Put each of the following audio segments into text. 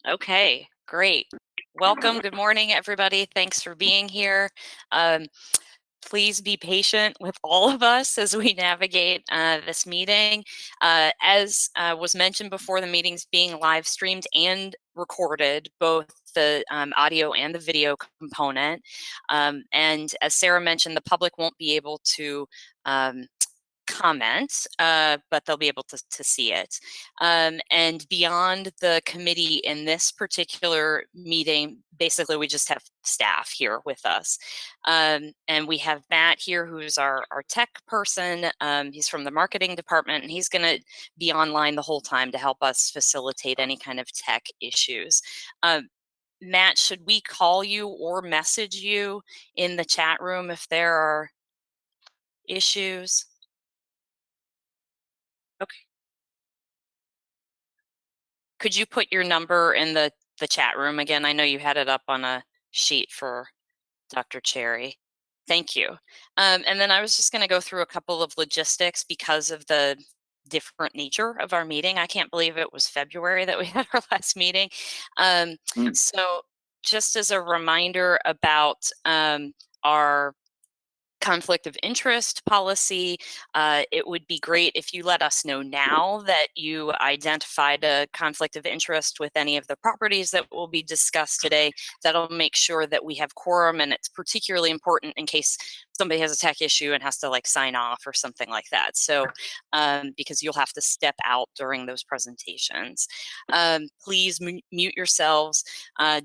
Okay, great. Welcome. Good morning, everybody. Thanks for being here. Please be patient with all of us as we navigate this meeting. As was mentioned before, the meeting's being live streamed and recorded, both the audio and the video component. And as Sarah mentioned, the public won't be able to comment, but they'll be able to see it. And beyond the committee in this particular meeting, basically we just have staff here with us. And we have Matt here, who's our tech person. He's from the marketing department, and he's going to be online the whole time to help us facilitate any kind of tech issues. Matt, should we call you or message you in the chat room if there are issues? Okay. Could you put your number in the chat room again? I know you had it up on a sheet for Dr. Cherry. Thank you. And then I was just going to go through a couple of logistics because of the different nature of our meeting. I can't believe it was February that we had our last meeting. So just as a reminder about our conflict of interest policy, it would be great if you let us know now that you identified a conflict of interest with any of the properties that will be discussed today. That'll make sure that we have quorum, and it's particularly important in case somebody has a tech issue and has to like sign off or something like that. So because you'll have to step out during those presentations. Please mute yourselves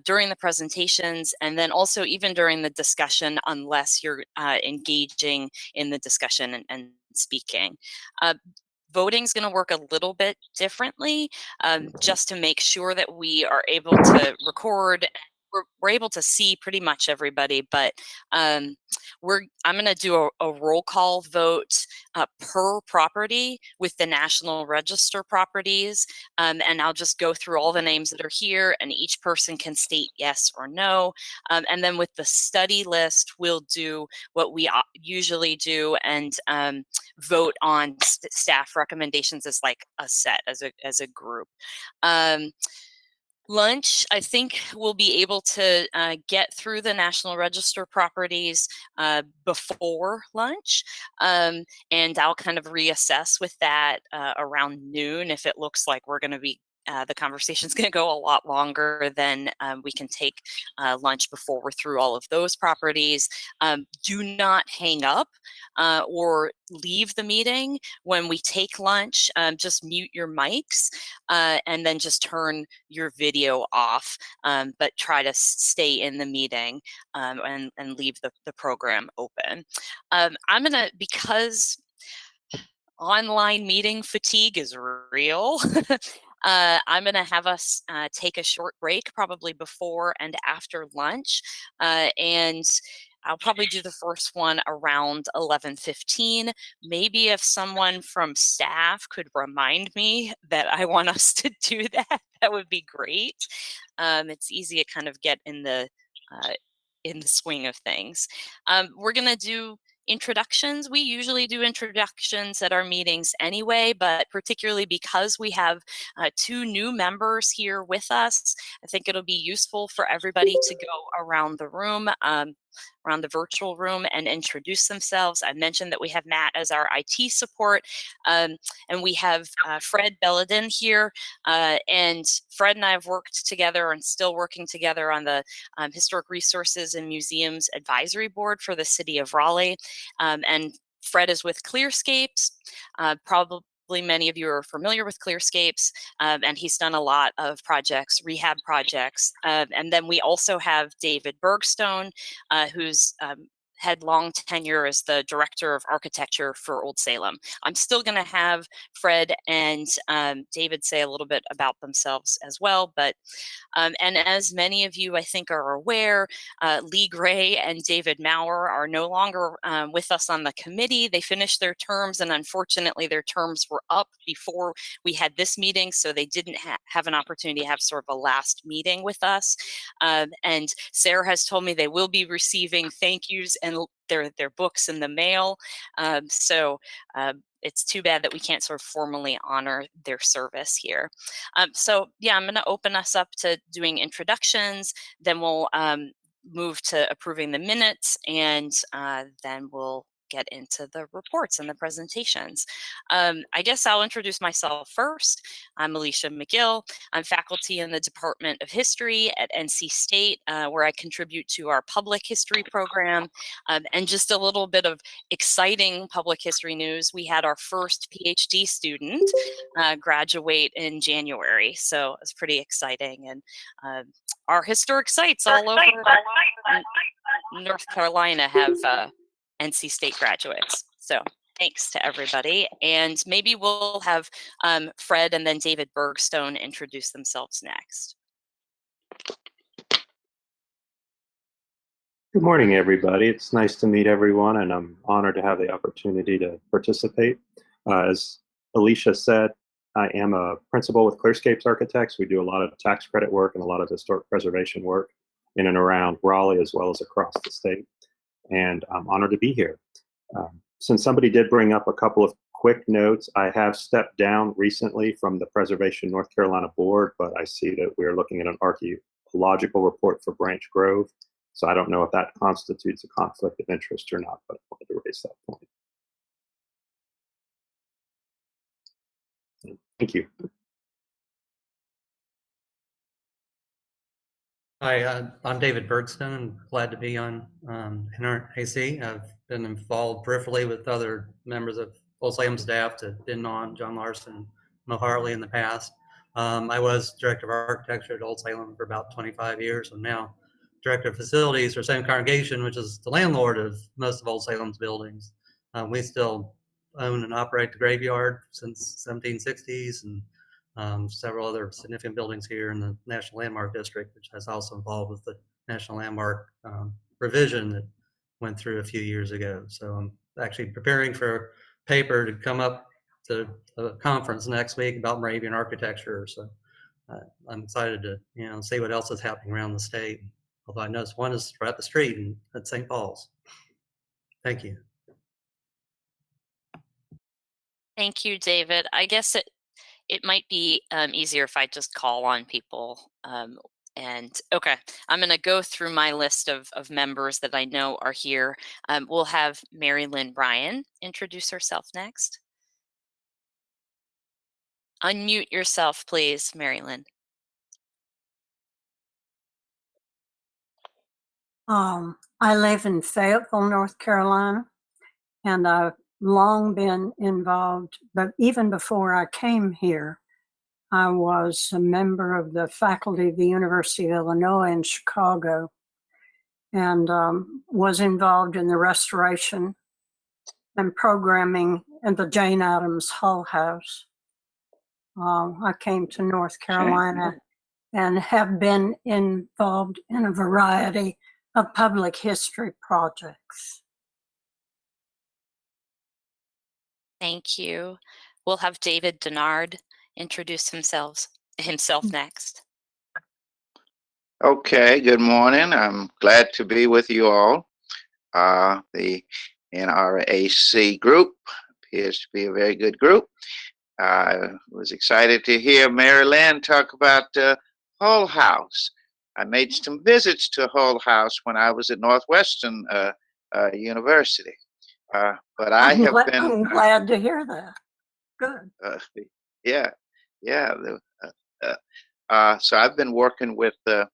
during the presentations, and then also even during the discussion unless you're engaging in the discussion and speaking. Voting is going to work a little bit differently, just to make sure that we are able to record. We're able to see pretty much everybody, but I'm going to do a roll call vote per property with the National Register properties, and I'll just go through all the names that are here, and each person can state yes or no. And then with the study list, we'll do what we usually do and vote on staff recommendations as like a set, as a group. Lunch, I think we'll be able to get through the National Register properties before lunch, and I'll kind of reassess with that around noon if it looks like we're going to be the conversation's going to go a lot longer. Then we can take lunch before we're through all of those properties. Do not hang up or leave the meeting when we take lunch. Just mute your mics and then just turn your video off, but try to stay in the meeting and leave the program open. I'm going to, because online meeting fatigue is real, I'm going to have us take a short break probably before and after lunch, and I'll probably do the first one around 11:15. Maybe if someone from staff could remind me that I want us to do that, that would be great. It's easy to kind of get in the swing of things. We're going to do introductions. We usually do introductions at our meetings anyway, but particularly because we have 2 new members here with us, I think it'll be useful for everybody to go around the room, around the virtual room, and introduce themselves. I mentioned that we have Matt as our IT support, and we have Fred Belladin here, and Fred and I have worked together and still working together on the Historic Resources and Museums Advisory Board for the City of Raleigh. And Fred is with Clearscapes. Probably many of you are familiar with Clearscapes, and he's done a lot of projects, rehab projects. And then we also have David Bergstone, who's had long tenure as the Director of Architecture for Old Salem. I'm still going to have Fred and David say a little bit about themselves as well, but and as many of you I think are aware, Lee Gray and David Maurer are no longer with us on the committee. They finished their terms, and unfortunately their terms were up before we had this meeting, so they didn't have an opportunity to have sort of a last meeting with us. And Sarah has told me they will be receiving thank yous and their books in the mail. So it's too bad that we can't sort of formally honor their service here. So yeah, I'm going to open us up to doing introductions, then we'll move to approving the minutes, and then we'll get into the reports and the presentations. I guess I'll introduce myself first. I'm Alicia McGill. I'm faculty in the Department of History at NC State, where I contribute to our public history program. And just a little bit of exciting public history news. We had our first PhD student graduate in January, so it's pretty exciting. And our historic sites all over North Carolina have NC State graduates. So thanks to everybody. And maybe we'll have Fred and then David Bergstone introduce themselves next. Good morning, everybody. It's nice to meet everyone, and I'm honored to have the opportunity to participate. As Alicia said, I am a principal with Clearscapes Architects. We do a lot of tax credit work and a lot of historic preservation work in and around Raleigh as well as across the state. And I'm honored to be here. Since somebody did bring up a couple of quick notes, I have stepped down recently from the Preservation North Carolina Board, but I see that we're looking at an archaeological report for Branch Grove. So I don't know if that constitutes a conflict of interest or not, but I wanted to raise that point. Thank you. Hi, I'm David Bergstone. I'm glad to be on NRAC. I've been involved peripherally with other members of Old Salem staff to been on John Larson, Mo Harley in the past. I was director of architecture at Old Salem for about 25 years. I'm now director of facilities for Same Congregation, which is the landlord of most of Old Salem's buildings. We still own and operate the graveyard since 1760s, and several other significant buildings here in the National Landmark District, which is also involved with the National Landmark revision that went through a few years ago. So I'm actually preparing for a paper to come up to a conference next week about Moravian architecture. So I'm excited to see what else is happening around the state. Although I noticed one is right up the street at St. Paul's. Thank you. Thank you, David. I guess it might be easier if I just call on people. And okay, I'm going to go through my list of members that I know are here. We'll have Mary Lynn Bryan introduce herself next. Unmute yourself, please, Mary Lynn. I live in Fayetteville, North Carolina, and I've long been involved, but even before I came here, I was a member of the faculty of the University of Illinois in Chicago, and was involved in the restoration and programming in the Jane Addams Hull House. I came to North Carolina and have been involved in a variety of public history projects. Thank you. We'll have David Denard introduce himself next. Okay, good morning. I'm glad to be with you all. The NRAC group appears to be a very good group. I was excited to hear Mary Lynn talk about Hull House. I made some visits to Hull House when I was at Northwestern University. But I'm glad to hear that. Good. Yeah. So I've been working with the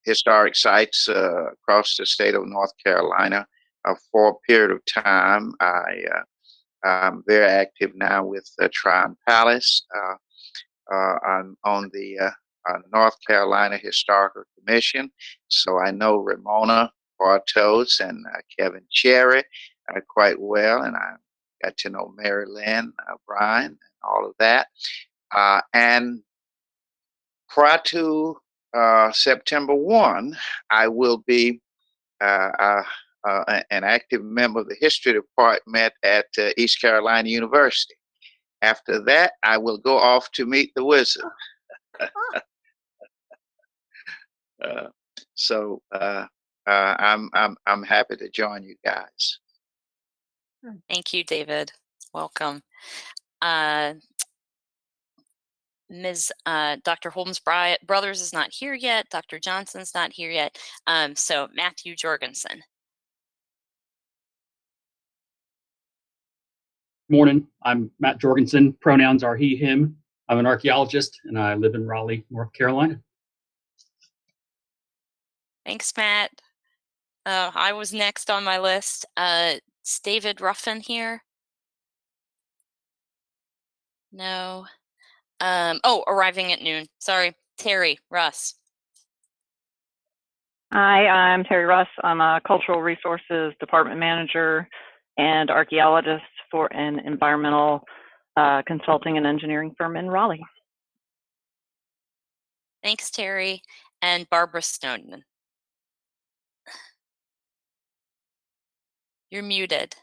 historic sites across the state of North Carolina for a period of time. I'm very active now with Tryon Palace. I'm on the North Carolina Historical Commission, so I know Ramona Bartos and Kevin Cherry quite well, and I got to know Mary Lynn Bryan and all of that. And prior to September 1, I will be an active member of the history department at East Carolina University. After that, I will go off to meet the wizard. So I'm happy to join you guys. Thank you, David. Welcome. Dr. Holmes Brothers is not here yet. Dr. Johnson's not here yet. So Matthew Jorgensen. Morning, I'm Matt Jorgensen. Pronouns are he, him. I'm an archaeologist and I live in Raleigh, North Carolina. Thanks, Matt. I was next on my list. Is David Ruffin here? No. Oh, arriving at noon. Sorry. Terry Russ. Hi, I'm Terry Russ. I'm a Cultural Resources Department Manager and archaeologist for an environmental consulting and engineering firm in Raleigh. Thanks, Terry. And Barbara Snowden. You're muted.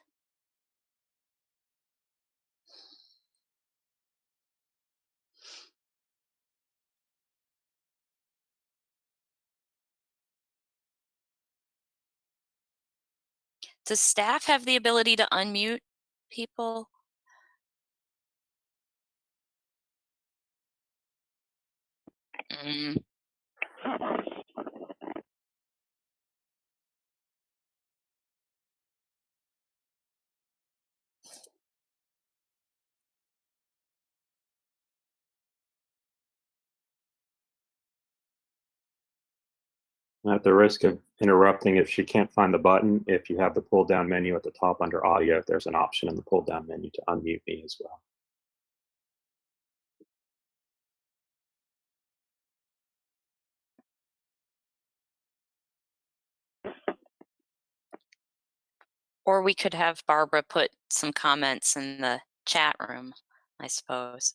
Does staff have the ability to unmute people? Mm. At the risk of interrupting, if she can't find the button, if you have the pull down menu at the top under audio, there's an option in the pull down menu to unmute me as well. Or we could have Barbara put some comments in the chat room, I suppose.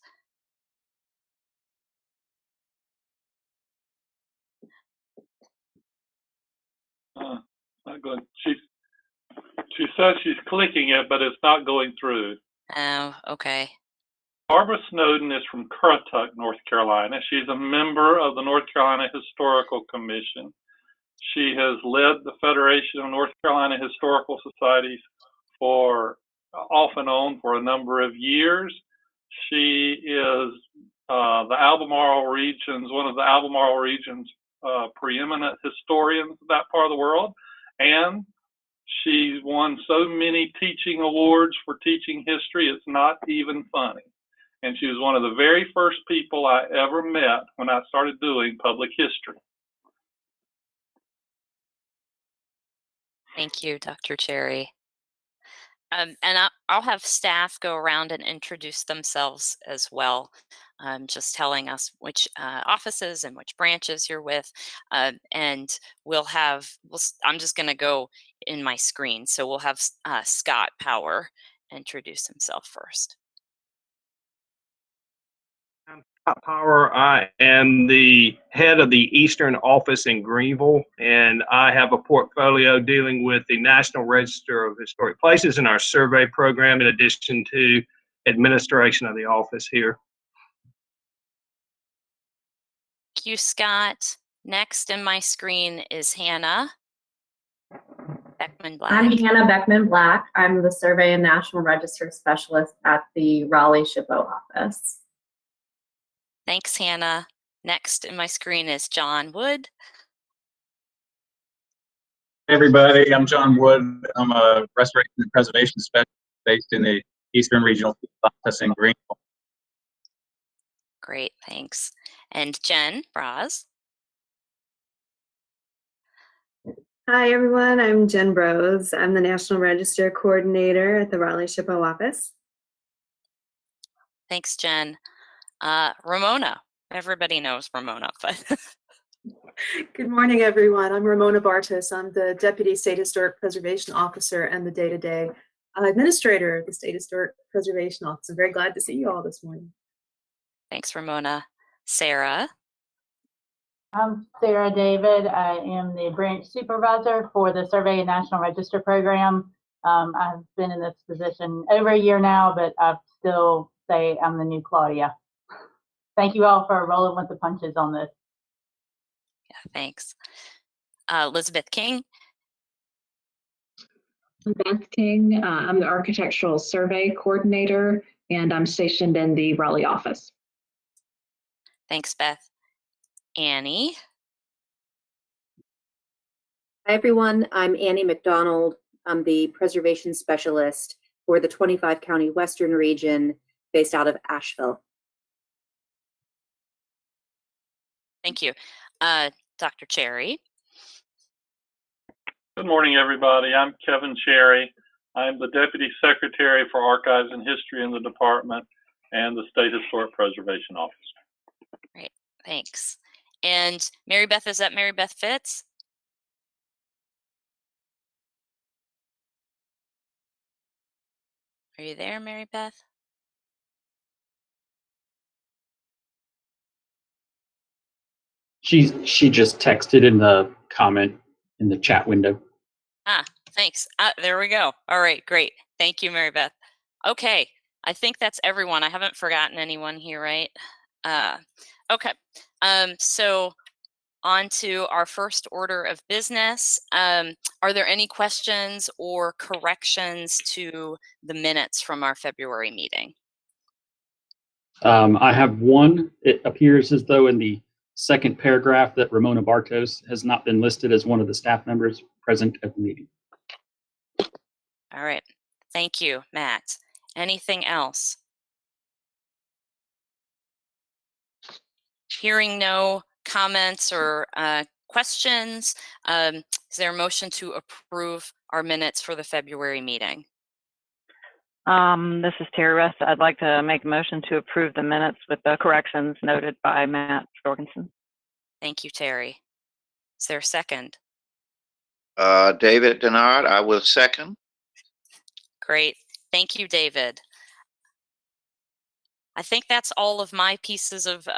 Not going. She says she's clicking it, but it's not going through. Oh, okay. Barbara Snowden is from Currituck, North Carolina. She's a member of the North Carolina Historical Commission. She has led the Federation of North Carolina Historical Societies for off and on for a number of years. She is the Albemarle region's, one of the Albemarle region's preeminent historians of that part of the world. And she's won so many teaching awards for teaching history, it's not even funny. And she was one of the very first people I ever met when I started doing public history. Thank you, Dr. Cherry. And I'll have staff go around and introduce themselves as well, just telling us which offices and which branches you're with. And I'm just going to go in my screen. So we'll have Scott Power introduce himself first. I'm Scott Power. I am the head of the Eastern Office in Greenville, and I have a portfolio dealing with the National Register of Historic Places and our survey program, in addition to administration of the office here. Thank you, Scott. Next in my screen is Hannah Beckman Black. I'm Hannah Beckman Black. I'm the Survey and National Register Specialist at the Raleigh SHPO office. Thanks, Hannah. Next in my screen is John Wood. Hey everybody, I'm John Wood. I'm a restoration and preservation specialist based in the Eastern Regional Office in Greenville. Great, thanks. And Jen Braz. Hi everyone, I'm Jen Brose. I'm the National Register Coordinator at the Raleigh SHPO office. Thanks, Jen. Ramona. Everybody knows Ramona, but Good morning, everyone. I'm Ramona Bartos. I'm the Deputy State Historic Preservation Officer and the day-to-day administrator of the State Historic Preservation Office. I'm very glad to see you all this morning. Thanks, Ramona. Sarah. I'm Sarah David. I am the branch supervisor for the Survey and National Register program. I've been in this position over a year now, but I still say I'm the new Claudia. Thank you all for rolling with the punches on this. Yeah, thanks. Elizabeth King. Beth King. I'm the Architectural Survey Coordinator, and I'm stationed in the Raleigh office. Thanks, Beth. Annie. Hi, everyone. I'm Annie McDonald. I'm the Preservation Specialist for the 25 County Western Region based out of Asheville. Thank you. Dr. Cherry. Good morning, everybody. I'm Kevin Cherry. I'm the Deputy Secretary for Archives and History in the department and the State Historic Preservation Office. Great, thanks. And Mary Beth, is that Mary Beth Fitz? Are you there, Mary Beth? She just texted in the comment in the chat window. Ah, thanks. There we go. All right, great. Thank you, Mary Beth. Okay, I think that's everyone. I haven't forgotten anyone here, right? Okay, so on to our first order of business. Are there any questions or corrections to the minutes from our February meeting? I have one. It appears as though in the second paragraph that Ramona Bartos has not been listed as one of the staff members present at the meeting. All right, thank you, Matt. Anything else? Hearing no comments or questions, is there a motion to approve our minutes for the February meeting? This is Terry Russ. I'd like to make a motion to approve the minutes with the corrections noted by Matt Jorgensen. Thank you, Terry. Is there a second? David Denard, I will second. Great. Thank you, David. I think that's all of my pieces of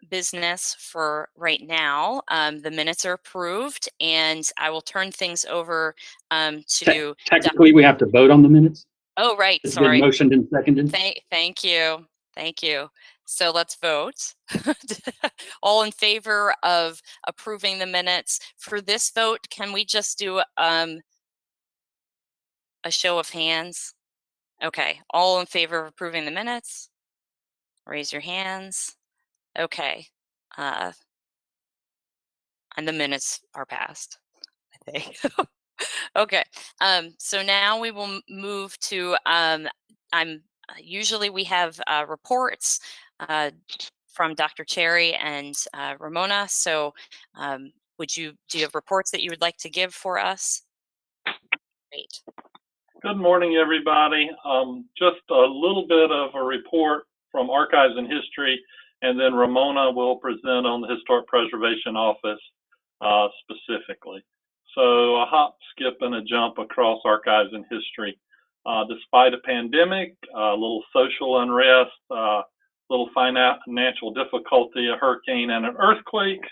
business for right now. The minutes are approved, and I will turn things over to Technically, we have to vote on the minutes. Oh, right. It's Sorry. been motioned and seconded. Thank you. Thank you. So let's vote. All in favor of approving the minutes. For this vote, can we just do a show of hands? Okay. All in favor of approving the minutes? Raise your hands. Okay. And the minutes are passed, I think. Okay. So now we will move to usually we have reports from Dr. Cherry and Ramona. So do you have reports that you would like to give for us? Great. Good morning, everybody. Just a little bit of a report from Archives and History, and then Ramona will present on the Historic Preservation Office specifically. So a hop, skip, and a jump across Archives and History. Despite a pandemic, a little social unrest, a little financial difficulty, a hurricane, and an earthquake,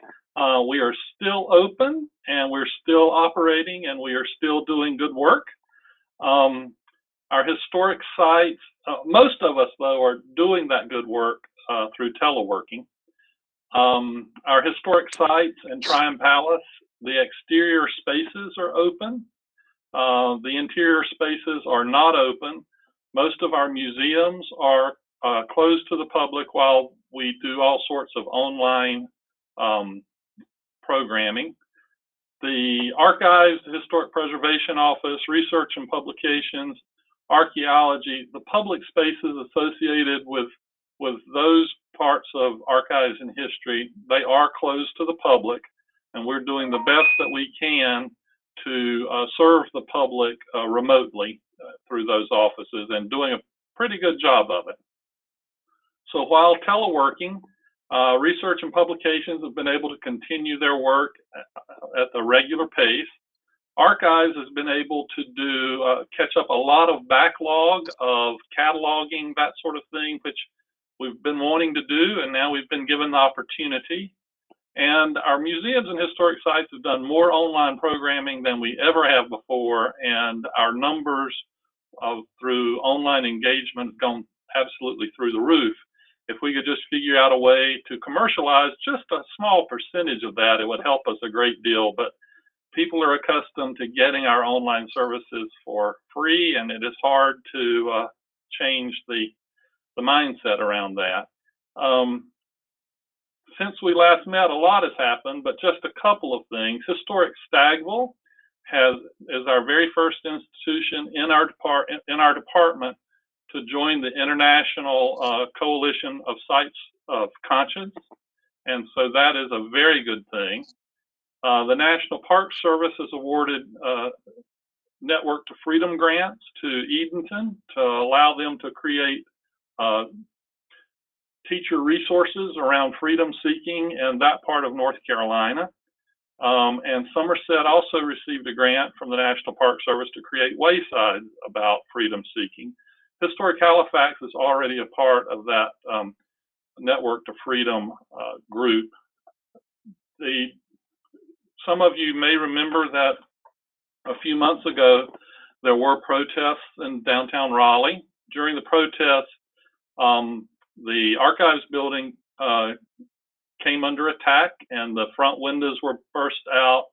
we are still open, and we're still operating, and we are still doing good work. Our historic sites, most of us, though, are doing that good work through teleworking. Our historic sites in Tryon Palace, the exterior spaces are open. The interior spaces are not open. Most of our museums are closed to the public while we do all sorts of online programming. The Archives, the Historic Preservation Office, Research and Publications, Archaeology, the public spaces associated with those parts of Archives and History, they are closed to the public, and we're doing the best that we can to serve the public remotely through those offices and doing a pretty good job of it. So while teleworking, Research and Publications have been able to continue their work at the regular pace. Archives has been able to do catch up a lot of backlog of cataloging, that sort of thing, which we've been wanting to do, and now we've been given the opportunity. And our museums and historic sites have done more online programming than we ever have before, and our numbers through online engagement have gone absolutely through the roof. If we could just figure out a way to commercialize just a small percentage of that, it would help us a great deal. But people are accustomed to getting our online services for free, and it is hard to change the mindset around that. Since we last met, a lot has happened, but just a couple of things. Historic Stagville is our very first institution in our department to join the International Coalition of Sites of Conscience, and so that is a very good thing. The National Park Service has awarded Network to Freedom grants to Edenton to allow them to create teacher resources around freedom seeking in that part of North Carolina. And Somerset also received a grant from the National Park Service to create waysides about freedom seeking. Historic Halifax is already a part of that Network to Freedom group. Some of you may remember that a few months ago there were protests in downtown Raleigh. During the protests, the archives building came under attack and the front windows were burst out.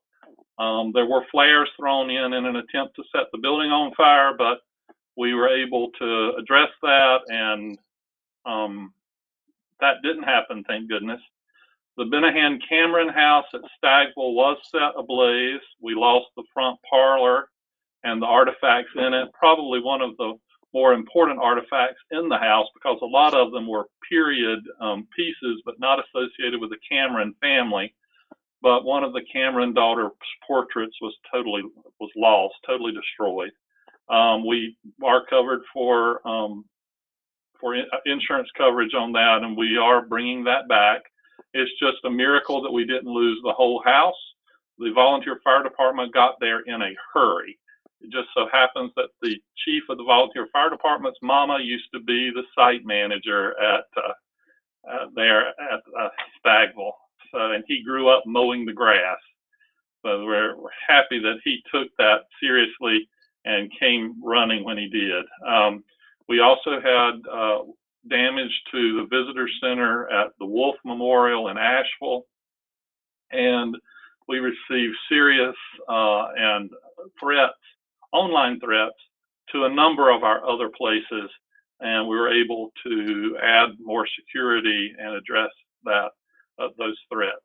There were flares thrown in an attempt to set the building on fire, but we were able to address that, and that didn't happen, thank goodness. The Benahan Cameron house at Stagville was set ablaze. We lost the front parlor and the artifacts in it, probably one of the more important artifacts in the house because a lot of them were period pieces, but not associated with the Cameron family. But one of the Cameron daughter's portraits was lost, totally destroyed. We are covered for insurance coverage on that, and we are bringing that back. It's just a miracle that we didn't lose the whole house. The volunteer fire department got there in a hurry. It just so happens that the chief of the volunteer fire department's mama used to be the site manager at Stagville. So, and he grew up mowing the grass. So we're happy that he took that seriously and came running when he did. We also had damage to the visitor center at the Wolf Memorial in Asheville, and we received serious and online threats to a number of our other places, and we were able to add more security and address those threats.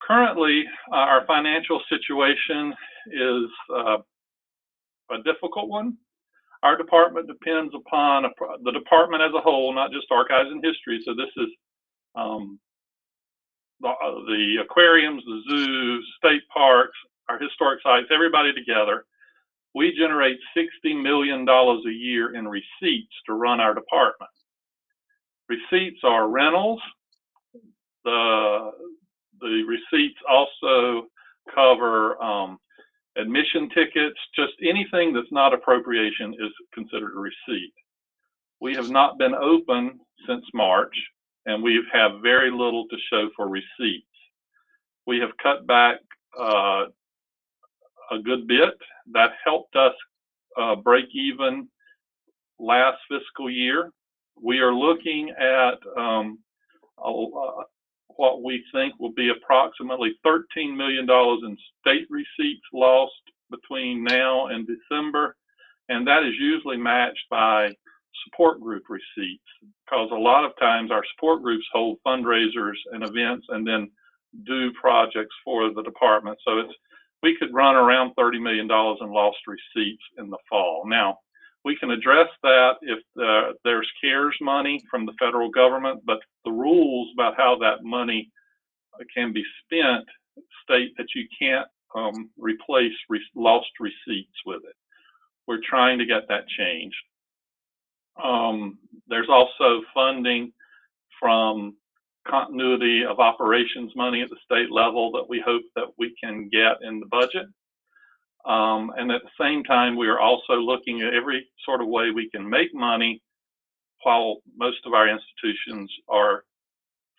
Currently, our financial situation is a difficult one. Our department depends upon the department as a whole, not just archives and history. So this is the aquariums, the zoos, state parks, our historic sites, everybody together. We generate $60 million a year in receipts to run our department. Receipts are rentals. The receipts also cover admission tickets. Just anything that's not appropriation is considered a receipt. We have not been open since March, and we have very little to show for receipts. We have cut back a good bit. That helped us break even last fiscal year. We are looking at what we think will be approximately $13 million in state receipts lost between now and December, and that is usually matched by support group receipts, because a lot of times our support groups hold fundraisers and events and then do projects for the department. So we could run around $30 million in lost receipts in the fall. Now, we can address that if there's CARES money from the federal government, but the rules about how that money can be spent state that you can't replace lost receipts with it. We're trying to get that changed. There's also funding from continuity of operations money at the state level that we hope that we can get in the budget. And at the same time, we are also looking at every sort of way we can make money while most of our institutions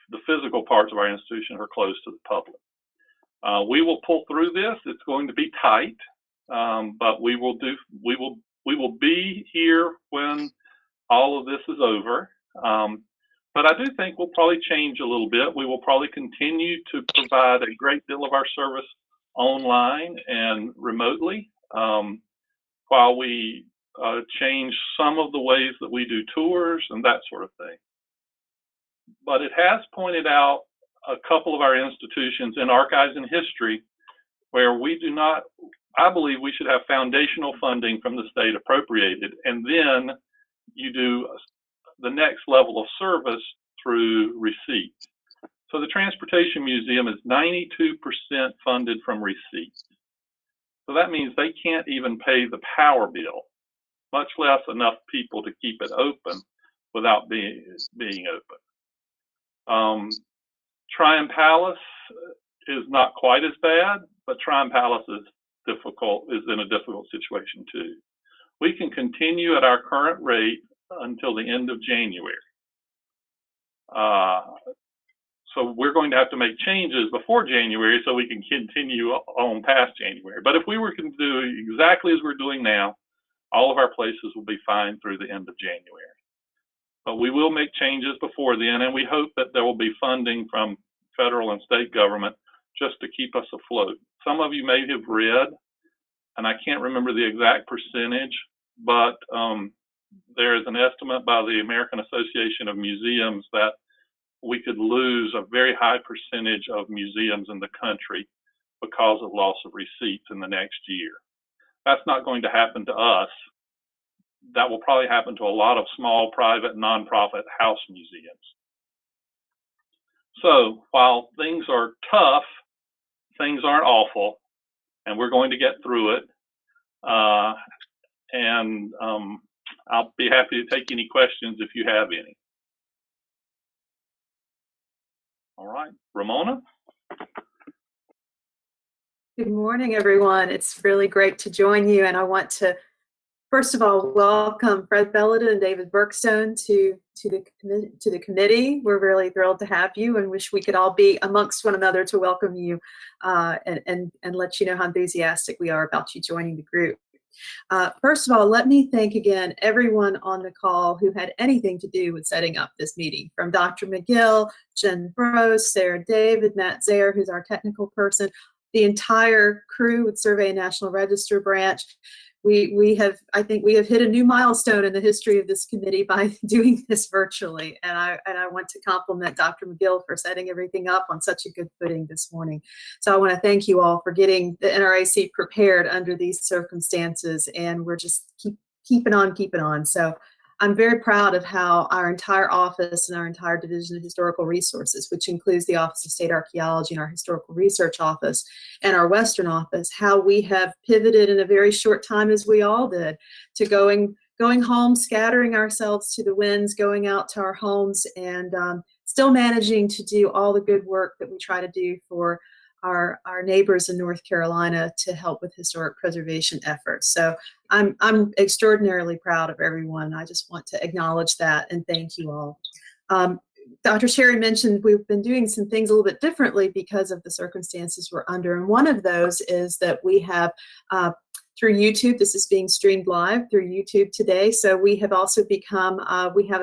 the physical parts of our institution are closed to the public. We will pull through this. It's going to be tight, but we will be here when all of this is over. But I do think we'll probably change a little bit. We will probably continue to provide a great deal of our service online and remotely, while we change some of the ways that we do tours and that sort of thing. But it has pointed out a couple of our institutions in archives and history where we do not, I believe we should have foundational funding from the state appropriated, and then you do the next level of service through receipts. So the Transportation Museum is 92% funded from receipts. So that means they can't even pay the power bill, much less enough people to keep it open without being open. Tryon Palace is not quite as bad, but Tryon Palace is in a difficult situation too. We can continue at our current rate until the end of January. So we're going to have to make changes before January so we can continue on past January. But if we were to do exactly as we're doing now, all of our places will be fine through the end of January. But we will make changes before then, and we hope that there will be funding from federal and state government just to keep us afloat. Some of you may have read, and I can't remember the exact percentage, but there is an estimate by the American Association of Museums that we could lose a very high percentage of museums in the country because of loss of receipts in the next year. That's not going to happen to us. That will probably happen to a lot of small, private, nonprofit house museums. So while things are tough, things aren't awful, and we're going to get through it. And I'll be happy to take any questions if you have any. All right, Ramona? Good morning, everyone. It's really great to join you, and I want to first of all welcome Fred Belladon and David Bergstone to the committee. We're really thrilled to have you, and wish we could all be amongst one another to welcome you and let you know how enthusiastic we are about you joining the group. First of all, let me thank again everyone on the call who had anything to do with setting up this meeting, from Dr. McGill, Jen Brose, Sarah David, Matt Zayer, who's our technical person, the entire crew with Survey and National Register branch. I think we have hit a new milestone in the history of this committee by doing this virtually. And I want to compliment Dr. McGill for setting everything up on such a good footing this morning. So I want to thank you all for getting the NRAC prepared under these circumstances. And we're just keeping on. So I'm very proud of how our entire office and our entire Division of Historical Resources, which includes the Office of State Archaeology and our Historical Research Office and our Western Office, how we have pivoted in a very short time, as we all did, to going home, scattering ourselves to the winds, going out to our homes, and still managing to do all the good work that we try to do for our neighbors in North Carolina to help with historic preservation efforts. So I'm extraordinarily proud of everyone. I just want to acknowledge that and thank you all. Dr. Sherry mentioned we've been doing some things a little bit differently because of the circumstances we're under. And one of those is that we have through YouTube, this is being streamed live through YouTube today. So we have also become, we have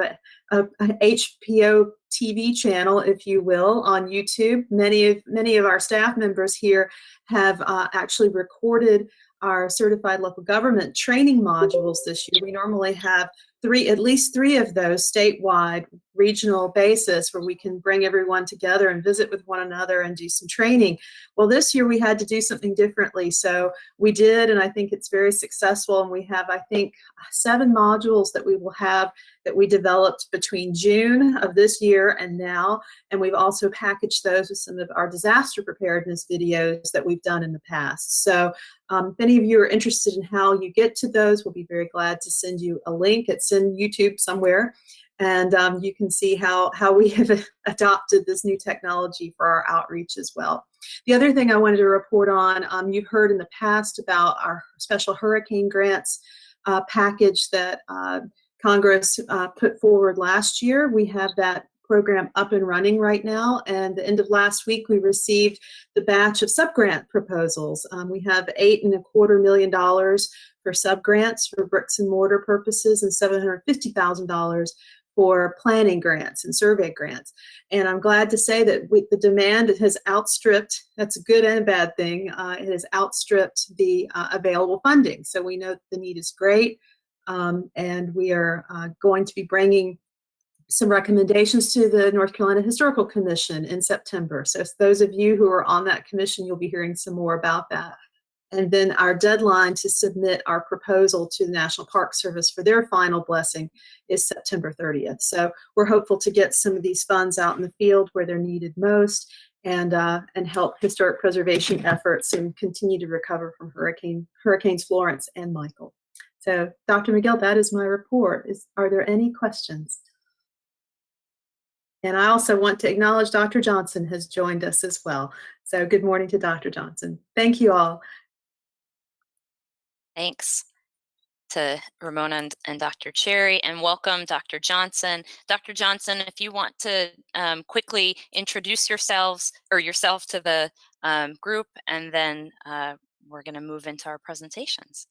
an HPO TV channel, if you will, on YouTube. Many of our staff members here have actually recorded our certified local government training modules this year. We normally have at least three of those statewide, regional basis, where we can bring everyone together and visit with one another and do some training. Well, this year we had to do something differently. So we did, and I think it's very successful. And we have, I think, 7 modules that we will have that we developed between June of this year and now. And we've also packaged those with some of our disaster preparedness videos that we've done in the past. So if any of you are interested in how you get to those, we'll be very glad to send you a link. It's in YouTube somewhere. And you can see how we have adopted this new technology for our outreach as well. The other thing I wanted to report on, you've heard in the past about our special hurricane grants package that Congress put forward last year. We have that program up and running right now, and the end of last week we received the batch of subgrant proposals. We have $8.25 million for subgrants for bricks and mortar purposes and $750,000 for planning grants and survey grants. And I'm glad to say that the demand has outstripped, that's a good and a bad thing, it has outstripped the available funding. So we know the need is great, and we are going to be bringing some recommendations to the North Carolina Historical Commission in September. So those of you who are on that commission, you'll be hearing some more about that. And then our deadline to submit our proposal to the National Park Service for their final blessing is September 30th. So we're hopeful to get some of these funds out in the field where they're needed most, and help historic preservation efforts and continue to recover from Hurricanes Florence and Michael. So Dr. Miguel, that is my report. Are there any questions? And I also want to acknowledge Dr. Johnson has joined us as well. So good morning to Dr. Johnson. Thank you all. Thanks to Ramona and Dr. Cherry, and welcome Dr. Johnson. Dr. Johnson, if you want to quickly introduce yourself to the group, and then we're going to move into our presentations.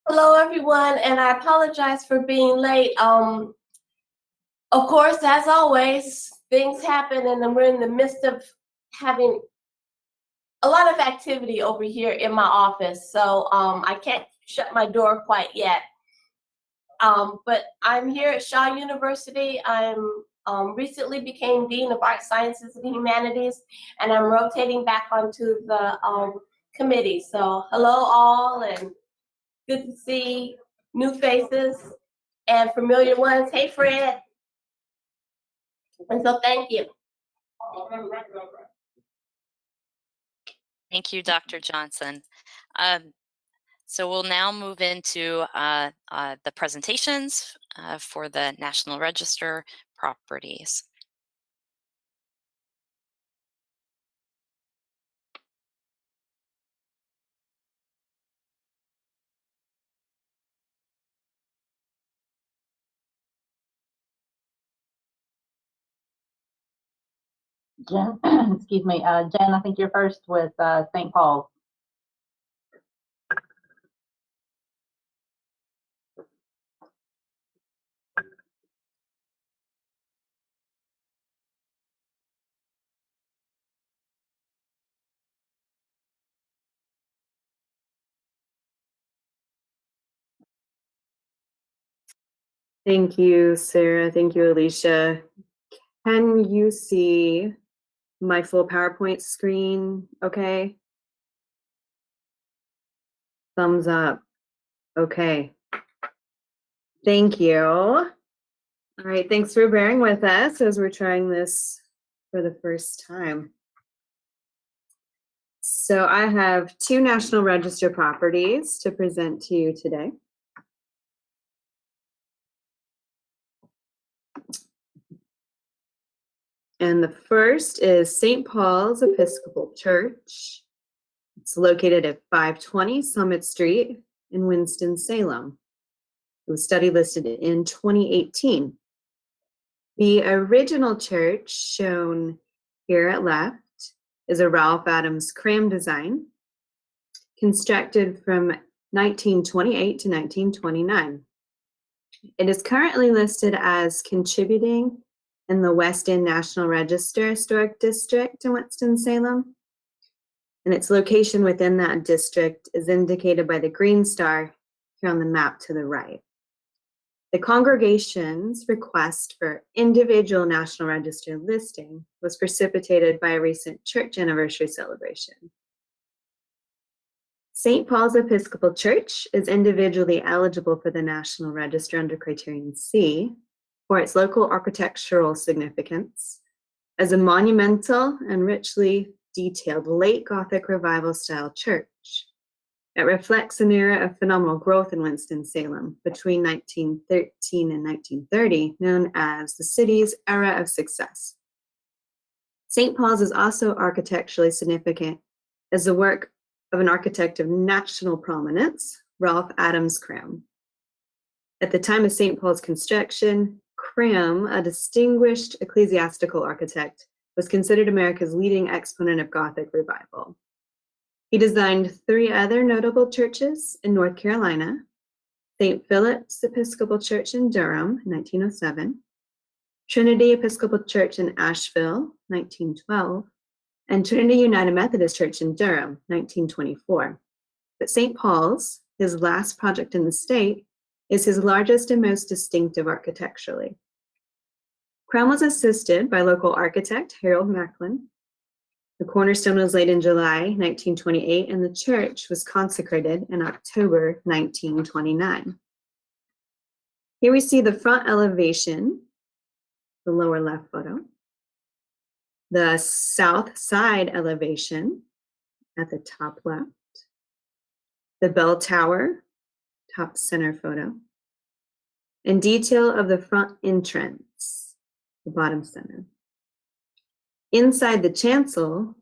Hello, everyone, and I apologize for being late. Of course, as always, things happen, and we're in the midst of having a lot of activity over here in my office, so I can't shut my door quite yet. But I'm here at Shaw University. I'm recently became Dean of Arts, Sciences, and Humanities, and I'm rotating back onto the committee. So hello all, and good to see new faces and familiar ones. Hey, Fred. And so thank you. Thank you, Dr. Johnson. So we'll now move into the presentations for the National Register properties. Jen, excuse me, Jen, I think you're first with St. Paul's. Thank you, Sarah. Thank you, Alicia. Can you see my full PowerPoint screen okay? Thumbs up. Okay. Thank you. All right, thanks for bearing with us as we're trying this for the first time. So I have 2 National Register properties to present to you today. And the first is St. Paul's Episcopal Church. It's located at 520 Summit Street in Winston-Salem. It was study listed in 2018. The original church, shown here at left, is a Ralph Adams Cram design, constructed from 1928 to 1929. It is currently listed as contributing in the West End National Register Historic District in Winston-Salem, and its location within that district is indicated by the green star here on the map to the right. The congregation's request for individual National Register listing was precipitated by a recent church anniversary celebration. St. Paul's Episcopal Church is individually eligible for the National Register under Criterion C for its local architectural significance as a monumental and richly detailed late Gothic Revival style church. It reflects an era of phenomenal growth in Winston-Salem between 1913 and 1930, known as the city's era of success. St. Paul's is also architecturally significant as the work of an architect of national prominence, Ralph Adams Cram. At the time of St. Paul's construction, Cram, a distinguished ecclesiastical architect, was considered America's leading exponent of Gothic revival. He designed 3 other notable churches in North Carolina, St. Philip's Episcopal Church in Durham, 1907, Trinity Episcopal Church in Asheville, 1912, and Trinity United Methodist Church in Durham, 1924. But St. Paul's, his last project in the state, is his largest and most distinctive architecturally. Crown was assisted by local architect Harold Macklin. The cornerstone was laid in July 1928, and the church was consecrated in October 1929. Here we see the front elevation, the lower left photo, the south side elevation at the top left, the bell tower, top center photo, and detail of the front entrance, the bottom center. Inside the chancel,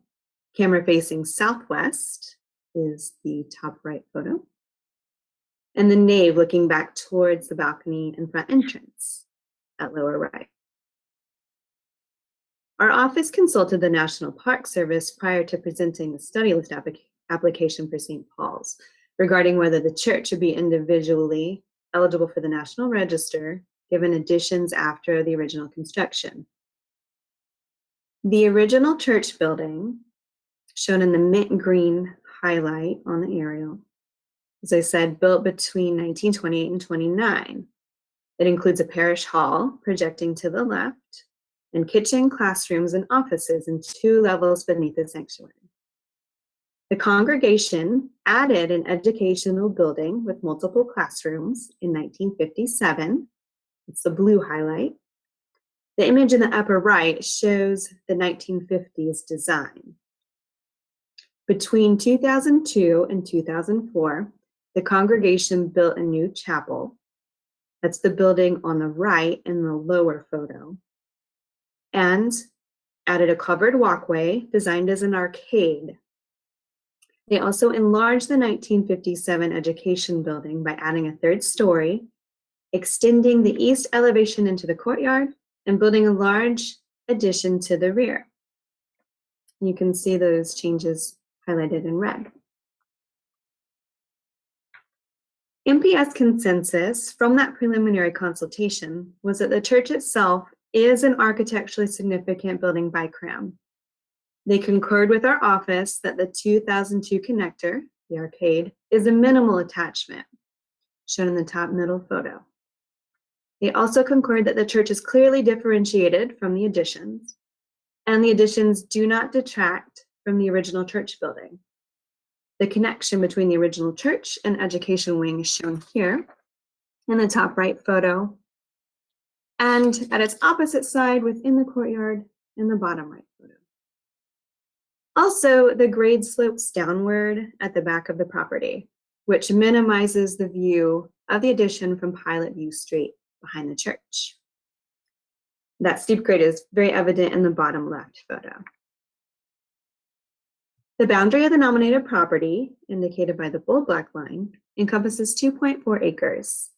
camera facing southwest, is the top right photo, and the nave looking back towards the balcony and front entrance at lower right. Our office consulted the National Park Service prior to presenting the study list application for St. Paul's regarding whether the church should be individually eligible for the National Register given additions after the original construction. The original church building, shown in the mint green highlight on the aerial, as I said, built between 1928 and 29. It includes a parish hall projecting to the left, and kitchen, classrooms, and offices in 2 levels beneath the sanctuary. The congregation added an educational building with multiple classrooms in 1957. It's the blue highlight. The image in the upper right shows the 1950s design. Between 2002 and 2004, the congregation built a new chapel. That's the building on the right in the lower photo, and added a covered walkway designed as an arcade. They also enlarged the 1957 education building by adding a 3rd story, extending the east elevation into the courtyard, and building a large addition to the rear. You can see those changes highlighted in red. MPS consensus from that preliminary consultation was that the church itself is an architecturally significant building by Crown. They concurred with our office that the 2002 connector, the arcade, is a minimal attachment, shown in the top middle photo. They also concurred that the church is clearly differentiated from the additions, and the additions do not detract from the original church building. The connection between the original church and education wing is shown here in the top right photo, and at its opposite side within the courtyard in the bottom right photo. Also, the grade slopes downward at the back of the property, which minimizes the view of the addition from Pilot View Street behind the church. That steep grade is very evident in the bottom left photo. The boundary of the nominated property, indicated by the bold black line, encompasses 2.4 acres,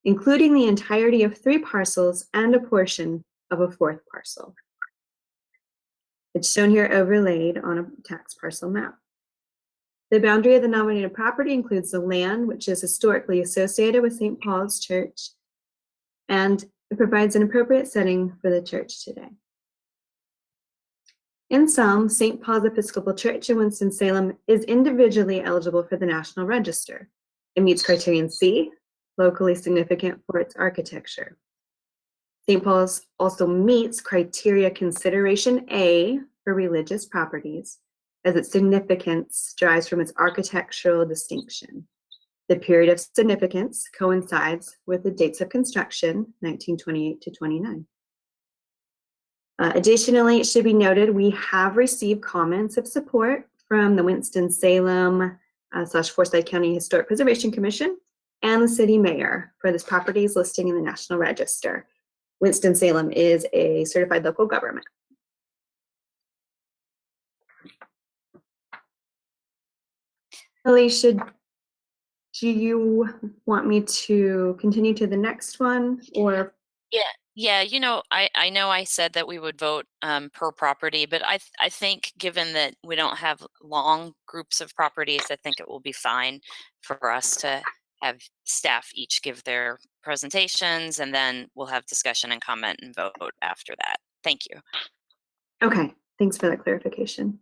including the entirety of 3 parcels and a portion of a 4th parcel. It's shown here overlaid on a tax parcel map. The boundary of the nominated property includes the land, which is historically associated with St. Paul's Church, and it provides an appropriate setting for the church today. In sum, St. Paul's Episcopal Church in Winston-Salem is individually eligible for the National Register. It meets criterion C, locally significant for its architecture. St. Paul's also meets criteria consideration A for religious properties, as its significance derives from its architectural distinction. The period of significance coincides with the dates of construction, 1928 to 29. Additionally, it should be noted we have received comments of support from the Winston-Salem / Forsyth County Historic Preservation Commission and the city mayor for this property's listing in the National Register. Winston-Salem is a certified local government. Alicia, do you want me to continue to the next one, or? Yeah. You know, I know I said that we would vote per property, but I think given that we don't have long groups of properties, I think it will be fine for us to have staff each give their presentations, and then we'll have discussion and comment and vote after that. Thank you. Okay, thanks for that clarification.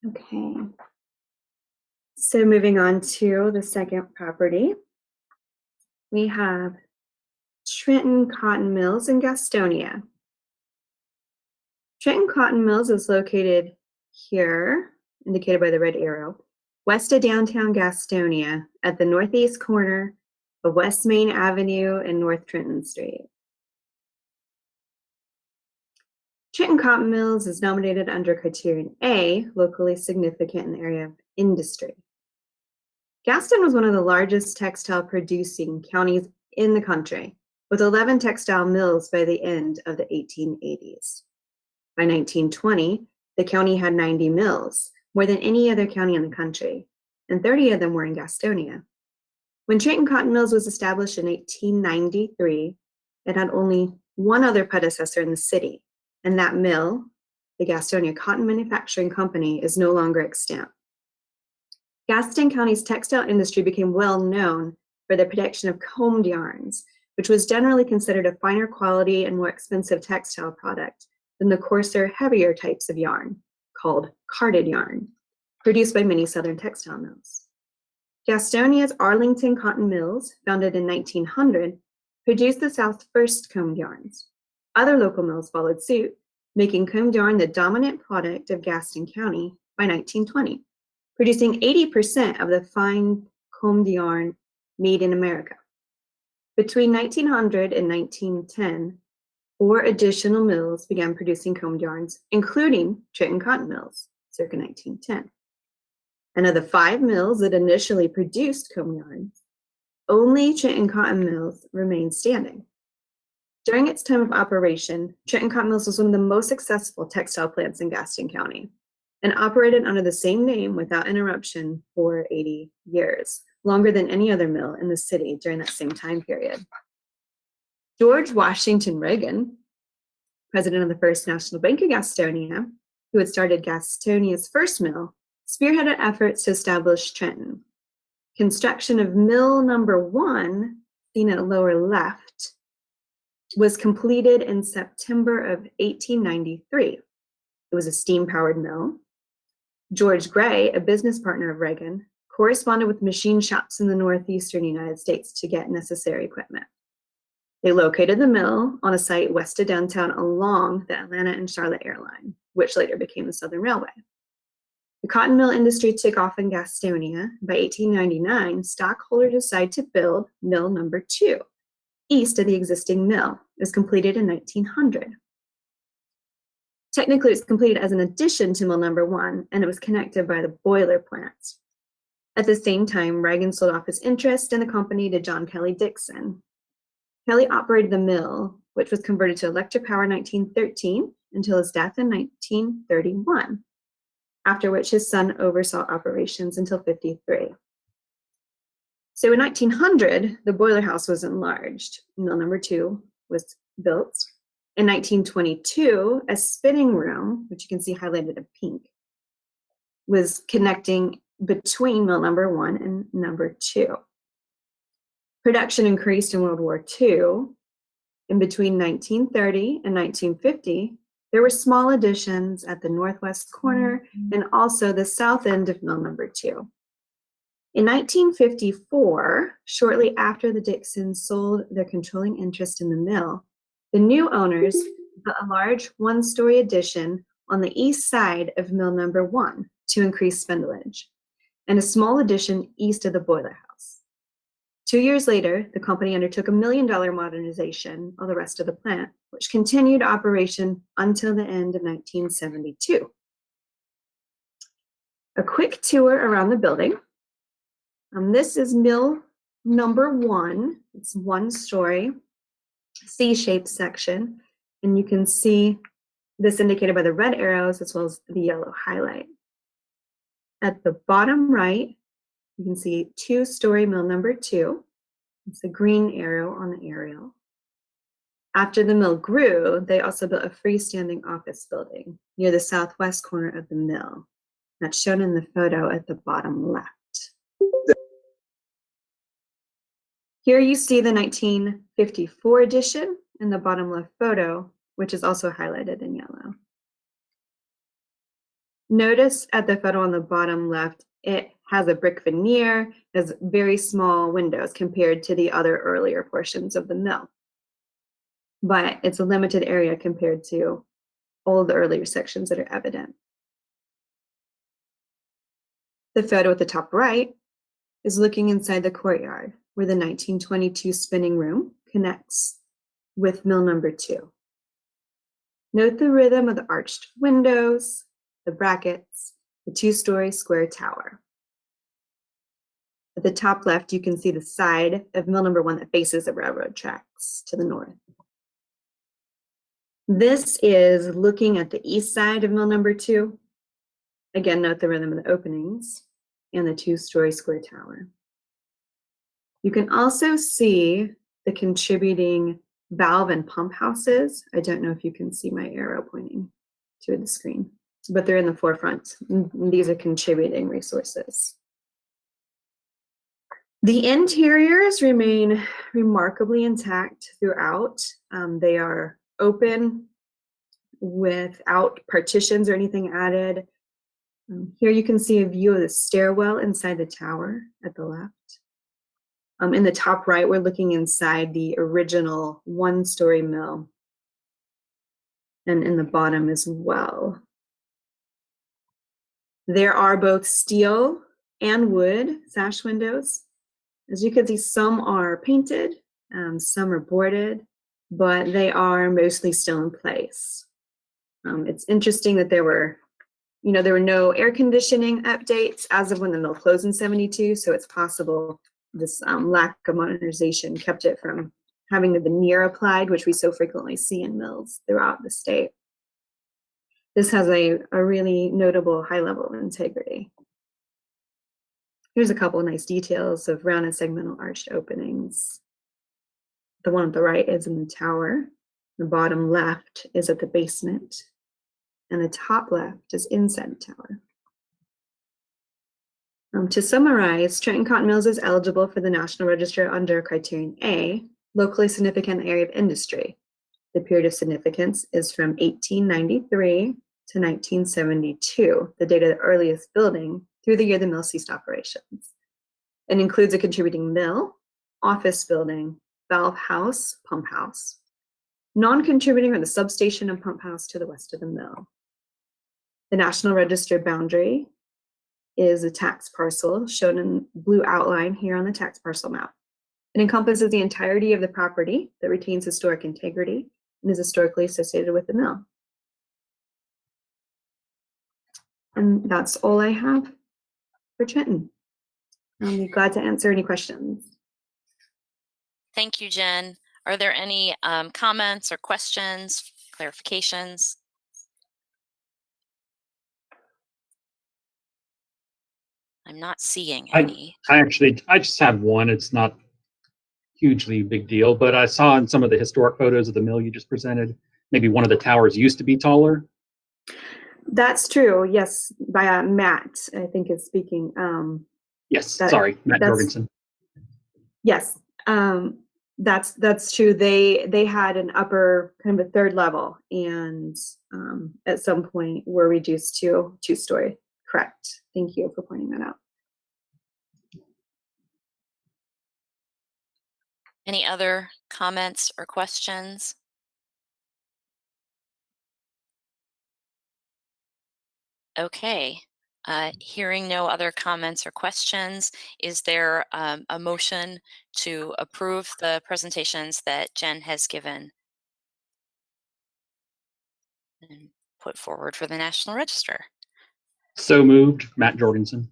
Okay. So moving on to the second property, we have Trenton Cotton Mills in Gastonia. Trenton Cotton Mills is located here, indicated by the red arrow, west of downtown Gastonia at the northeast corner of West Main Avenue and North Trenton Street. Trenton Cotton Mills is nominated under Criterion A, locally significant in the area of industry. Gaston was one of the largest textile producing counties in the country, with 11 textile mills by the end of the 1880s. By 1920, the county had 90 mills, more than any other county in the country, and 30 of them were in Gastonia. When Trenton Cotton Mills was established in 1893, it had only one other predecessor in the city, and that mill, the Gastonia Cotton Manufacturing Company, is no longer extant. Gaston County's textile industry became well known for the production of combed yarns, which was generally considered a finer quality and more expensive textile product than the coarser, heavier types of yarn, called carded yarn, produced by many southern textile mills. Gastonia's Arlington Cotton Mills, founded in 1900, produced the South's first combed yarns. Other local mills followed suit, making combed yarn the dominant product of Gaston County by 1920, producing 80% of the fine combed yarn made in America. Between 1900 and 1910, 4 additional mills began producing combed yarns, including Trenton Cotton Mills, circa 1910. And of the 5 mills that initially produced combed yarns, only Trenton Cotton Mills remained standing. During its time of operation, Trenton Cotton Mills was one of the most successful textile plants in Gaston County and operated under the same name without interruption for 80 years, longer than any other mill in the city during that same time period. George Washington Reagan, president of the First National Bank of Gastonia, who had started Gastonia's first mill, spearheaded efforts to establish Trenton. Construction of mill number 1, seen at lower left, was completed in September of 1893. It was a steam-powered mill. George Gray, a business partner of Reagan, corresponded with machine shops in the northeastern United States to get necessary equipment. They located the mill on a site west of downtown along the Atlanta and Charlotte Airline, which later became the Southern Railway. The cotton mill industry took off in Gastonia. By 1899, stockholders decided to build mill number 2, east of the existing mill. It was completed in 1900. Technically, it was completed as an addition to mill number 1, and it was connected by the boiler plant. At the same time, Reagan sold off his interest in the company to John Kelly Dixon. Kelly operated the mill, which was converted to electric power in 1913 until his death in 1931, after which his son oversaw operations until 1953. So in 1900, the boiler house was enlarged. Mill number 2 was built. In 1922, a spinning room, which you can see highlighted in pink, was connecting between mill number 1 and number 2. Production increased in World War II. In between 1930 and 1950, there were small additions at the northwest corner and also the south end of mill number 2. In 1954, shortly after the Dixons sold their controlling interest in the mill, the new owners built a large 1-story addition on the east side of mill number 1 to increase spindleage, and a small addition east of the boiler house. 2 years later, the company undertook $1 million modernization of the rest of the plant, which continued operation until the end of 1972. A quick tour around the building. This is mill number 1. It's 1-story, C-shaped section, and you can see this indicated by the red arrows as well as the yellow highlight. At the bottom right, you can see 2-story mill number 2. It's a green arrow on the aerial. After the mill grew, they also built a freestanding office building near the southwest corner of the mill. That's shown in the photo at the bottom left. Here you see the 1954 edition in the bottom left photo, which is also highlighted in yellow. Notice at the photo on the bottom left, it has a brick veneer, has very small windows compared to the other earlier portions of the mill. But it's a limited area compared to all the earlier sections that are evident. The photo at the top right is looking inside the courtyard where the 1922 spinning room connects with mill number 2. Note the rhythm of the arched windows, the brackets, the 2-story square tower. At the top left, you can see the side of mill number 1 that faces the railroad tracks to the north. This is looking at the east side of mill number 2. Again, note the rhythm of the openings and the 2-story square tower. You can also see the contributing valve and pump houses. I don't know if you can see my arrow pointing to the screen, but they're in the forefront. These are contributing resources. The interiors remain remarkably intact throughout. They are open without partitions or anything added. Here you can see a view of the stairwell inside the tower at the left. In the top right, we're looking inside the original 1-story mill, and in the bottom as well. There are both steel and wood sash windows. As you can see, some are painted, some are boarded, but they are mostly still in place. It's interesting that there were no air conditioning updates as of when the mill closed in '72, so it's possible this lack of modernization kept it from having the veneer applied, which we so frequently see in mills throughout the state. This has a really notable high level of integrity. Here's a couple of nice details of round and segmental arched openings. The one at the right is in the tower. The bottom left is at the basement. And the top left is inside the tower. To summarize, Trenton Cotton Mills is eligible for the National Register under Criterion A, locally significant area of industry. The period of significance is from 1893 to 1972, the date of the earliest building, through the year the mill ceased operations. It includes a contributing mill, office building, valve house, pump house. Non-contributing are the substation and pump house to the west of the mill. The National Register boundary is a tax parcel shown in blue outline here on the tax parcel map. It encompasses the entirety of the property that retains historic integrity and is historically associated with the mill. And that's all I have for Trenton. I'll be glad to answer any questions. Thank you, Jen. Are there any comments or questions, clarifications? I'm not seeing any. I just have one. It's not hugely big deal, but I saw in some of the historic photos of the mill you just presented, maybe one of the towers used to be taller. That's true. Yes, by Matt, I think is speaking. Yes, sorry, Matt Jorgensen. Yes, that's true. They had an upper kind of a third level, and at some point were reduced to 2-story. Correct. Thank you for pointing that out. Any other comments or questions? Okay. Hearing no other comments or questions, is there a motion to approve the presentations that Jen has given and put forward for the National Register? So moved, Matt Jorgensen.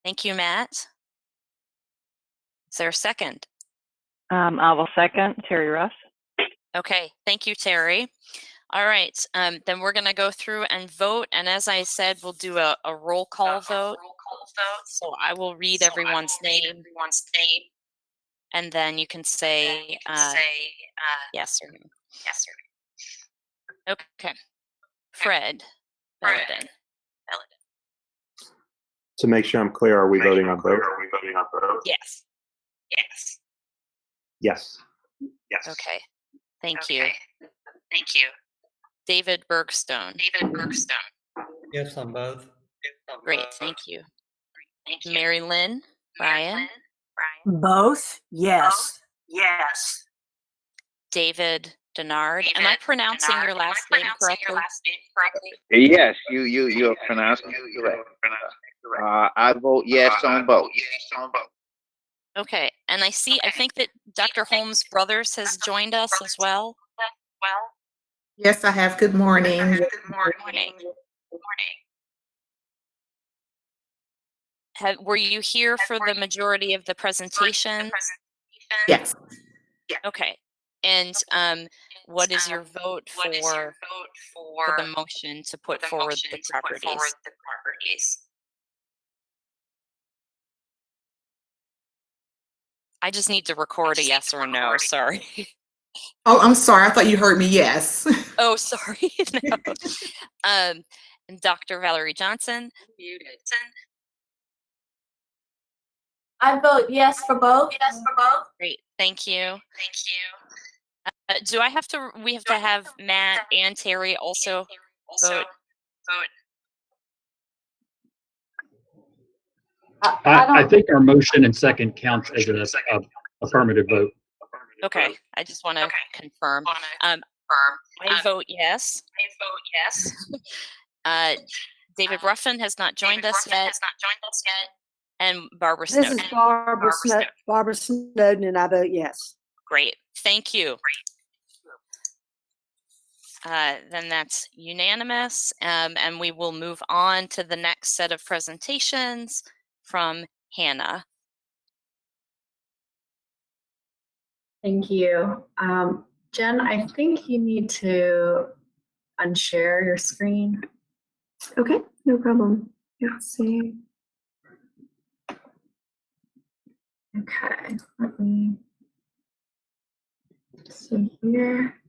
Thank you, Matt. Is there a second? I will second, Terry Russ. Okay, thank you, Terry. All right, then we're going to go through and vote. And as I said, we'll do a roll call vote. So I will read everyone's name. and then you can say yes or no. Yes or no. Okay. Fred Belladin. To make sure I'm clear, are we voting on both? Yes. Yes. Yes. Yes. Okay. Thank you. Thank you. David Bergstone. Yes, on both. Great. Thank you. Mary Lynn Ryan. Both? Yes. Yes. David Denard. Am I pronouncing your last name correctly? Yes, you are pronouncing it correct. I vote yes on both. Okay. And I think that Dr. Holmes Brothers has joined us as well. Yes, I have. Good morning. Good morning. Were you here for the majority of the presentation? Yes. Okay. And what is your vote for the motion to put forward the properties? I just need to record a yes or no. Sorry. Oh, I'm sorry. I thought you heard me. Yes. Oh, sorry. No. And Dr. Valerie Johnson. I vote yes for both. Great. Thank you. We have to have Matt and Terry also vote? I think our motion and second counts as an affirmative vote. Okay. I just want to confirm. I vote yes. David Ruffin has not joined us yet. And Barbara Snowden. This is Barbara Snowden, and I vote yes. Great. Thank you. Then that's unanimous. And we will move on to the next set of presentations from Hannah. Thank you. Jen, I think you need to unshare your screen. Okay, no problem. Let's see. Okay, let me see here.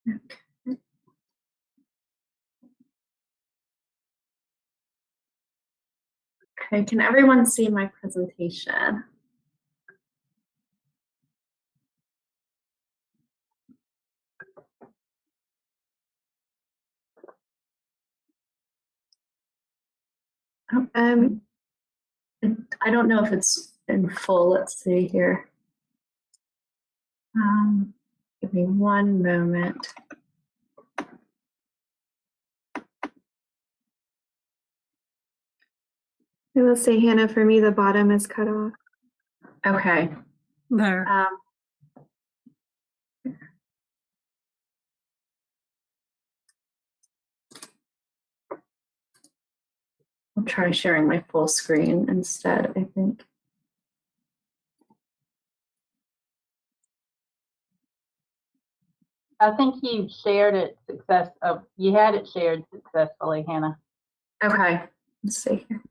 Okay. Okay, can everyone see my presentation? I don't know if it's in full. Let's see here. Give me one moment. I will say, Hannah, for me, the bottom is cut off. Okay. There. I'll try sharing my full screen instead, I think. I think you shared it you had it shared successfully, Hannah. Okay, let's see here.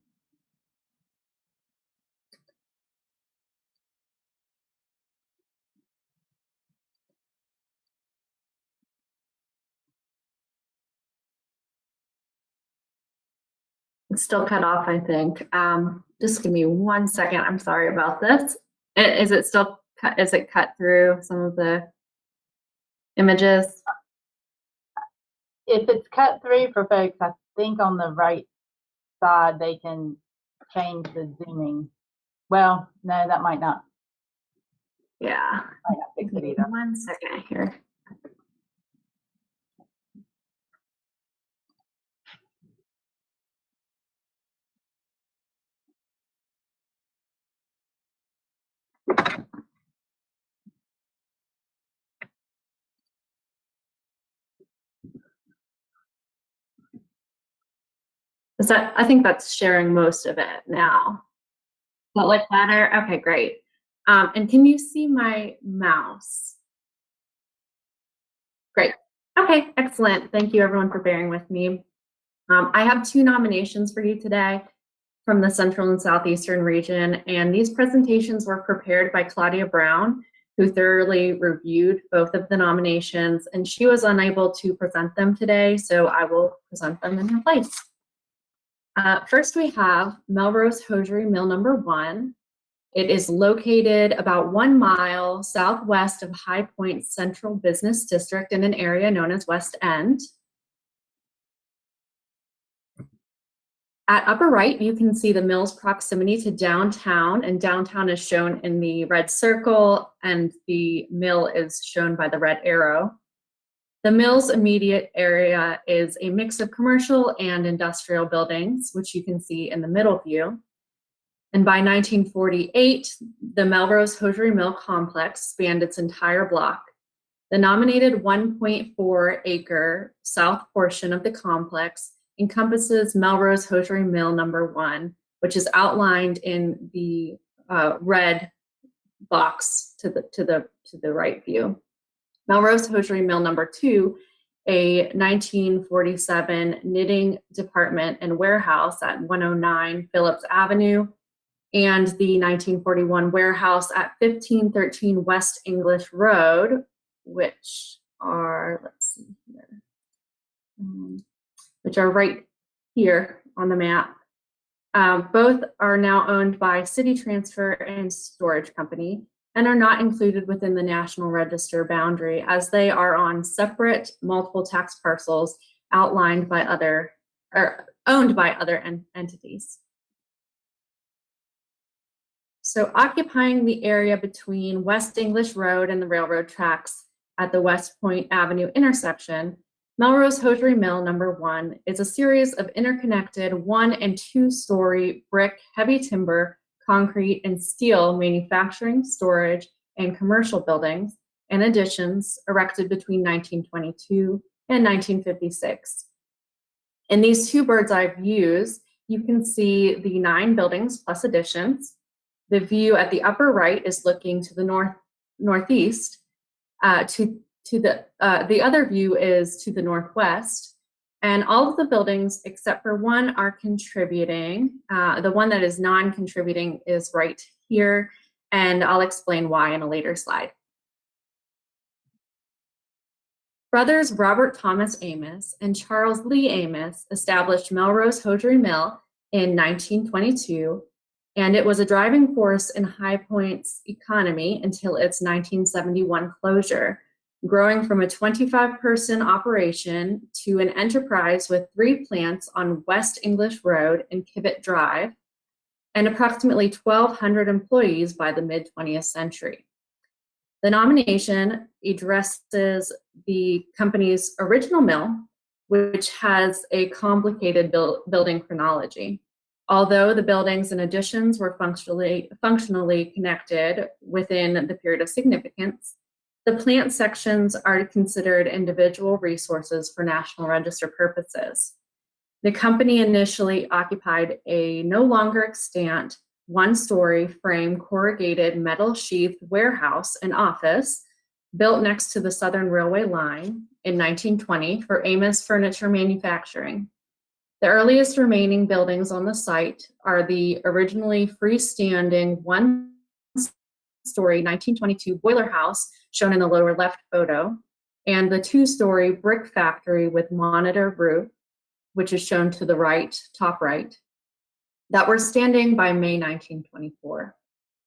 It's still cut off, I think. Just give me 1 second. I'm sorry about this. Is it still cut? Is it cut through some of the images? If it's cut through for folks, I think on the right side they can change the zooming. Well, no, that might not. Yeah. Might not fix it either. 1 second here. I think that's sharing most of it now. That look better? Okay, great. And can you see my mouse? Great. Okay, excellent. Thank you everyone for bearing with me. I have 2 nominations for you today from the Central and Southeastern region, and these presentations were prepared by Claudia Brown, who thoroughly reviewed both of the nominations, and she was unable to present them today, so I will present them in her place. First, we have Melrose Hosiery Mill number 1. It is located about 1 mile southwest of High Point Central Business District in an area known as West End. At upper right, you can see the mill's proximity to downtown, and downtown is shown in the red circle, and the mill is shown by the red arrow. The mill's immediate area is a mix of commercial and industrial buildings, which you can see in the middle view. And by 1948, the Melrose Hosiery Mill complex spanned its entire block. The nominated 1.4 acre south portion of the complex encompasses Melrose Hosiery Mill number 1, which is outlined in the red box to the right view. Melrose Hosiery Mill number 2, a 1947 knitting department and warehouse at 109 Phillips Avenue, and the 1941 warehouse at 1513 West English Road, which are, let's see here, which are right here on the map. Both are now owned by City Transfer and Storage Company and are not included within the National Register boundary, as they are on separate multiple tax parcels outlined by other, or owned by other entities. So occupying the area between West English Road and the railroad tracks at the West Point Avenue intersection, Melrose Hosiery Mill number 1 is a series of interconnected 1- and 2-story brick, heavy timber, concrete, and steel manufacturing, storage, and commercial buildings and additions erected between 1922 and 1956. In these 2 bird's eye views, you can see the 9 buildings plus additions. The view at the upper right is looking to the northeast. The other view is to the northwest, and all of the buildings except for one are contributing. The one that is non-contributing is right here, and I'll explain why in a later slide. Brothers Robert Thomas Amos and Charles Lee Amos established Melrose Hosiery Mill in 1922, and it was a driving force in High Point's economy until its 1971 closure, growing from a 25-person operation to an enterprise with 3 plants on West English Road and Kibbitt Drive, and approximately 1,200 employees by the mid-20th century. The nomination addresses the company's original mill, which has a complicated building chronology. Although the buildings and additions were functionally connected within the period of significance, the plant sections are considered individual resources for National Register purposes. The company initially occupied a no longer extant 1-story frame corrugated metal sheathed warehouse and office built next to the Southern Railway line in 1920 for Amos Furniture Manufacturing. The earliest remaining buildings on the site are the originally freestanding 1-story 1922 boiler house shown in the lower left photo, and the 2-story brick factory with monitor roof, which is shown to the right, top right, that were standing by May 1924.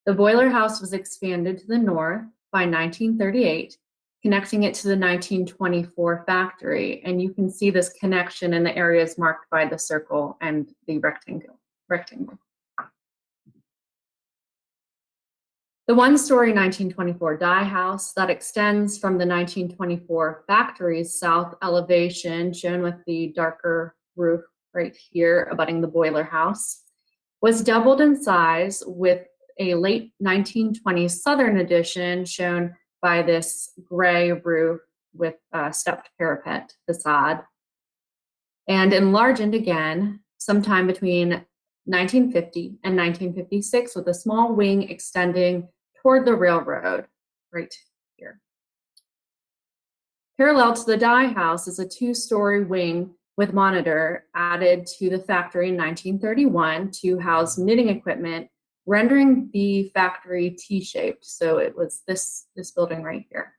The boiler house was expanded to the north by 1938, connecting it to the 1924 factory, and you can see this connection in the areas marked by the circle and the rectangle. The 1-story 1924 dye house that extends from the 1924 factory's south elevation, shown with the darker roof right here abutting the boiler house, was doubled in size with a late 1920s southern addition shown by this gray roof with a stepped parapet facade, and enlarged again sometime between 1950 and 1956 with a small wing extending toward the railroad right here. Parallel to the dye house is a 2-story wing with monitor added to the factory in 1931 to house knitting equipment, rendering the factory T-shaped. So it was this building right here.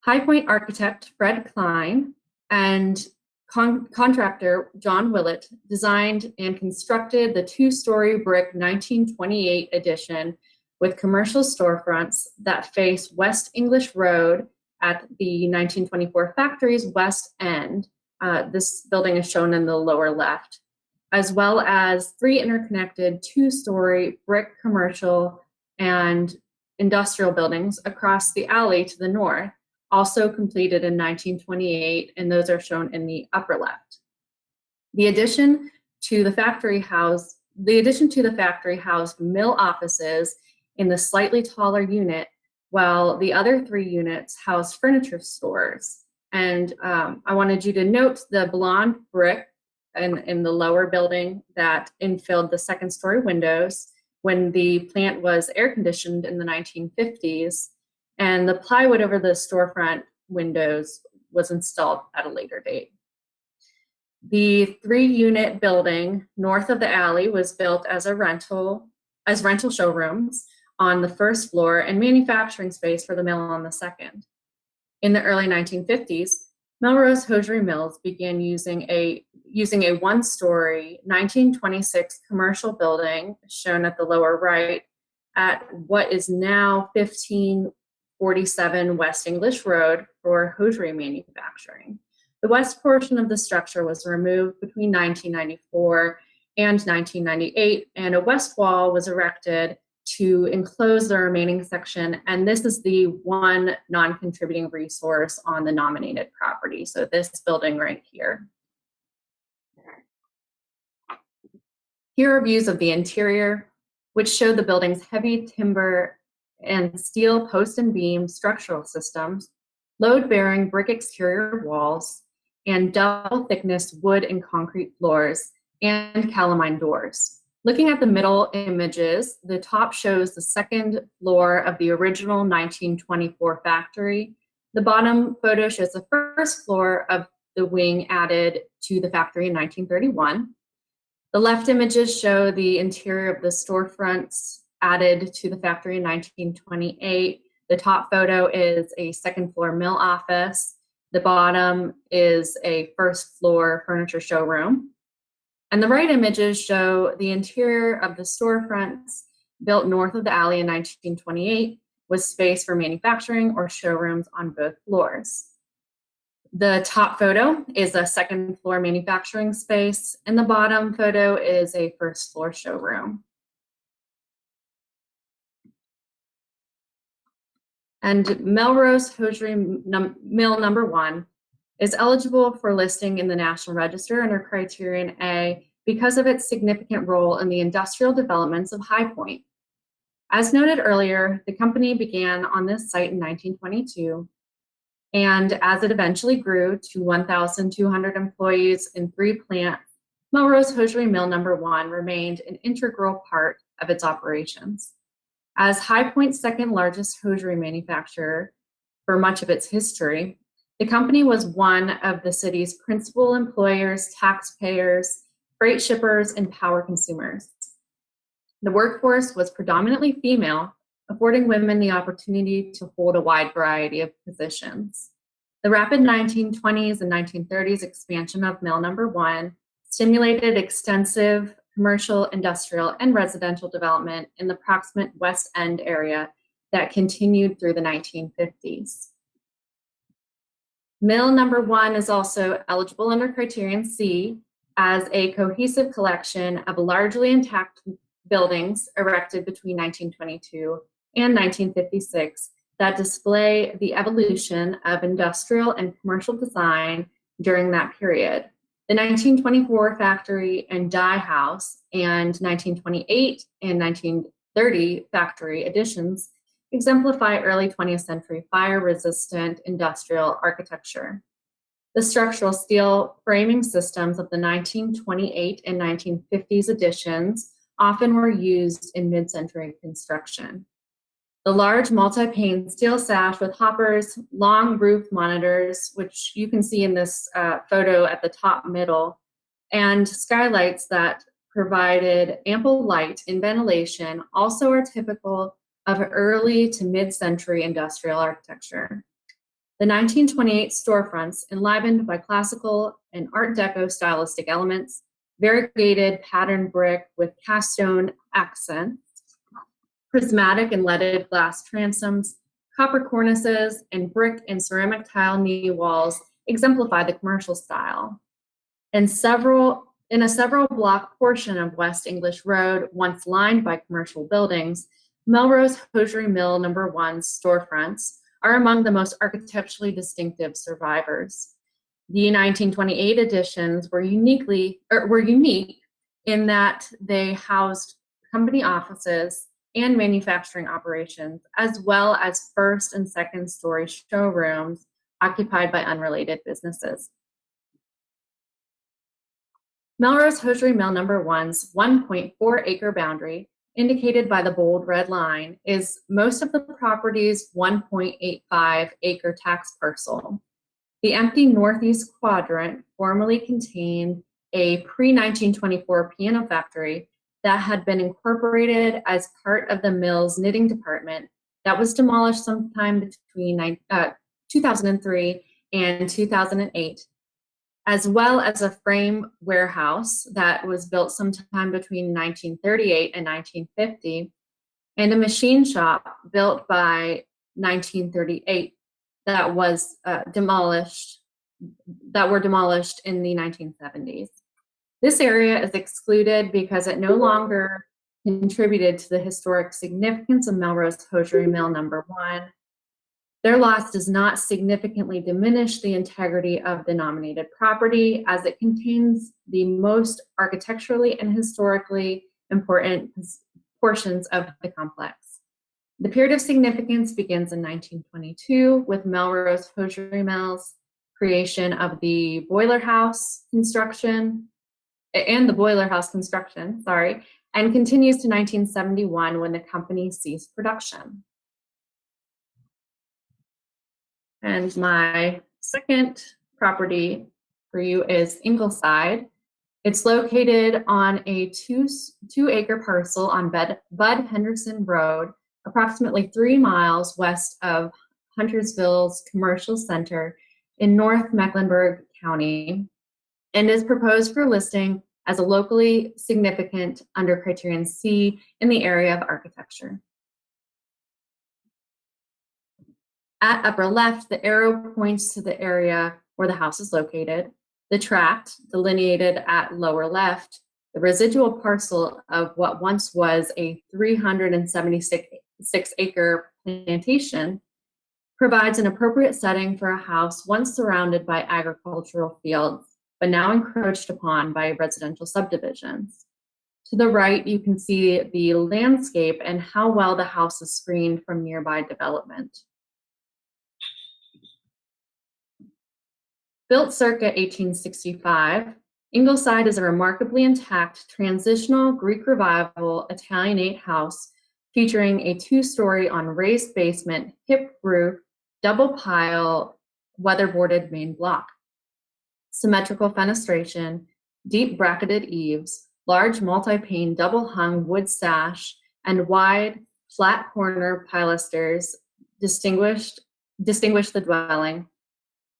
High Point architect Fred Klein and contractor John Willett designed and constructed the two-story brick 1928 addition with commercial storefronts that face West English Road at the 1924 factory's west end. This building is shown in the lower left, as well as 3 interconnected two-story brick commercial and industrial buildings across the alley to the north, also completed in 1928, and those are shown in the upper left. The addition to the factory housed mill offices in the slightly taller unit, while the other 3 units housed furniture stores. And I wanted you to note the blonde brick in the lower building that infilled the second-story windows when the plant was air-conditioned in the 1950s, and the plywood over the storefront windows was installed at a later date. The 3-unit building north of the alley was built as rental showrooms on the first floor and manufacturing space for the mill on the second. In the early 1950s, Melrose Hosiery Mills began using a 1-story 1926 commercial building shown at the lower right at what is now 1547 West English Road for hosiery manufacturing. The west portion of the structure was removed between 1994 and 1998, and a west wall was erected to enclose the remaining section, and this is the one non-contributing resource on the nominated property, so this building right here. Here are views of the interior, which show the building's heavy timber and steel post and beam structural systems, load-bearing brick exterior walls, and double-thickness wood and concrete floors, and calamine doors. Looking at the middle images, the top shows the second floor of the original 1924 factory. The bottom photo shows the first floor of the wing added to the factory in 1931. The left images show the interior of the storefronts added to the factory in 1928. The top photo is a second floor mill office. The bottom is a first floor furniture showroom. And the right images show the interior of the storefronts built north of the alley in 1928 with space for manufacturing or showrooms on both floors. The top photo is a second floor manufacturing space, and the bottom photo is a first floor showroom. And Melrose Hosiery Mill number 1 is eligible for listing in the National Register under Criterion A because of its significant role in the industrial developments of High Point. As noted earlier, the company began on this site in 1922, and as it eventually grew to 1,200 employees in 3 plants, Melrose Hosiery Mill number 1 remained an integral part of its operations. As High Point's second largest hosiery manufacturer for much of its history, the company was one of the city's principal employers, taxpayers, freight shippers, and power consumers. The workforce was predominantly female, affording women the opportunity to hold a wide variety of positions. The rapid 1920s and 1930s expansion of Mill number 1 stimulated extensive commercial, industrial, and residential development in the proximate West End area that continued through the 1950s. Mill number 1 is also eligible under Criterion C as a cohesive collection of largely intact buildings erected between 1922 and 1956 that display the evolution of industrial and commercial design during that period. The 1924 factory and dye house and 1928 and 1930 factory additions exemplify early 20th century fire-resistant industrial architecture. The structural steel framing systems of the 1928 and 1950s additions often were used in mid-century construction. The large multi-pane steel sash with hoppers, long roof monitors, which you can see in this photo at the top middle, and skylights that provided ample light and ventilation also are typical of early to mid-century industrial architecture. The 1928 storefronts, enlivened by classical and Art Deco stylistic elements, variegated patterned brick with cast stone accents, prismatic and leaded glass transoms, copper cornices, and brick and ceramic tile knee walls exemplify the commercial style. In a several block portion of West English Road, once lined by commercial buildings, Melrose Hosiery Mill No. 1's storefronts are among the most architecturally distinctive survivors. The 1928 additions were unique in that they housed company offices and manufacturing operations, as well as first and second story showrooms occupied by unrelated businesses. Melrose Hosiery Mill No. 1's 1.4 acre boundary, indicated by the bold red line, is most of the property's 1.85 acre tax parcel. The empty northeast quadrant formerly contained a pre-1924 piano factory that had been incorporated as part of the mill's knitting department that was demolished sometime between 2003 and 2008, as well as a frame warehouse that was built sometime between 1938 and 1950, and a machine shop built by 1938 that was demolished in the 1970s. This area is excluded because it no longer contributed to the historic significance of Melrose Hosiery Mill No. 1. Their loss does not significantly diminish the integrity of the nominated property, as it contains the most architecturally and historically important portions of the complex. The period of significance begins in 1922 with Melrose Hosiery Mill's creation of the boiler house construction, and continues to 1971 when the company ceased production. And my second property for you is Ingleside. It's located on a two acre parcel on Bud Henderson Road, approximately 3 miles west of Huntersville's commercial center in North Mecklenburg County, and is proposed for listing as a locally significant under criterion C in the area of architecture. At upper left, the arrow points to the area where the house is located. The tract, delineated at lower left, the residual parcel of what once was a 376 acre plantation, provides an appropriate setting for a house once surrounded by agricultural fields, but now encroached upon by residential subdivisions. To the right, you can see the landscape and how well the house is screened from nearby development. Built circa 1865, Ingleside is a remarkably intact transitional Greek Revival Italianate house featuring a 2-story on raised basement, hip roof, double pile, weatherboarded main block. Symmetrical fenestration, deep bracketed eaves, large multi-pane double hung wood sash, and wide flat corner pilasters distinguish the dwelling.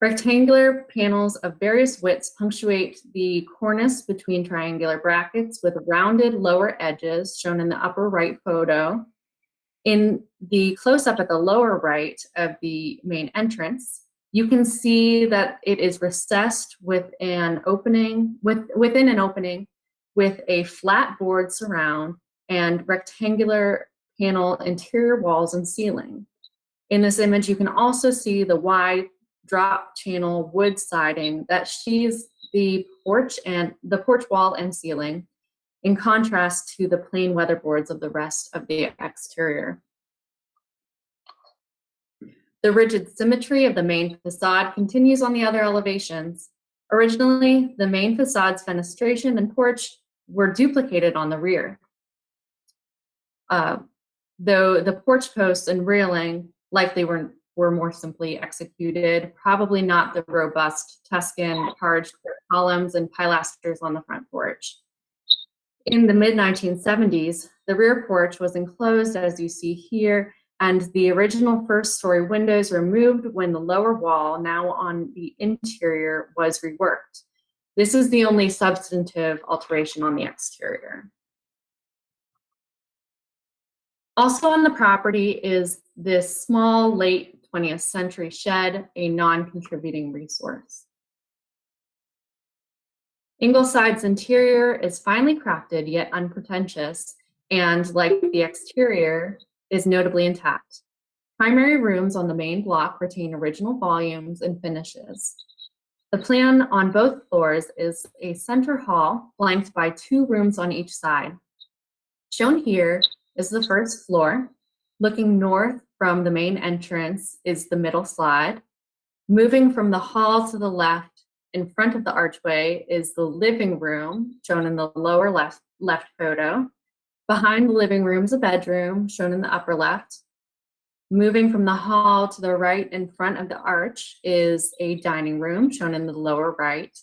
Rectangular panels of various widths punctuate the cornice between triangular brackets with rounded lower edges shown in the upper right photo. In the close-up at the lower right of the main entrance, you can see that it is recessed with an opening, within an opening with a flat board surround and rectangular panel interior walls and ceiling. In this image, you can also see the wide drop channel wood siding that sheathes the porch wall and ceiling, in contrast to the plain weatherboards of the rest of the exterior. The rigid symmetry of the main facade continues on the other elevations. Originally, the main facade's fenestration and porch were duplicated on the rear. though the porch posts and railing likely were more simply executed, probably not the robust Tuscan carved columns and pilasters on the front porch. In the mid-1970s, the rear porch was enclosed, as you see here, and the original first-story windows removed when the lower wall, now on the interior, was reworked. This is the only substantive alteration on the exterior. Also on the property is this small late 20th century shed, a non-contributing resource. Ingleside's interior is finely crafted yet unpretentious, and like the exterior, is notably intact. Primary rooms on the main block retain original volumes and finishes. The plan on both floors is a center hall flanked by 2 rooms on each side. Shown here is the first floor. Looking north from the main entrance is the middle slide. Moving from the hall to the left, in front of the archway, is the living room, shown in the lower left photo. Behind the living room is a bedroom, shown in the upper left. Moving from the hall to the right in front of the arch is a dining room, shown in the lower right.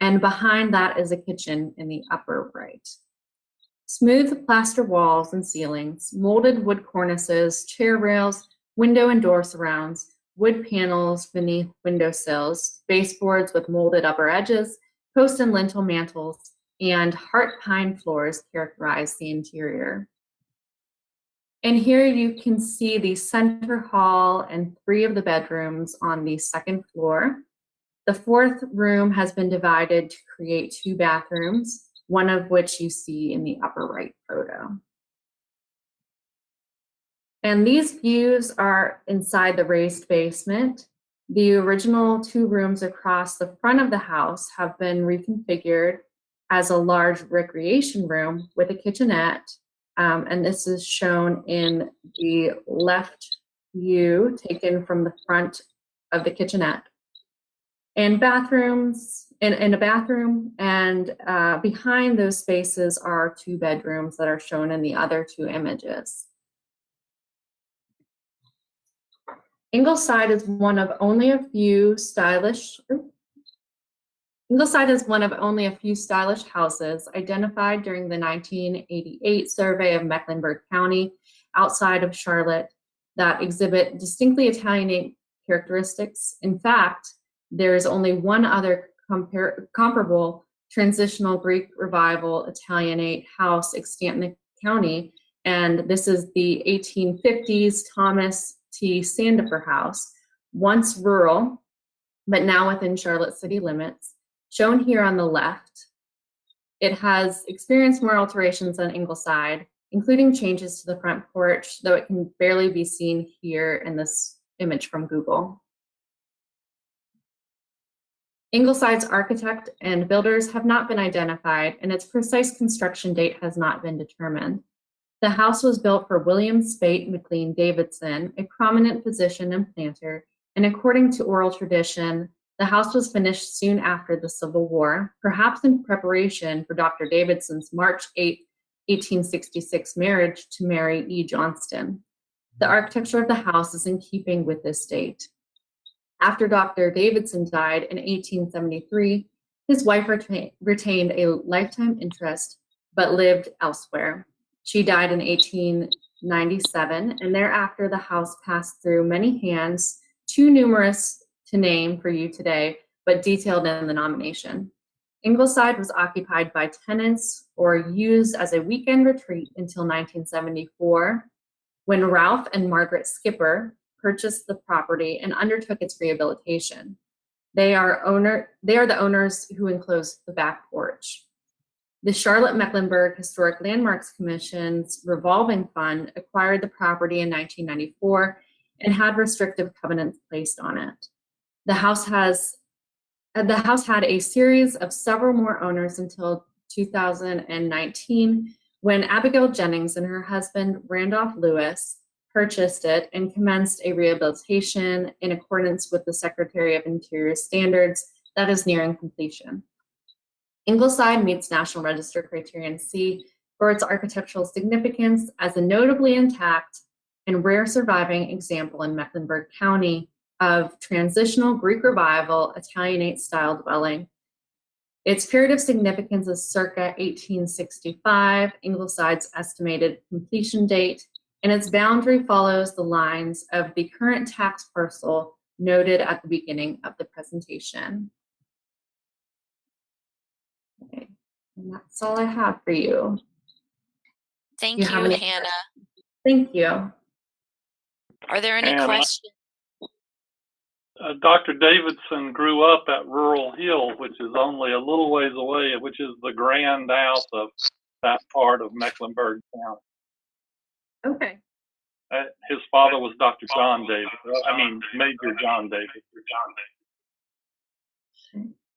And behind that is a kitchen in the upper right. Smooth plaster walls and ceilings, molded wood cornices, chair rails, window and door surrounds, wood panels beneath windowsills, baseboards with molded upper edges, post and lintel mantels, and heart pine floors characterize the interior. And here you can see the center hall and 3 of the bedrooms on the second floor. The 4th room has been divided to create 2 bathrooms, one of which you see in the upper right photo. And these views are inside the raised basement. The original 2 rooms across the front of the house have been reconfigured as a large recreation room with a kitchenette. And this is shown in the left view taken from the front of the kitchenette. And bathrooms, in a bathroom, and behind those spaces are 2 bedrooms that are shown in the other 2 images. Ingleside is one of only a few stylish houses identified during the 1988 survey of Mecklenburg County outside of Charlotte that exhibit distinctly Italianate characteristics. In fact, there is only one other comparable transitional Greek Revival Italianate house extant in the county, and this is the 1850s Thomas T. Sandifer House, once rural, but now within Charlotte city limits. Shown here on the left, it has experienced more alterations than Ingleside, including changes to the front porch, though it can barely be seen here in this image from Google. Ingleside's architect and builders have not been identified, and its precise construction date has not been determined. The house was built for William Spate McLean Davidson, a prominent physician and planter, and according to oral tradition, the house was finished soon after the Civil War, perhaps in preparation for Dr. Davidson's March 8, 1866 marriage to Mary E. Johnston. The architecture of the house is in keeping with this date. After Dr. Davidson died in 1873, his wife retained a lifetime interest but lived elsewhere. She died in 1897, and thereafter the house passed through many hands, too numerous to name for you today, but detailed in the nomination. Ingleside was occupied by tenants or used as a weekend retreat until 1974, when Ralph and Margaret Skipper purchased the property and undertook its rehabilitation. They are the owners who enclosed the back porch. The Charlotte-Mecklenburg Historic Landmarks Commission's revolving fund acquired the property in 1994 and had restrictive covenants placed on it. The house had a series of several more owners until 2019, when Abigail Jennings and her husband, Randolph Lewis, purchased it and commenced a rehabilitation in accordance with the Secretary of Interior standards that is nearing completion. Ingleside meets National Register Criterion C for its architectural significance as a notably intact and rare surviving example in Mecklenburg County of transitional Greek Revival Italianate style dwelling. Its period of significance is circa 1865, Ingleside's estimated completion date, and its boundary follows the lines of the current tax parcel noted at the beginning of the presentation. Okay, and that's all I have for you. Thank you, Hannah. Thank you. Are there any And questions? Dr. Davidson grew up at Rural Hill, which is only a little ways away, which is the grand house of that part of Mecklenburg County. Okay. His father was Dr. John David. Major John David.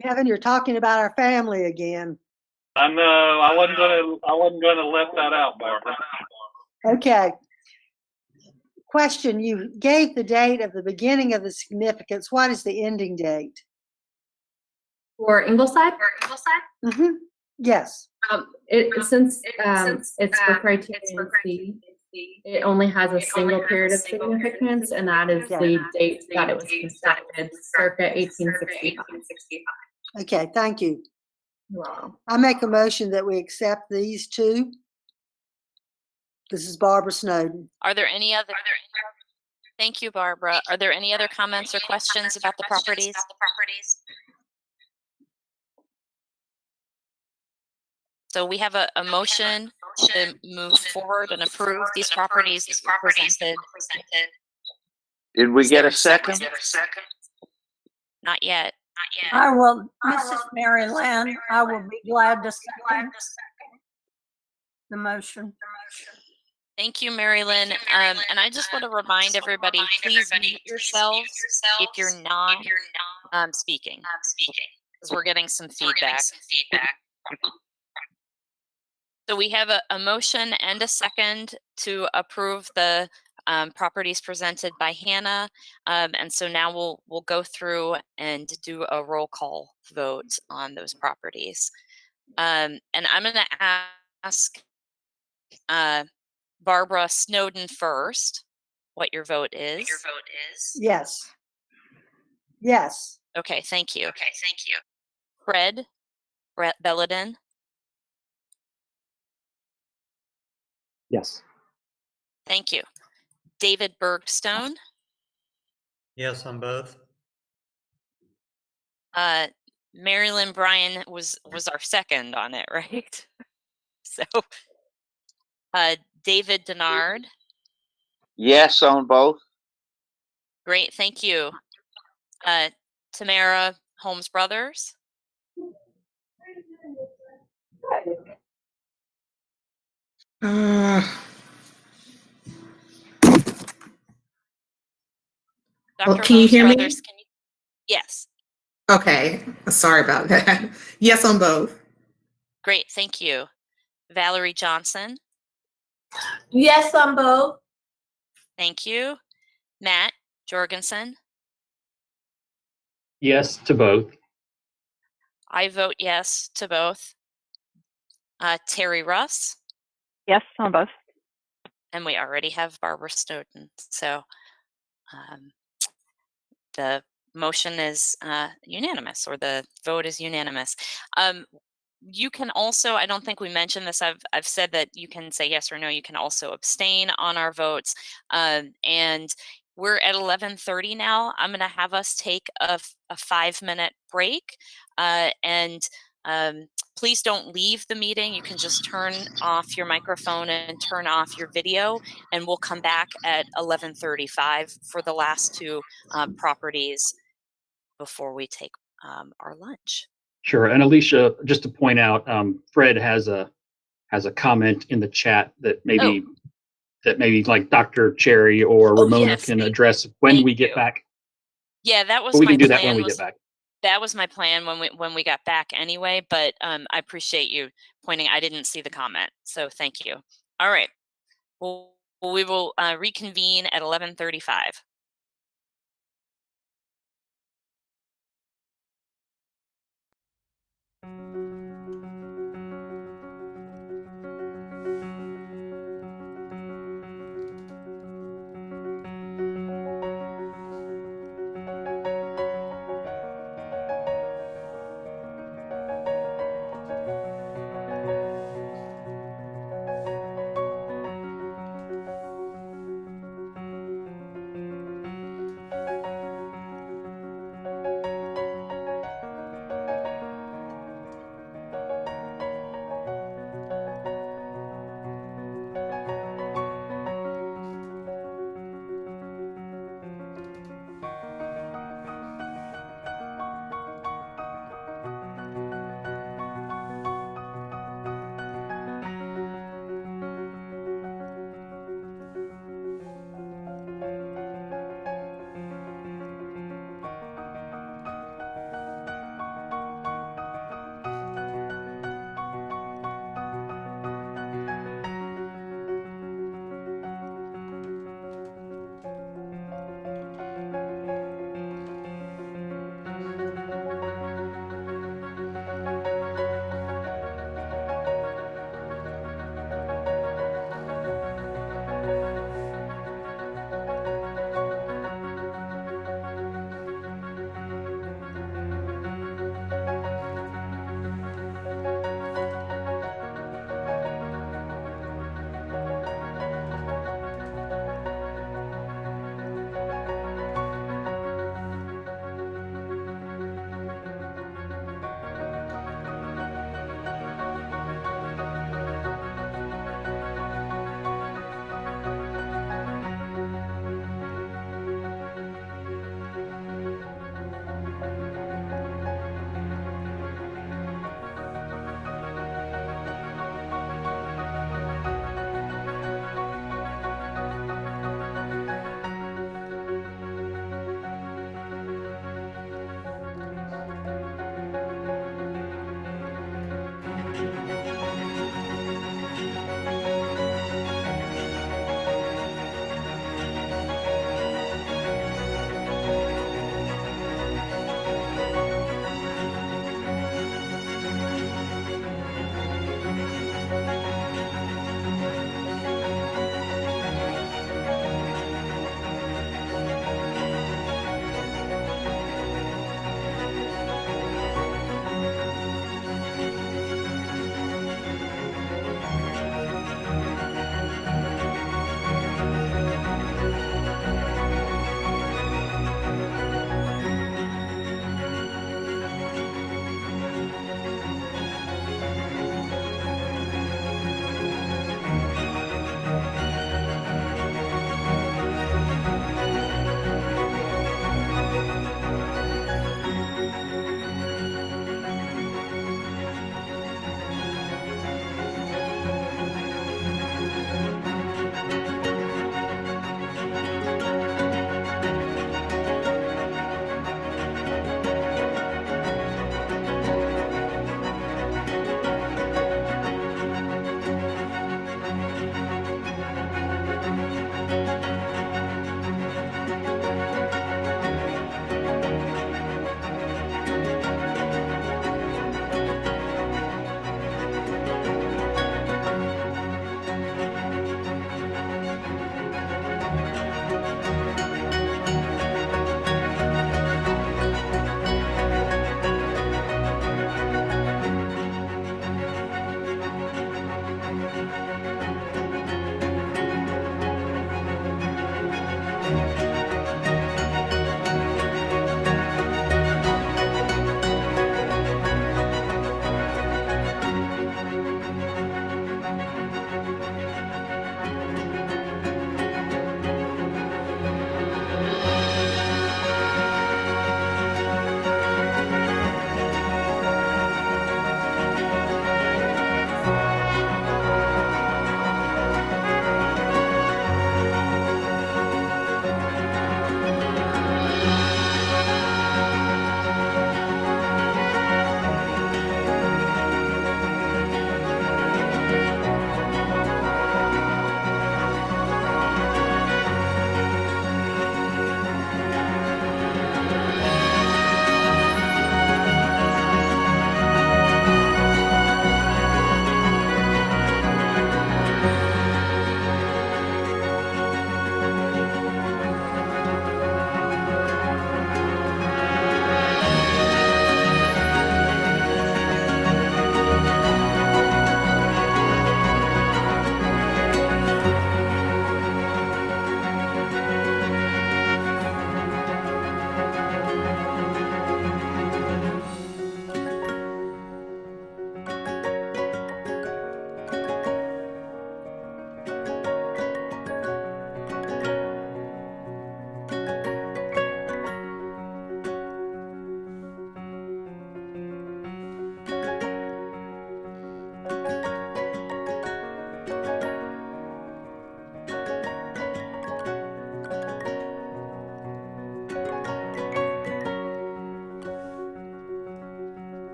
Kevin, you're talking about our family again. I know. I wasn't gonna let that out, Barbara. Okay. Question, you gave the date of the beginning of the significance. What is the ending date? For Ingleside? Mm-hmm. Yes. Since it's for criterion C, it only has a single period of significance, and that is the date that it was constructed, circa 1865. Okay, thank you. You're welcome. I make a motion that we accept these two. This is Barbara Snowden. Are there any other? Thank you, Barbara. Are there any other comments or questions about the properties? So we have a motion to move forward and approve these properties presented. Did we get a second? Not yet. I will, Mrs. Mary Lynn, I will be glad to second the motion. Thank you, Mary Lynn. And I just want to remind everybody, please mute yourselves if you're not speaking, because we're getting some feedback. So we have a motion and a second to approve the properties presented by Hannah. And so now we'll go through and do a roll call vote on those properties. And I'm going to ask Barbara Snowden first what your vote is. Yes. Yes. Okay, thank you. Fred Belladin. Yes. Thank you. David Bergstone. Yes on both. Marilyn Bryan was our second on it, right? So David Denard. Yes on both. Great, thank you. Tamara Holmes Brothers. Well, can you hear me? Brothers, yes. Okay, sorry about that. Yes on both. Great, thank you. Valerie Johnson. Yes on both. Thank you. Matt Jorgensen. Yes to both. I vote yes to both. Terry Russ. Yes on both. And we already have Barbara Snowden. So the motion is unanimous, or the vote is unanimous. You can also, I don't think we mentioned this, I've said that you can say yes or no. You can also abstain on our votes. And we're at 11:30 now. I'm going to have us take a 5-minute break. And please don't leave the meeting. You can just turn off your microphone and turn off your video, and we'll come back at 11:35 for the last two properties before we take our lunch. Sure. And Alicia, just to point out, Fred has a comment in the chat that maybe like Dr. Cherry or Ramona can address when we get back. Yeah, that was But we my can do plan. that when we get back. That was my plan when we got back anyway. But I appreciate you pointing. I didn't see the comment, so thank you. All right. Well, we will reconvene at 11:35.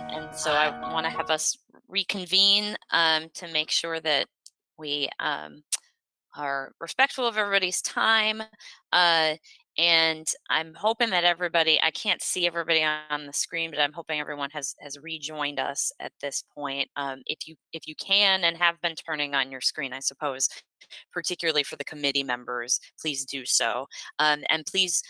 And so I want to have us reconvene to make sure that we are respectful of everybody's time. And I'm hoping that everybody, I can't see everybody on the screen, but I'm hoping everyone has rejoined us at this point. If you can and have been turning on your screen, I suppose, particularly for the committee members, please do so. And please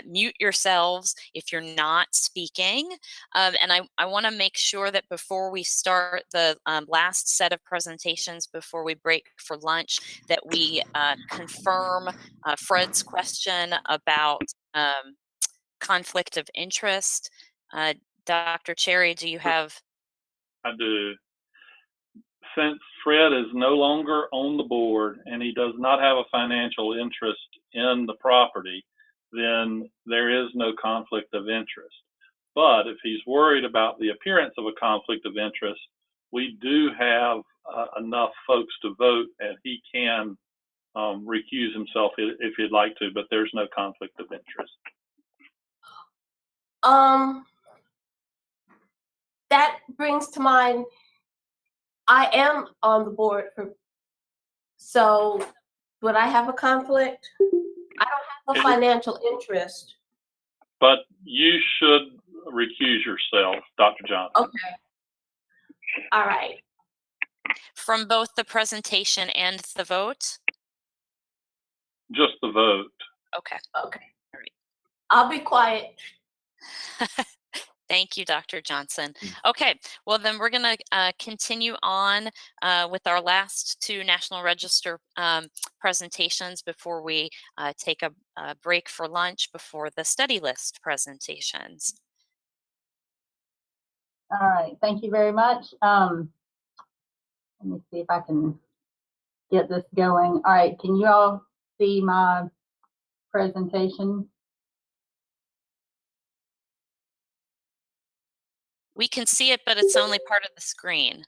mute yourselves if you're not speaking. And I want to make sure that before we start the last set of presentations, before we break for lunch, that we confirm Fred's question about conflict of interest. Dr. Cherry, do you have? I do. Since Fred is no longer on the board and he does not have a financial interest in the property, then there is no conflict of interest. But if he's worried about the appearance of a conflict of interest, we do have enough folks to vote, and he can recuse himself if he'd like to, but there's no conflict of interest. That brings to mind, I am on the board so would I have a conflict? I don't have a financial interest. But you should recuse yourself, Dr. Johnson. Okay. All right. From both the presentation and the vote? Just the vote. Okay. Okay. All right. I'll be quiet. Thank you, Dr. Johnson. Okay, well then we're going to continue on with our last two National Register presentations before we take a break for lunch before the study list presentations. All right, thank you very much. Let me see if I can get this going. All right, can you all see my presentation? We can see it, but it's only part of the screen.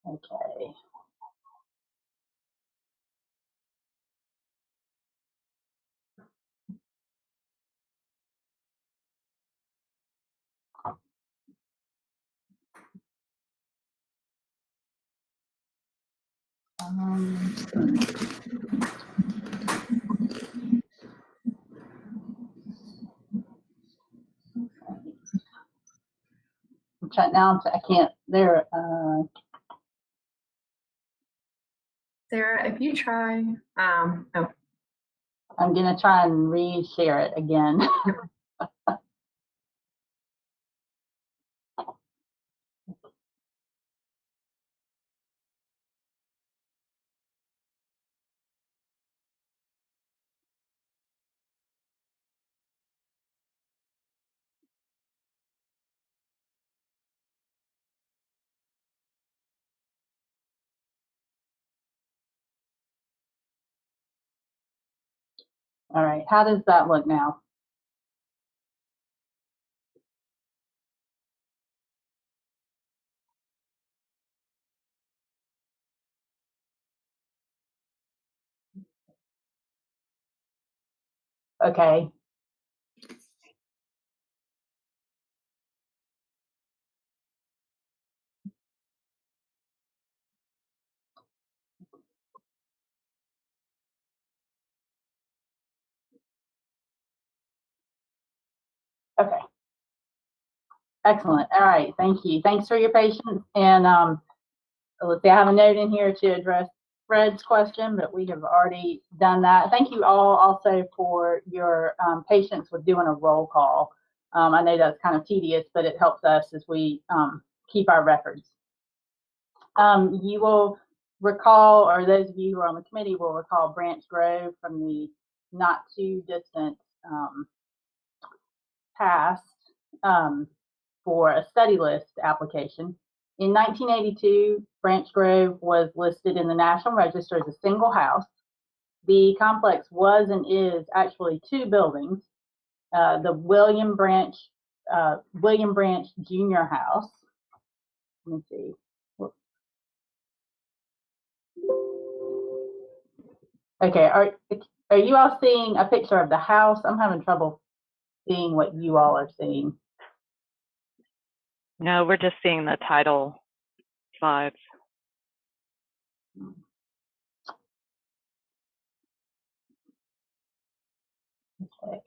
Okay. I'm trying now. I can't. There. Sarah, if you try, I'm gonna try and re-share it again. All right, how does that look now? Okay. Okay. Excellent. All right. Thank you. Thanks for your patience. And let's see, I have a note in here to address Fred's question, but we have already done that. Thank you all also for your patience with doing a roll call. I know that's kind of tedious, but it helps us as we keep our records. You will recall, or those of you who are on the committee will recall Branch Grove from the not too distant past for a study list application. In 1982, Branch Grove was listed in the National Register as a single house. The complex was and is actually two buildings, the William Branch Junior House. Let me see. Okay, are you all seeing a picture of the house? I'm having trouble seeing what you all are seeing. No, we're just seeing the title slides. Okay.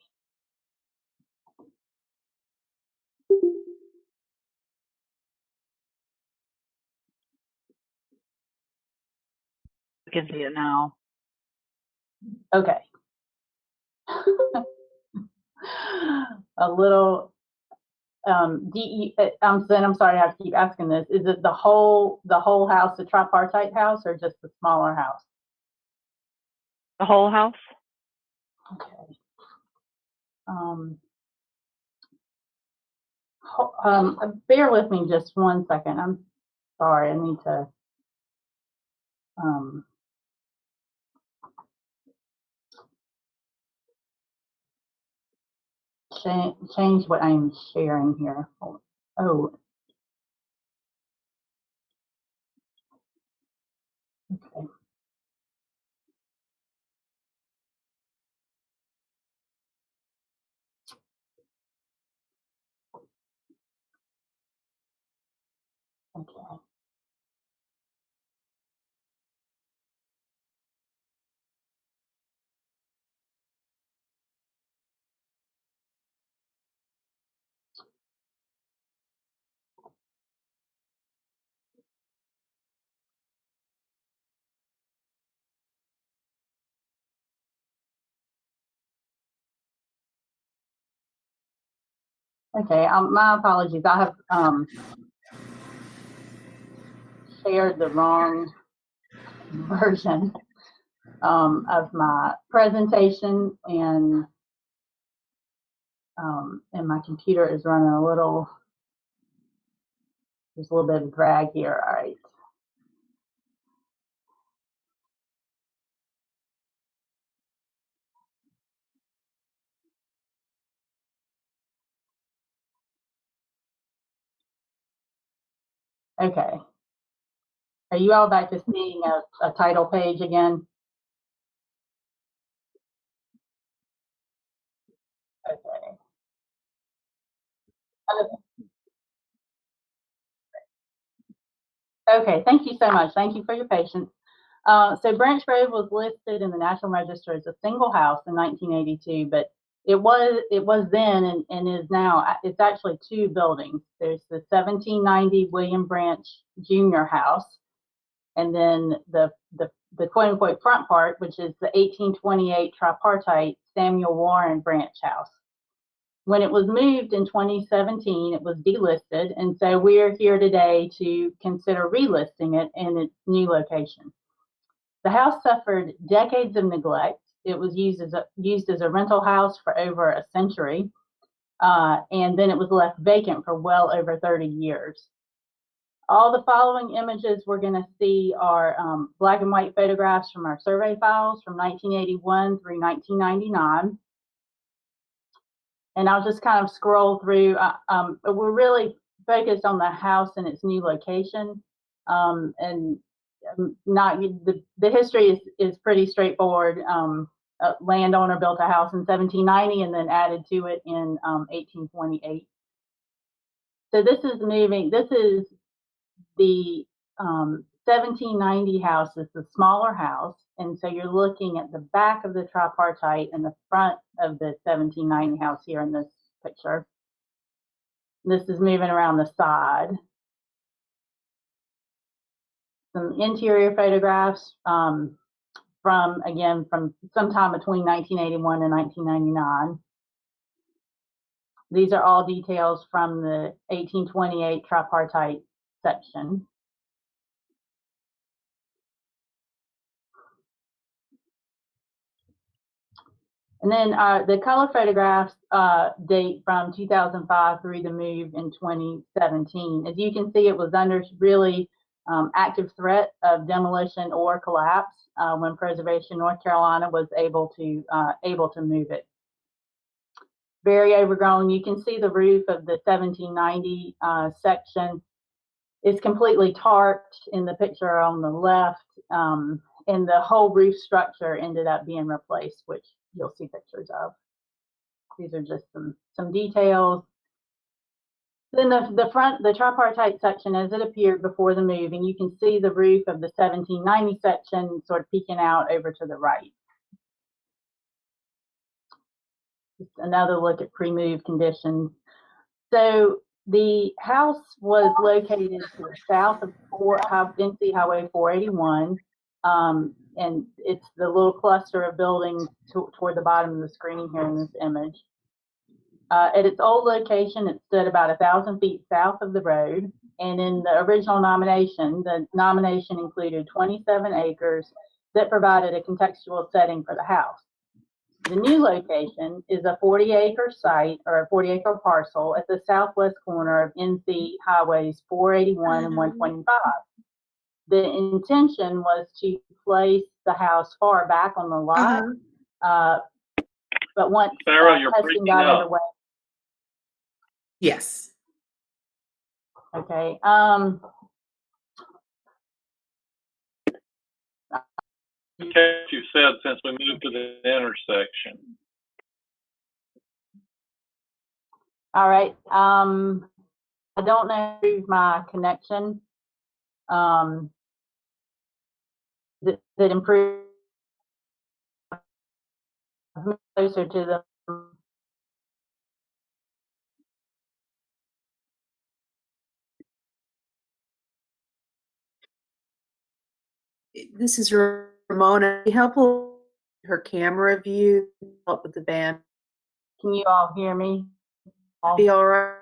We can see it now. Okay. A little I'm sorry I have to keep asking this. Is it the whole house, the tripartite house, or just the smaller house? The whole house? Okay. Bear with me just 1 second. I'm sorry, I need to change what I'm sharing here. Oh, okay. Okay. Okay, my apologies. I have shared the wrong version of my presentation, and my computer is running a little. There's a little bit of drag here. All right. Okay. Are you all back to seeing a title page again? Okay. Okay, thank you so much. Thank you for your patience. So Branch Grove was listed in the National Register as a single house in 1982, but it was then and is now. It's actually two buildings. There's the 1790 William Branch Jr. House, and then the quote unquote front part, which is the 1828 tripartite Samuel Warren Branch House. When it was moved in 2017, it was delisted, and so we're here today to consider relisting it in its new location. The house suffered decades of neglect. It was used as a rental house for over a century, and then it was left vacant for well over 30 years. All the following images we're going to see are black and white photographs from our survey files from 1981 through 1999. And I'll just kind of scroll through. We're really focused on the house and its new location, and not the history is pretty straightforward. A landowner built a house in 1790 and then added to it in 1828. So this is moving. This is the 1790 house is the smaller house, and so you're looking at the back of the tripartite and the front of the 1790 house here in this picture. This is moving around the side. Some interior photographs from sometime between 1981 and 1999. These are all details from the 1828 tripartite section. And then the color photographs date from 2005 through the move in 2017. As you can see, it was under really active threat of demolition or collapse when Preservation North Carolina was able to move it. Very overgrown. You can see the roof of the 1790 section is completely tarped in the picture on the left. and the whole roof structure ended up being replaced, which you'll see pictures of. These are just some details. Then the tripartite section as it appeared before the move, and you can see the roof of the 1790 section sort of peeking out over to the right. Just another look at pre-move conditions. So the house was located to the south of NC Highway 481, and it's the little cluster of buildings toward the bottom of the screen here in this image. At its old location, it stood about 1,000 feet south of the road, and in the original nomination, the nomination included 27 acres that provided a contextual setting for the house. The new location is a 40-acre site, or a 40-acre parcel at the southwest corner of NC Highways 481 and 125. The intention was to place the house far back on the lot, but once Sarah, you're testing breaking got up. underway. Yes. Okay. Okay, you said since we moved to the intersection. All right. I don't know if my connection that improved closer to the. This is Ramona. Helpful her camera view up with the band. Can you all hear me? Be all right.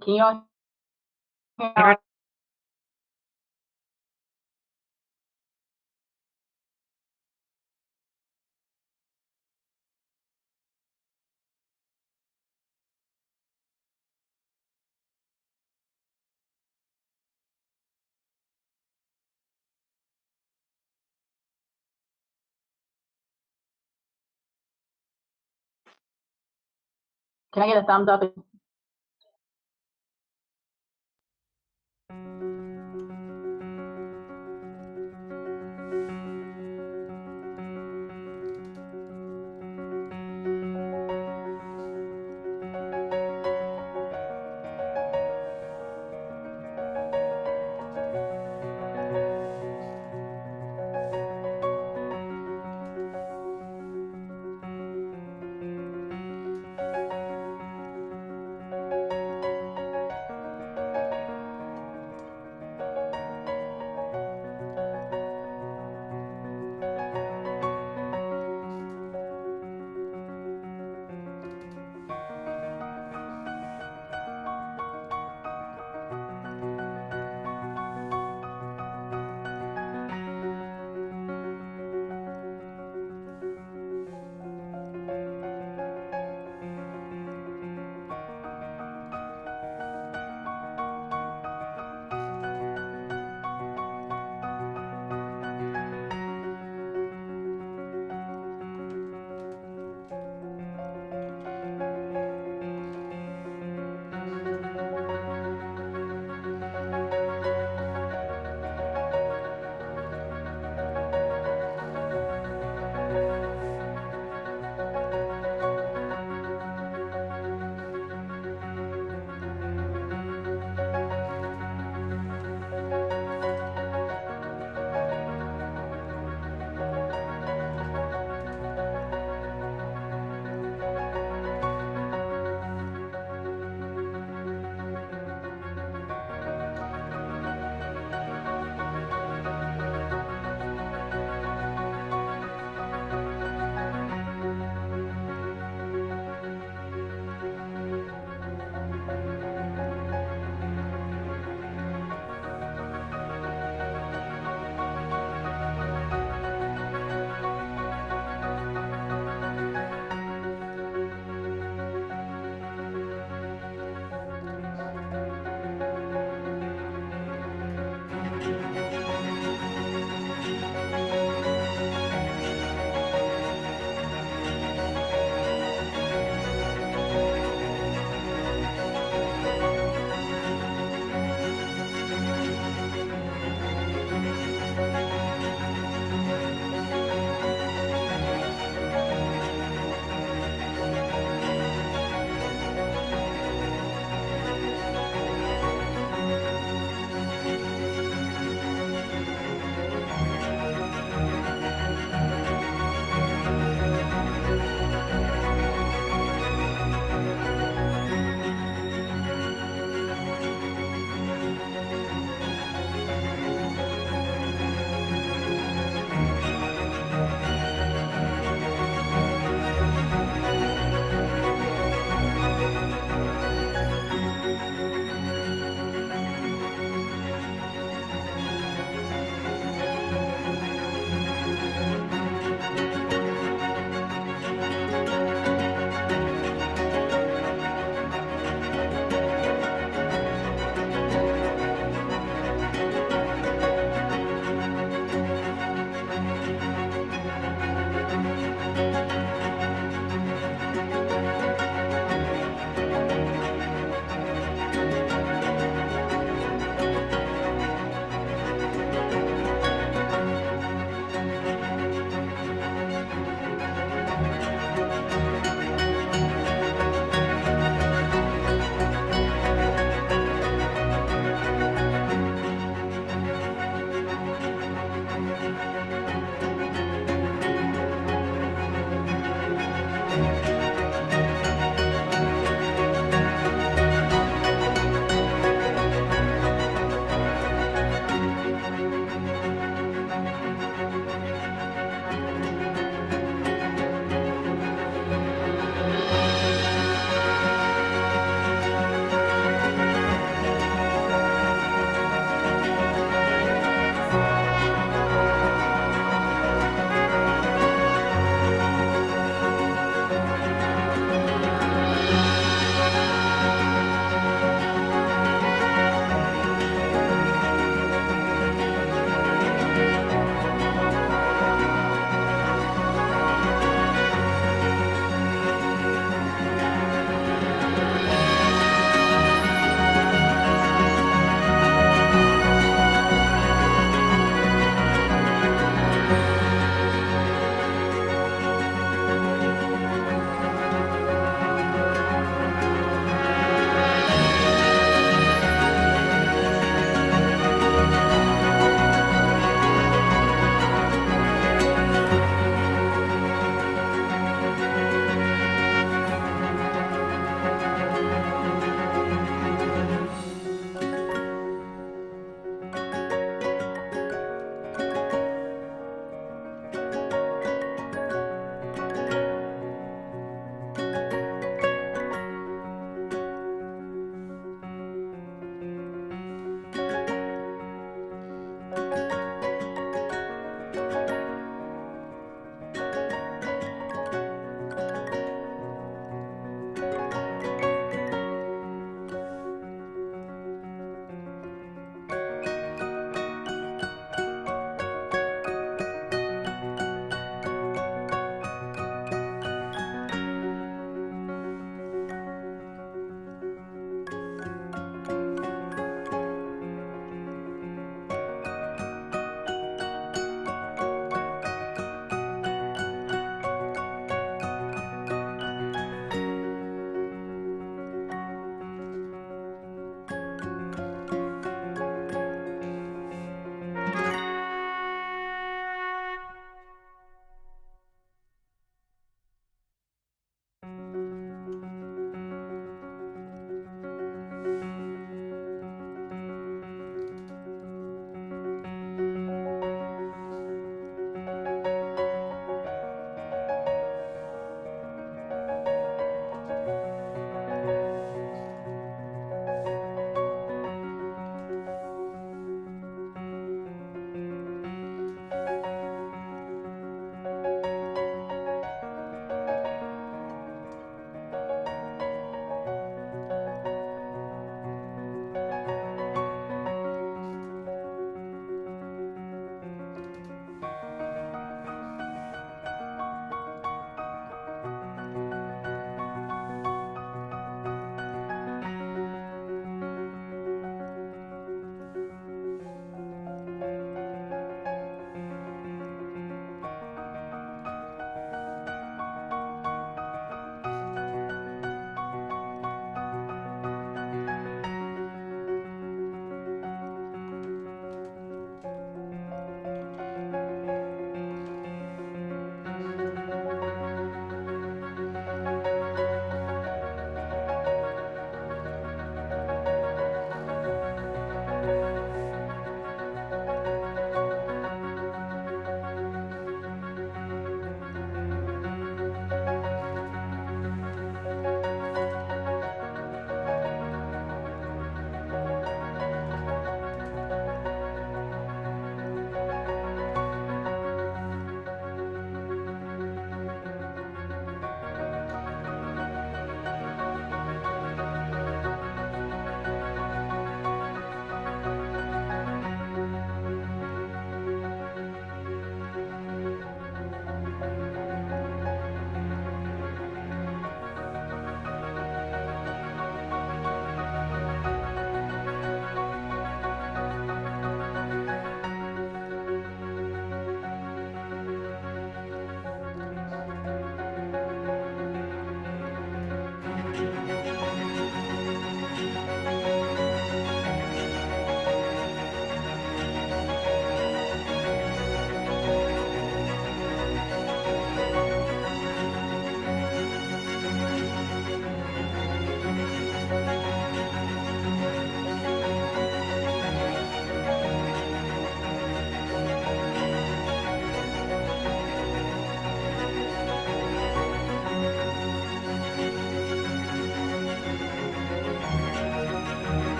Can you all hear? Can I get a thumbs up?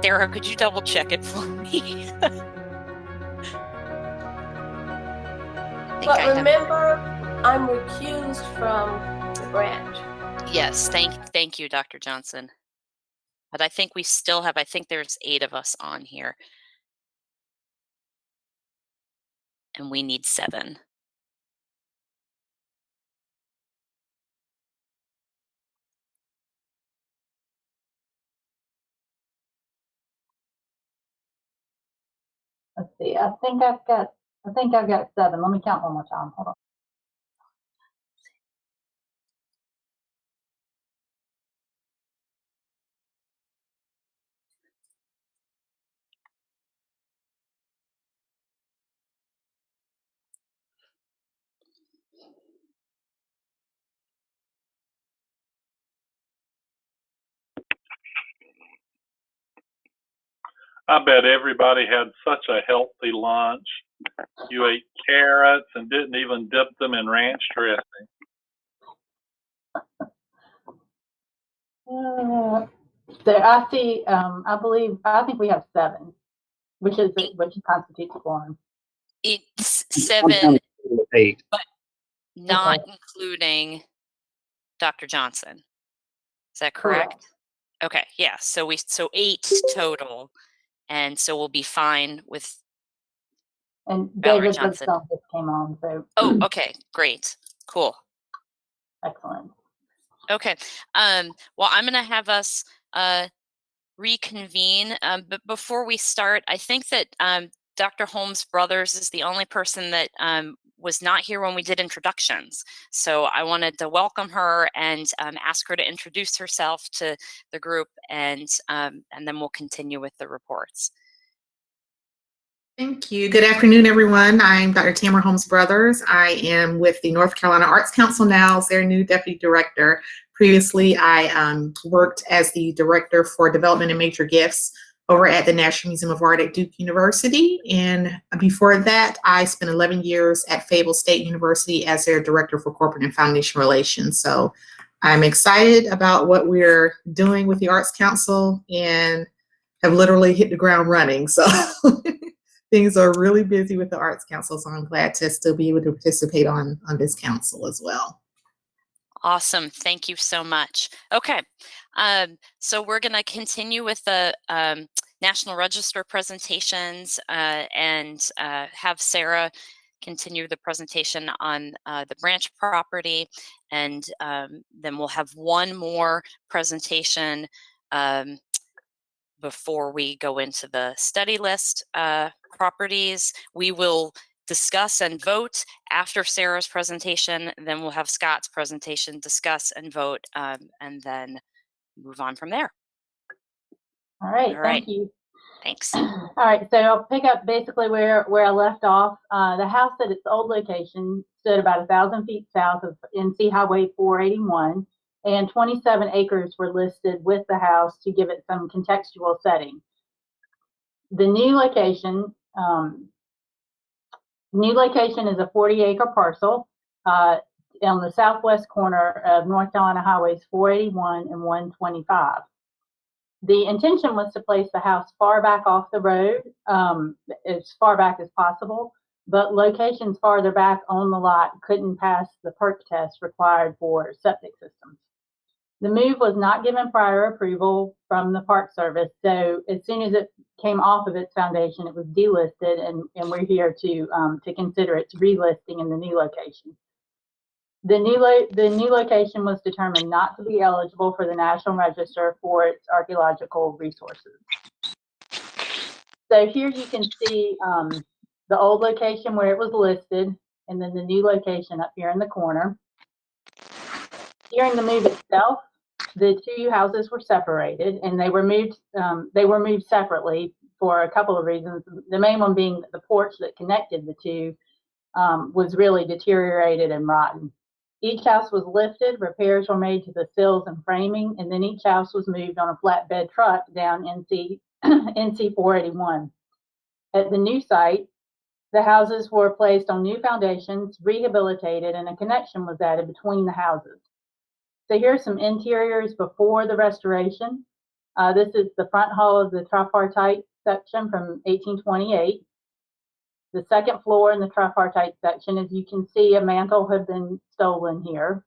Sarah, could you double check it for me? But remember, I'm recused from the branch. Yes, thank you, Dr. Johnson. But I think we still have, I think there's 8 of us on here. And we need 7. Let's see. I think I've got 7. Let me count one more time. Hold on. I bet everybody had such a healthy lunch. You ate carrots and didn't even dip them in ranch dressing. So I see. I think we have 7, which constitutes a quorum. It's 7, 8. but not including Dr. Johnson. Is that correct? Okay, yeah. So 8 total, and so we'll be fine with. And Valerie David Johnson just came on. So. Oh, okay, great, cool, excellent. Okay, well, I'm going to have us reconvene, but before we start, I think that Dr. Holmes Brothers is the only person that was not here when we did introductions. So I wanted to welcome her and ask her to introduce herself to the group, and then we'll continue with the reports. Thank you. Good afternoon, everyone. I'm Dr. Tamara Holmes Brothers. I am with the North Carolina Arts Council now as their new deputy director. Previously, I worked as the director for development and major gifts over at the National Museum of Art at Duke University. And before that, I spent 11 years at Fayetteville State University as their director for corporate and foundation relations. So I'm excited about what we're doing with the Arts Council and have literally hit the ground running. So things are really busy with the Arts Council, so I'm glad to still be able to participate on this council as well. Awesome, thank you so much. Okay, so we're going to continue with the National Register presentations and have Sarah continue the presentation on the branch property, and then we'll have one more presentation before we go into the study list properties. We will discuss and vote after Sarah's presentation, then we'll have Scott's presentation, discuss and vote, and then move on from there. All right, thank you. Thanks. All right, so I'll pick up basically where I left off. The house at its old location stood about 1,000 feet south of NC Highway 481, and 27 acres were listed with the house to give it some contextual setting. The new location is a 40-acre parcel on the southwest corner of North Carolina Highways 481 and 125. The intention was to place the house far back off the road, as far back as possible, but locations farther back on the lot couldn't pass the perk test required for septic systems. The move was not given prior approval from the Park Service, so as soon as it came off of its foundation, it was delisted, and we're here to consider its relisting in the new location. The new location was determined not to be eligible for the National Register for its archaeological resources. So here you can see the old location where it was listed, and then the new location up here in the corner. During the move itself, the 2 houses were separated, and they were moved separately for a couple of reasons. The main one being that the porch that connected the 2 was really deteriorated and rotten. Each house was lifted, repairs were made to the sills and framing, and then each house was moved on a flatbed truck down NC 481. At the new site, the houses were placed on new foundations, rehabilitated, and a connection was added between the houses. So here's some interiors before the restoration. This is the front hall of the tripartite section from 1828. The second floor in the tripartite section, as you can see, a mantle had been stolen here.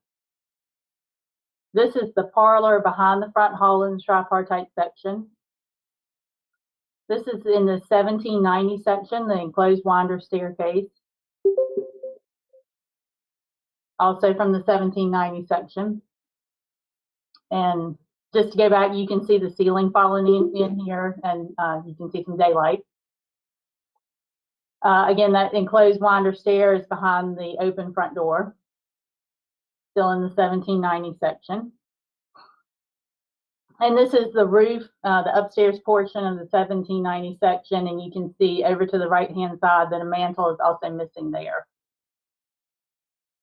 This is the parlor behind the front hall in the tripartite section. This is in the 1790 section, the enclosed winder staircase. Also from the 1790 section. And just to go back, you can see the ceiling falling in here, and you can see some daylight. Again, that enclosed winder stair is behind the open front door, still in the 1790 section. And this is the roof, the upstairs portion of the 1790 section, and you can see over to the right-hand side that a mantle is also missing there.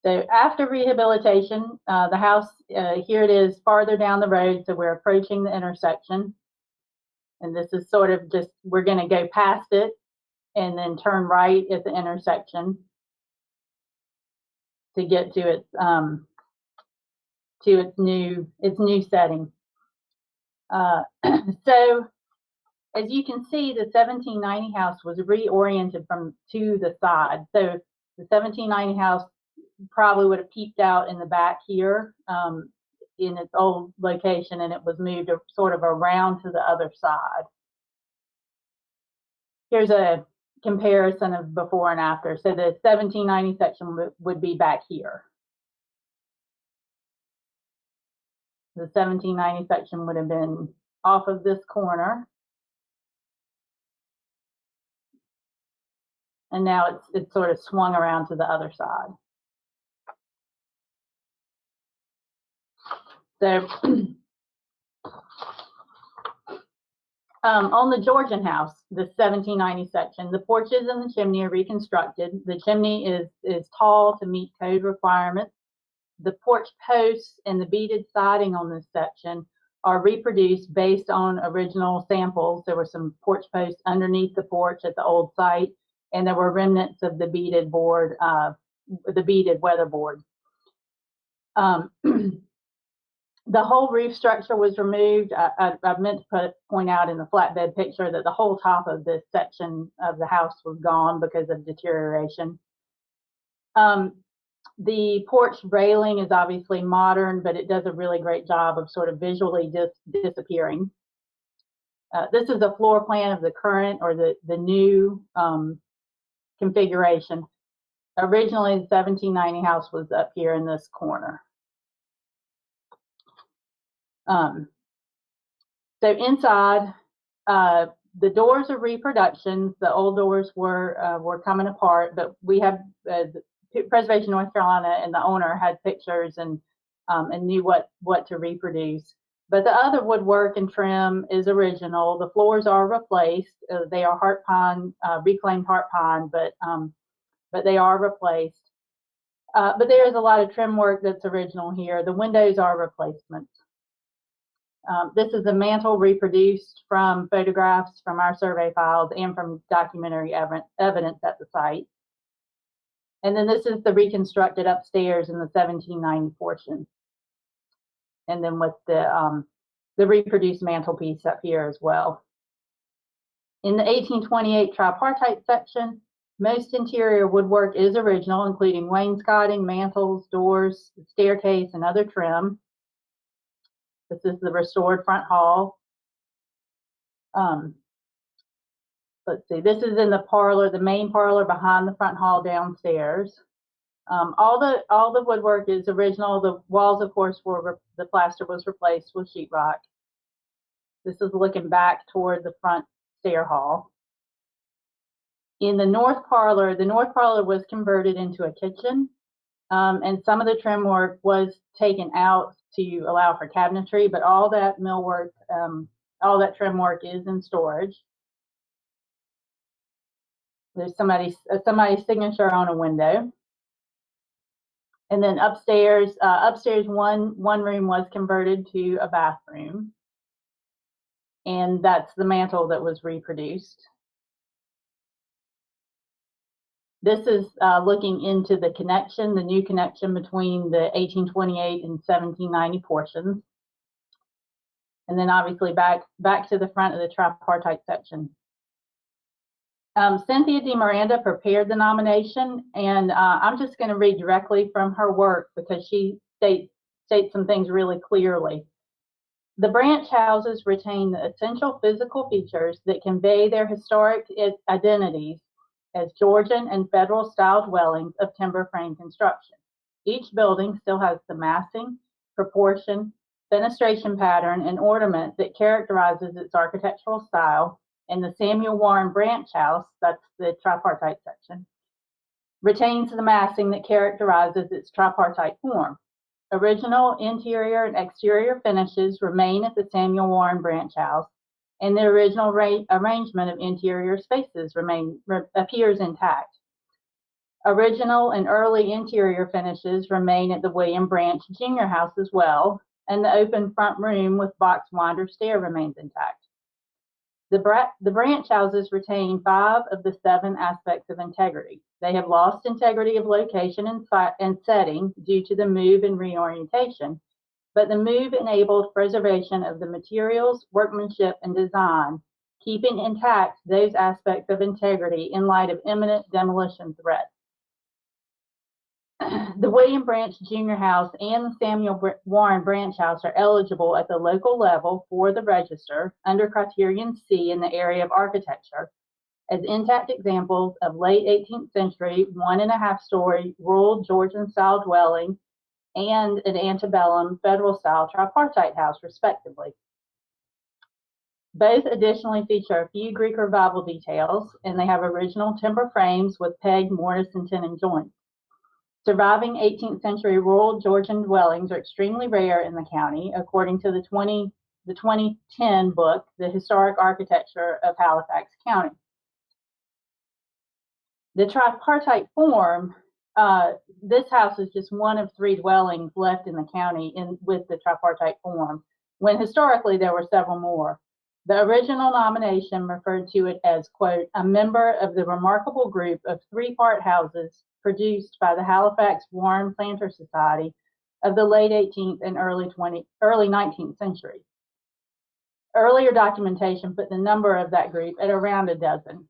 So after rehabilitation, the house, here it is farther down the road, so we're approaching the intersection. And this is sort of just, we're going to go past it and then turn right at the intersection to get to its new setting. So as you can see, the 1790 house was reoriented to the side. So the 1790 house probably would have peeked out in the back here in its old location, and it was moved sort of around to the other side. Here's a comparison of before and after. So the 1790 section would be back here. The 1790 section would have been off of this corner. And now it's sort of swung around to the other side. So on the Georgian house, the 1790 section, the porches and the chimney are reconstructed. The chimney is tall to meet code requirements. The porch posts and the beaded siding on this section are reproduced based on original samples. There were some porch posts underneath the porch at the old site, and there were remnants of the beaded board, the beaded weatherboard. The whole roof structure was removed. I meant to point out in the flatbed picture that the whole top of this section of the house was gone because of deterioration. The porch railing is obviously modern, but it does a really great job of sort of visually disappearing. This is a floor plan of the current or the new configuration. Originally, the 1790 house was up here in this corner. So inside, the doors are reproductions. The old doors were coming apart, but we have Preservation North Carolina and the owner had pictures and knew what to reproduce. But the other woodwork and trim is original. The floors are replaced. They are heart pine, reclaimed heart pine, but they are replaced. But there is a lot of trim work that's original here. The windows are replacements. This is a mantle reproduced from photographs from our survey files and from documentary evidence at the site. And then this is the reconstructed upstairs in the 1790 portion. And then with the reproduced mantelpiece up here as well. In the 1828 tripartite section, most interior woodwork is original, including wainscoting, mantels, doors, staircase, and other trim. This is the restored front hall. Let's see, this is in the parlor, the main parlor behind the front hall downstairs. All the woodwork is original. The walls, of course, the plaster was replaced with sheetrock. This is looking back toward the front stair hall. In the north parlor was converted into a kitchen, and some of the trim work was taken out to allow for cabinetry, but all that millwork, all that trim work is in storage. There's somebody's signature on a window. And then upstairs, one room was converted to a bathroom, and that's the mantle that was reproduced. This is looking into the connection, the new connection between the 1828 and 1790 portions. And then obviously back to the front of the tripartite section. Cynthia DeMiranda prepared the nomination, and I'm just going to read directly from her work because she states some things really clearly. The branch houses retain the essential physical features that convey their historic identities as Georgian and federal style dwellings of timber frame construction. Each building still has the massing, proportion, fenestration pattern, and ornament that characterizes its architectural style, and the Samuel Warren Branch House, that's the tripartite section, retains the massing that characterizes its tripartite form. Original interior and exterior finishes remain at the Samuel Warren Branch House, and the original arrangement of interior spaces appears intact. Original and early interior finishes remain at the William Branch Junior House as well, and the open front room with box winder stair remains intact. The branch houses retain 5 of the 7 aspects of integrity. They have lost integrity of location and setting due to the move and reorientation, but the move enabled preservation of the materials, workmanship, and design, keeping intact those aspects of integrity in light of imminent demolition threats. The William Branch Junior House and the Samuel Warren Branch House are eligible at the local level for the register under criterion C in the area of architecture as intact examples of late 18th century 1.5-story rural Georgian style dwelling and an antebellum federal style tripartite house, respectively. Both additionally feature a few Greek revival details, and they have original timber frames with peg, mortise, and tenon joints. Surviving 18th century rural Georgian dwellings are extremely rare in the county, according to the 2010 book, The Historic Architecture of Halifax County. The tripartite form, this house is just one of 3 dwellings left in the county with the tripartite form, when historically there were several more. The original nomination referred to it as, quote, a member of the remarkable group of 3-part houses produced by the Halifax Warren Planter Society of the late 18th and early 19th century. Earlier documentation put the number of that group at around a dozen.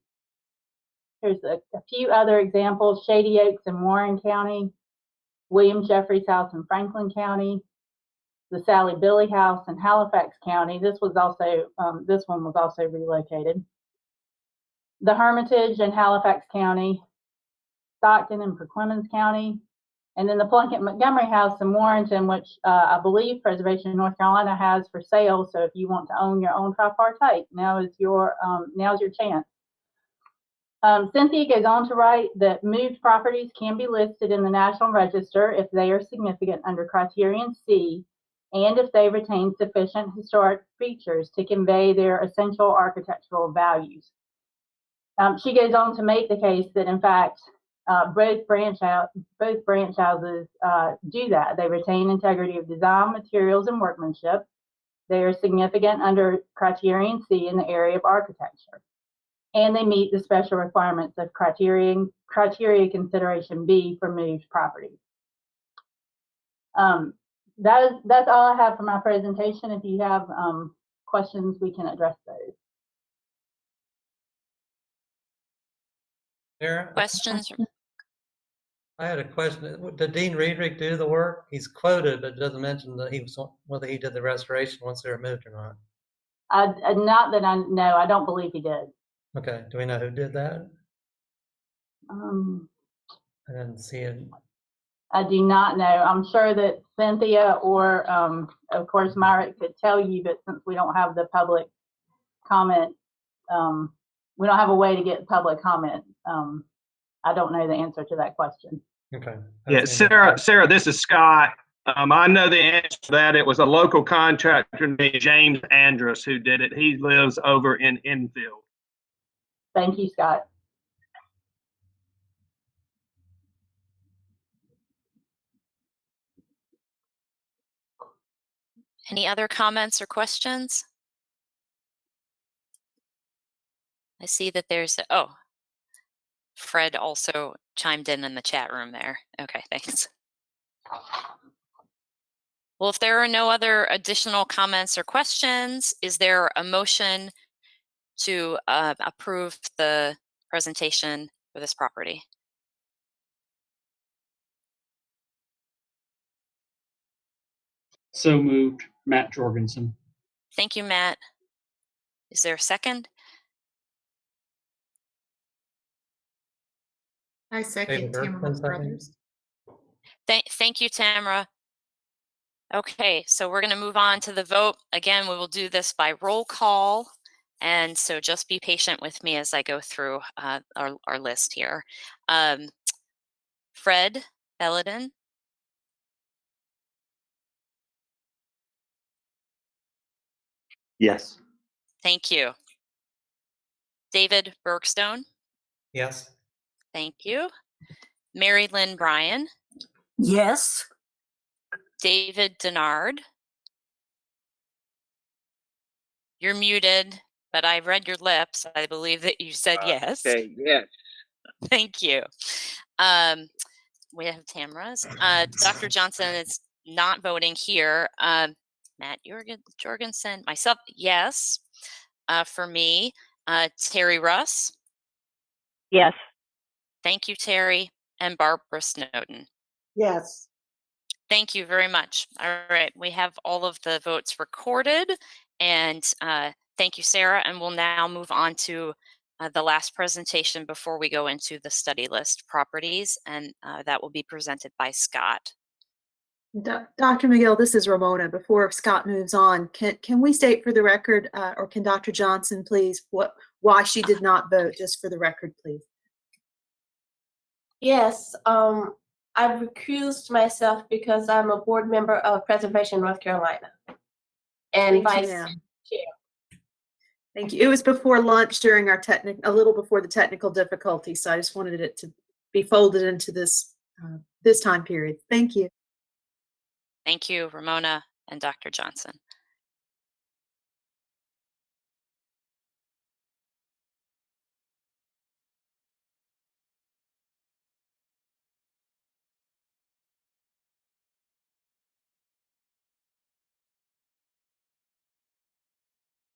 Here's a few other examples: Shady Oaks in Warren County, William Jeffries House in Franklin County, the Sally Billy House in Halifax County. This one was also relocated. The Hermitage in Halifax County, Stockton and Perquimans County, and then the Plunkett Montgomery House in Warrenton, which I believe Preservation of North Carolina has for sale. So if you want to own your own tripartite, now's your chance. Cynthia goes on to write that moved properties can be listed in the National Register if they are significant under criterion C and if they retain sufficient historic features to convey their essential architectural values. She goes on to make the case that, in fact, both branch houses do that. They retain integrity of design, materials, and workmanship. They are significant under criterion C in the area of architecture, and they meet the special requirements of criteria consideration B for moved properties. That's all I have for my presentation. If you have questions, we can address those. Sarah? Questions? I had a question. Did Dean Riedrich do the work? He's quoted, but it doesn't mention that whether he did the restoration once they were moved or not. Not that I know. I don't believe he did. Okay. Do we know who did that? I didn't see it. I do not know. I'm sure that Cynthia or, of course, Myrick could tell you, but since we don't have the public comment, we don't have a way to get public comment. I don't know the answer to that question. Okay. Yeah, Sarah, this is Scott. I know the answer to that. It was a local contractor named James Andrus who did it. He lives over in Enfield. Thank you, Scott. Any other comments or questions? I see that there's, Fred also chimed in the chat room there. Okay, thanks. Well, if there are no other additional comments or questions, is there a motion to approve the presentation for this property? So moved, Matt Jorgensen. Thank you, Matt. Is there a second? I second Tamara Holmes Brothers. Thank you, Tamara. Okay, so we're going to move on to the vote. Again, we will do this by roll call. And so just be patient with me as I go through our list here. Fred Belladin. Yes. Thank you. David Bergstone. Yes. Thank you. Mary Lynn Bryan. Yes. David Denard. You're muted, but I read your lips. I believe that you said yes. Okay, yes. Thank you. We have Tamara's. Dr. Johnson is not voting here. Matt Jorgensen, myself, yes. For me, Terry Russ. Yes. Thank you, Terry. And Barbara Snowden. Yes. Thank you very much. All right, we have all of the votes recorded, and thank you, Sarah. And we'll now move on to the last presentation before we go into the study list properties, and that will be presented by Scott. Dr. McGill, this is Ramona. Before Scott moves on, can we state for the record, or can Dr. Johnson please, why she did not vote, just for the record, please? Yes, I've recused myself because I'm a board member of Preservation North Carolina and Thank you, vice ma'am. chair. Thank you. It was before lunch during our a little before the technical difficulty, so I just wanted it to be folded into this this time period. Thank you. Thank you, Ramona and Dr. Johnson.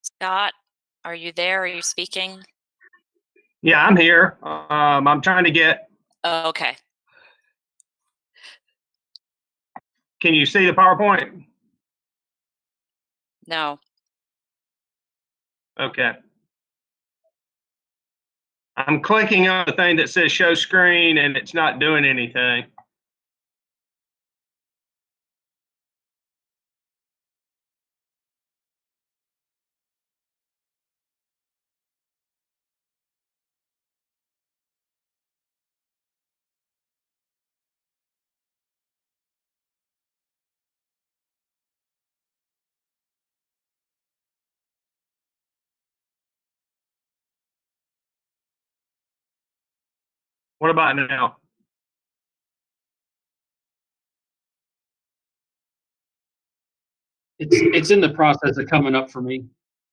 Scott, are you there? Are you speaking? Yeah, I'm here. I'm trying to get. Oh, okay. Can you see the PowerPoint? No. Okay. I'm clicking on the thing that says show screen and it's not doing anything. What about now? It's in the process of coming up for me.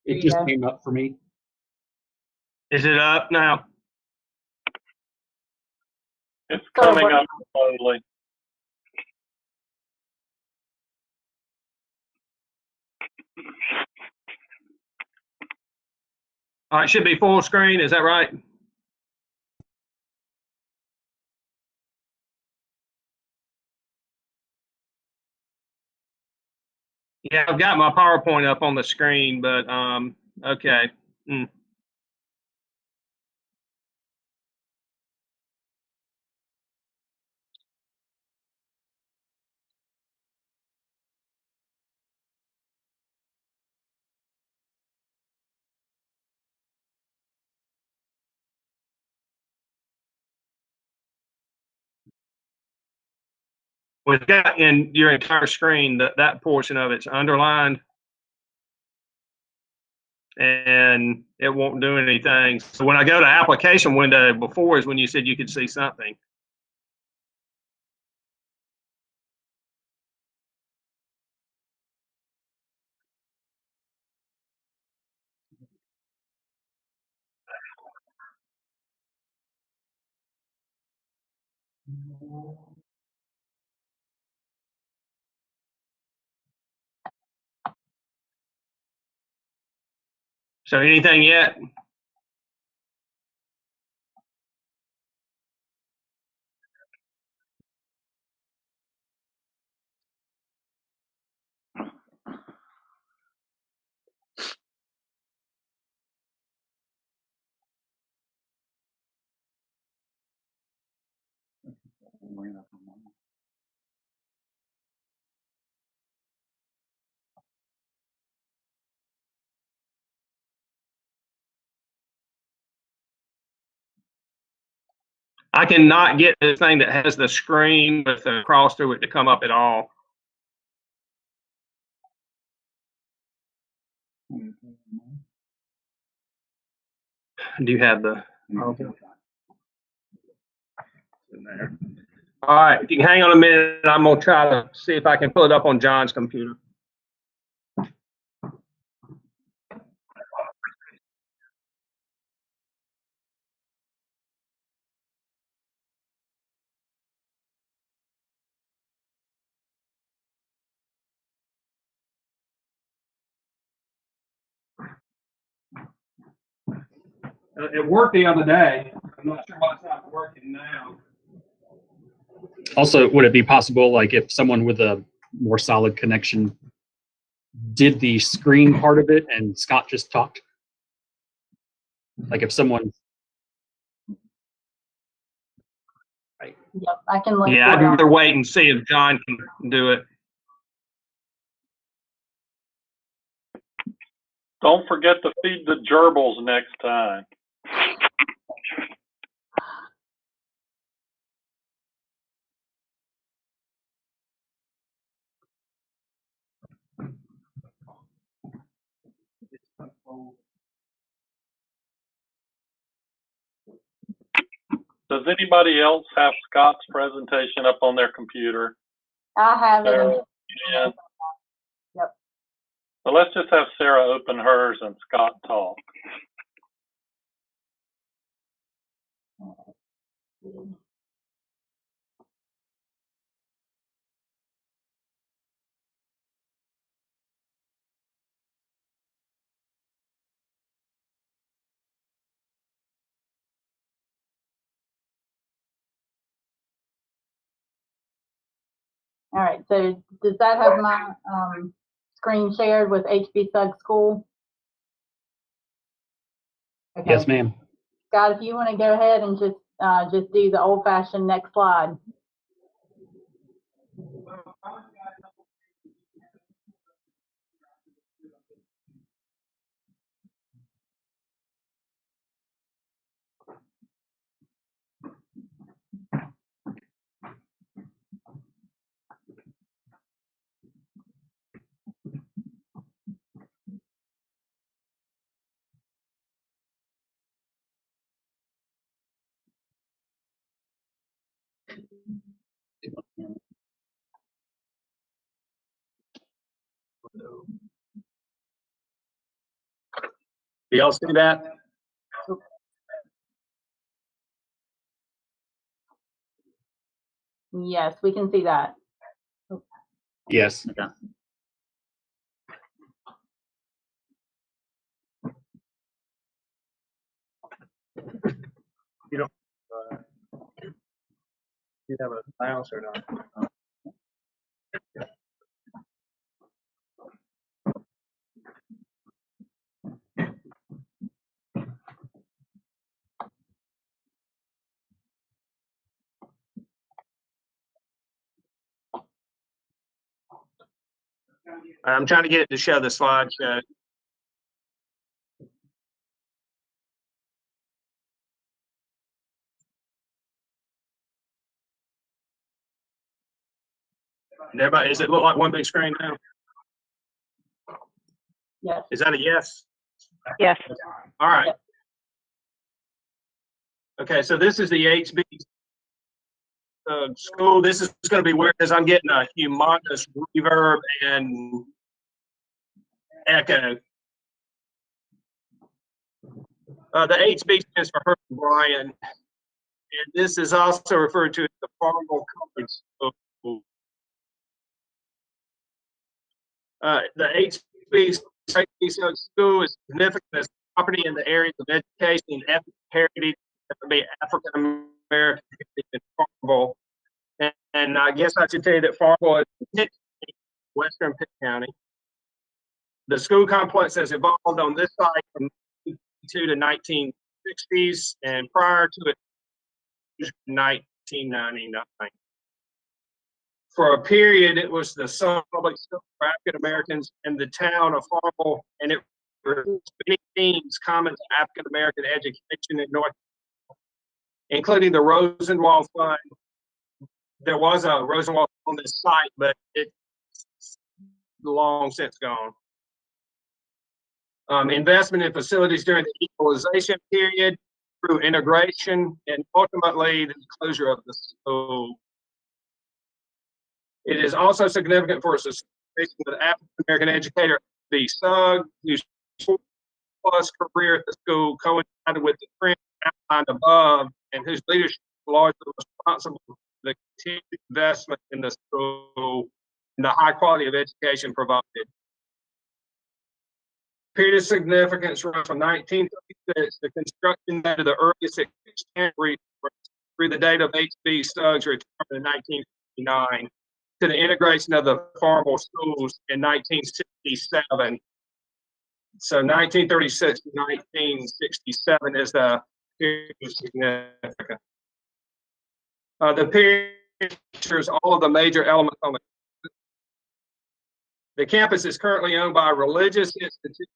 It just came up for me. Is it up now? It's coming up slowly. All right, it should be full screen. Is that right? Yeah, I've got my PowerPoint up on the screen, but okay. We've got in your entire screen that portion of it's underlined, and it won't do anything. So when I go to application window, before is when you said you could see something. So anything yet? I cannot get this thing that has the screen with the cross through it to come up at all. Do you have the? Okay. In there. All right, if you can hang on a minute, I'm gonna try to see if I can pull it up on John's computer. It worked the other day. I'm not sure why it's not working now. Also, would it be possible, like if someone with a more solid connection did the screen part of it and Scott just talked? Like if someone. Yep, I can look. Yeah, I'd rather wait and see if John can do it. Don't forget to feed the gerbils next time. Does anybody else have Scott's presentation up on their computer? I have it. Yeah. Yep. So let's just have Sarah open hers and Scott talk. All right, so does that have my screen shared with HB Sugg School? Okay. Yes, ma'am. Scott, if you want to go ahead and just do the old-fashioned next slide. Do y'all see that? Yes, we can see that. Yes. Okay. You don't. You have a mouse or not? I'm trying to get it to show the slideshow. Everybody, does it look like one big screen now? Yes. Is that a yes? Yes. All right. Okay, so this is the HB school. This is going to be weird because I'm getting a humongous reverb and echo. The HB stands for Herbert Bryan, and this is also referred to as the Farmville College School. The HB school is significant as property in the areas of education, ethnic heritage, that would be African American and Farmville. And I guess I should tell you that Farmville is in Pitt County, western Pitt County. The school complex has evolved on this site from 1952 to 1960s, and prior to it, 1999. For a period, it was the sole public school for African Americans in the town of Farmville, and it produced many themes common to African American education in North, including the Rosenwald Fund. There was a Rosenwald on this site, but it's long since gone. Investment in facilities during the equalization period through integration, and ultimately the closure of the school. It is also significant for association with African American educator B. Sugg, whose 4+ career at the school coincided with the trend outlined above, and whose leadership is largely responsible for the continued investment in the school and the high quality of education provided. Period of significance runs from 1936, the construction date of the earliest extent through the date of H.B. Sugg's retirement in 1959, to the integration of the Farmville schools in 1967. So 1936 to 1967 is the period of significance. The period features all of the major elements on the campus is currently owned by a religious institution,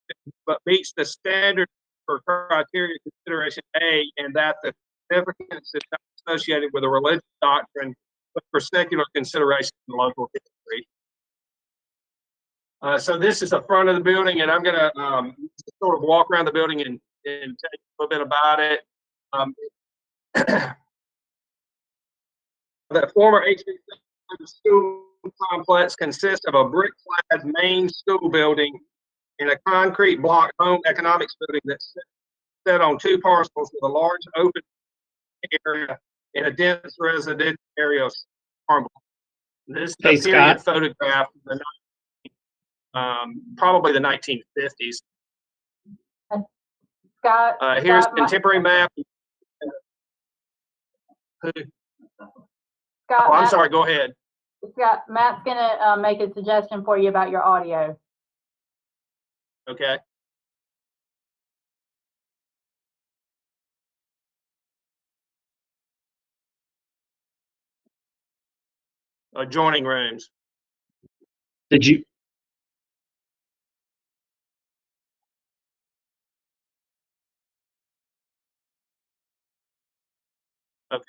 but meets the standard for criteria consideration A, and that the significance is not associated with a religious doctrine, but for secular consideration in local history. So this is the front of the building, and I'm going to sort of walk around the building and tell you a little bit about it. The former HBC school complex consists of a brick-clad main school building and a concrete block home economics building that's set on 2 parcels with a large open area in a dense residential area of Farmville. This is a period photograph of the probably the 1950s. Scott, here's a contemporary map. Scott, I'm sorry, go ahead. Scott, Matt's gonna make a suggestion for you about your audio. Okay. Adjoining rooms. Did you? Okay.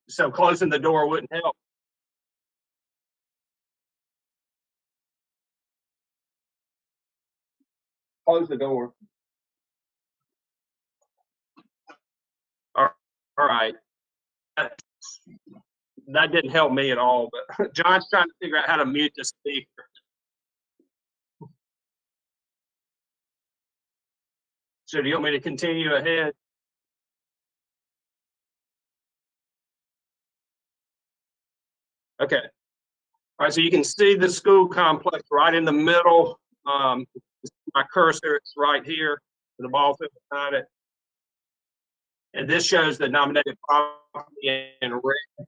So closing the door wouldn't help. Close the door. All right. That didn't help me at all, but John's trying to figure out how to mute the speaker. So do you want me to continue ahead? Okay. All right, so you can see the school complex right in the middle. My cursor, it's right here, the ball field behind it. And this shows the nominated property in red.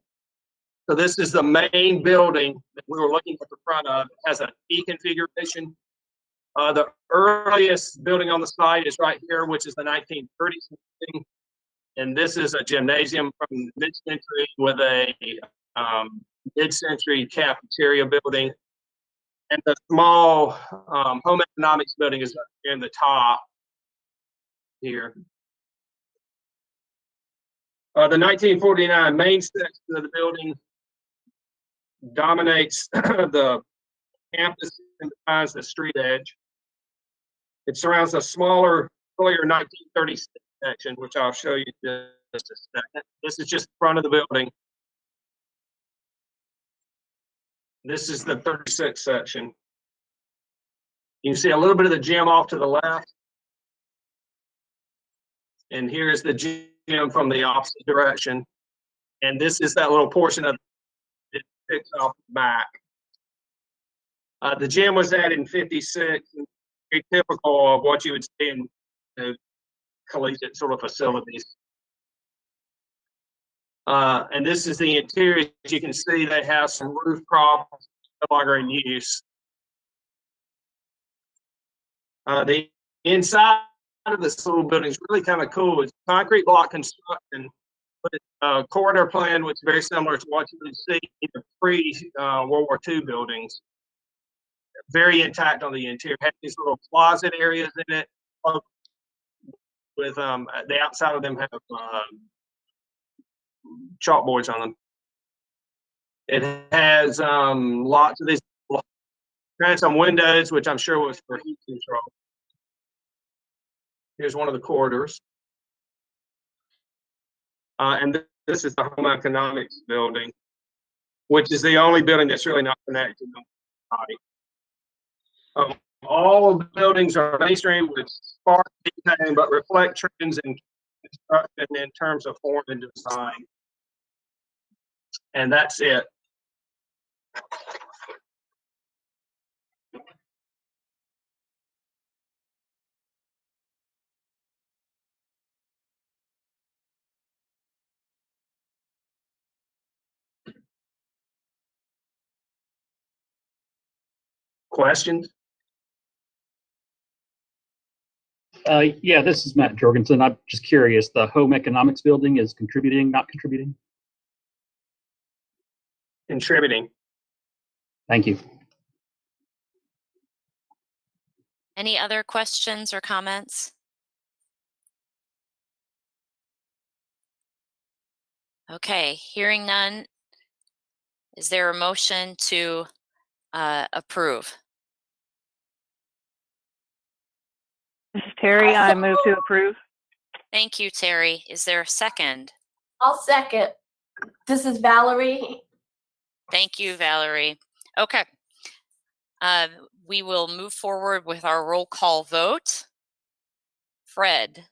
So this is the main building that we were looking at the front of. It has a T configuration. The earliest building on the site is right here, which is the 1930s building. And this is a gymnasium from mid-century with a mid-century cafeteria building. And the small home economics building is up here in the top here. The 1949 main section of the building dominates the campus and defines the street edge. It surrounds a smaller, earlier 1936 section, which I'll show you in just a second. This is just the front of the building. This is the 36 section. You can see a little bit of the gym off to the left. And here's the gym from the opposite direction. And this is that little portion of it picks off the back. The gym was added in 56, very typical of what you would see in collegiate sort of facilities. And this is the interior. As you can see, they have some roof problems no longer in use. The inside of this little building is really kind of cool. It's concrete block construction with a corridor plan, which is very similar to what you would see in the pre-World War II buildings. Very intact on the interior. Has these little closet areas in it. With the outside of them have chalkboards on them. It has lots of these some windows, which I'm sure was for heat control. Here's one of the corridors. And this is the home economics building, which is the only building that's really not connected to the body. All of the buildings are mainstream with sparse detailing, but reflect trends in construction in terms of form and design. And that's it. Questions? Yeah, this is Matt Jorgensen. I'm just curious, the home economics building is contributing, not contributing? Contributing. Thank you. Any other questions or comments? Okay, hearing none, is there a motion to approve? This is Terry. I move to approve. Thank you, Terry. Is there a second? I'll second. This is Valerie. Thank you, Valerie. Okay. We will move forward with our roll call vote. Fred.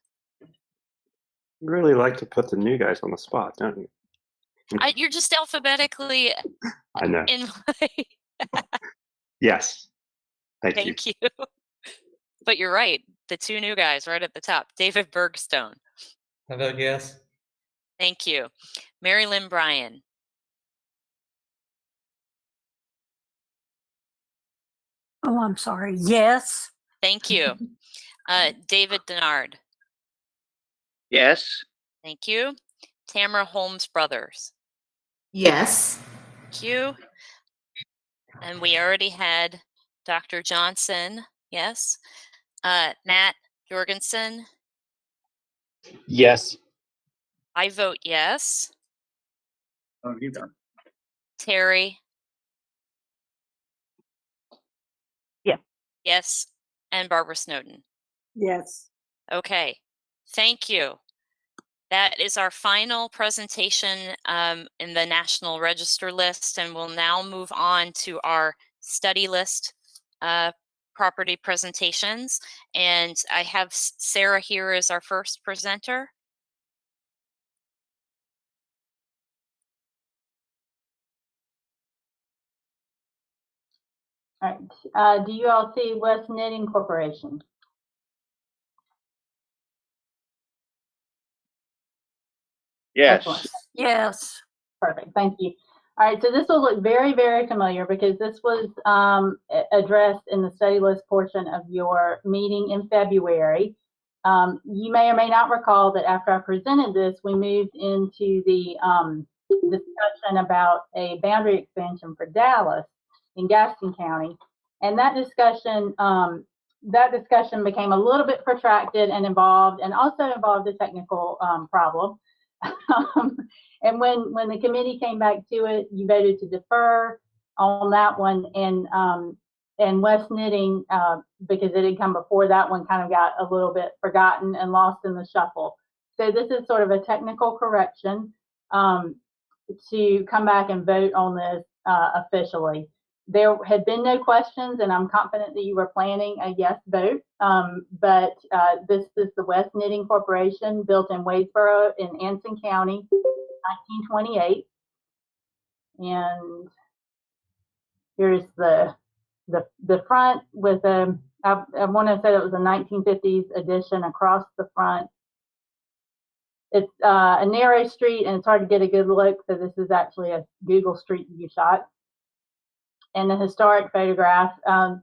You really like to put the new guys on the spot, don't you? You're just alphabetically I know. in. Yes. Thank you. Thank you. But you're right. The two new guys right at the top. David Bergstone. I vote yes. Thank you. Mary Lynn Bryan. Oh, I'm sorry. Yes. Thank you. David Denard. Yes. Thank you. Tamara Holmes Brothers. Yes. Thank you. And we already had Dr. Johnson. Yes. Matt Jorgensen. Yes. I vote yes. Oh, you done. Terry. Yes. Yes. And Barbara Snowden. Yes. Okay. Thank you. That is our final presentation in the National Register list, and we'll now move on to our study list property presentations. And I have Sarah here as our first presenter. All right. Do you all see West Knitting Corporation? Yes. Excellent. Yes. Perfect. Thank you. All right. So this will look very, very familiar because this was addressed in the study list portion of your meeting in February. You may or may not recall that after I presented this, we moved into the discussion about a boundary expansion for Dallas in Gaston County, and that discussion became a little bit protracted and also involved a technical problem. And when the committee came back to it, you voted to defer on that one, and West Knitting, because it had come before that one, kind of got a little bit forgotten and lost in the shuffle. So this is sort of a technical correction to come back and vote on this officially. There had been no questions, and I'm confident that you were planning a yes vote, but this is the West Knitting Corporation, built in Wadesboro in Anson County, 1928. And here's the the front with a, I want to say it was a 1950s addition across the front. It's a narrow street and it's hard to get a good look, so this is actually a Google Street View shot. And the historic photograph,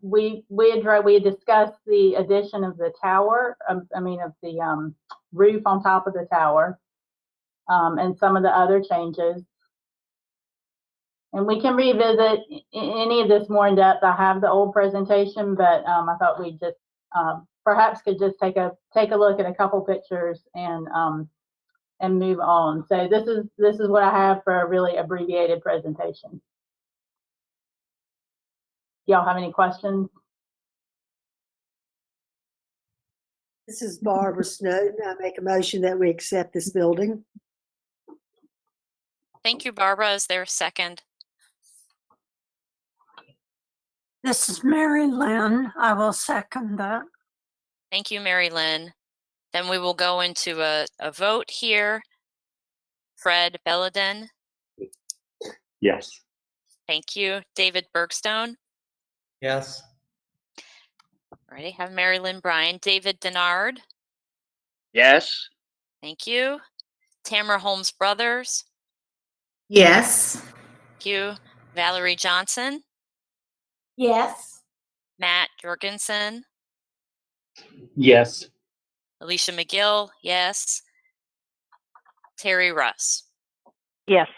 we had discussed the addition of the tower, of the roof on top of the tower, and some of the other changes. And we can revisit any of this more in depth. I have the old presentation, but I thought we just perhaps could just take a look at a couple pictures and move on. So this is what I have for a really abbreviated presentation. Y'all have any questions? This is Barbara Snowden. I make a motion that we accept this building. Thank you, Barbara. Is there a second? This is Mary Lynn. I will second that. Thank you, Mary Lynn. Then we will go into a vote here. Fred Belladin. Yes. Thank you. David Bergstone. Yes. Alrighty, have Mary Lynn Bryan. David Denard. Yes. Thank you. Tamara Holmes Brothers. Yes. Thank you. Valerie Johnson. Yes. Matt Jorgensen. Yes. Alicia McGill. Yes. Terry Russ. Yes.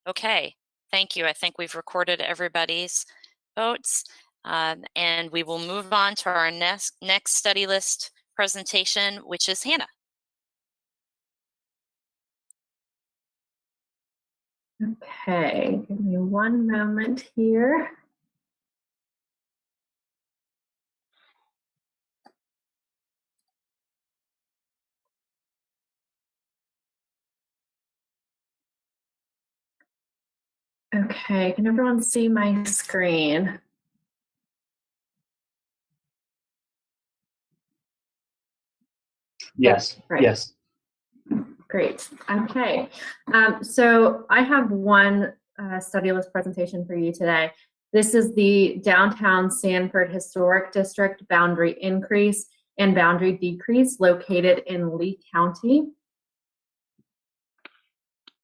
Okay, thank you. I think we've recorded everybody's votes, and we will move on to our next study list presentation, which is Hannah. Okay, give me one moment here. Okay, can everyone see my screen? Yes. Right. Yes. Great. Okay. So I have one study list presentation for you today. This is the Downtown Sanford Historic District boundary increase and boundary decrease located in Lee County.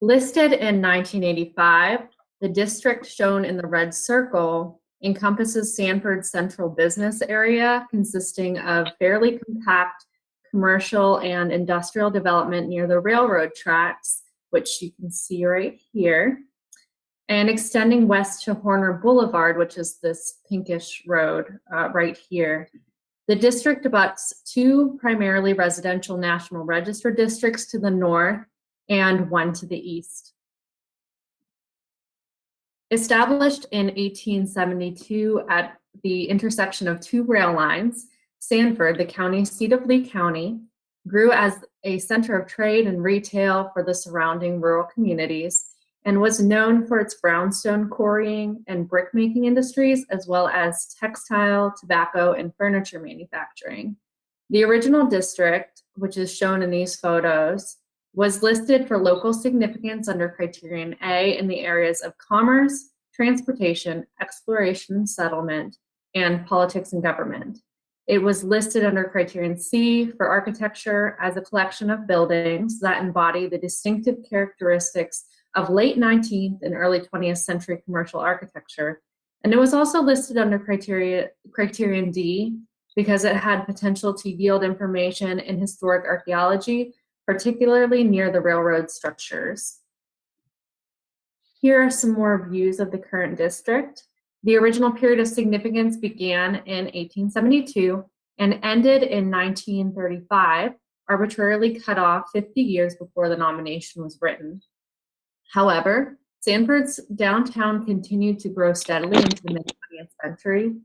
Listed in 1985, the district shown in the red circle encompasses Sanford's central business area, consisting of fairly compact commercial and industrial development near the railroad tracks, which you can see right here, and extending west to Horner Boulevard, which is this pinkish road right here. The district abuts two primarily residential National Register districts to the north and one to the east. Established in 1872 at the intersection of two rail lines, Sanford, the county seat of Lee County, grew as a center of trade and retail for the surrounding rural communities and was known for its brownstone quarrying and brick-making industries, as well as textile, tobacco, and furniture manufacturing. The original district, which is shown in these photos, was listed for local significance under Criterion A in the areas of commerce, transportation, exploration and settlement, and politics and government. It was listed under Criterion C for architecture as a collection of buildings that embody the distinctive characteristics of late 19th and early 20th century commercial architecture. And it was also listed under Criterion D because it had potential to yield information in historic archaeology, particularly near the railroad structures. Here are some more views of the current district. The original period of significance began in 1872 and ended in 1935, arbitrarily cut off 50 years before the nomination was written. However, Sanford's downtown continued to grow steadily into the mid-20th century.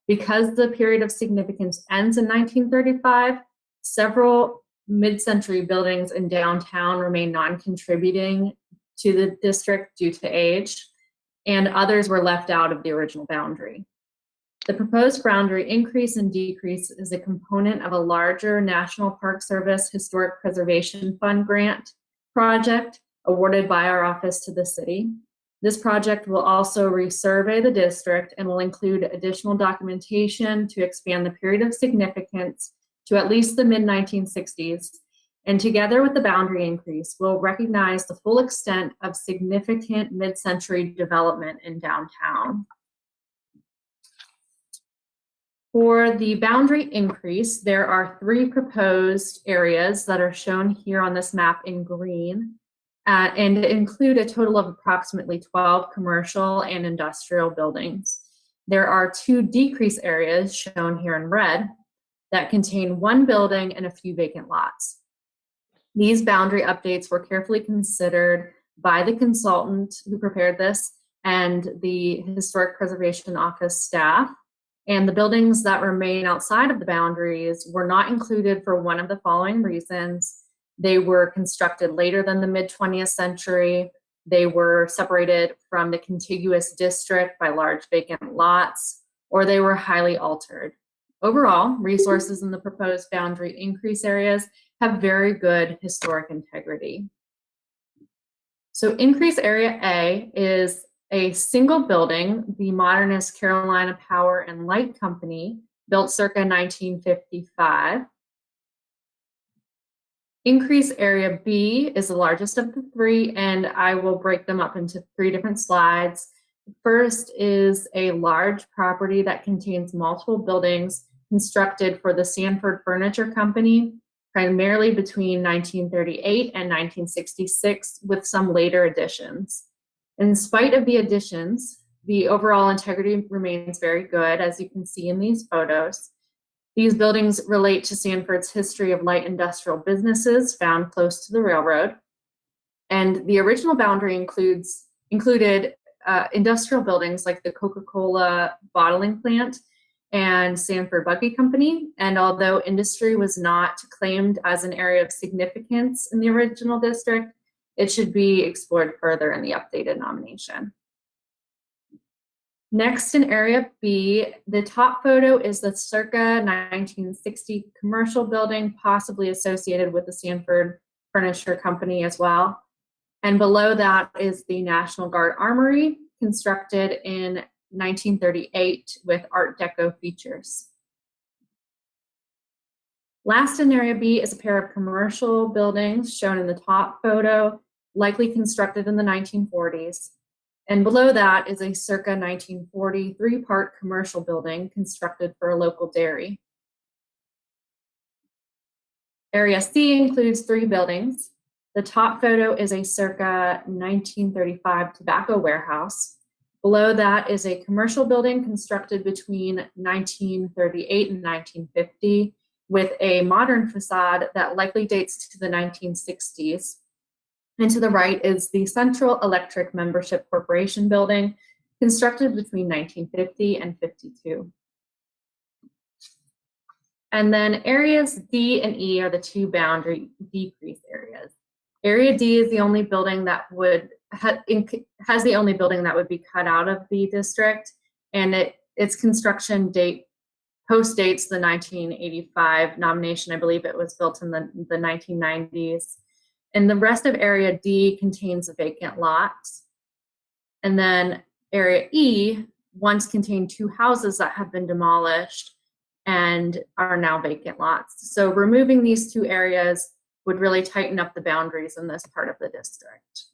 Because the period of significance ends in 1935, several mid-century buildings in downtown remain non-contributing to the district due to age, and others were left out of the original boundary. The proposed boundary increase and decrease is a component of a larger National Park Service Historic Preservation Fund grant project awarded by our office to the city. This project will also resurvey the district and will include additional documentation to expand the period of significance to at least the mid-1960s. And together with the boundary increase, will recognize the full extent of significant mid-century development in downtown. For the boundary increase, there are 3 proposed areas that are shown here on this map in green, and include a total of approximately 12 commercial and industrial buildings. There are 2 decrease areas shown here in red that contain 1 building and a few vacant lots. These boundary updates were carefully considered by the consultant who prepared this and the Historic Preservation Office staff. And the buildings that remain outside of the boundaries were not included for one of the following reasons. They were constructed later than the mid-20th century. They were separated from the contiguous district by large vacant lots, or they were highly altered. Overall, resources in the proposed boundary increase areas have very good historic integrity. So increase area A is a single building, the modernist Carolina Power and Light Company, built circa 1955. Increase area B is the largest of the 3, and I will break them up into 3 different slides. First is a large property that contains multiple buildings constructed for the Sanford Furniture Company, primarily between 1938 and 1966, with some later additions. In spite of the additions, the overall integrity remains very good, as you can see in these photos. These buildings relate to Sanford's history of light industrial businesses found close to the railroad. And the original boundary included industrial buildings like the Coca-Cola bottling plant and Sanford Buggy Company. And although industry was not claimed as an area of significance in the original district, it should be explored further in the updated nomination. Next, in area B, the top photo is the circa 1960 commercial building, possibly associated with the Sanford Furniture Company as well. And below that is the National Guard Armory, constructed in 1938 with Art Deco features. Last in area B is a pair of commercial buildings shown in the top photo, likely constructed in the 1940s. And below that is a circa 1940 3-part commercial building constructed for a local dairy. Area C includes 3 buildings. The top photo is a circa 1935 tobacco warehouse. Below that is a commercial building constructed between 1938 and 1950 with a modern facade that likely dates to the 1960s. And to the right is the Central Electric Membership Corporation building, constructed between 1950 and 52. And then areas D and E are the 2 boundary decrease areas. Area D is the only building that has the only building that would be cut out of the district, and its construction date postdates the 1985 nomination. I believe it was built in the 1990s. And the rest of area D contains vacant lots. And then area E once contained 2 houses that have been demolished and are now vacant lots. So removing these 2 areas would really tighten up the boundaries in this part of the district.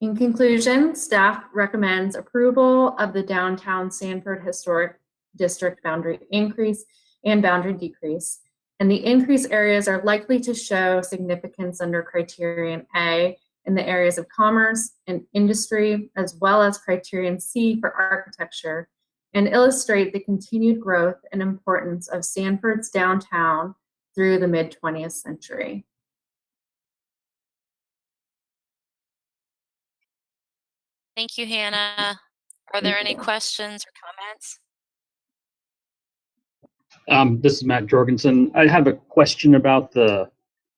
In conclusion, staff recommends approval of the downtown Sanford Historic District boundary increase and boundary decrease. And the increase areas are likely to show significance under criterion A in the areas of commerce and industry, as well as criterion C for architecture, and illustrate the continued growth and importance of Sanford's downtown through the mid-20th century. Thank you, Hannah. Are there any questions or comments? This is Matt Jorgensen. I have a question about the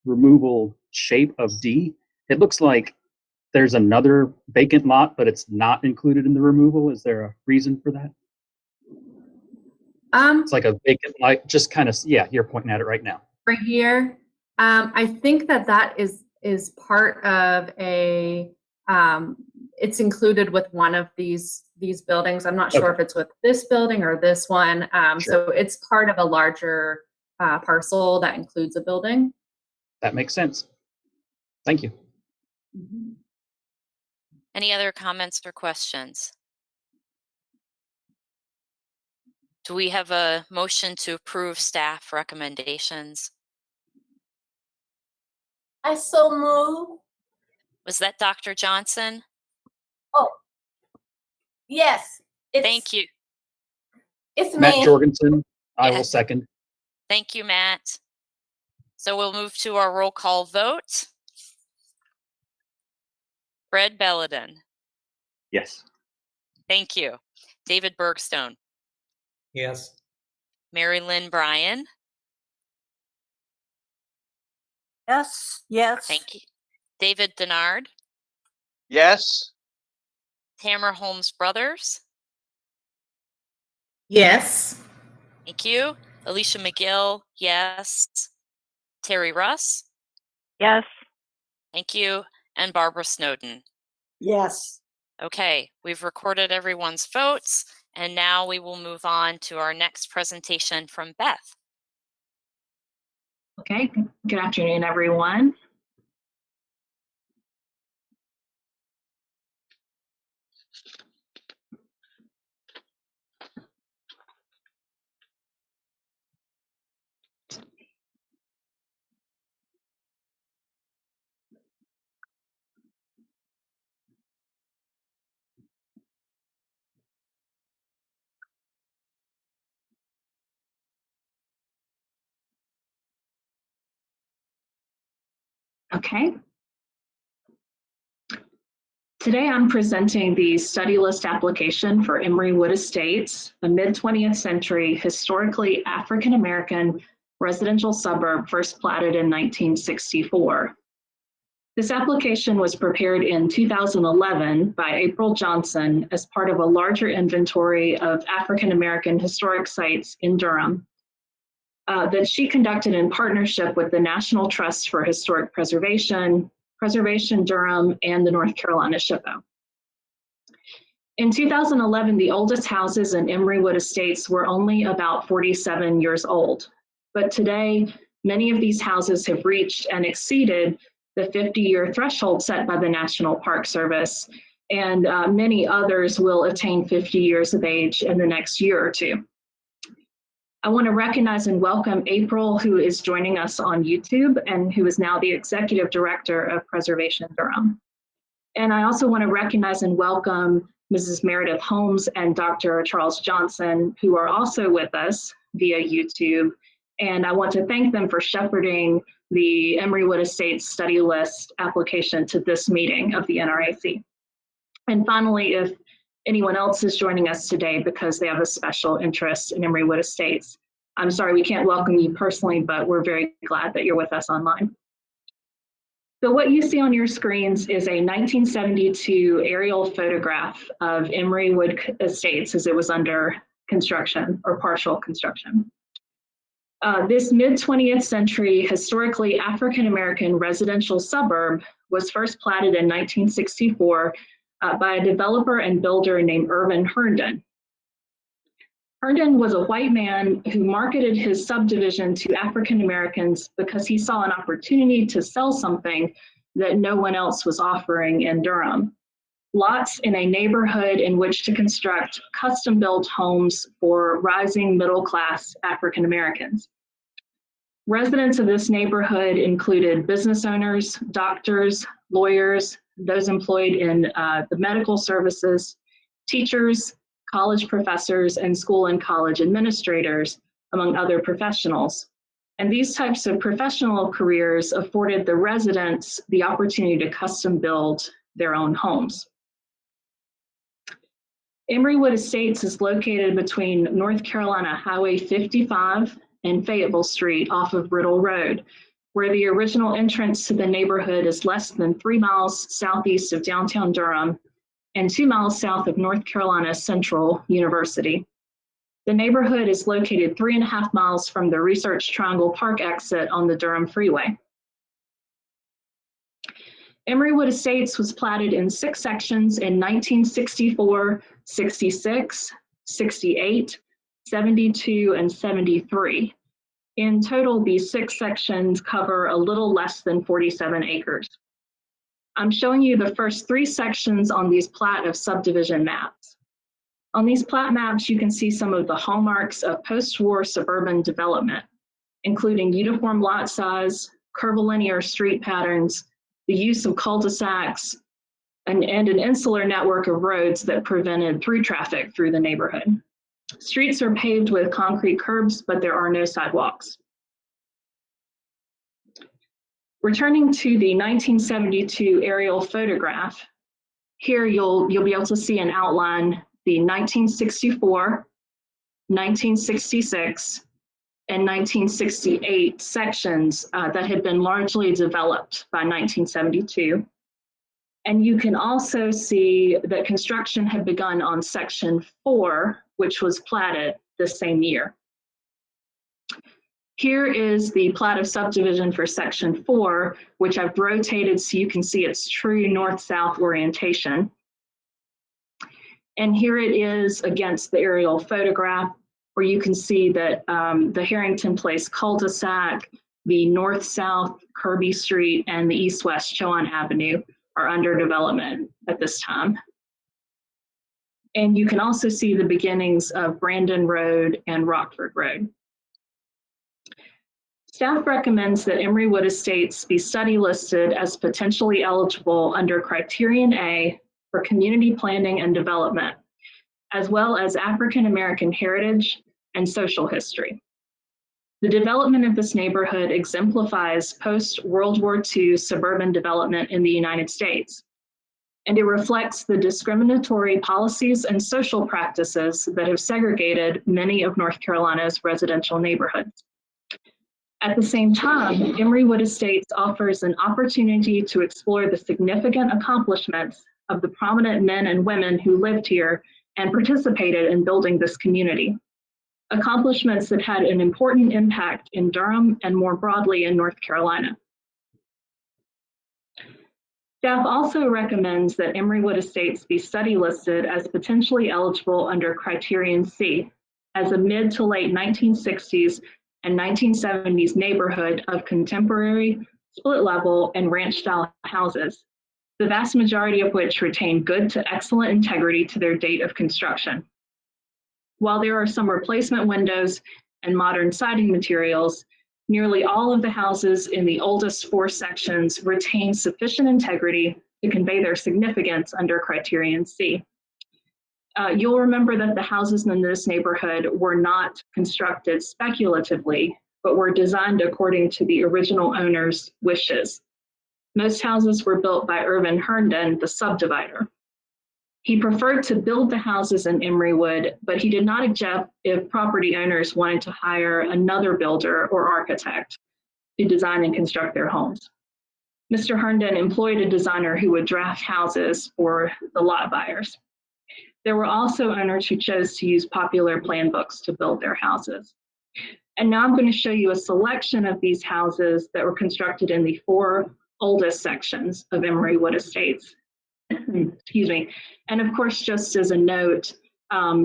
removal shape of D. It looks like there's another vacant lot, but it's not included in the removal. Is there a reason for that? It's like a vacant lot, just kind of, yeah, you're pointing at it right now. Right here. I think that is part of a It's included with one of these buildings. I'm not sure if it's with this building or this one. So it's part of a larger parcel that includes a building. That makes sense. Thank you. Any other comments or questions? Do we have a motion to approve staff recommendations? I so move. Was that Dr. Johnson? Oh, yes. Thank you. It's Matt me. Jorgensen, I will Yes. second. Thank you, Matt. So we'll move to our roll call vote. Fred Belladin. Yes. Thank you. David Bergstone. Yes. Mary Lynn Bryan. Yes, yes. Thank you. David Denard. Yes. Tamara Holmes Brothers. Yes. Thank you. Alicia McGill. Yes. Terry Russ. Yes. Thank you. And Barbara Snowden. Yes. Okay, we've recorded everyone's votes, and now we will move on to our next presentation from Beth. Okay, good afternoon, everyone. Okay. Today I'm presenting the study list application for Emery Wood Estates, a mid-20th century historically African-American residential suburb first platted in 1964. This application was prepared in 2011 by April Johnson as part of a larger inventory of African-American historic sites in Durham that she conducted in partnership with the National Trust for Historic Preservation, Preservation Durham, and the North Carolina SHPO. In 2011, the oldest houses in Emery Wood Estates were only about 47 years old. But today, many of these houses have reached and exceeded the 50-year threshold set by the National Park Service, and many others will attain 50 years of age in the next year or two. I want to recognize and welcome April, who is joining us on YouTube and who is now the Executive Director of Preservation Durham. And I also want to recognize and welcome Mrs. Meredith Holmes and Dr. Charles Johnson, who are also with us via YouTube. And I want to thank them for shepherding the Emery Wood Estates study list application to this meeting of the NRAC. And finally, if anyone else is joining us today because they have a special interest in Emery Wood Estates, I'm sorry we can't welcome you personally, but we're very glad that you're with us online. So what you see on your screens is a 1972 aerial photograph of Emery Wood Estates as it was under construction or partial construction. This mid-20th century historically African-American residential suburb was first platted in 1964 by a developer and builder named Irvin Herndon. Herndon was a white man who marketed his subdivision to African Americans because he saw an opportunity to sell something that no one else was offering in Durham. Lots in a neighborhood in which to construct custom-built homes for rising middle-class African Americans. Residents of this neighborhood included business owners, doctors, lawyers, those employed in the medical services, teachers, college professors, and school and college administrators, among other professionals. And these types of professional careers afforded the residents the opportunity to custom build their own homes. Emery Wood Estates is located between North Carolina Highway 55 and Fayetteville Street off of Riddle Road, where the original entrance to the neighborhood is less than 3 miles southeast of downtown Durham and 2 miles south of North Carolina Central University. The neighborhood is located 3.5 miles from the Research Triangle Park exit on the Durham Freeway. Emery Wood Estates was platted in 6 sections in 1964, 66, 68, 72, and 73. In total, these 6 sections cover a little less than 47 acres. I'm showing you the first 3 sections on these plat of subdivision maps. On these plat maps, you can see some of the hallmarks of post-war suburban development, including uniform lot size, curvilinear street patterns, the use of cul-de-sacs, and an insular network of roads that prevented through traffic through the neighborhood. Streets are paved with concrete curbs, but there are no sidewalks. Returning to the 1972 aerial photograph, here you'll be able to see an outline the 1964, 1966, and 1968 sections that had been largely developed by 1972. And you can also see that construction had begun on section 4, which was platted the same year. Here is the plat of subdivision for section 4, which I've rotated so you can see its true north-south orientation. And here it is against the aerial photograph, where you can see that the Harrington Place cul-de-sac, the north-south Kirby Street, and the east-west Chowan Avenue are under development at this time. And you can also see the beginnings of Brandon Road and Rockford Road. Staff recommends that Emery Wood Estates be study listed as potentially eligible under Criterion A for community planning and development, as well as African American heritage and social history. The development of this neighborhood exemplifies post-World War II suburban development in the United States, and it reflects the discriminatory policies and social practices that have segregated many of North Carolina's residential neighborhoods. At the same time, Emery Wood Estates offers an opportunity to explore the significant accomplishments of the prominent men and women who lived here and participated in building this community. Accomplishments that had an important impact in Durham and more broadly in North Carolina. Staff also recommends that Emery Wood Estates be study listed as potentially eligible under Criterion C as a mid to late 1960s and 1970s neighborhood of contemporary, split level, and ranch style houses, the vast majority of which retain good to excellent integrity to their date of construction. While there are some replacement windows and modern siding materials, nearly all of the houses in the oldest 4 sections retain sufficient integrity to convey their significance under Criterion C. You'll remember that the houses in this neighborhood were not constructed speculatively, but were designed according to the original owner's wishes. Most houses were built by Irvin Herndon, the subdivider. He preferred to build the houses in Emery Wood, but he did not object if property owners wanted to hire another builder or architect to design and construct their homes. Mr. Herndon employed a designer who would draft houses for the lot buyers. There were also owners who chose to use popular plan books to build their houses. And now I'm going to show you a selection of these houses that were constructed in the 4 oldest sections of Emery Wood Estates. Excuse me. And of course, just as a note,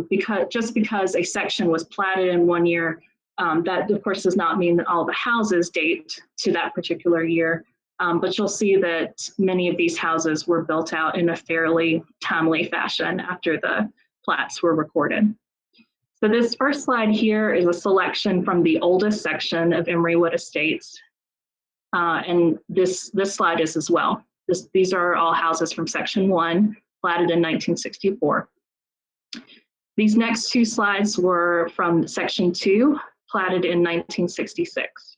because a section was platted in one year, that of course does not mean that all the houses date to that particular year. But you'll see that many of these houses were built out in a fairly timely fashion after the plats were recorded. So this first slide here is a selection from the oldest section of Emery Wood Estates. And this slide is as well. These are all houses from section 1, platted in 1964. These next 2 slides were from section 2, platted in 1966.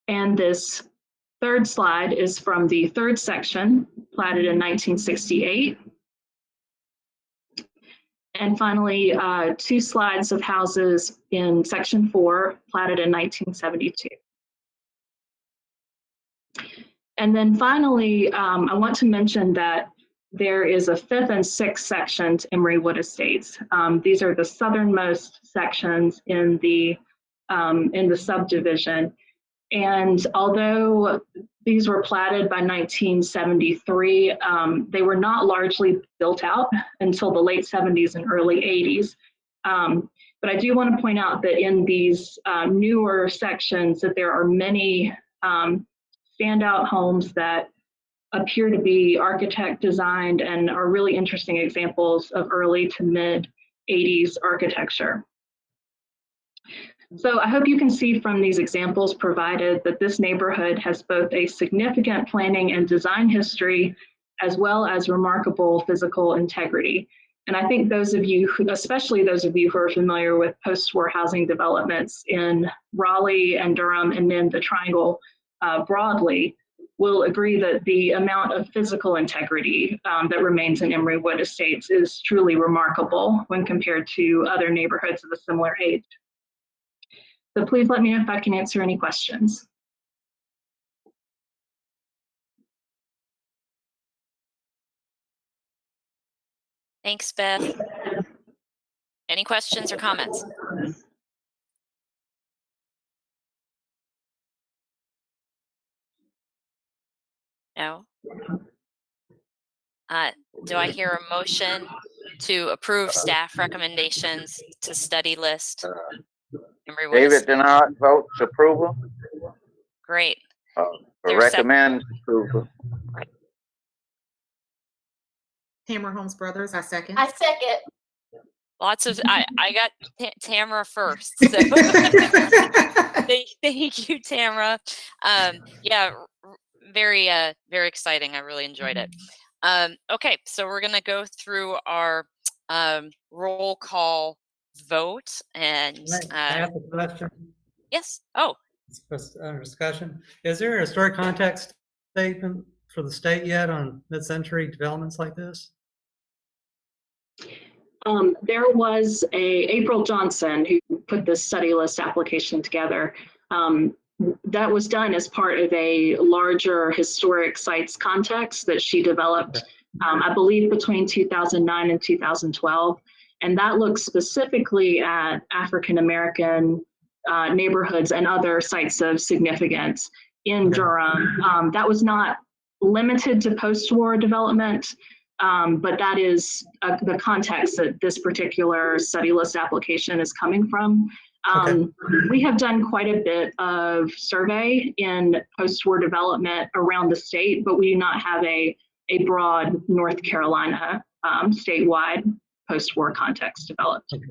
And this third slide is from the 3rd section, platted in 1968. And finally, 2 slides of houses in section 4, platted in 1972. And then finally, I want to mention that there is a 5th and 6th section to Emery Wood Estates. These are the southernmost sections in the subdivision. And although these were platted by 1973, they were not largely built out until the late 70s and early 80s. But I do want to point out that in these newer sections that there are many standout homes that appear to be architect designed and are really interesting examples of early to mid 80s architecture. So I hope you can see from these examples provided that this neighborhood has both a significant planning and design history, as well as remarkable physical integrity. And I think those of you, especially those of you who are familiar with post-war housing developments in Raleigh and Durham and then the Triangle broadly, will agree that the amount of physical integrity that remains in Emery Wood Estates is truly remarkable when compared to other neighborhoods of a similar age. So please let me know if I can answer any questions. Thanks, Beth. Any questions or comments? No? Do I hear a motion to approve staff recommendations to study list? David Denard votes approval. Great. Recommend approval. Tamara Holmes Brothers, I second. I second. Lots of, I got Tamara first. So thank you, Tamara. Yeah, very exciting. I really enjoyed it. Okay, so we're gonna go through our roll call vote and I have a question. yes. Oh, Discussion. Is there a historic context statement for the state yet on mid-century developments like this? There was April Johnson who put this study list application together. That was done as part of a larger historic sites context that she developed, I believe, between 2009 and 2012. And that looks specifically at African-American neighborhoods and other sites of significance in Durham. That was not limited to post-war development, but that is the context that this particular study list application is coming from. We have done quite a bit of survey in post-war development around the state, but we do not have a broad North Carolina statewide post-war context developed. Okay.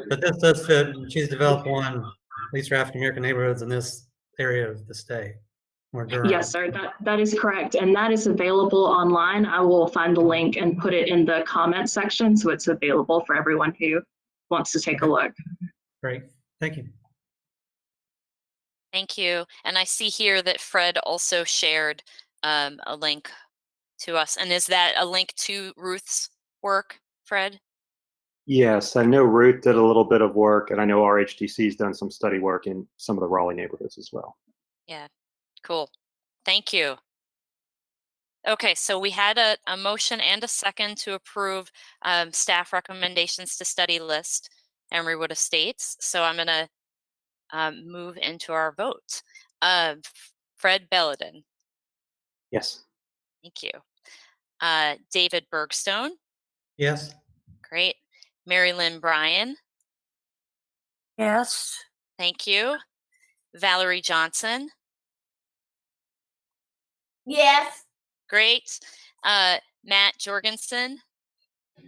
But this does fit. She's developed one, at least for African-American neighborhoods in this area of the state. Yes, sir, that is correct. And that is available online. I will find the link and put it in the comment section so it's available for everyone who wants to take a look. Great, thank you. thank you. And I see here that Fred also shared a link to us. And is that a link to Ruth's work, Fred? Yes, I know Ruth did a little bit of work, and I know RHDC's done some study work in some of the Raleigh neighborhoods as well. Yeah, cool. Thank you. Okay, so we had a motion and a second to approve staff recommendations to study list Emery Wood Estates. So I'm going to move into our vote. Fred Belladin. Yes. Thank you. David Bergstone. Yes. Great. Mary Lynn Bryan. Yes. Thank you. Valerie Johnson. Yes. Great. Matt Jorgensen.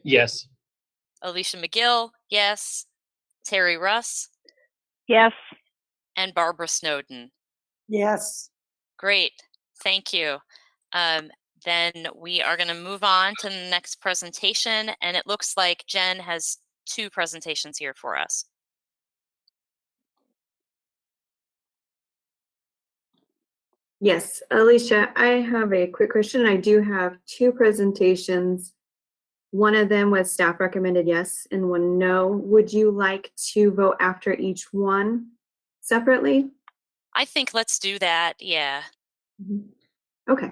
Yes. Alicia McGill. Yes. Terry Russ. Yes. And Barbara Snowden. Yes. Great. Thank you. Then we are going to move on to the next presentation, and it looks like Jen has 2 presentations here for us. Yes, Alicia, I have a quick question. I do have 2 presentations. One of them was staff recommended yes and one no. Would you like to vote after each one separately? I think let's do that. Yeah. Okay.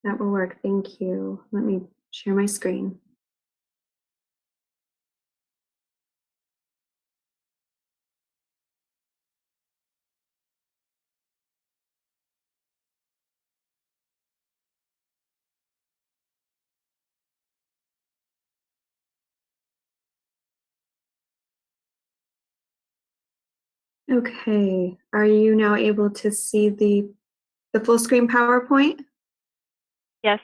That will work. Thank you. Let me share my screen. Okay, are you now able to see the full screen PowerPoint? Yes.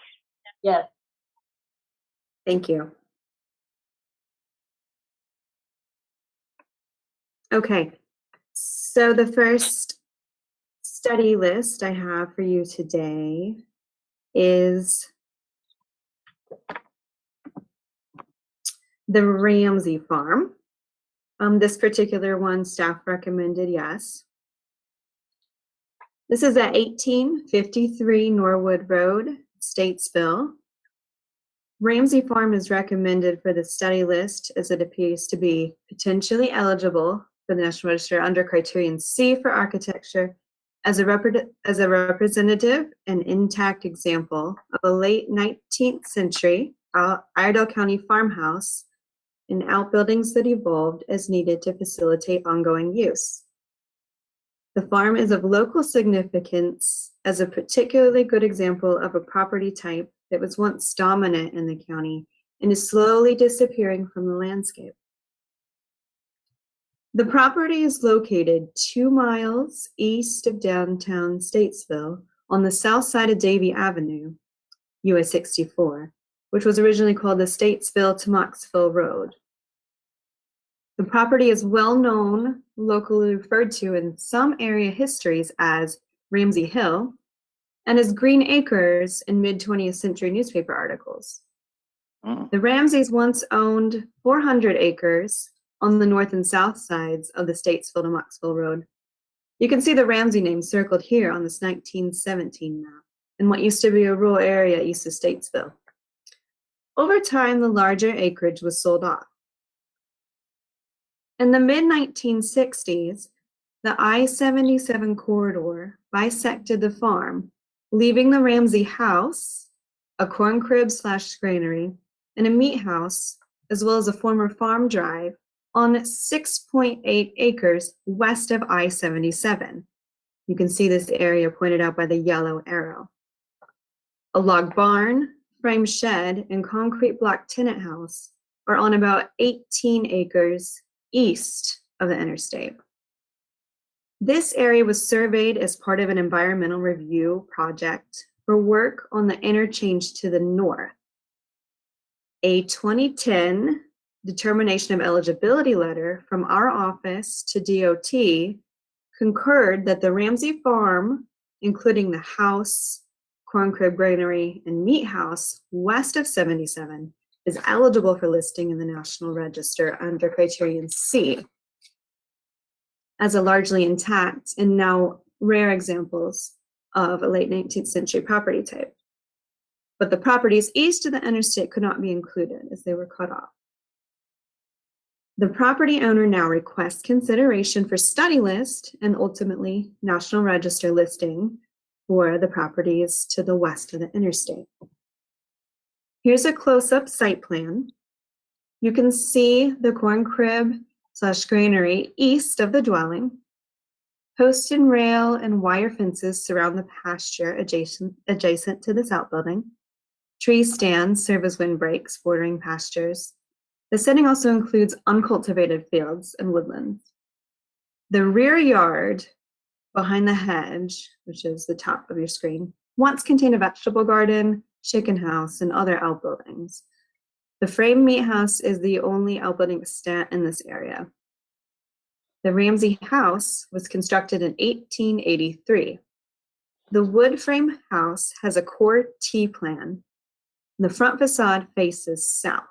Yes. Thank you. Okay, so the first study list I have for you today is the Ramsey Farm. This particular one, staff recommended yes. This is at 1853 Norwood Road, Statesville. Ramsey Farm is recommended for the study list as it appears to be potentially eligible for the National Register under criterion C for architecture as a representative and intact example of a late 19th century Iredell County farmhouse and outbuildings that evolved as needed to facilitate ongoing use. The farm is of local significance as a particularly good example of a property type that was once dominant in the county and is slowly disappearing from the landscape. The property is located 2 miles east of downtown Statesville on the south side of Davie Avenue, US 64, which was originally called the Statesville to Moxville Road. The property is well known, locally referred to in some area histories as Ramsey Hill, and as Green Acres in mid-20th century newspaper articles. The Ramseys once owned 400 acres on the north and south sides of the Statesville to Moxville Road. You can see the Ramsey name circled here on this 1917 map in what used to be a rural area east of Statesville. Over time, the larger acreage was sold off. In the mid-1960s, the I-77 corridor bisected the farm, leaving the Ramsey house, a corn crib / granary, and a meat house, as well as a former farm drive, on 6.8 acres west of I-77. You can see this area pointed out by the yellow arrow. A log barn, frame shed, and concrete block tenant house are on about 18 acres east of the interstate. This area was surveyed as part of an environmental review project for work on the interchange to the north. A 2010 determination of eligibility letter from our office to DOT concurred that the Ramsey Farm, including the house, corn crib granary, and meat house west of 77, is eligible for listing in the National Register under criterion C as a largely intact and now rare examples of a late 19th century property type. But the properties east of the interstate could not be included as they were cut off. The property owner now requests consideration for study list and ultimately National Register listing for the properties to the west of the interstate. Here's a close-up site plan. You can see the corn crib / granary east of the dwelling. Post and rail and wire fences surround the pasture adjacent to this outbuilding. Tree stands serve as windbreaks bordering pastures. The setting also includes uncultivated fields and woodlands. The rear yard behind the hedge, which is the top of your screen, once contained a vegetable garden, chicken house, and other outbuildings. The frame meat house is the only outbuilding extant in this area. The Ramsey house was constructed in 1883. The wood frame house has a core T plan. The front facade faces south.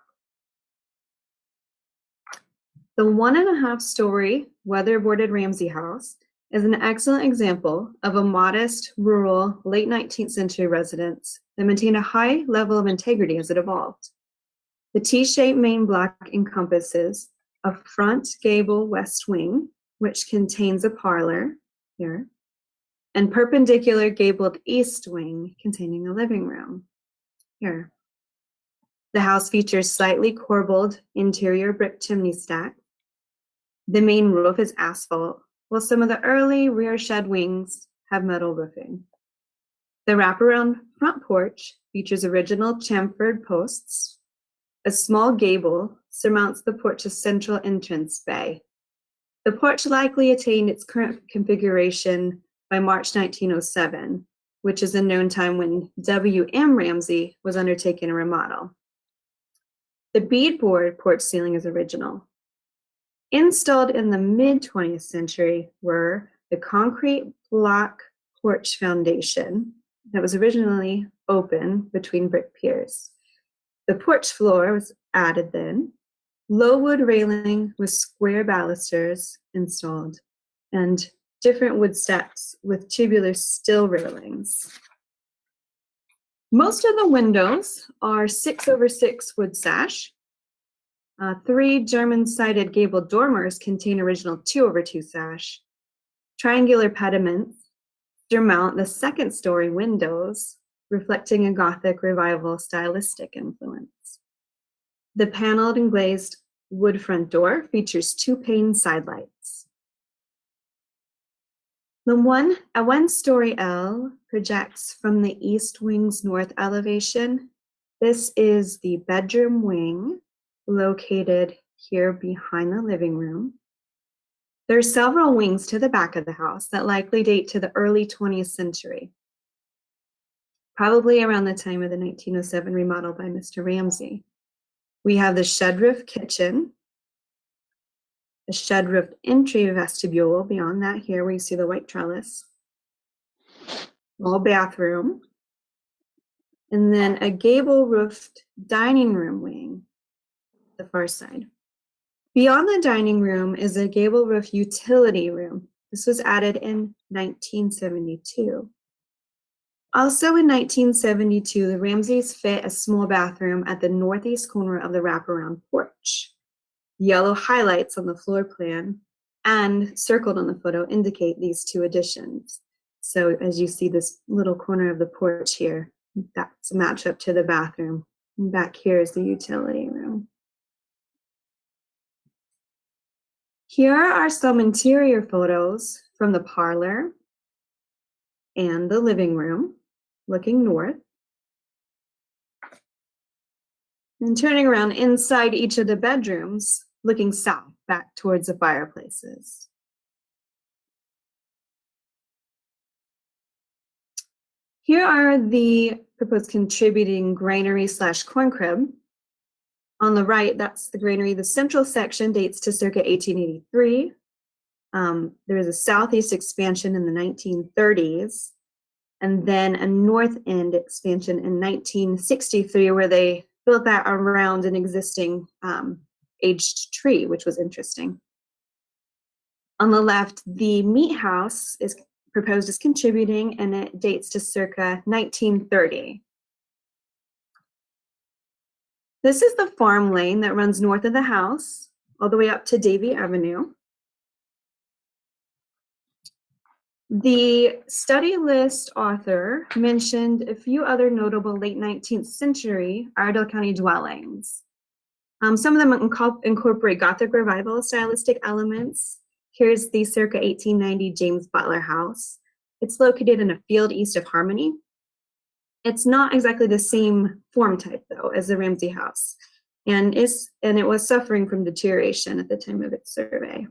The 1.5-story weatherboarded Ramsey house is an excellent example of a modest, rural, late 19th century residence that maintained a high level of integrity as it evolved. The T-shaped main block encompasses a front gable west wing, which contains a parlor here, and perpendicular gabled east wing containing a living room here. The house features slightly corbelled interior brick chimney stack. The main roof is asphalt, while some of the early rear shed wings have metal roofing. The wraparound front porch features original chamfered posts. A small gable surmounts the porch's central entrance bay. The porch likely attained its current configuration by March 1907, which is a known time when W.M. Ramsey was undertaking a remodel. The beadboard porch ceiling is original. Installed in the mid-20th century were the concrete block porch foundation that was originally open between brick piers. The porch floor was added then. Low wood railing with square balusters installed, and different wood steps with tubular steel railings. Most of the windows are 6/6 wood sash. 3 German-sided gabled dormers contain original 2/2 sash. Triangular pediments surmount the second-story windows, reflecting a Gothic Revival stylistic influence. The paneled and glazed wood front door features 2-pane side lights. A one-story L projects from the east wing's north elevation. This is the bedroom wing, located here behind the living room. There are several wings to the back of the house that likely date to the early 20th century, probably around the time of the 1907 remodel by Mr. Ramsey. We have the shed roof kitchen, a shed roof entry vestibule beyond that here where you see the white trellis, small bathroom, and then a gable roofed dining room wing, the far side. Beyond the dining room is a gable roof utility room. This was added in 1972. Also in 1972, the Ramseys fit a small bathroom at the northeast corner of the wraparound porch. Yellow highlights on the floor plan and circled on the photo indicate these 2 additions. So as you see this little corner of the porch here, that's a match up to the bathroom. And back here is the utility room. Here are some interior photos from the parlor and the living room, looking north. And turning around inside each of the bedrooms, looking south, back towards the fireplaces. Here are the proposed contributing granary / corn crib. On the right, that's the granary. The central section dates to circa 1883. There was a southeast expansion in the 1930s, and then a north end expansion in 1963, where they built that around an existing aged tree, which was interesting. On the left, the meat house is proposed as contributing, and it dates to circa 1930. This is the farm lane that runs north of the house, all the way up to Davie Avenue. The study list author mentioned a few other notable late 19th century Iredell County dwellings. Some of them incorporate Gothic Revival stylistic elements. Here's the circa 1890 James Butler House. It's located in a field east of Harmony. It's not exactly the same form type, though, as the Ramsey House, and it was suffering from deterioration at the time of its survey.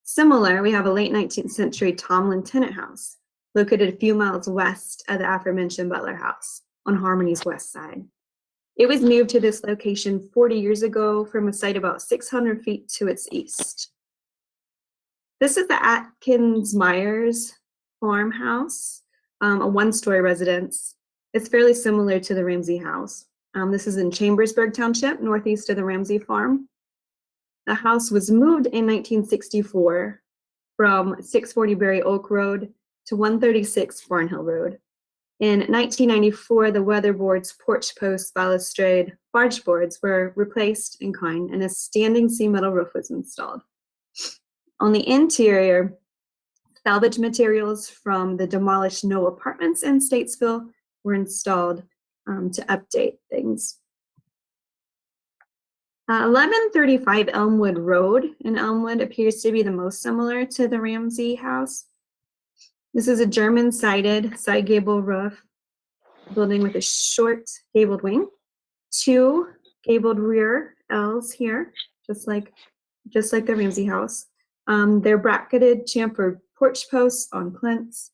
Similar, we have a late 19th century Tomlin tenant house, located a few miles west of the aforementioned Butler House on Harmony's west side. It was moved to this location 40 years ago from a site about 600 feet to its east. This is the Atkins Myers farmhouse, a one-story residence. It's fairly similar to the Ramsey House. This is in Chambersburg Township, northeast of the Ramsey farm. The house was moved in 1964 from 640 Berry Oak Road to 136 Barnhill Road. In 1994, the weatherboards, porch posts, balustrade, barge boards were replaced in kind, and a standing seam metal roof was installed. On the interior, salvage materials from the demolished No Apartments in Statesville were installed to update things. 1135 Elmwood Road in Elmwood appears to be the most similar to the Ramsey House. This is a German-sided side gable roof building with a short gabled wing, 2 gabled rear L's here, just like the Ramsey House. They're bracketed chamfered porch posts on plinths.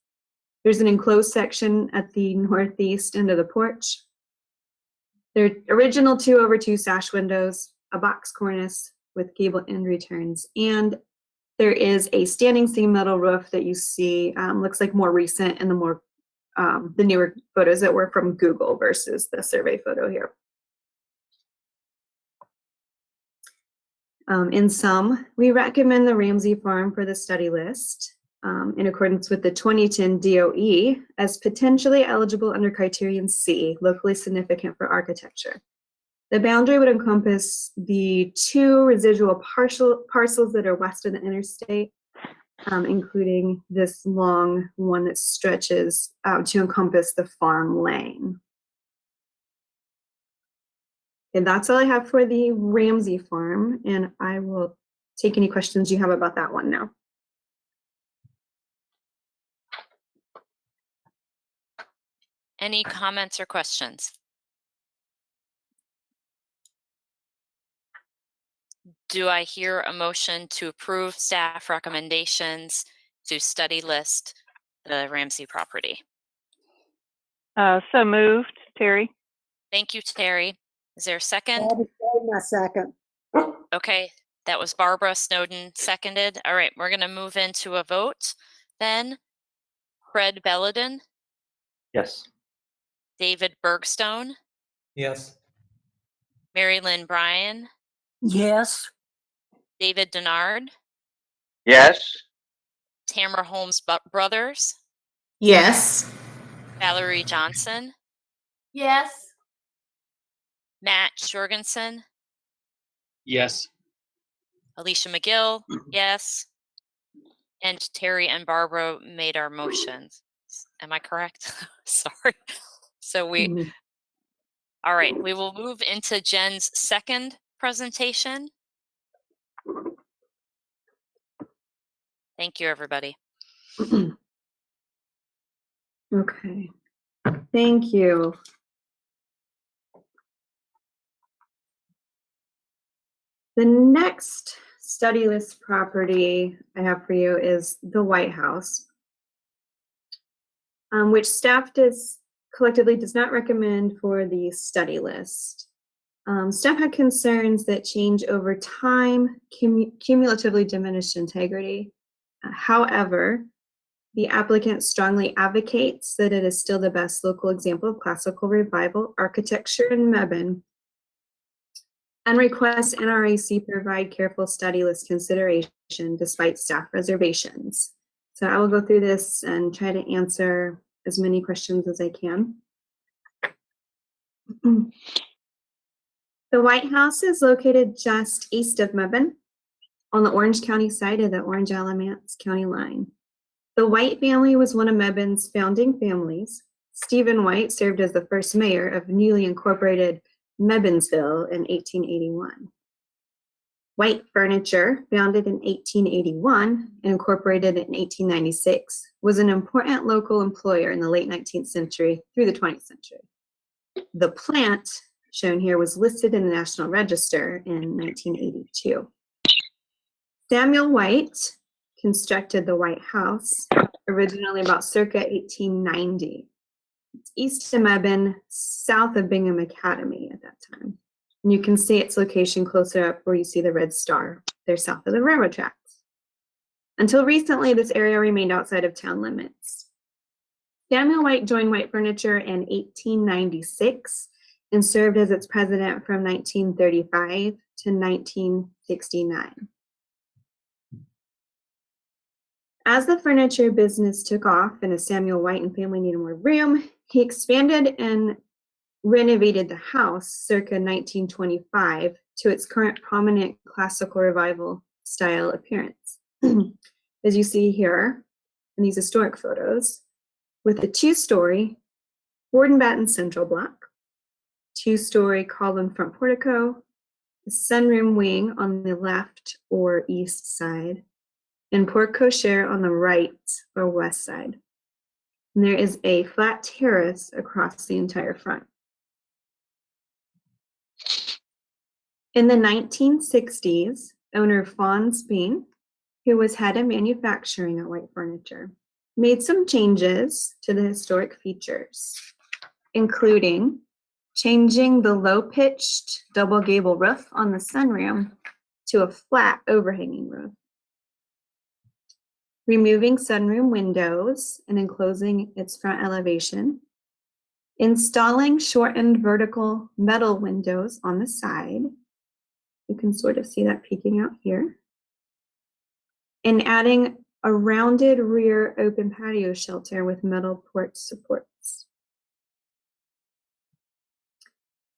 There's an enclosed section at the northeast end of the porch. They're original 2/2 sash windows, a box cornice with gable end returns, and there is a standing seam metal roof that you see looks like more recent in the newer photos that were from Google versus the survey photo here. In sum, we recommend the Ramsey Farm for the study list in accordance with the 2010 DOE as potentially eligible under criterion C, locally significant for architecture. The boundary would encompass the 2 residual parcels that are west of the interstate, including this long one that stretches out to encompass the farm lane. And that's all I have for the Ramsey Farm, and I will take any questions you have about that one now. Any comments or questions? Do I hear a motion to approve staff recommendations to study list the Ramsey property? So moved, Terry. Thank you, Terry. Is there a second? My second. Okay, that was Barbara Snowden seconded. All right, we're going to move into a vote then. Fred Belladin, Yes. David Bergstone, Yes. Mary Lynn Bryan, Yes. David Denard, Yes. Tamara Holmes Brothers, Yes. Valerie Johnson, Yes. Matt Jorgensen, Yes. Alicia McGill, yes, and Terry and Barbara made our motions. Am I correct? Sorry. So all right, we will move into Jen's second presentation. Thank you, everybody. Okay, thank you. The next study list property I have for you is the White House, which staff collectively does not recommend for the study list. Staff had concerns that change over time cumulatively diminish integrity. However, the applicant strongly advocates that it is still the best local example of classical revival architecture in Mebane, and requests NRAC provide careful study list consideration despite staff reservations. So I will go through this and try to answer as many questions as I can. The White House is located just east of Mebane on the Orange County side of the Orange-Alamance County line. The White family was one of Mebane's founding families. Stephen White served as the first mayor of newly incorporated Mebanesville in 1881. White Furniture, founded in 1881 and incorporated in 1896, was an important local employer in the late 19th century through the 20th century. The plant shown here was listed in the National Register in 1982. Samuel White constructed the White House, originally about circa 1890. It's east of Mebane, south of Bingham Academy at that time. And you can see its location closer up where you see the red star. They're south of the railroad tracks. Until recently, this area remained outside of town limits. Samuel White joined White Furniture in 1896 and served as its president from 1935 to 1969. As the furniture business took off and as Samuel White and family needed more room, he expanded and renovated the house circa 1925 to its current prominent classical revival style appearance. As you see here in these historic photos, with a 2-story board and batten central block, 2-story column front portico, a sunroom wing on the left or east side, and porte cochere on the right or west side. And there is a flat terrace across the entire front. In the 1960s, owner Fawn Speen who was head of manufacturing at White Furniture, made some changes to the historic features, including changing the low-pitched double gable roof on the sunroom to a flat overhanging roof, removing sunroom windows and enclosing its front elevation, installing shortened vertical metal windows on the side. You can sort of see that peeking out here. And adding a rounded rear open patio shelter with metal porch supports.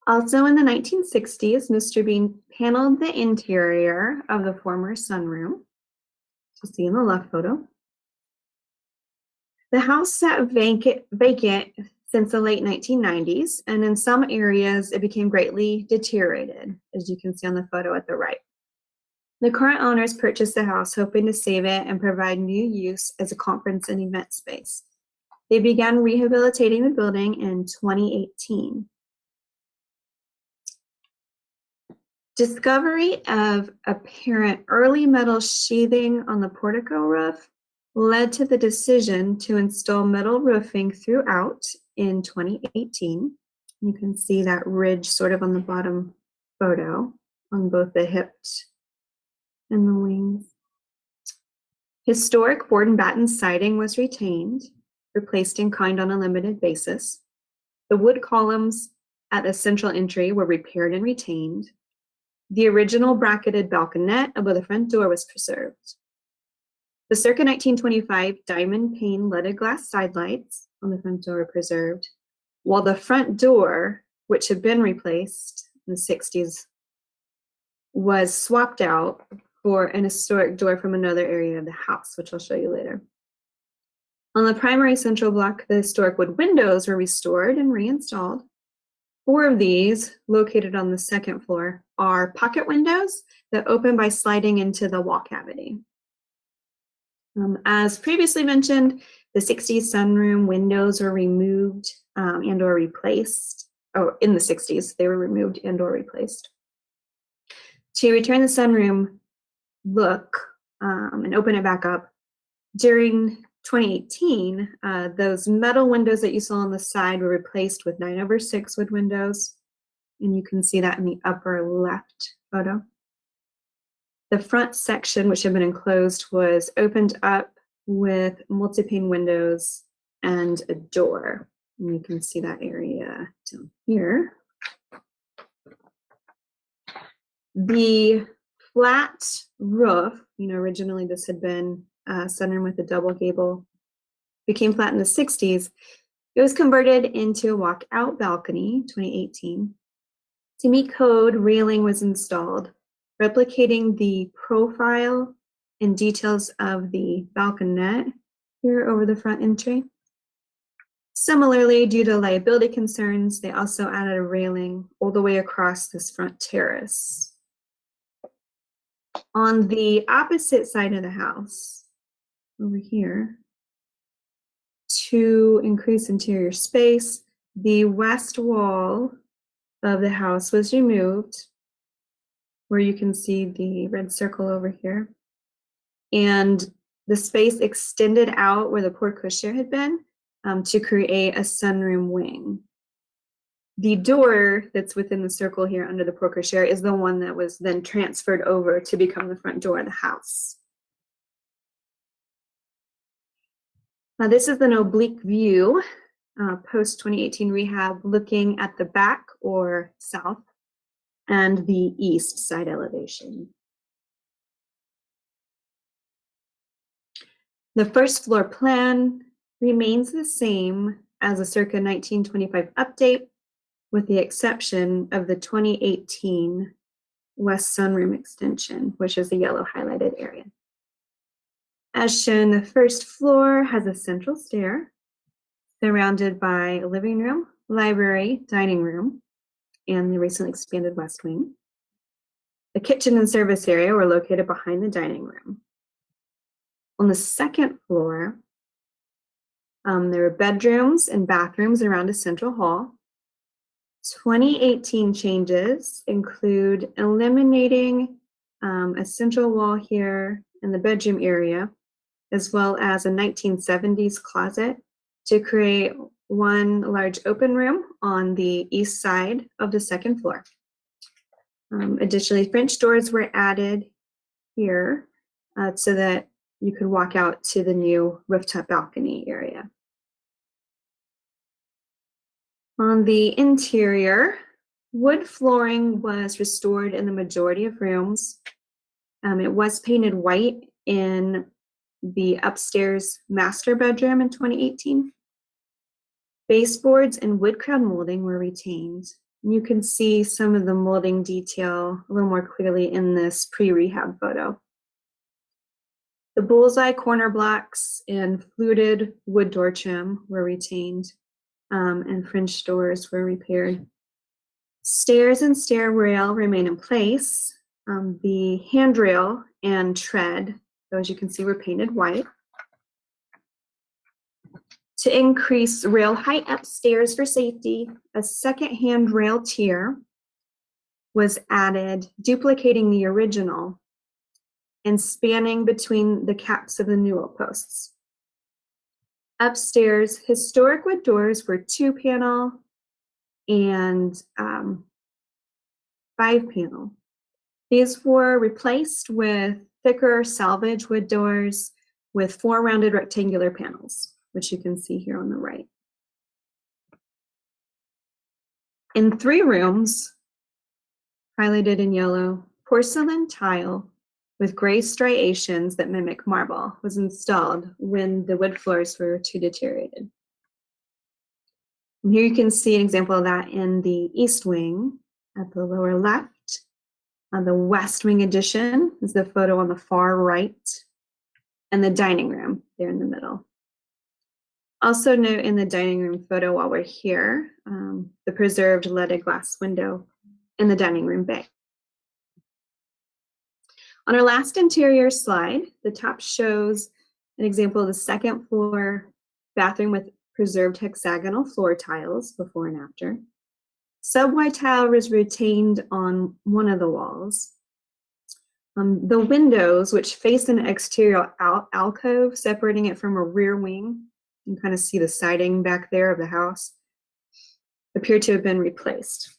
Also in the 1960s, Mr. Bean paneled the interior of the former sunroom, you see in the left photo. The house sat vacant since the late 1990s, and in some areas it became greatly deteriorated, as you can see on the photo at the right. The current owners purchased the house hoping to save it and provide new use as a conference and event space. They began rehabilitating the building in 2018. Discovery of apparent early metal sheathing on the portico roof led to the decision to install metal roofing throughout in 2018. You can see that ridge sort of on the bottom photo on both the hips and the wings. Historic board and batten siding was retained, replaced in kind on a limited basis. The wood columns at the central entry were repaired and retained. The original bracketed balconette above the front door was preserved. The circa 1925 diamond pane leaded glass side lights on the front door were preserved, while the front door, which had been replaced in the 60s, was swapped out for an historic door from another area of the house, which I'll show you later. On the primary central block, the historic wood windows were restored and reinstalled. 4 of these, located on the second floor, are pocket windows that open by sliding into the wall cavity. As previously mentioned, the 60s sunroom windows were removed and or replaced. Oh, in the 60s, they were removed and or replaced. To return the sunroom look and open it back up, during 2018, those metal windows that you saw on the side were replaced with 9/6 wood windows, and you can see that in the upper left photo. The front section, which had been enclosed, was opened up with multi-pane windows and a door. And you can see that area down here. The flat roof, originally this had been a sunroom with a double gable, became flat in the 60s. It was converted into a walkout balcony, 2018. To meet code, railing was installed, replicating the profile and details of the balconette here over the front entry. Similarly, due to liability concerns, they also added a railing all the way across this front terrace. On the opposite side of the house, over here, to increase interior space, the west wall of the house was removed, where you can see the red circle over here. And the space extended out where the porte cochere had been to create a sunroom wing. The door that's within the circle here under the porte cochere is the one that was then transferred over to become the front door of the house. Now this is an oblique view, post-2018 rehab, looking at the back or south and the east side elevation. The first floor plan remains the same as a circa 1925 update, with the exception of the 2018 west sunroom extension, which is the yellow highlighted area. As shown, the first floor has a central stair surrounded by a living room, library, dining room, and the recently expanded west wing. The kitchen and service area were located behind the dining room. On the second floor, there were bedrooms and bathrooms around a central hall. 2018 changes include eliminating a central wall here in the bedroom area, as well as a 1970s closet to create one large open room on the east side of the second floor. Additionally, French doors were added here so that you could walk out to the new rooftop balcony area. On the interior, wood flooring was restored in the majority of rooms. It was painted white in the upstairs master bedroom in 2018. Baseboards and wood crown molding were retained. You can see some of the molding detail a little more clearly in this pre-rehab photo. The bullseye corner blocks and fluted wood door trim were retained, and French doors were repaired. Stairs and stair rail remain in place. The handrail and tread, those you can see, were painted white. To increase rail height upstairs for safety, a second handrail tier was added, duplicating the original and spanning between the caps of the newel posts. Upstairs, historic wood doors were 2-panel and 5-panel. These were replaced with thicker salvage wood doors with 4 rounded rectangular panels, which you can see here on the right. In 3 rooms, highlighted in yellow, porcelain tile with gray striations that mimic marble was installed when the wood floors were too deteriorated. And here you can see an example of that in the east wing at the lower left. On the west wing addition is the photo on the far right, and the dining room there in the middle. Also note in the dining room photo while we're here, the preserved leaded glass window in the dining room bay. On our last interior slide, the top shows an example of the second floor bathroom with preserved hexagonal floor tiles before and after. Sub-white tile was retained on one of the walls. The windows, which face an exterior alcove separating it from a rear wing, you can kind of see the siding back there of the house, appear to have been replaced.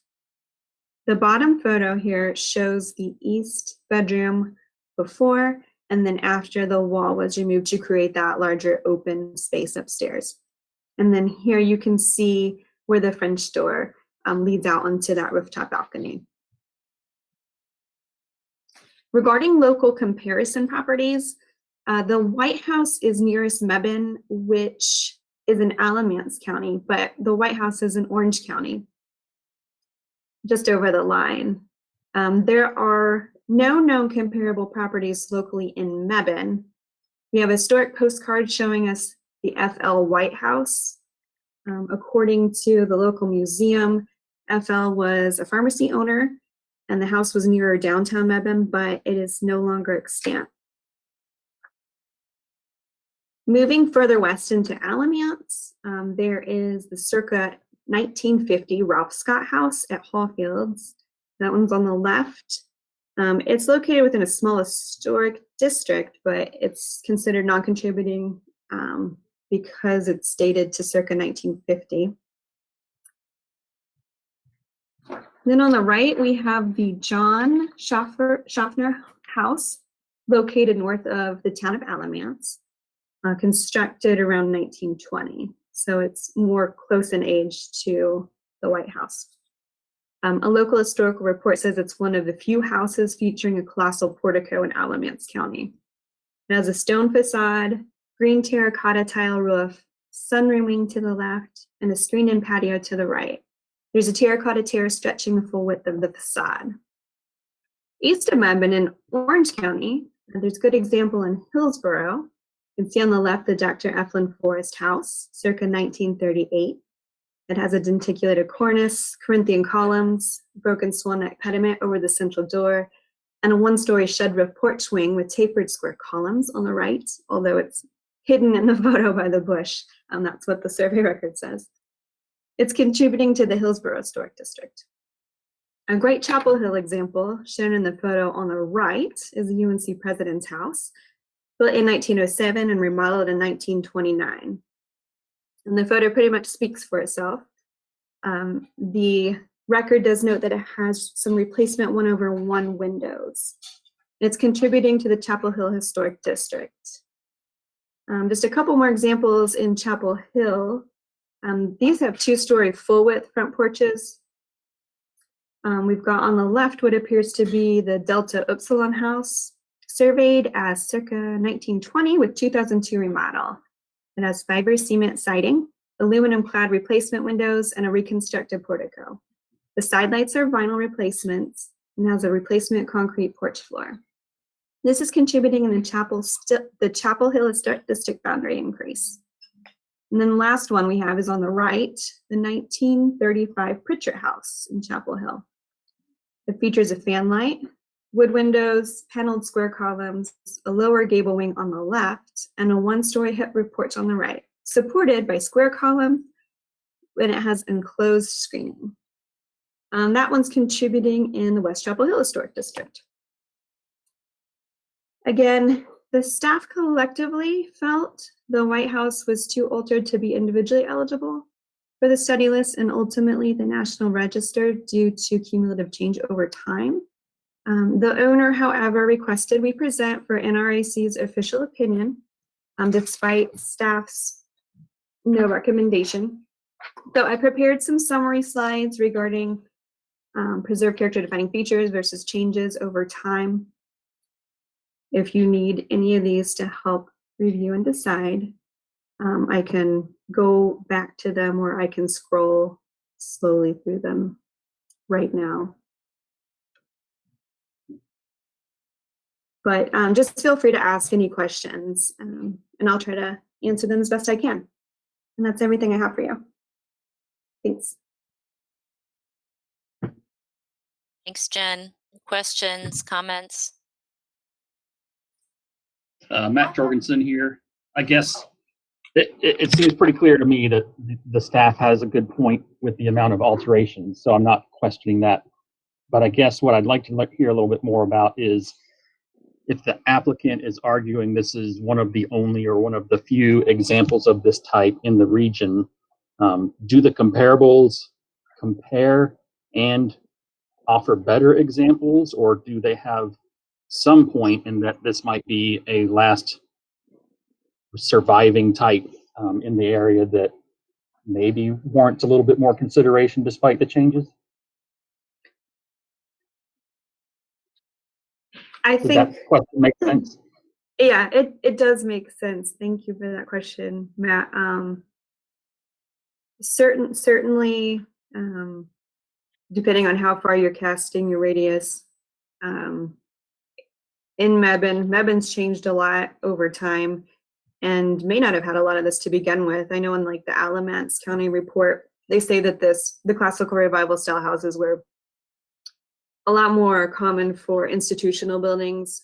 The bottom photo here shows the east bedroom before and then after the wall was removed to create that larger open space upstairs. And then here you can see where the French door leads out onto that rooftop balcony. Regarding local comparison properties, the White House is nearest Mebane, which is in Alamance County, but the White House is in Orange County, just over the line. There are no known comparable properties locally in Mebane. We have a historic postcard showing us the FL White House. According to the local museum, FL was a pharmacy owner and the house was nearer downtown Mebane, but it is no longer extant. Moving further west into Alamance, there is the circa 1950 Ralph Scott House at Hallfields. That one's on the left. It's located within a small historic district, but it's considered non-contributing because it's dated to circa 1950. Then on the right, we have the John Schaffner House, located north of the town of Alamance, constructed around 1920. So it's more close in age to the White House. A local historical report says it's one of the few houses featuring a colossal portico in Alamance County. It has a stone facade, green terracotta tile roof, sunroom wing to the left, and a screened-in patio to the right. There's a terracotta terrace stretching the full width of the facade. East of Mebane in Orange County, there's a good example in Hillsborough. You can see on the left the Dr. Eflin Forest House, circa 1938. It has a denticulated cornice, Corinthian columns, broken swan neck pediment over the central door, and a one-story shed roof porch wing with tapered square columns on the right, although it's hidden in the photo by the bush. That's what the survey record says. It's contributing to the Hillsborough Historic District. A Great Chapel Hill example shown in the photo on the right is the UNC President's House, built in 1907 and remodeled in 1929. And the photo pretty much speaks for itself. The record does note that it has some replacement 1/1 windows. It's contributing to the Chapel Hill Historic District. Just a couple more examples in Chapel Hill. These have 2-story full width front porches. We've got on the left what appears to be the Delta Upsilon House, surveyed as circa 1920 with 2002 remodel. It has fiber cement siding, aluminum clad replacement windows, and a reconstructed portico. The side lights are vinyl replacements and has a replacement concrete porch floor. This is contributing in the Chapel Hill Historic District boundary increase. And then the last one we have is on the right, the 1935 Pritchard House in Chapel Hill. It features a fan light, wood windows, paneled square columns, a lower gable wing on the left, and a 1-story hip roof porch on the right, supported by square columns, and it has enclosed screening. That one's contributing in the West Chapel Hill Historic District. Again, the staff collectively felt the White House was too altered to be individually eligible for the study list, and ultimately the National Register due to cumulative change over time. The owner, however, requested we present for NRAC's official opinion, despite staff's no recommendation. So I prepared some summary slides regarding preserved character defining features versus changes over time. If you need any of these to help review and decide, I can go back to them, or I can scroll slowly through them right now. But just feel free to ask any questions, and I'll try to answer them as best I can. And that's everything I have for you. Thanks. Thanks, Jen. Questions, comments? Matt Jorgensen here. I guess it seems pretty clear to me that the staff has a good point with the amount of alterations, so I'm not questioning that. But I guess what I'd like to hear a little bit more about is if the applicant is arguing this is one of the only or one of the few examples of this type in the region, do the comparables compare and offer better examples, or do they have some point in that this might be a last surviving type in the area that maybe warrants a little bit more consideration despite the changes? I Does think that question make sense? Yeah, it does make sense. Thank you for that question, Matt. Certainly, depending on how far you're casting your radius, in Mebbane's changed a lot over time and may not have had a lot of this to begin with. I know in like the Alamance County report, they say that the classical revival style houses were a lot more common for institutional buildings,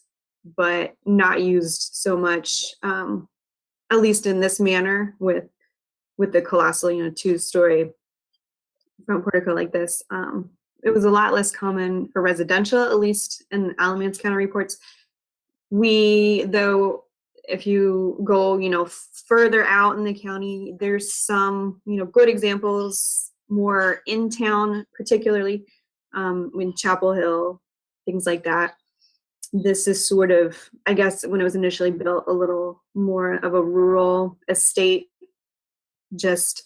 but not used so much, at least in this manner with the colossal, 2-story front portico like this. It was a lot less common for residential, at least in Alamance County reports. Though, if you go, further out in the county, there's some, good examples more in town, particularly in Chapel Hill, things like that. This is sort of, I guess, when it was initially built, a little more of a rural estate, just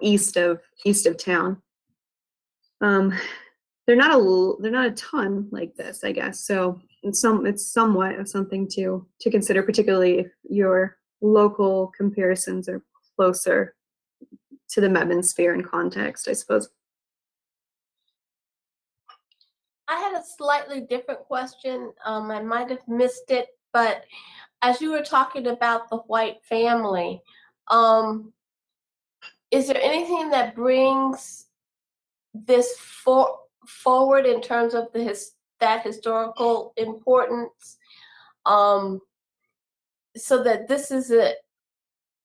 east of town. They're not a ton like this, I guess. So it's somewhat of something to consider, particularly if your local comparisons are closer to the Mebane sphere and context, I suppose. I had a slightly different question. I might have missed it, but as you were talking about the White family, is there anything that brings this forward in terms of that historical importance? So that this is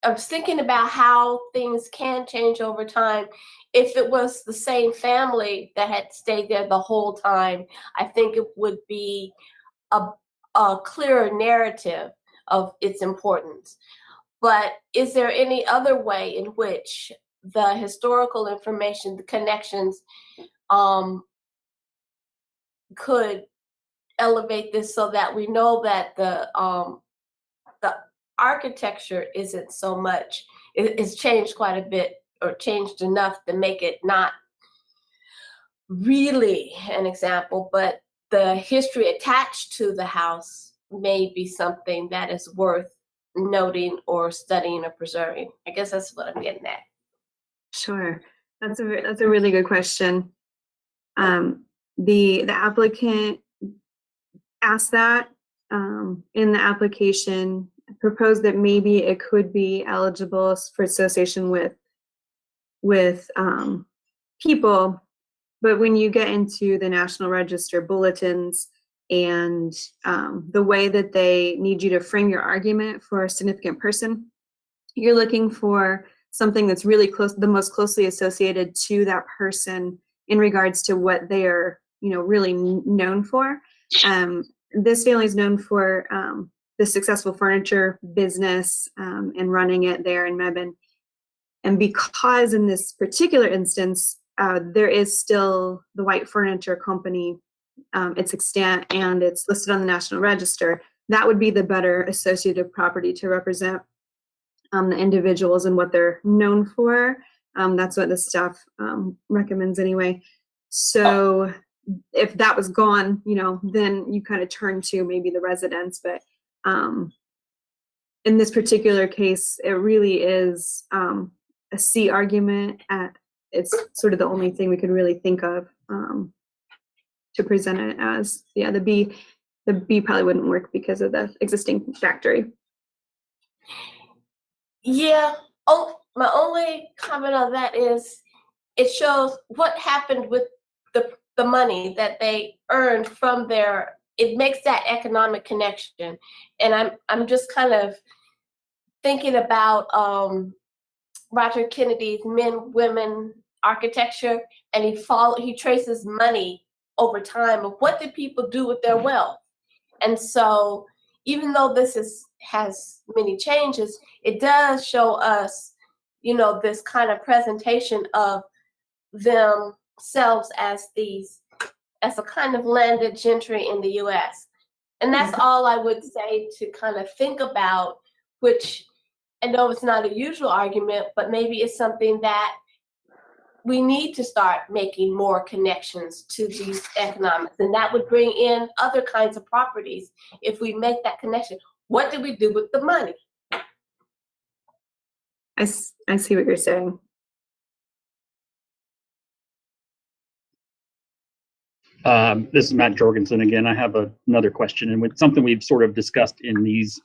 I was thinking about how things can change over time. If it was the same family that had stayed there the whole time, I think it would be a clearer narrative. of its importance. But is there any other way in which the historical information, the connections, could elevate this so that we know that the architecture isn't so much, it's changed quite a bit, or changed enough to make it not really an example, but the history attached to the house may be something that is worth noting or studying or preserving? I guess that's what I'm getting at. Sure, that's a really good question. The applicant asked that in the application, proposed that maybe it could be eligible for association with people, but when you get into the National Register bulletins and the way that they need you to frame your argument for a significant person, you're looking for something that's really close, the most closely associated to that person in regards to what they are, really known for. This family is known for the successful furniture business and running it there in Mebane. And because in this particular instance, there is still the White Furniture Company, it's extant and it's listed on the National Register, that would be the better associative property to represent the individuals and what they're known for. That's what the staff recommends anyway. So if that was gone, then you kind of turn to maybe the residents. But in this particular case, it really is a C argument. It's sort of the only thing we could really think of to present it as. Yeah, the B probably wouldn't work because of the existing factory. Yeah. Oh, my only comment on that is it shows what happened with the money that they earned from their. It makes that economic connection, and I'm just kind of thinking about Roger Kennedy's men-women architecture, and he traces money over time of what did people do with their wealth. And so even though this has many changes, it does show us, this kind of presentation of themselves as a kind of landed gentry in the US. And that's all I would say to kind of think about, which I know it's not a usual argument, but maybe it's something that we need to start making more connections to these economics. And that would bring in other kinds of properties if we make that connection. What do we do with the money? I see what you're saying. This is Matt Jorgensen again. I have another question, and with something we've sort of discussed in these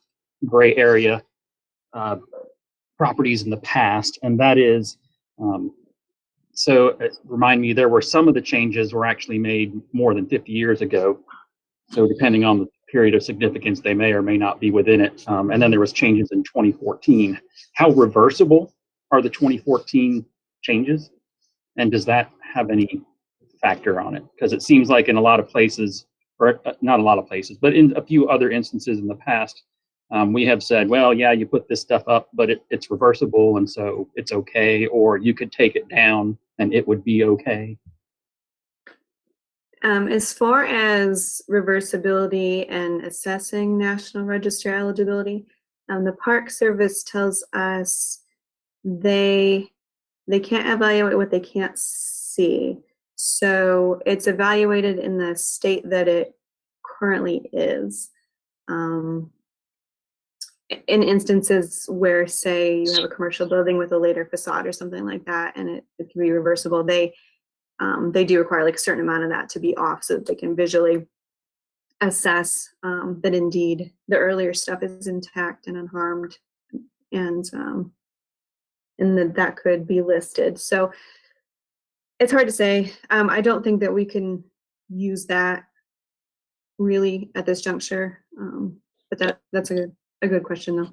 gray area properties in the past, and that is, remind me, there were some of the changes were actually made more than 50 years ago. So depending on the period of significance, they may or may not be within it. And then there was changes in 2014. How reversible are the 2014 changes? And does that have any factor on it? Because it seems like in a lot of places, or not a lot of places, but in a few other instances in the past, we have said, well, yeah, you put this stuff up, but it's reversible, and so it's okay, or you could take it down and it would be okay. As far as reversibility and assessing National Register eligibility, the Park Service tells us they can't evaluate what they can't see. So it's evaluated in the state that it currently is. In instances where, say, you have a commercial building with a later facade or something like that, and it can be reversible, they do require like a certain amount of that to be off so that they can visually assess that indeed the earlier stuff is intact and unharmed, and that could be listed. So it's hard to say. I don't think that we can use that really at this juncture, but that's a good question though.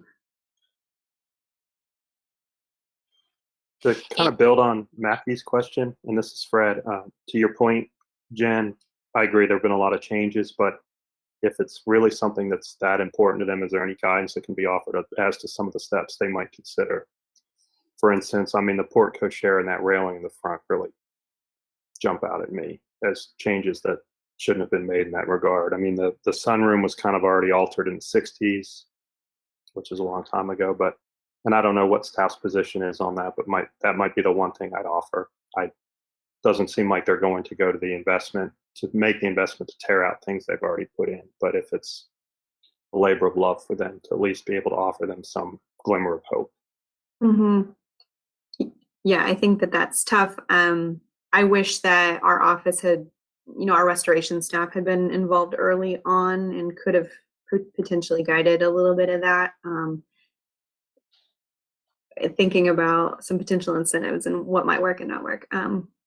To kind of build on Matthew's question, and this is Fred, to your point, Jen, I agree there have been a lot of changes, but if it's really something that's that important to them, is there any guidance that can be offered as to some of the steps they might consider? For instance, I mean, the porte cochere and that railing in the front really jump out at me as changes that shouldn't have been made in that regard. I mean, the sunroom was kind of already altered in the 60s, which is a long time ago, and I don't know what staff's position is on that, but that might be the one thing I'd offer. Doesn't seem like they're going to go to the investment, to make the investment to tear out things they've already put in. But if it's a labor of love for them to at least be able to offer them some glimmer of hope. Yeah, I think that's tough. I wish that our office had, our restoration staff had been involved early on and could have potentially guided a little bit of that. Thinking about some potential incentives and what might work and not work.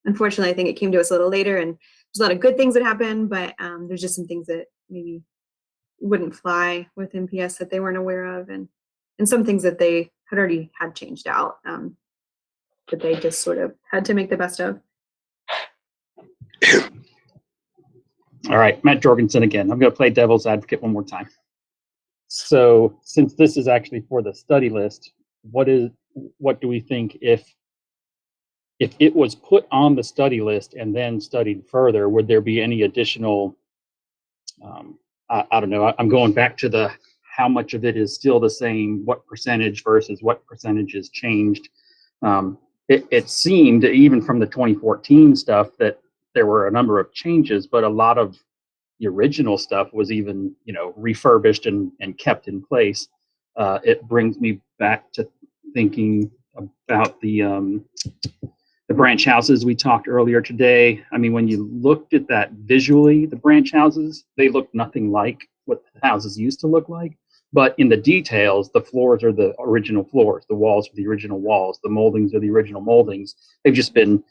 Unfortunately, I think it came to us a little later, and there's a lot of good things that happen, but there's just some things that maybe wouldn't fly with MPS that they weren't aware of, and some things that they had already had changed out that they just sort of had to make the best of. All right, Matt Jorgensen again. I'm going to play devil's advocate one more time. So since this is actually for the study list, what do we think if it was put on the study list and then studied further, would there be any additional, I don't know, I'm going back to how much of it is still the same, what percentage versus what percentage has changed. It seemed, even from the 2014 stuff, that there were a number of changes, but a lot of the original stuff was even, refurbished and kept in place. It brings me back to thinking about the branch houses we talked earlier today. I mean, when you looked at that visually, the branch houses, they look nothing like what the houses used to look like. But in the details, the floors are the original floors, the walls are the original walls, the moldings are the original moldings. They've just been,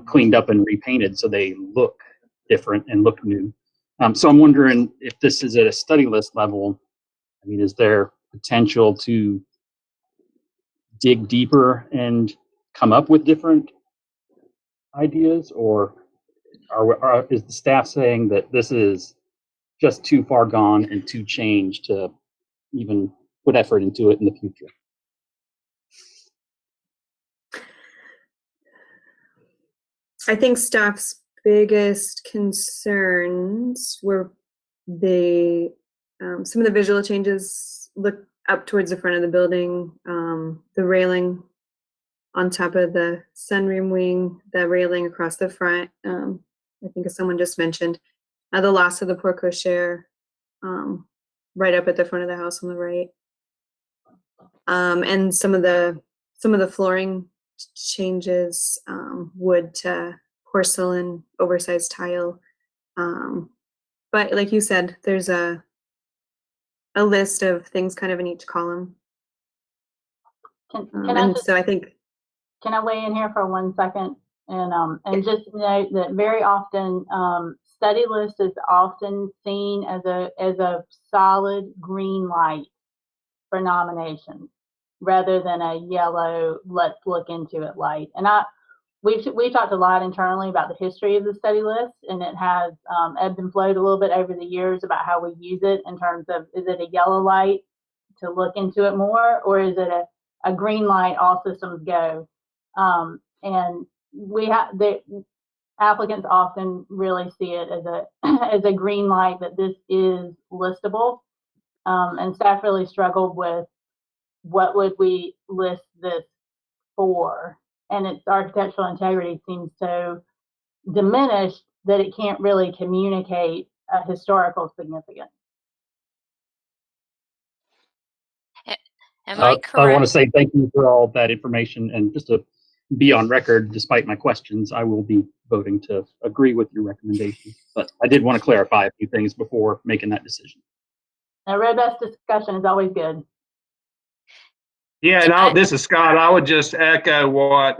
cleaned up and repainted so they look different and look new. So I'm wondering if this is at a study list level. I mean, is there potential to dig deeper and come up with different ideas, or is the staff saying that this is just too far gone and too changed to even put effort into it in the future? I think staff's biggest concerns were some of the visual changes look up towards the front of the building, the railing on top of the sunroom wing, the railing across the front. I think as someone just mentioned, the loss of the porte cochere right up at the front of the house on the right, and some of the flooring changes, wood to porcelain, oversized tile. But like you said, there's a list of things kind of in each column. So I think. Can I weigh in here for 1 second? And just note that very often study list is often seen as a solid green light for nominations rather than a yellow let's look into it light. And we talked a lot internally about the history of the study list, and it has ebbed and flowed a little bit over the years about how we use it in terms of, is it a yellow light to look into it more, or is it a green light, all systems go? And the applicants often really see it as a green light that this is listable. And staff really struggled with what would we list this for, and its architectural integrity seems so diminished that it can't really communicate a historical significance. Am I correct? I want to say thank you for all that information, and just to be on record, despite my questions, I will be voting to agree with your recommendation. But I did want to clarify a few things before making that decision. A robust discussion is always good. Yeah, and this is Scott. I would just echo what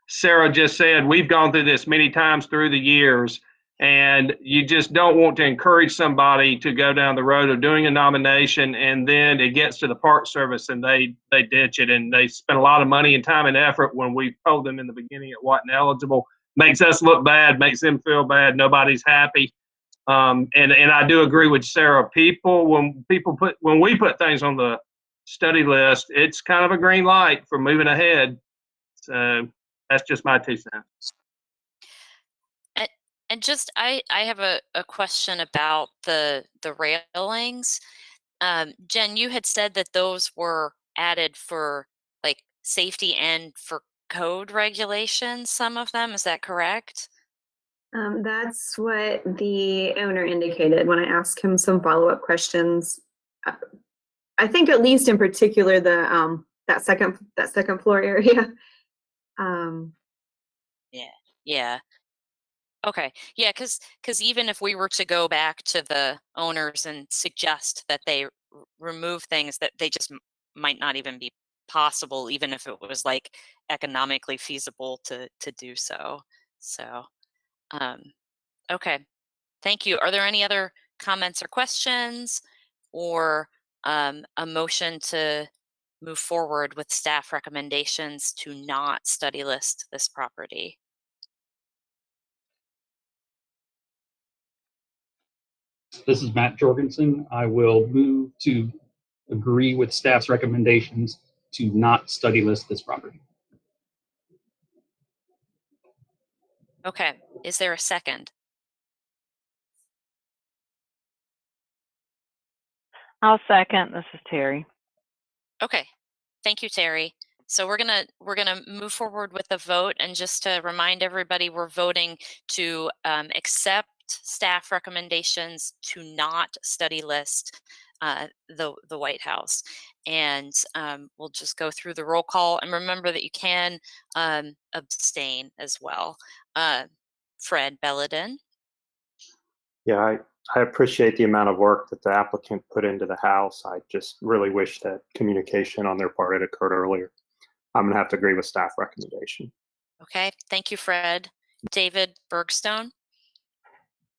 Sarah just said. We've gone through this many times through the years, and you just don't want to encourage somebody to go down the road of doing a nomination, and then it gets to the Park Service and they ditch it, and they spend a lot of money and time and effort when we told them in the beginning it wasn't eligible. Makes us look bad, makes them feel bad. Nobody's happy. And I do agree with Sarah. When we put things on the study list, it's kind of a green light for moving ahead. So that's just my 2 cents. And just I have a question about the railings. Jen, you had said that those were added for like safety and for code regulations, some of them, is that correct? That's what the owner indicated when I asked him some follow-up questions. I think at least in particular the that second floor area. Yeah. Okay. Yeah, because even if we were to go back to the owners and suggest that they remove things that they just might not even be possible, even if it was like economically feasible to do so. So, okay. Thank you. Are there any other comments or questions or a motion to move forward with staff recommendations to not study list this property? This is Matt Jorgensen. I will move to agree with staff's recommendations to not study list this property. Okay. Is there a second? I'll second. This is Terry. Okay. Thank you, Terry. So we're gonna move forward with the vote, and just to remind everybody, we're voting to accept staff recommendations to not study list the White House, and we'll just go through the roll call. And remember that you can abstain as well. Fred Belladin. Yeah, I appreciate the amount of work that the applicant put into the house. I just really wish that communication on their part had occurred earlier. I'm going to have to agree with staff recommendation. Okay, thank you, Fred. David Bergstone.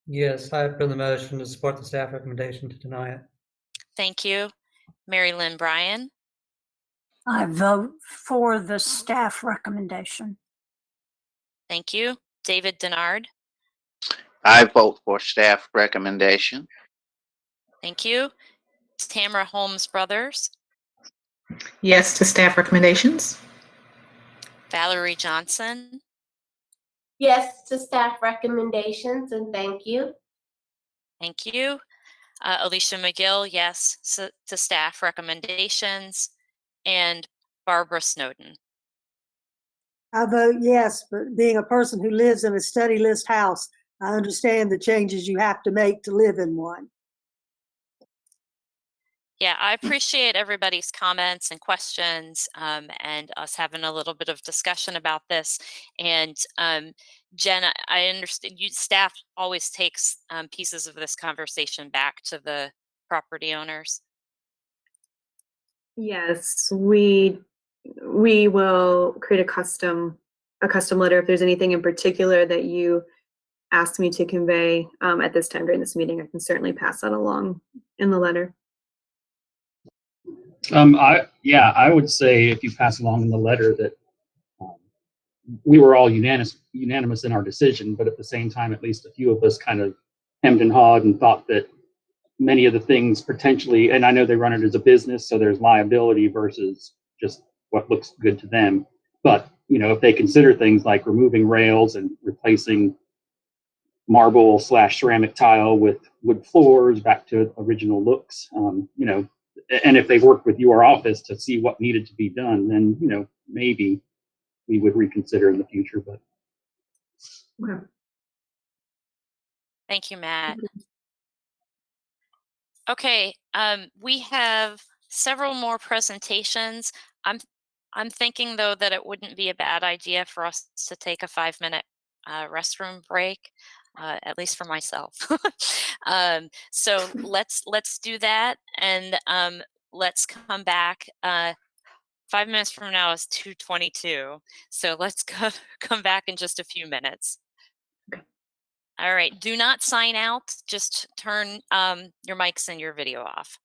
Yes, I put the motion to support the staff recommendation to deny it. Thank you. Mary Lynn Bryan. I vote for the staff recommendation. Thank you. David Denard. I vote for staff recommendation. Thank you. Tamara Holmes Brothers. Yes to staff recommendations. Valerie Johnson. Yes to staff recommendations, and thank you. Thank you. Alicia McGill, yes to staff recommendations. And Barbara Snowden. I vote yes, but being a person who lives in a study list house, I understand the changes you have to make to live in one. Yeah, I appreciate everybody's comments and questions, and us having a little bit of discussion about this. And Jen, I understand staff always takes pieces of this conversation back to the property owners. Yes, we will create a custom letter. If there's anything in particular that you asked me to convey at this time during this meeting, I can certainly pass that along in the letter. I would say if you pass along in the letter that we were all unanimous in our decision, but at the same time, at least a few of us kind of hemmed and hawed and thought that many of the things potentially, and I know they run it as a business, so there's liability versus just what looks good to them. But, if they consider things like removing rails and replacing marble/ceramic tile with wood floors back to original looks, and if they worked with your office to see what needed to be done, then, maybe we would reconsider in the future. But okay. Thank you, Matt. Okay, we have several more presentations. I'm thinking though that it wouldn't be a bad idea for us to take a 5-minute restroom break, at least for myself. So let's do that, and let's come back. 5 minutes from now is 2:22, so let's come back in just a few minutes. All right, do not sign out, just turn your mics and your video off.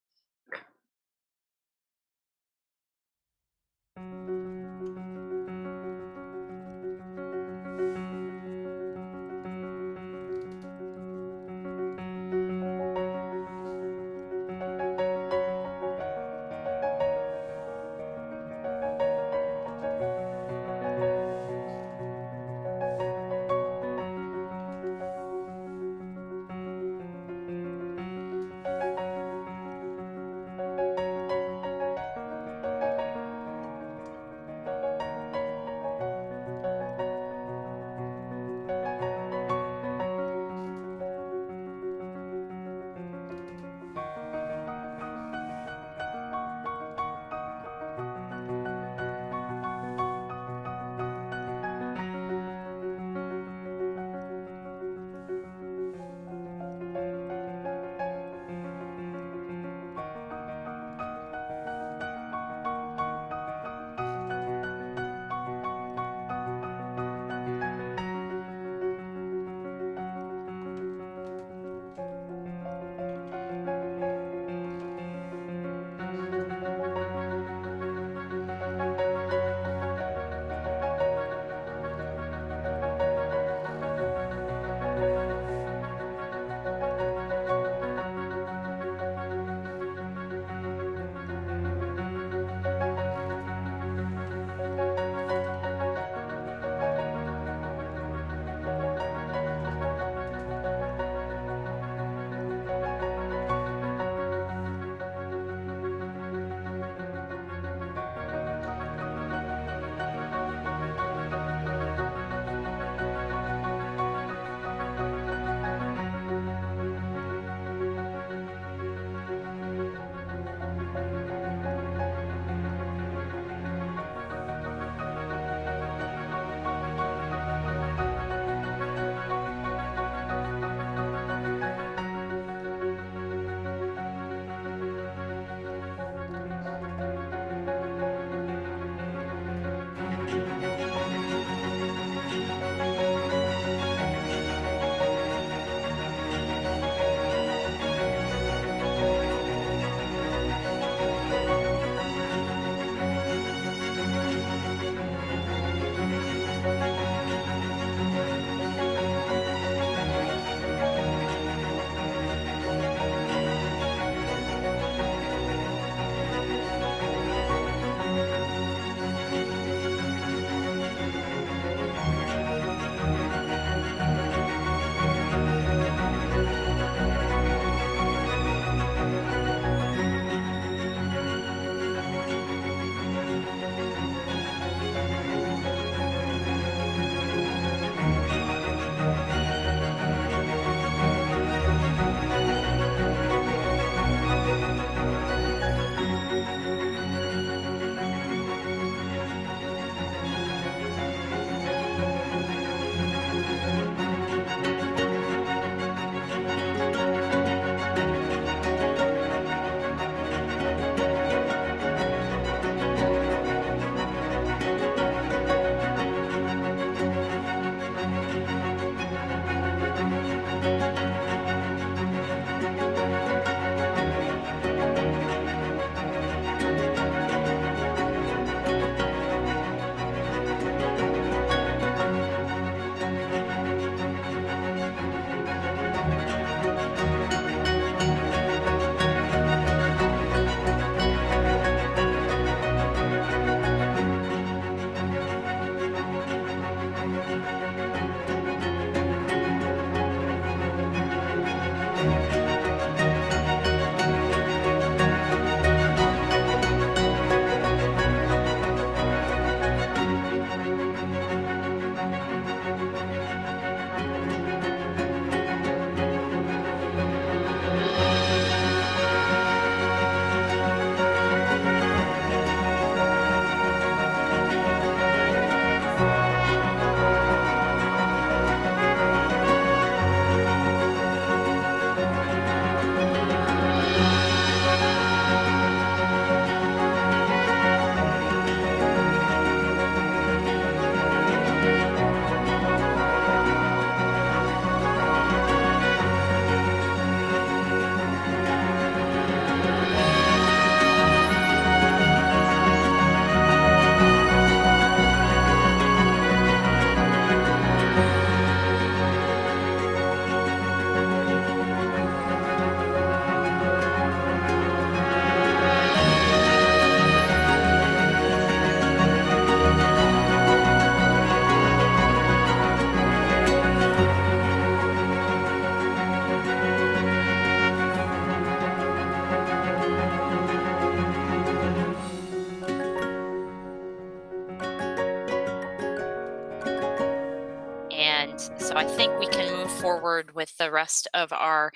I think we can move forward with the rest of our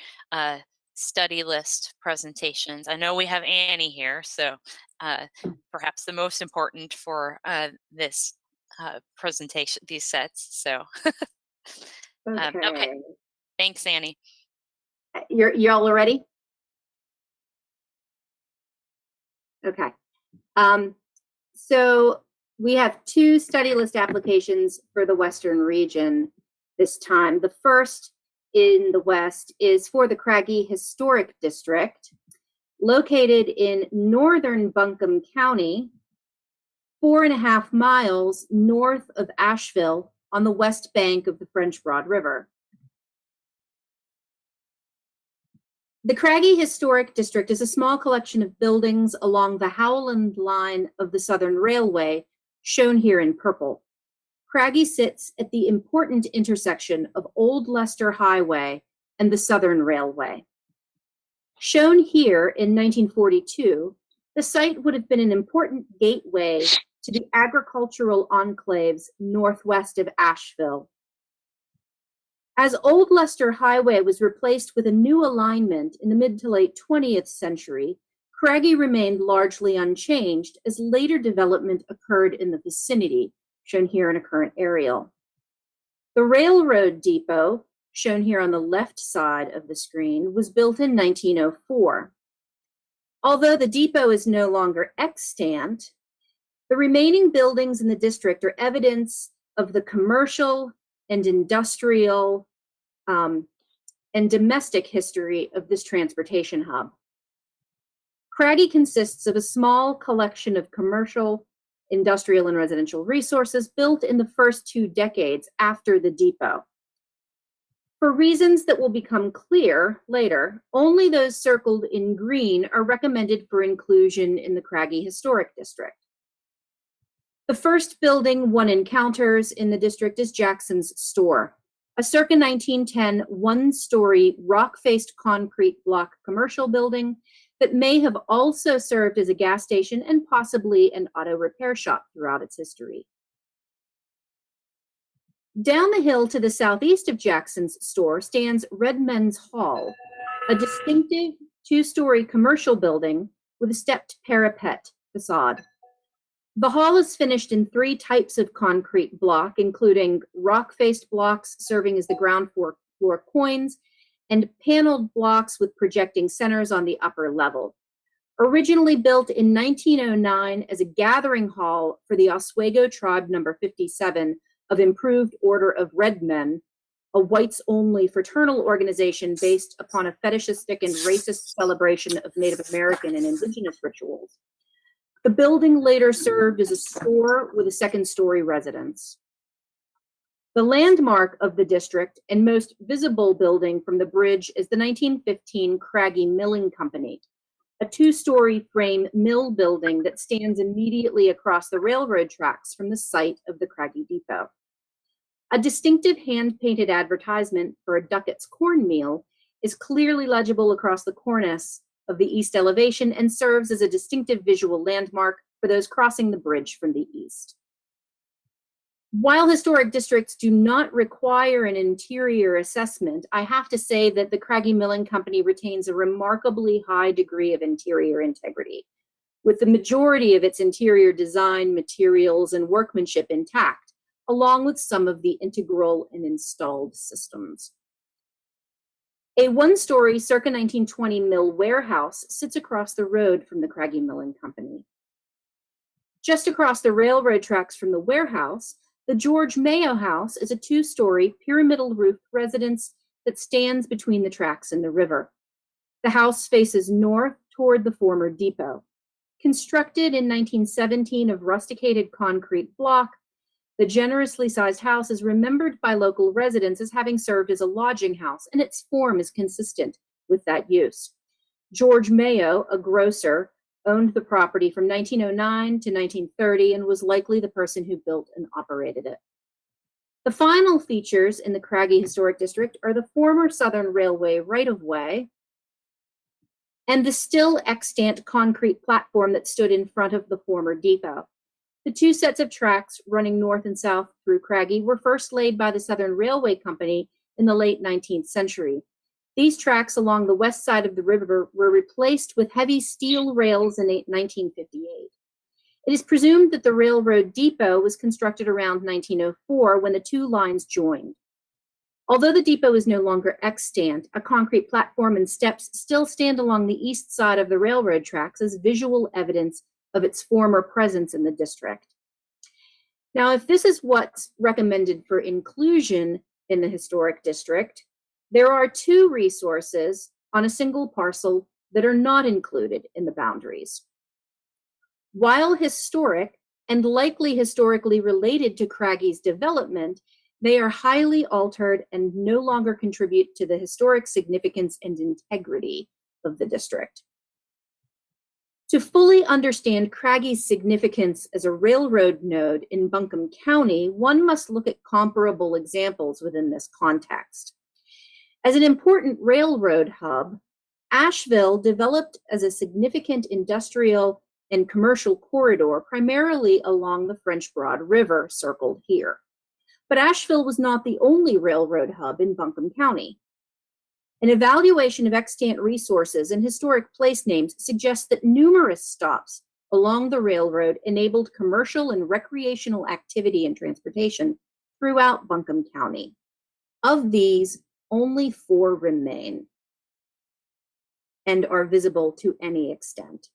study list presentations. I know we have Annie here, so perhaps the most important for this presentation, these sets. So, okay. Thanks, Annie. Y'all ready? Okay. So we have 2 study list applications for the Western region this time. The first in the West is for the Craggy Historic District, located in northern Buncombe County, 4.5 miles north of Asheville on the west bank of the French Broad River. The Craggy Historic District is a small collection of buildings along the Howland line of the Southern Railway, shown here in purple. Craggy sits at the important intersection of Old Leicester Highway and the Southern Railway. Shown here in 1942, the site would have been an important gateway to the agricultural enclaves northwest of Asheville. As Old Leicester Highway was replaced with a new alignment in the mid to late 20th century, Craggy remained largely unchanged as later development occurred in the vicinity, shown here in a current aerial. The railroad depot, shown here on the left side of the screen, was built in 1904. Although the depot is no longer extant, the remaining buildings in the district are evidence of the commercial and industrial and domestic history of this transportation hub. Craggy consists of a small collection of commercial, industrial, and residential resources built in the first 2 decades after the depot. For reasons that will become clear later, only those circled in green are recommended for inclusion in the Craggy Historic District. The first building one encounters in the district is Jackson's Store, a circa 1910 one-story rock-faced concrete block commercial building that may have also served as a gas station and possibly an auto repair shop throughout its history. Down the hill to the southeast of Jackson's Store stands Redmen's Hall, a distinctive 2-story commercial building with a stepped parapet facade. The hall is finished in 3 types of concrete block, including rock-faced blocks serving as the ground floor coins and paneled blocks with projecting centers on the upper level. Originally built in 1909 as a gathering hall for the Oswego Tribe Number 57 of Improved Order of Red Men, a whites-only fraternal organization based upon a fetishistic and racist celebration of Native American and indigenous rituals. The building later served as a store with a 2nd-story residence. The landmark of the district and most visible building from the bridge is the 1915 Craggy Milling Company, a 2-story frame mill building that stands immediately across the railroad tracks from the site of the Craggy Depot. A distinctive hand-painted advertisement for a Duckett's cornmeal is clearly legible across the cornice of the east elevation and serves as a distinctive visual landmark for those crossing the bridge from the east. While historic districts do not require an interior assessment, I have to say that the Craggy Milling Company retains a remarkably high degree of interior integrity, with the majority of its interior design, materials, and workmanship intact, along with some of the integral and installed systems. A 1-story circa 1920 mill warehouse sits across the road from the Craggy Milling Company. Just across the railroad tracks from the warehouse, the George Mayo House is a 2-story pyramidal roofed residence that stands between the tracks and the river. The house faces north toward the former depot. Constructed in 1917 of rusticated concrete block, the generously sized house is remembered by local residents as having served as a lodging house, and its form is consistent with that use. George Mayo, a grocer, owned the property from 1909 to 1930 and was likely the person who built and operated it. The final features in the Craggy Historic District are the former Southern Railway right-of-way and the still extant concrete platform that stood in front of the former depot. The two sets of tracks running north and south through Craggy were first laid by the Southern Railway Company in the late 19th century. These tracks along the west side of the river were replaced with heavy steel rails in 1958. It is presumed that the railroad depot was constructed around 1904 when the two lines joined. Although the depot is no longer extant, a concrete platform and steps still stand along the east side of the railroad tracks as visual evidence of its former presence in the district. Now, if this is what's recommended for inclusion in the historic district, there are two resources on a single parcel that are not included in the boundaries. While historic and likely historically related to Craggy's development, they are highly altered and no longer contribute to the historic significance and integrity of the district. To fully understand Craggy's significance as a railroad node in Buncombe County, one must look at comparable examples within this context. As an important railroad hub, Asheville developed as a significant industrial and commercial corridor, primarily along the French Broad River, circled here. But Asheville was not the only railroad hub in Buncombe County. An evaluation of extant resources and historic place names suggests that numerous stops along the railroad enabled commercial and recreational activity and transportation throughout Buncombe County. Of these, only 4 remain and are visible to any extent.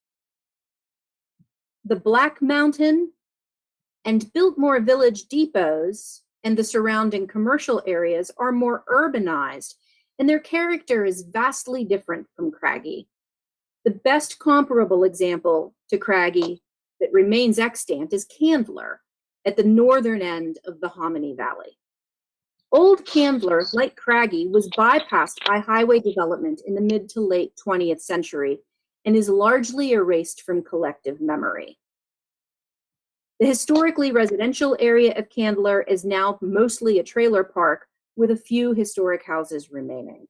The Black Mountain and Biltmore Village depots and the surrounding commercial areas are more urbanized, and their character is vastly different from Craggy. The best comparable example to Craggy that remains extant is Candler at the northern end of the Hominy Valley. Old Candler, like Craggy, was bypassed by highway development in the mid to late 20th century and is largely erased from collective memory. The historically residential area of Candler is now mostly a trailer park with a few historic houses remaining.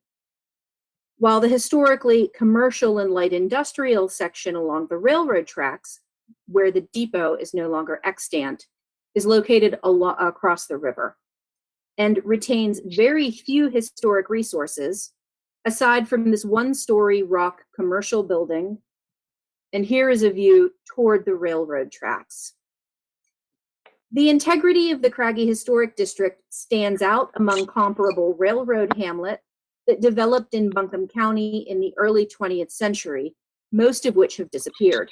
While the historically commercial and light industrial section along the railroad tracks, where the depot is no longer extant, is located across the river and retains very few historic resources, aside from this one-story rock commercial building. And here is a view toward the railroad tracks. The integrity of the Craggy Historic District stands out among comparable railroad hamlets that developed in Buncombe County in the early 20th century, most of which have disappeared.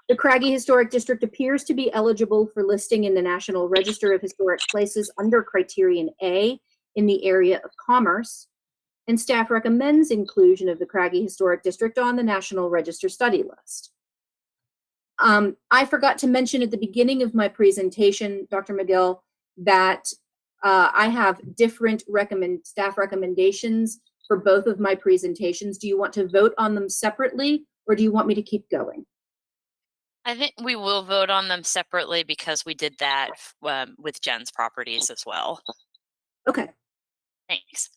The Craggy Historic District appears to be eligible for listing in the National Register of Historic Places under Criterion A in the area of commerce, and staff recommends inclusion of the Craggy Historic District on the National Register study list. I forgot to mention at the beginning of my presentation, Dr. McGill, that I have different staff recommendations for both of my presentations. Do you want to vote on them separately, or do you want me to keep going? I think we will vote on them separately because we did that with Jen's properties as well. Okay. Thanks.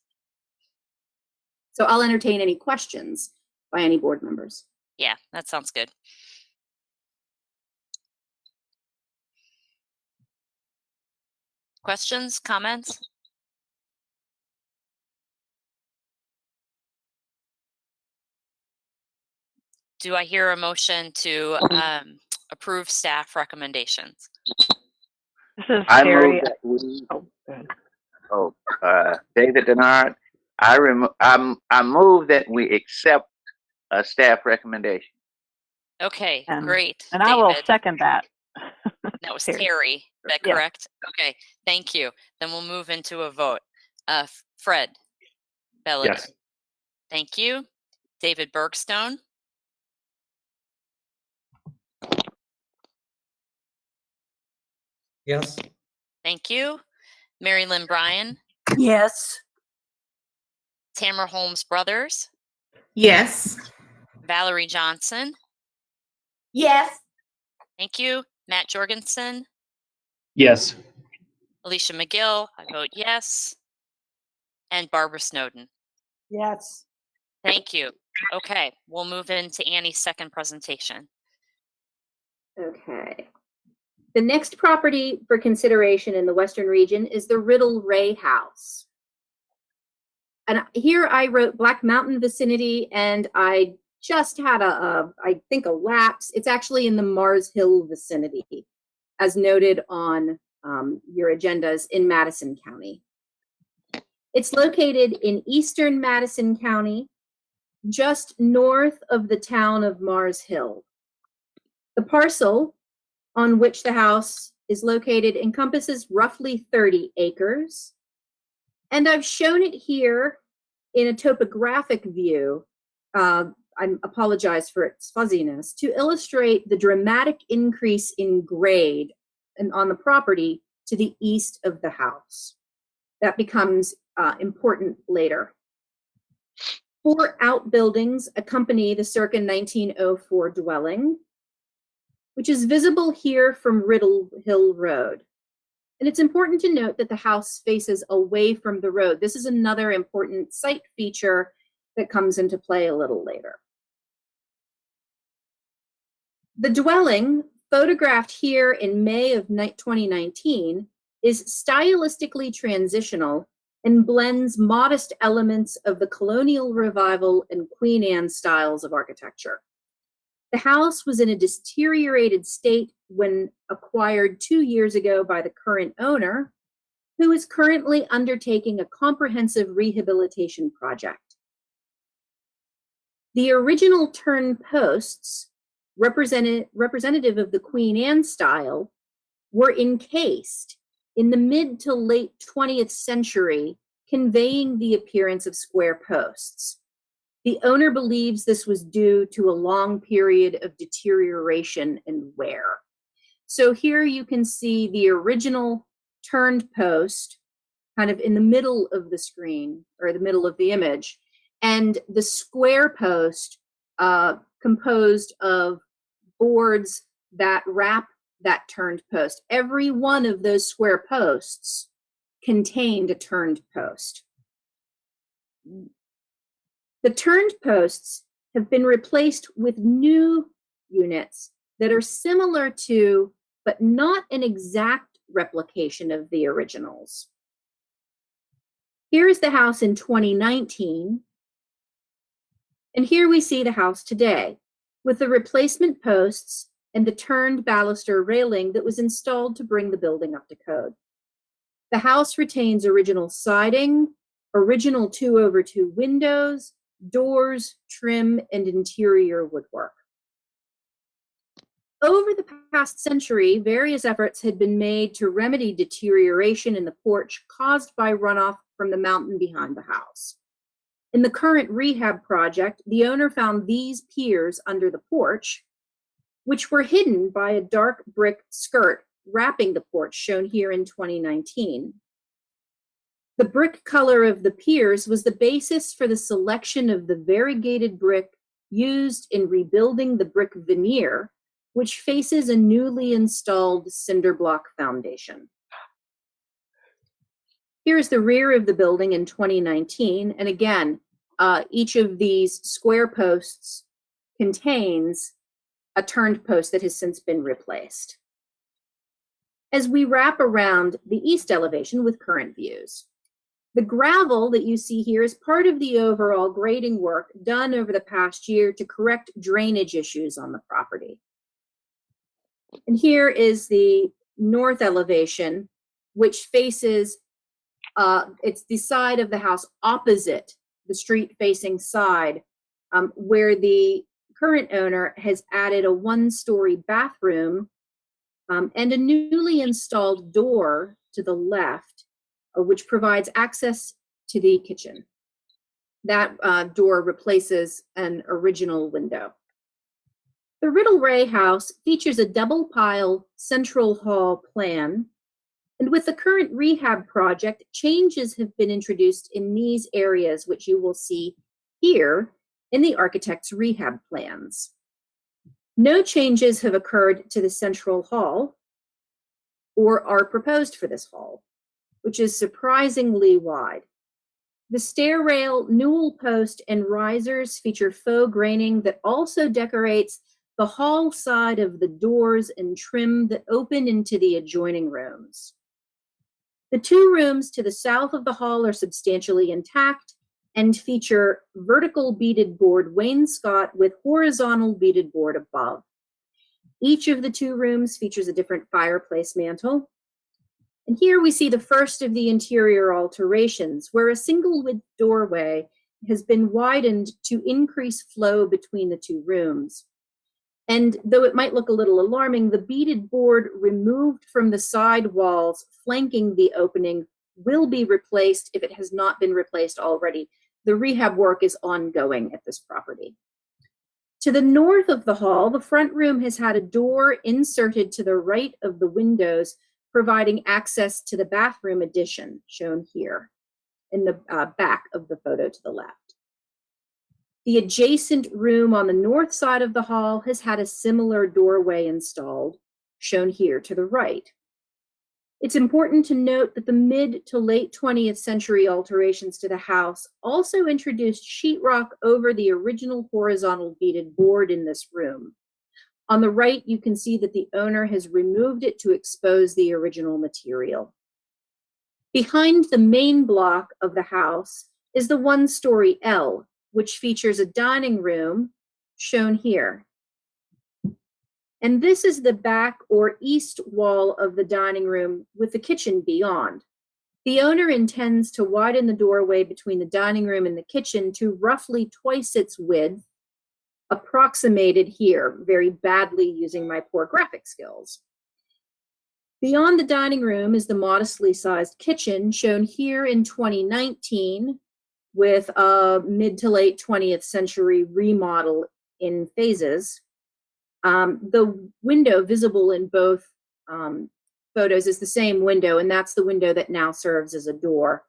So I'll entertain any questions by any board members. Yeah, that sounds good. Questions, comments? Do I hear a motion to approve staff recommendations? This is I Terry. move that we, David Denard, I move that we accept a staff recommendation. Okay, And, great. And David. I will second that. That was Terry. Is that Yeah. correct? Okay, thank you. Then we'll move into a vote. Fred Bellady. Yes. Thank you. David Bergstone. Yes. Thank you. Mary Lynn Bryan. Yes. Tamara Holmes Brothers. Yes. Valerie Johnson. Yes. Thank you. Matt Jorgensen. Yes. Alicia McGill. I vote yes. And Barbara Snowden. Yes. Thank you. Okay, we'll move into Annie's second presentation. Okay. The next property for consideration in the Western region is the Riddle Ray House. And here I wrote Black Mountain vicinity, and I just had I think a lapse. It's actually in the Mars Hill vicinity, as noted on your agendas in Madison County. It's located in eastern Madison County, just north of the town of Mars Hill. The parcel on which the house is located encompasses roughly 30 acres. And I've shown it here in a topographic view. I apologize for its fuzziness, to illustrate the dramatic increase in grade and on the property to the east of the house. That becomes important later. 4 outbuildings accompany the circa 1904 dwelling, which is visible here from Riddle Hill Road. And it's important to note that the house faces away from the road. This is another important site feature that comes into play a little later. The dwelling, photographed here in May of 2019, is stylistically transitional and blends modest elements of the colonial revival and Queen Anne styles of architecture. The house was in a deteriorated state when acquired 2 years ago by the current owner, who is currently undertaking a comprehensive rehabilitation project. The original turn posts, representative of the Queen Anne style, were encased in the mid to late 20th century, conveying the appearance of square posts. The owner believes this was due to a long period of deterioration and wear. So here you can see the original turned post kind of in the middle of the screen, or the middle of the image, and the square post composed of boards that wrap that turned post. Every one of those square posts contained a turned post. The turned posts have been replaced with new units that are similar to, but not an exact replication of the originals. Here is the house in 2019, and here we see the house today, with the replacement posts and the turned baluster railing that was installed to bring the building up to code. The house retains original siding, original 2/2 windows, doors, trim, and interior woodwork. Over the past century, various efforts had been made to remedy deterioration in the porch caused by runoff from the mountain behind the house. In the current rehab project, the owner found these piers under the porch, which were hidden by a dark brick skirt wrapping the porch, shown here in 2019. The brick color of the piers was the basis for the selection of the variegated brick used in rebuilding the brick veneer, which faces a newly installed cinder block foundation. Here is the rear of the building in 2019, and again, each of these square posts contains a turned post that has since been replaced. As we wrap around the east elevation with current views, the gravel that you see here is part of the overall grading work done over the past year to correct drainage issues on the property. And here is the north elevation, which faces, it's the side of the house opposite the street-facing side, where the current owner has added a 1-story bathroom and a newly installed door to the left, which provides access to the kitchen. That door replaces an original window. The Riddle Ray House features a double-pile central hall plan, and with the current rehab project, changes have been introduced in these areas, which you will see here in the architect's rehab plans. No changes have occurred to the central hall or are proposed for this hall, which is surprisingly wide. The stair rail, newel post, and risers feature faux graining that also decorates the hall side of the doors and trim that open into the adjoining rooms. The two rooms to the south of the hall are substantially intact and feature vertical beaded board wainscot with horizontal beaded board above. Each of the two rooms features a different fireplace mantel. And here we see the first of the interior alterations, where a single width doorway has been widened to increase flow between the two rooms. And though it might look a little alarming, the beaded board removed from the side walls flanking the opening will be replaced if it has not been replaced already. The rehab work is ongoing at this property. To the north of the hall, the front room has had a door inserted to the right of the windows, providing access to the bathroom addition, shown here in the back of the photo to the left. The adjacent room on the north side of the hall has had a similar doorway installed, shown here to the right. It's important to note that the mid to late 20th century alterations to the house also introduced sheetrock over the original horizontal beaded board in this room. On the right, you can see that the owner has removed it to expose the original material. Behind the main block of the house is the one-story L, which features a dining room, shown here. And this is the back or east wall of the dining room with the kitchen beyond. The owner intends to widen the doorway between the dining room and the kitchen to roughly twice its width, approximated here very badly using my poor graphic skills. Beyond the dining room is the modestly sized kitchen, shown here in 2019 with a mid to late 20th century remodel in phases. The window visible in both photos is the same window, and that's the window that now serves as a door.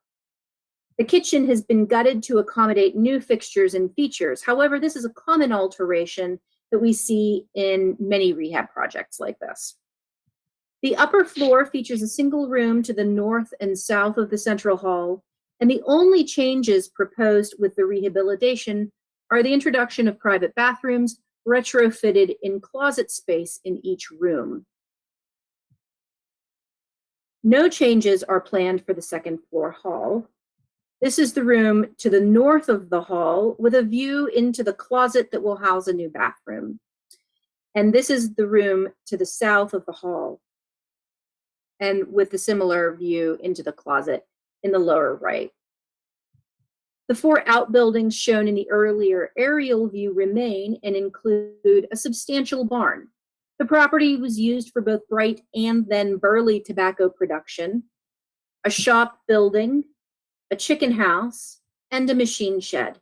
The kitchen has been gutted to accommodate new fixtures and features. However, this is a common alteration that we see in many rehab projects like this. The upper floor features a single room to the north and south of the central hall, and the only changes proposed with the rehabilitation are the introduction of private bathrooms retrofitted in closet space in each room. No changes are planned for the second floor hall. This is the room to the north of the hall with a view into the closet that will house a new bathroom. And this is the room to the south of the hall, and with a similar view into the closet in the lower right. The four outbuildings shown in the earlier aerial view remain and include a substantial barn. The property was used for both Bright and then Burley tobacco production, a shop building, a chicken house, and a machine shed.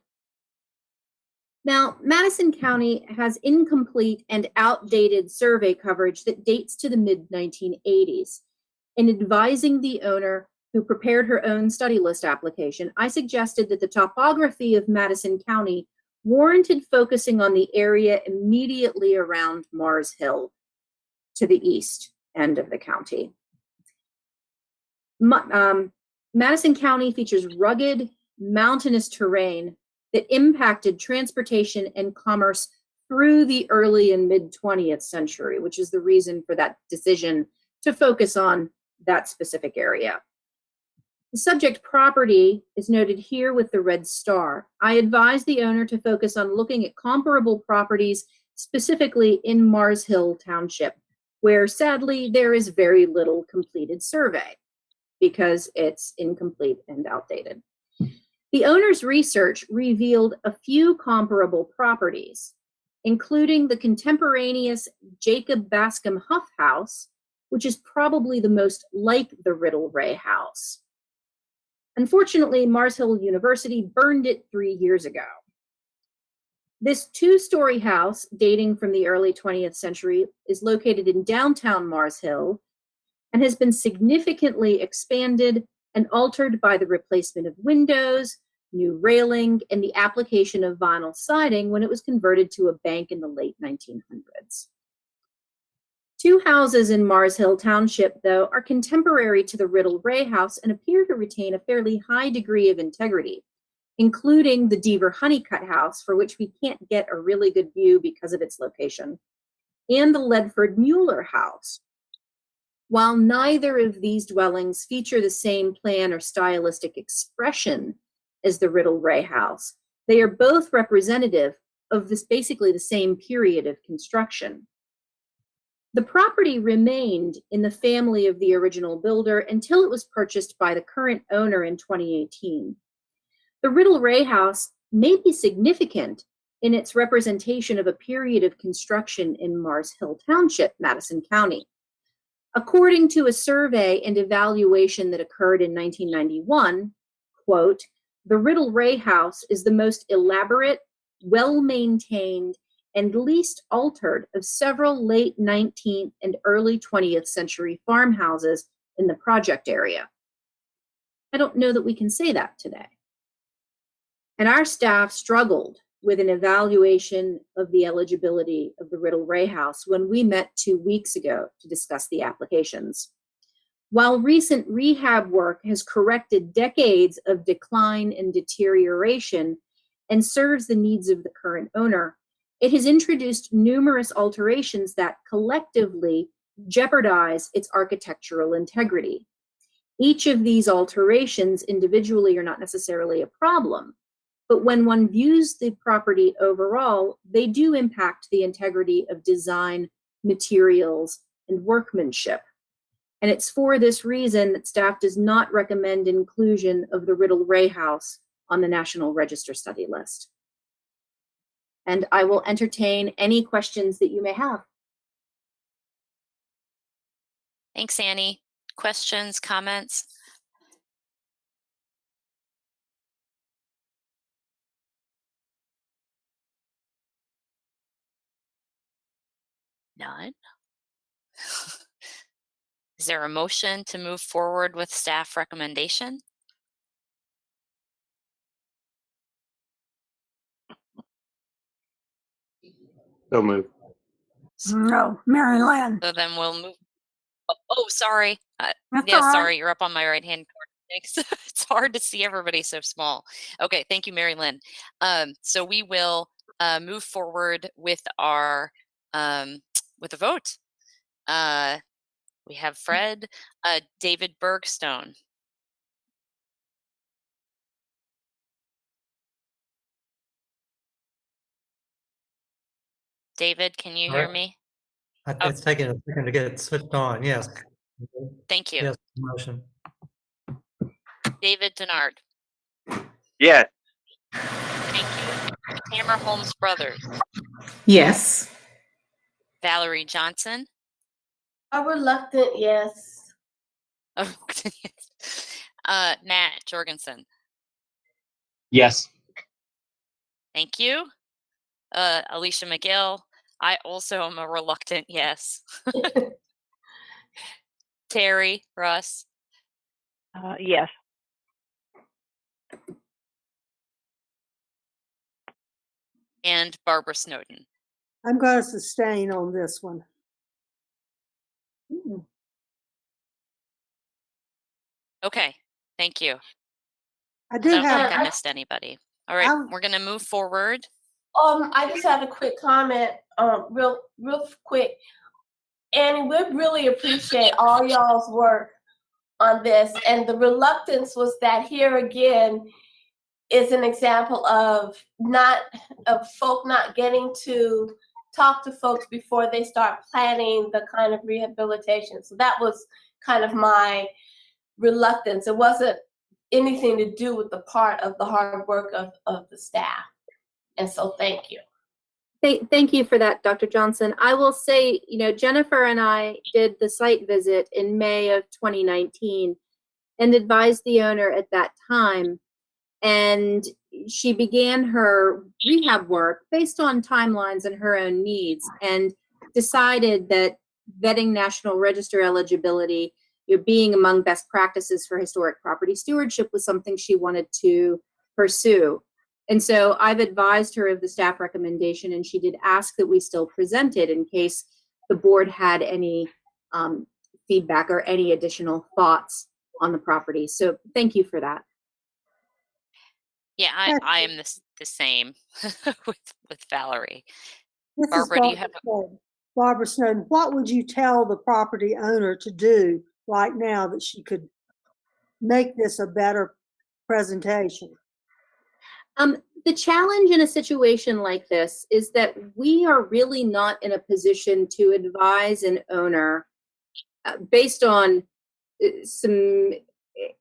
Now, Madison County has incomplete and outdated survey coverage that dates to the mid-1980s. In advising the owner who prepared her own study list application, I suggested that the topography of Madison County warranted focusing on the area immediately around Mars Hill to the east end of the county. Madison County features rugged, mountainous terrain that impacted transportation and commerce through the early and mid-20th century, which is the reason for that decision to focus on that specific area. The subject property is noted here with the red star. I advise the owner to focus on looking at comparable properties, specifically in Mars Hill Township, where sadly there is very little completed survey because it's incomplete and outdated. The owner's research revealed a few comparable properties, including the contemporaneous Jacob Bascom Huff House, which is probably the most like the Riddle Ray House. Unfortunately, Mars Hill University burned it 3 years ago. This two-story house, dating from the early 20th century, is located in downtown Mars Hill and has been significantly expanded and altered by the replacement of windows, new railing, and the application of vinyl siding when it was converted to a bank in the late 1900s. Two houses in Mars Hill Township, though, are contemporary to the Riddle Ray House and appear to retain a fairly high degree of integrity, including the Deaver Honeycutt House, for which we can't get a really good view because of its location, and the Ledford Mueller House. While neither of these dwellings feature the same plan or stylistic expression as the Riddle Ray House, they are both representative of this basically the same period of construction. The property remained in the family of the original builder until it was purchased by the current owner in 2018. The Riddle Ray House may be significant in its representation of a period of construction in Mars Hill Township, Madison County. According to a survey and evaluation that occurred in 1991, quote, the Riddle Ray House is the most elaborate, well-maintained, and least altered of several late 19th and early 20th century farmhouses in the project area. I don't know that we can say that today. And our staff struggled with an evaluation of the eligibility of the Riddle Ray House when we met 2 weeks ago to discuss the applications. While recent rehab work has corrected decades of decline and deterioration and serves the needs of the current owner, it has introduced numerous alterations that collectively jeopardize its architectural integrity. Each of these alterations individually are not necessarily a problem, but when one views the property overall, they do impact the integrity of design, materials, and workmanship. And it's for this reason that staff does not recommend inclusion of the Riddle Ray House on the National Register study list. And I will entertain any questions that you may have. Thanks, Annie. Questions, comments? None. Is there a motion to move forward with staff recommendation? So move. No, Mary Lynn. So then we'll move. Oh, sorry. That's Yeah, all right. sorry. You're up on my right hand corner. Thanks. It's hard to see everybody so small. Okay, thank you, Mary Lynn. So we will move forward with our with a vote. We have Fred, David Bergstone. David, can you hear me? It's taking a second to get it switched on. Yes. Thank you. Yes, motion. David Denard. Yes. Thank you. Tamara Holmes Brothers. Yes. Valerie Johnson. A reluctant yes. Matt Jorgensen. Yes. Thank you. Alicia McGill. I also am a reluctant yes. Terry Russ. Yes. And Barbara Snowden. I'm going to sustain on this one. Okay, thank you. I do I don't have. think I missed anybody. All right, we're going to move forward. I just have a quick comment, real quick. Annie, we really appreciate all y'all's work on this. And the reluctance was that here again is an example of folk not getting to talk to folks before they start planning the kind of rehabilitation. So that was kind of my reluctance. It wasn't anything to do with the part of the hard work of the staff. And so thank you. Thank you for that, Dr. Johnson. I will say, Jennifer and I did the site visit in May of 2019 and advised the owner at that time. And she began her rehab work based on timelines and her own needs, and decided that vetting National Register eligibility, being among best practices for historic property stewardship, was something she wanted to pursue. And so I've advised her of the staff recommendation, and she did ask that we still present it in case the board had any feedback or any additional thoughts on the property. So thank you for that. Yeah, I am the same with Valerie. This Barbara, is do you have? Barbara Snowden, what would you tell the property owner to do right now that she could make this a better presentation? The challenge in a situation like this is that we are really not in a position to advise an owner based on some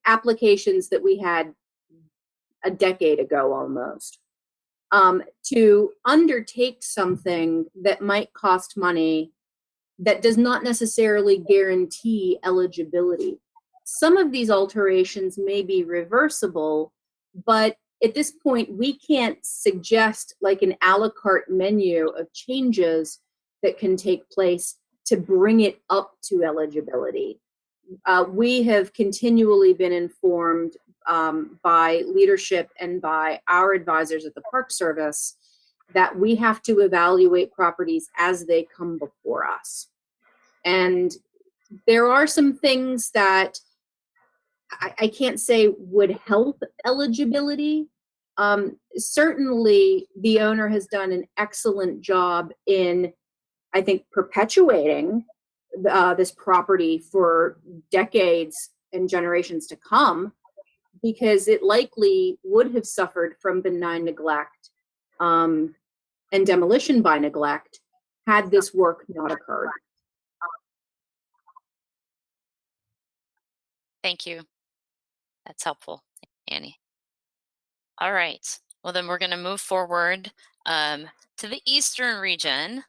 applications that we had a decade ago almost, to undertake something that might cost money that does not necessarily guarantee eligibility. Some of these alterations may be reversible, but at this point, we can't suggest like an a la carte menu of changes that can take place to bring it up to eligibility. We have continually been informed by leadership and by our advisors at the Park Service that we have to evaluate properties as they come before us. And there are some things that I can't say would help eligibility. Certainly, the owner has done an excellent job in, I think, perpetuating this property for decades and generations to come, because it likely would have suffered from benign neglect and demolition by neglect had this work not occurred. Thank you. That's helpful, Annie. All right. Well, then we're going to move forward to the Eastern region.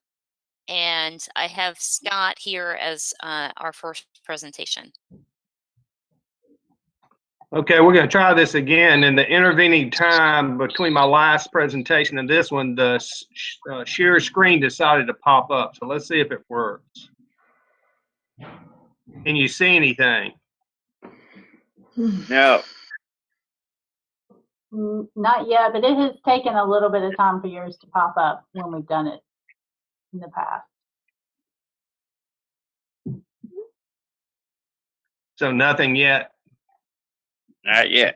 And I have Scott here as our first presentation. Okay, we're going to try this again. In the intervening time between my last presentation and this one, the share screen decided to pop up. So let's see if it works. Can you see anything? No. Not yet, but it has taken a little bit of time for yours to pop up when we've done it in the past. So nothing yet? Not yet.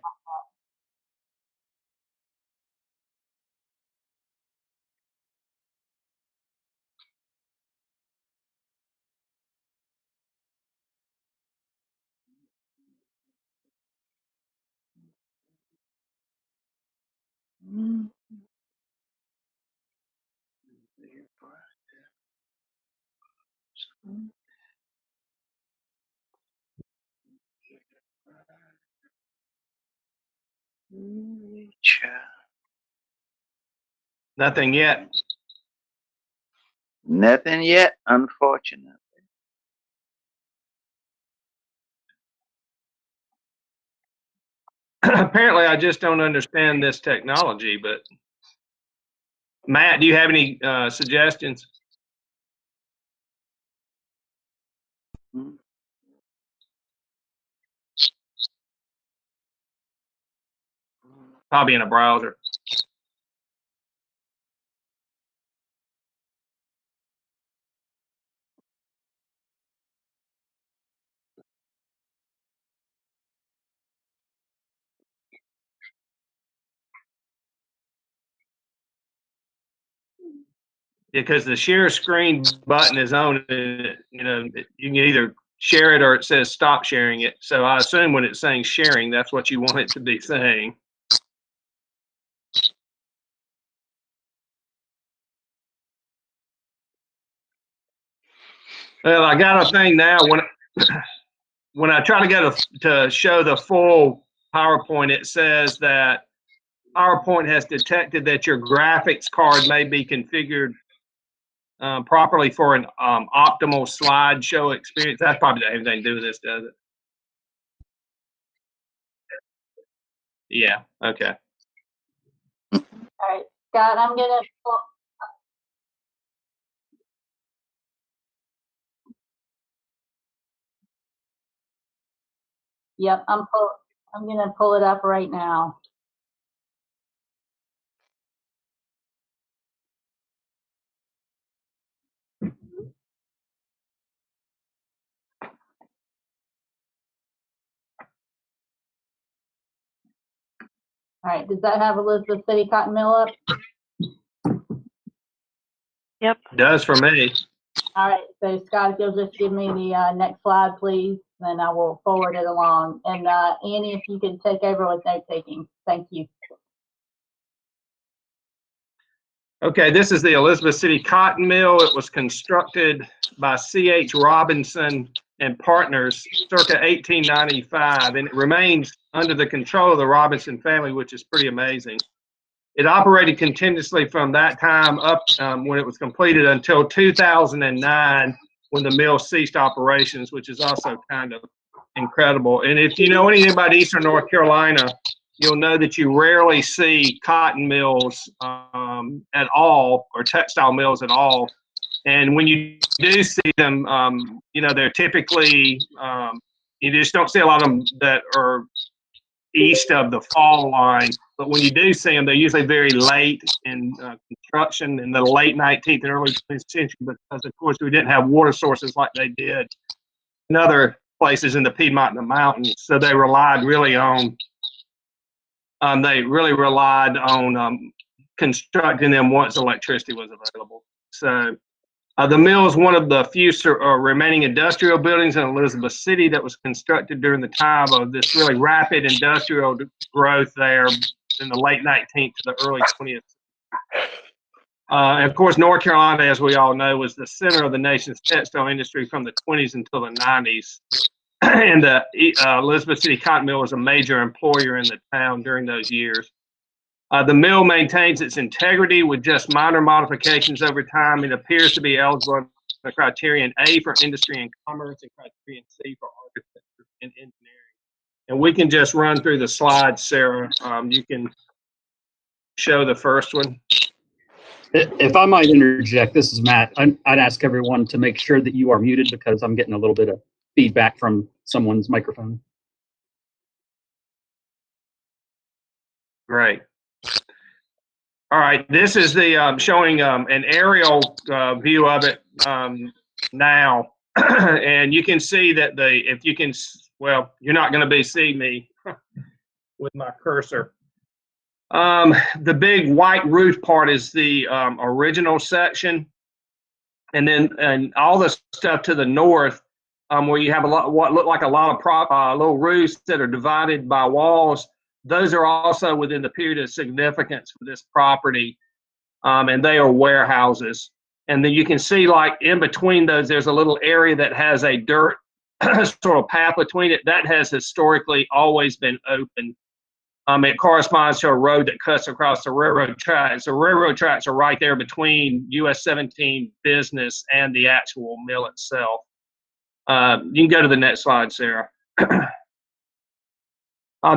Nothing yet? Nothing yet, unfortunately. Apparently, I just don't understand this technology, but Matt, do you have any suggestions? Probably in a browser. Because the share screen button is on, you know, you can either share it or it says stop sharing it. So I assume when it's saying sharing, that's what you want it to be saying. Well, I got a thing now. When I try to get to show the full PowerPoint, it says that PowerPoint has detected that your graphics card may be configured properly for an optimal slideshow experience. That's probably not anything to do with this, does it? Yeah, okay. All right, Scott, I'm gonna Yep, I'm gonna pull it up right now. All right, does that have Elizabeth City Cotton Mill up? Yep. Does for me. All right, so Scott, if you'll just give me the next slide, please, then I will forward it along. And Annie, if you could take over with note taking, thank you. Okay, this is the Elizabeth City Cotton Mill. It was constructed by C.H. Robinson and Partners circa 1895, and it remains under the control of the Robinson family, which is pretty amazing. It operated continuously from that time up when it was completed until 2009, when the mill ceased operations, which is also kind of incredible. And if you know anything about Eastern North Carolina, you'll know that you rarely see cotton mills at all, or textile mills at all. And when you do see them, you know, they're typically, you just don't see a lot of them that are east of the fall line. But when you do see them, they're usually very late in construction in the late 19th and early 20th century, because, of course, we didn't have water sources like they did in other places in the Piedmont and the mountains. So they relied really on constructing them once electricity was available. So the mill is one of the few remaining industrial buildings in Elizabeth City that was constructed during the time of this really rapid industrial growth there in the late 19th to the early 20th. And of course, North Carolina, as we all know, was the center of the nation's textile industry from the 20s until the 90s. And the Elizabeth City Cotton Mill was a major employer in the town during those years. The mill maintains its integrity with just minor modifications over time. It appears to be eligible in the criterion A for industry and commerce and criterion C for architecture and engineering. And we can just run through the slides, Sarah. You can show the first one. If I might interject, this is Matt. I'd ask everyone to make sure that you are muted, because I'm getting a little bit of feedback from someone's microphone. Great. All right, this is the showing an aerial view of it now, and you can see that if you can, well, you're not going to be seeing me with my cursor. The big white roof part is the original section, and then all the stuff to the north, where you have a lot what look like a lot of little roofs that are divided by walls. Those are also within the period of significance for this property, and they are warehouses. And then you can see, like, in between those, there's a little area that has a dirt sort of path between it. That has historically always been open. It corresponds to a road that cuts across the railroad tracks. The railroad tracks are right there between US 17 business and the actual mill itself. You can go to the next slide, Sarah.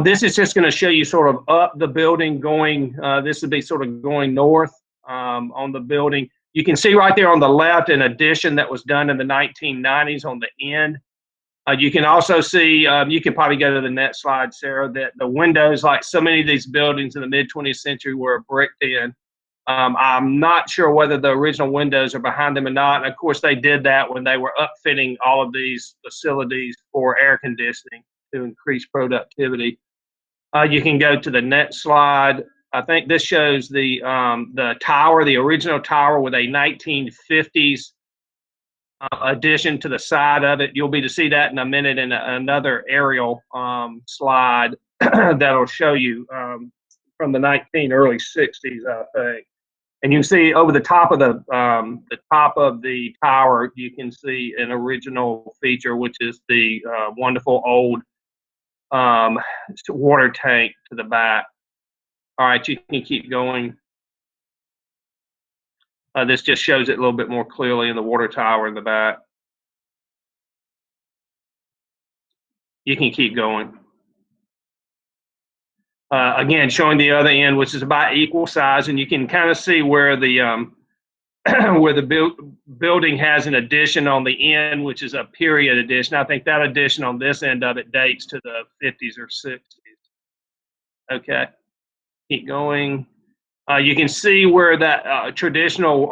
This is just going to show you sort of up the building going, this would be sort of going north on the building. You can see right there on the left an addition that was done in the 1990s on the end. You can also see, you can probably go to the next slide, Sarah, that the windows, like so many of these buildings in the mid-20th century, were bricked in. I'm not sure whether the original windows are behind them or not. And of course, they did that when they were upfitting all of these facilities for air conditioning to increase productivity. You can go to the next slide. I think this shows the tower, the original tower, with a 1950s addition to the side of it. You'll be to see that in a minute in another aerial slide that'll show you from the early 60s, I think. And you can see over the top of the tower, you can see an original feature, which is the wonderful old water tank to the back. All right, you can keep going. This just shows it a little bit more clearly in the water tower in the back. You can keep going. Again, showing the other end, which is about equal size, and you can kind of see where the where the building has an addition on the end, which is a period addition. I think that addition on this end of it dates to the 50s or 60s. Okay, keep going. You can see where that traditional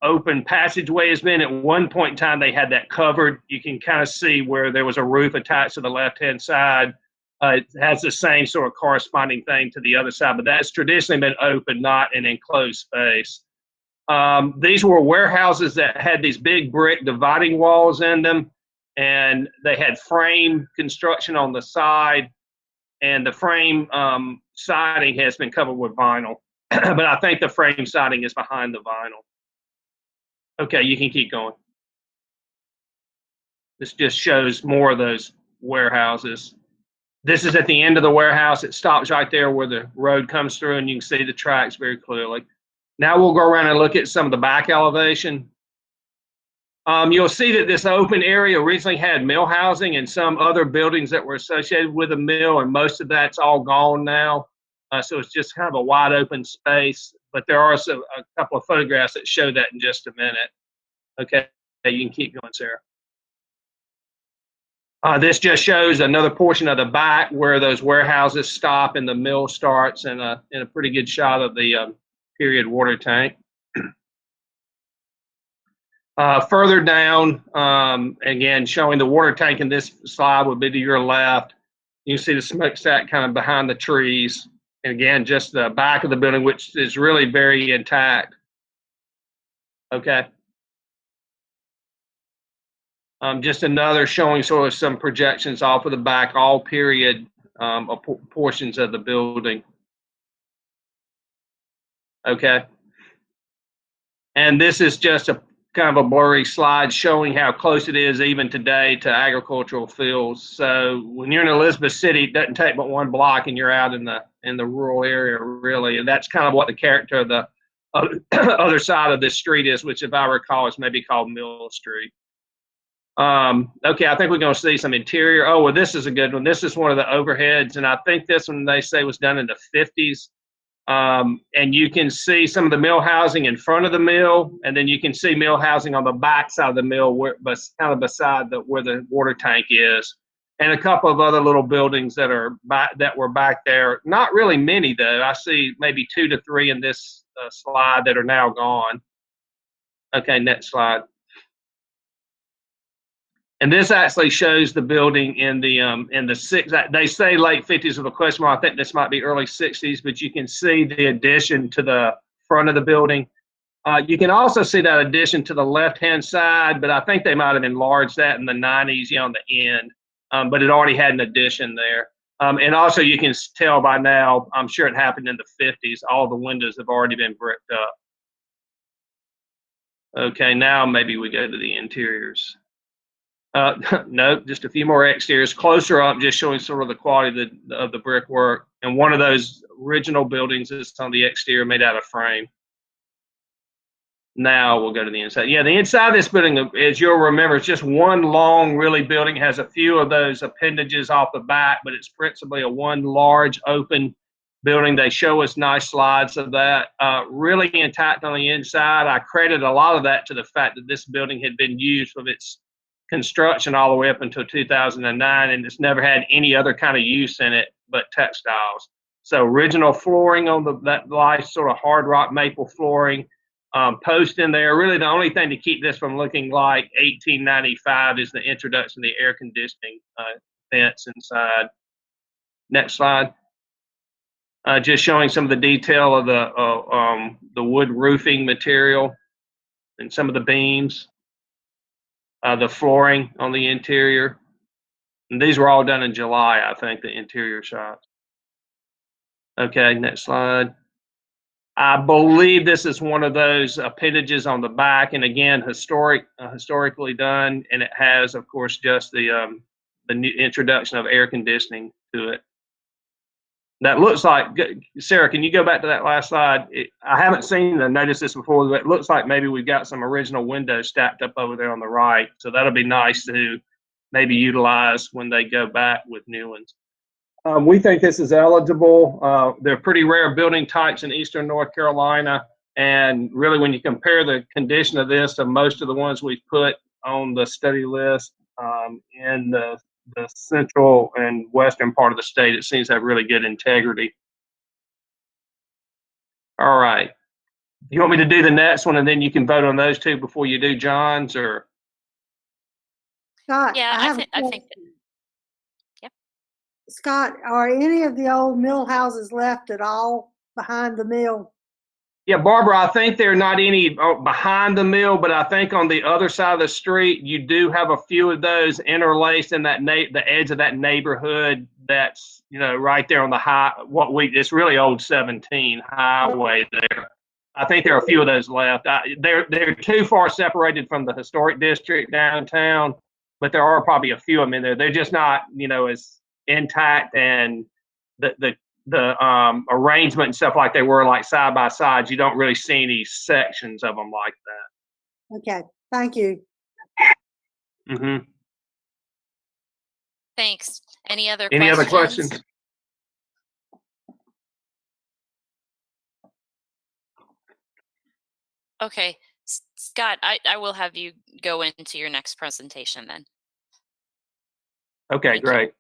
open passageway has been. At one point in time, they had that covered. You can kind of see where there was a roof attached to the left-hand side. It has the same sort of corresponding thing to the other side, but that's traditionally been open, not an enclosed space. These were warehouses that had these big brick dividing walls in them, and they had frame construction on the side, and the frame siding has been covered with vinyl. But I think the frame siding is behind the vinyl. Okay, you can keep going. This just shows more of those warehouses. This is at the end of the warehouse. It stops right there where the road comes through, and you can see the tracks very clearly. Now we'll go around and look at some of the back elevation. You'll see that this open area originally had mill housing and some other buildings that were associated with a mill, and most of that's all gone now. So it's just kind of a wide open space, but there are a couple of photographs that show that in just a minute. Okay, you can keep going, Sarah. This just shows another portion of the back where those warehouses stop and the mill starts, and a pretty good shot of the period water tank. Further down, again, showing the water tank in this slide would be to your left. You can see the smokestack kind of behind the trees. And again, just the back of the building, which is really very intact. Okay. Just another showing sort of some projections off of the back, all period portions of the building. Okay. And this is just a kind of a blurry slide showing how close it is even today to agricultural fields. So when you're in Elizabeth City, it doesn't take but one block and you're out in the rural area, really. And that's kind of what the character of the other side of this street is, which if I recall is maybe called Mill Street. Okay, I think we're going to see some interior. Oh, well, this is a good one. This is one of the overheads, and I think this one they say was done in the 50s. And you can see some of the mill housing in front of the mill, and then you can see mill housing on the back side of the mill, but kind of beside where the water tank is, and a couple of other little buildings that were back there. Not really many though. I see maybe 2 to 3 in this slide that are now gone. Okay, next slide. And this actually shows the building in the they say late 50s with a question mark. I think this might be early 60s, but you can see the addition to the front of the building. You can also see that addition to the left-hand side, but I think they might have enlarged that in the 90s, on the end. But it already had an addition there. And also you can tell by now, I'm sure it happened in the 50s, all the windows have already been bricked up. Okay, now maybe we go to the interiors. No, just a few more exteriors. Closer up, just showing sort of the quality of the brickwork. And one of those original buildings is on the exterior, made out of frame. Now we'll go to the inside. Yeah, the inside of this building, as you'll remember, it's just one long, really building. It has a few of those appendages off the back, but it's principally a one large open building. They show us nice slides of that. Really intact on the inside. I credit a lot of that to the fact that this building had been used with its construction all the way up until 2009, and it's never had any other kind of use in it but textiles. So original flooring on that nice sort of hard rock maple flooring, post in there. Really the only thing to keep this from looking like 1895 is the introduction of the air conditioning vents inside. Next slide. Just showing some of the detail of the wood roofing material and some of the beams. The flooring on the interior. And these were all done in July, I think, the interior shots. Okay, next slide. I believe this is one of those appendages on the back, and again, historically done, and it has, of course, just the new introduction of air conditioning to it. That looks like, Sarah, can you go back to that last slide? I haven't noticed this before, but it looks like maybe we've got some original windows stacked up over there on the right. So that'll be nice to maybe utilize when they go back with new ones. We think this is eligible. They're pretty rare building types in Eastern North Carolina. And really, when you compare the condition of this to most of the ones we've put on the study list in the central and western part of the state, it seems to have really good integrity. All right. You want me to do the next one and then you can vote on those two before you do John's, or? Scott, Yeah, I think. Yep. Scott, are any of the old mill houses left at all behind the mill? Yeah, Barbara, I think there are not any behind the mill, but I think on the other side of the street, you do have a few of those interlaced in that the edge of that neighborhood. That's, you know, right there on the it's really old 17 highway there. I think there are a few of those left. They're too far separated from the historic district downtown, but there are probably a few of them in there. They're just not, you know, as intact, and the arrangement and stuff like they were like side by side. You don't really see any sections of them like that. Okay, thank you. Mm-hmm. Thanks. Any other questions? Okay, Scott, I will have you go into your next presentation then. Okay, great.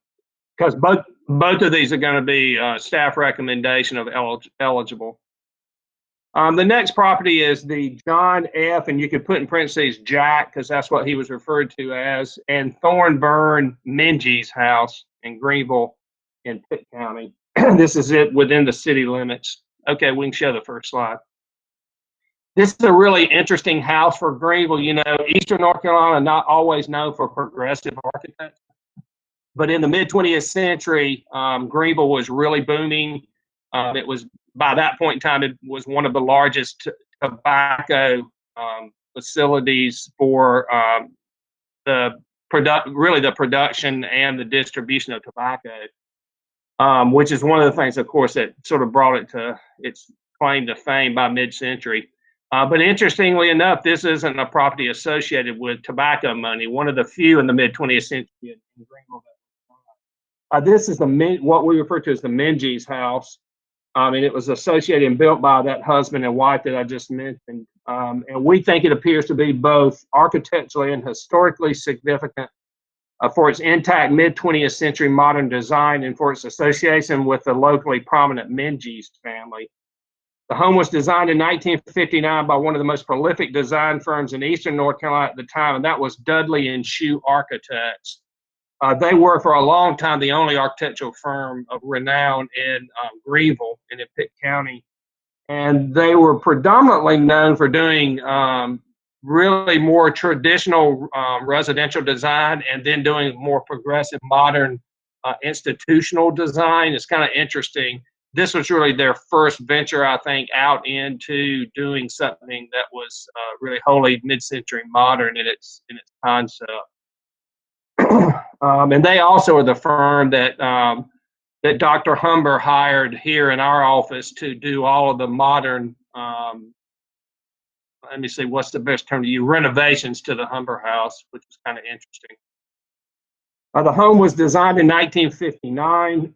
Because both of these are going to be staff recommendation of eligible. The next property is the John F., and you could put in parentheses Jack, because that's what he was referred to as, and Thornburn Minges house in Greenville in Pitt County. This is it within the city limits. Okay, we can show the first slide. This is a really interesting house for Greenville. You know, Eastern North Carolina, not always known for progressive architecture. But in the mid-20th century, Greenville was really booming. It was, by that point in time, it was one of the largest tobacco facilities for the production and the distribution of tobacco, which is one of the things, of course, that sort of brought it to its claim to fame by mid-century. But interestingly enough, this isn't a property associated with tobacco money. One of the few in the mid-20th century in Greenville. This is what we refer to as the Minges house, and it was associated and built by that husband and wife that I just mentioned. And we think it appears to be both architecturally and historically significant for its intact mid-20th century modern design and for its association with the locally prominent Minges family. The home was designed in 1959 by one of the most prolific design firms in Eastern North Carolina at the time, and that was Dudley and Shue Architects. They were for a long time the only architectural firm of renown in Greenville and in Pitt County. And they were predominantly known for doing really more traditional residential design and then doing more progressive modern institutional design. It's kind of interesting. This was really their first venture, I think, out into doing something that was really wholly mid-century modern in its concept. And they also are the firm that that Dr. Humber hired here in our office to do all of the modern, let me see, what's the best term to use, renovations to the Humber house, which is kind of interesting. The home was designed in 1959.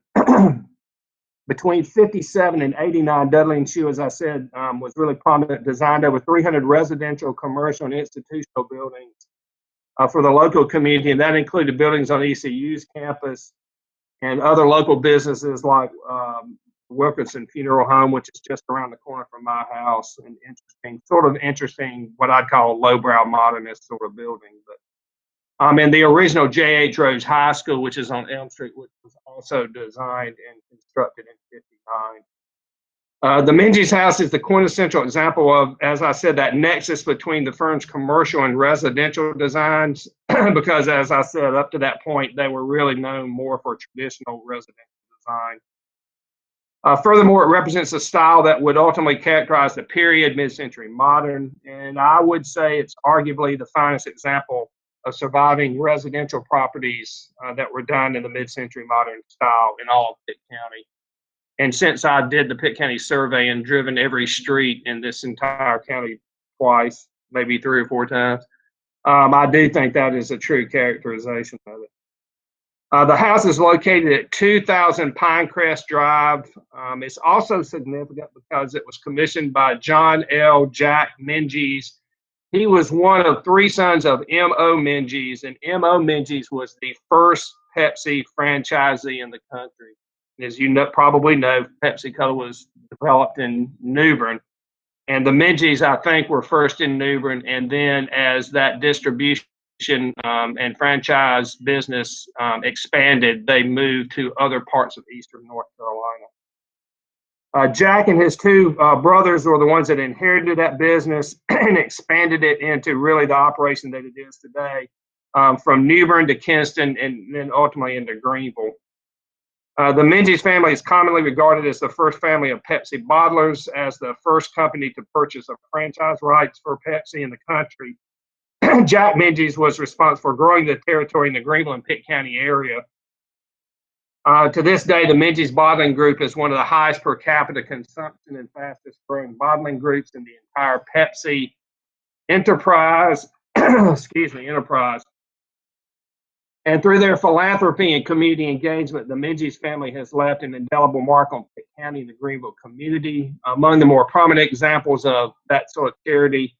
Between 57 and 89, Dudley and Shue, as I said, was really prominent, designed over 300 residential, commercial, and institutional buildings for the local community, and that included buildings on ECU's campus and other local businesses like Wilkinson Funeral Home, which is just around the corner from my house, and interesting, what I'd call a lowbrow modernist sort of building. But and the original J.H. Rose High School, which is on Elm Street, which was also designed and constructed in '59. The Minges house is the quintessential example of, as I said, that nexus between the firm's commercial and residential designs, because, as I said, up to that point, they were really known more for traditional residential design. Furthermore, it represents a style that would ultimately characterize the period mid-century modern, and I would say it's arguably the finest example of surviving residential properties that were done in the mid-century modern style in all of Pitt County. And since I did the Pitt County survey and driven every street in this entire county twice, maybe 3 or 4 times, I do think that is a true characterization of it. The house is located at 2000 Pinecrest Drive. It's also significant because it was commissioned by John L. Jack Minges. He was one of 3 sons of M.O. Minges, and M.O. Minges was the first Pepsi franchisee in the country. As you probably know, Pepsi-Cola was developed in New Bern, and the Minges, I think, were first in New Bern, and then as that distribution and franchise business expanded, they moved to other parts of Eastern North Carolina. Jack and his two brothers were the ones that inherited that business and expanded it into really the operation that it is today, from New Bern to Kinston and then ultimately into Greenville. The Menzies family is commonly regarded as the first family of Pepsi bottlers, as the first company to purchase a franchise rights for Pepsi in the country. Jack Menzies was responsible for growing the territory in the Greenville and Pitt County area. To this day, the Menzies Bottling Group is one of the highest per capita consumption and fastest growing bottling groups in the entire Pepsi enterprise. Enterprise. And through their philanthropy and community engagement, the Menzies family has left an indelible mark on Pitt County and the Greenville community. Among the more prominent examples of that sort of charity,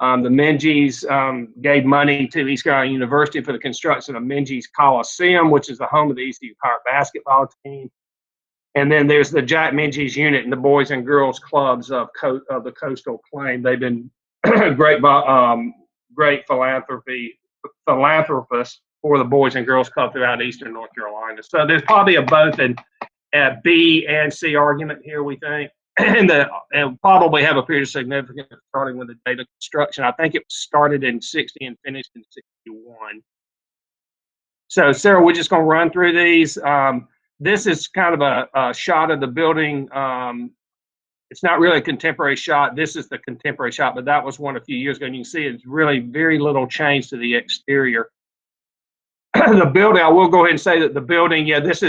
the Menzies gave money to East Carolina University for the construction of Menzies Coliseum, which is the home of the ECU Pirate basketball team. And then there's the Jack Menzies unit and the Boys and Girls Clubs of the Coastal Plain. They've been great philanthropists for the Boys and Girls Club throughout Eastern North Carolina. So there's probably a both a B and C argument here, we think. And probably have a period of significance starting with the date of construction. I think it started in 60 and finished in 61. So Sarah, we're just going to run through these. This is kind of a shot of the building. It's not really a contemporary shot. This is the contemporary shot, but that was one a few years ago. And you can see it's really very little change to the exterior. The building, I will go ahead and say that the building,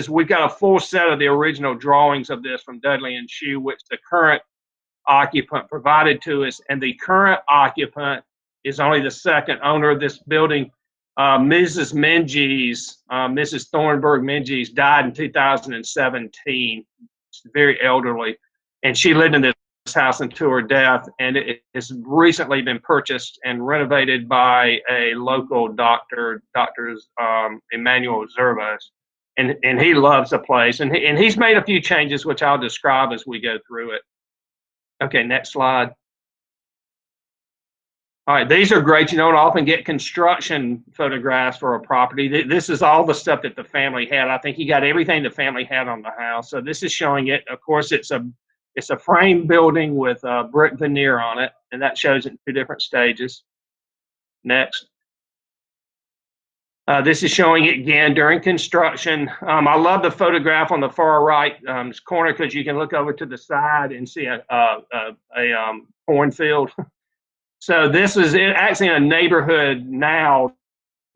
we've got a full set of the original drawings of this from Dudley and Shue, which the current occupant provided to us. And the current occupant is only the second owner of this building. Mrs. Menzies, Mrs. Thornburg Menzies, died in 2017. She's very elderly. And she lived in this house until her death, and it has recently been purchased and renovated by a local doctor, Emmanuel Zervos, and he loves the place, and he's made a few changes which I'll describe as we go through it. Okay, next slide. All right, these are great. You don't often get construction photographs for a property. This is all the stuff that the family had. I think he got everything the family had on the house. So this is showing it. Of course, it's a frame building with brick veneer on it, and that shows it in two different stages. Next. This is showing it again during construction. I love the photograph on the far right corner because you can look over to the side and see a cornfield. So this is actually in a neighborhood now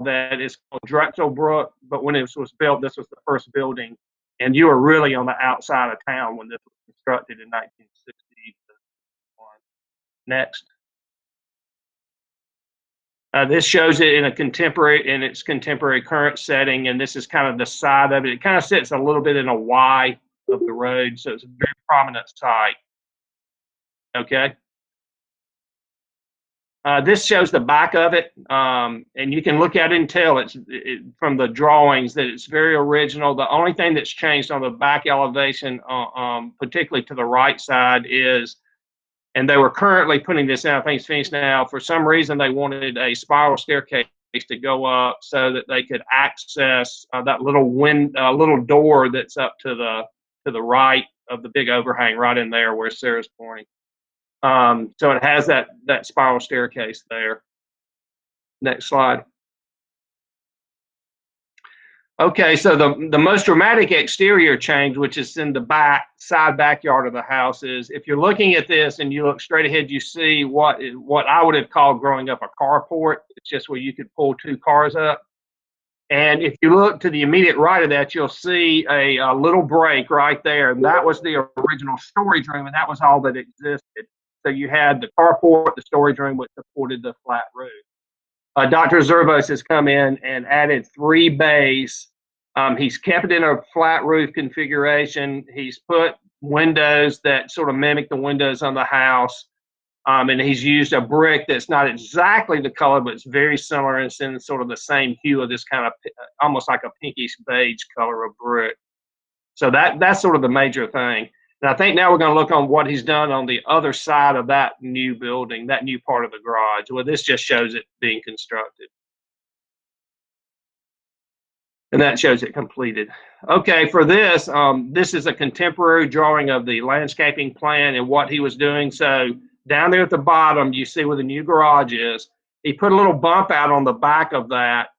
that is called Drexel Brook, but when it was built, this was the first building, and you were really on the outside of town when this was constructed in 1961. Next. This shows it in its contemporary current setting, and this is kind of the side of it. It kind of sits a little bit in a Y of the road, so it's a very prominent site. Okay. This shows the back of it, and you can look at it and tell from the drawings that it's very original. The only thing that's changed on the back elevation, particularly to the right side, is, and they were currently putting this in, I think it's finished now, for some reason they wanted a spiral staircase to go up so that they could access that little door that's up to the right of the big overhang right in there where Sarah's pointing. So it has that spiral staircase there. Next slide. Okay, so the most dramatic exterior change, which is in the side backyard of the house, is if you're looking at this and you look straight ahead, you see what I would have called growing up a carport. It's just where you could pull two cars up. And if you look to the immediate right of that, you'll see a little break right there. And that was the original storage room, and that was all that existed. So you had the carport, the storage room, which supported the flat roof. Dr. Zervos has come in and added 3 bays. He's kept it in a flat roof configuration. He's put windows that sort of mimic the windows on the house. And he's used a brick that's not exactly the color, but it's very similar, and it's in sort of the same hue of this kind of almost like a pinkish beige color of brick. So that's sort of the major thing. And I think now we're going to look on what he's done on the other side of that new building, that new part of the garage. Well, this just shows it being constructed. And that shows it completed. Okay, for this, this is a contemporary drawing of the landscaping plan and what he was doing. So down there at the bottom, you see where the new garage is. He put a little bump out on the back of that,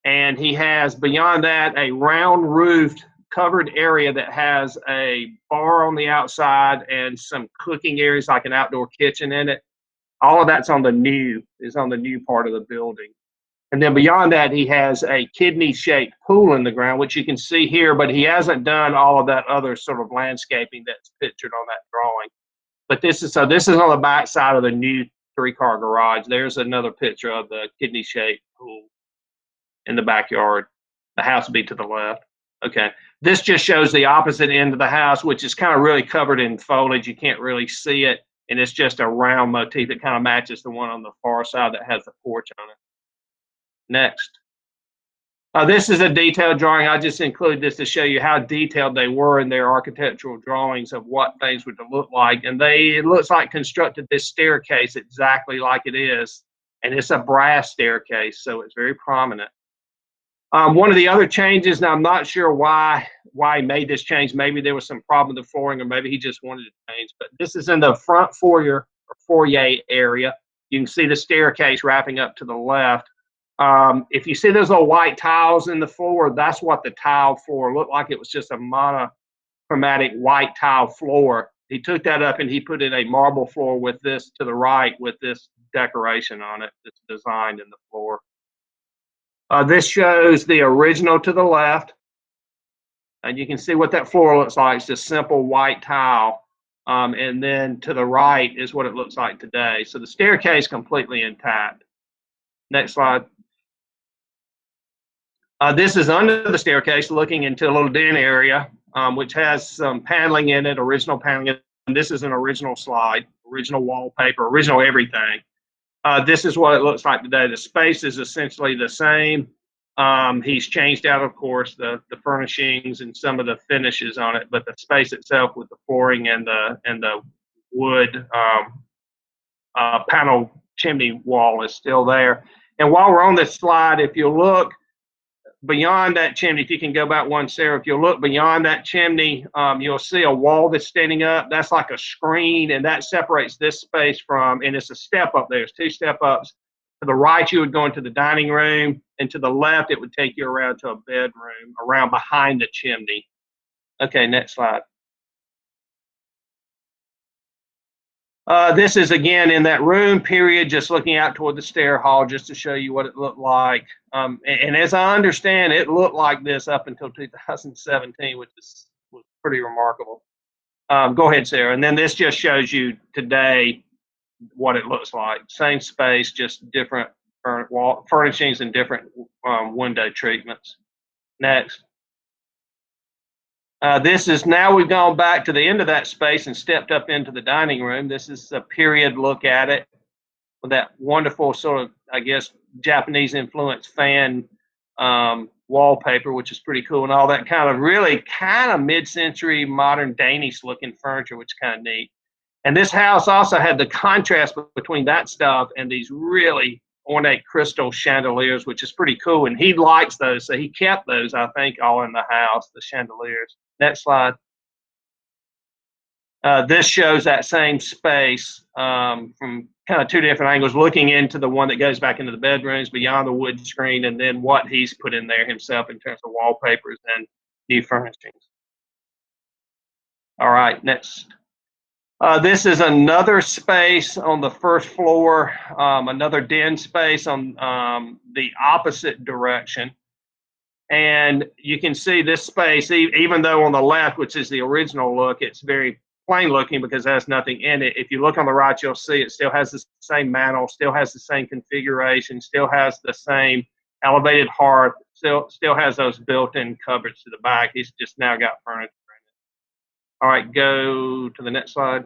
and he has beyond that a round roofed covered area that has a bar on the outside and some cooking areas like an outdoor kitchen in it. All of that's on the new part of the building. And then beyond that, he has a kidney-shaped pool in the ground, which you can see here, but he hasn't done all of that other sort of landscaping that's pictured on that drawing. But this is on the back side of the new 3-car garage. There's another picture of the kidney-shaped pool in the backyard. The house would be to the left. Okay. This just shows the opposite end of the house, which is kind of really covered in foliage. You can't really see it, and it's just a round motif that kind of matches the one on the far side that has the porch on it. Next. This is a detailed drawing. I just included this to show you how detailed they were in their architectural drawings of what things would look like. And it looks like constructed this staircase exactly like it is. And it's a brass staircase, so it's very prominent. One of the other changes, now I'm not sure why he made this change. Maybe there was some problem with the flooring, or maybe he just wanted to change. But this is in the front foyer area. You can see the staircase wrapping up to the left. If you see those little white tiles in the floor, that's what the tile floor looked like. It was just a monochromatic white tile floor. He took that up and he put in a marble floor with this to the right with this decoration on it that's designed in the floor. This shows the original to the left. And you can see what that floor looks like. It's just simple white tile. And then to the right is what it looks like today. So the staircase completely intact. Next slide. This is under the staircase looking into a little den area, which has some paneling in it, original paneling. And this is an original slide, original wallpaper, original everything. This is what it looks like today. The space is essentially the same. He's changed out, of course, the furnishings and some of the finishes on it, but the space itself with the flooring and the wood panel chimney wall is still there. And while we're on this slide, if you look beyond that chimney, if you can go back one, Sarah, if you look beyond that chimney, you'll see a wall that's standing up. That's like a screen, and that separates this space from, and it's a step up there. There's 2 step ups. To the right, you would go into the dining room, and to the left, it would take you around to a bedroom, around behind the chimney. Okay, next slide. This is again in that room period, just looking out toward the stair hall, just to show you what it looked like. And as I understand, it looked like this up until 2017, which was pretty remarkable. Go ahead, Sarah. And then this just shows you today what it looks like. Same space, just different wall furnishings and different window treatments. Next. This is now we've gone back to the end of that space and stepped up into the dining room. This is a period look at it with that wonderful sort of, I guess, Japanese influenced fan wallpaper, which is pretty cool, and all that kind of mid-century modern Danish looking furniture, which is kind of neat. And this house also had the contrast between that stuff and these really ornate crystal chandeliers, which is pretty cool. And he likes those, so he kept those, I think, all in the house, the chandeliers. Next slide. This shows that same space from kind of 2 different angles, looking into the one that goes back into the bedrooms, beyond the wood screen, and then what he's put in there himself in terms of wallpapers and new furnishings. All right, next. This is another space on the first floor, another den space on the opposite direction. And you can see this space, even though on the left, which is the original look, it's very plain looking because it has nothing in it. If you look on the right, you'll see it still has the same mantle, still has the same configuration, still has the same elevated hearth, still has those built-in cupboards to the back. He's just now got furniture in it. All right, go to the next slide.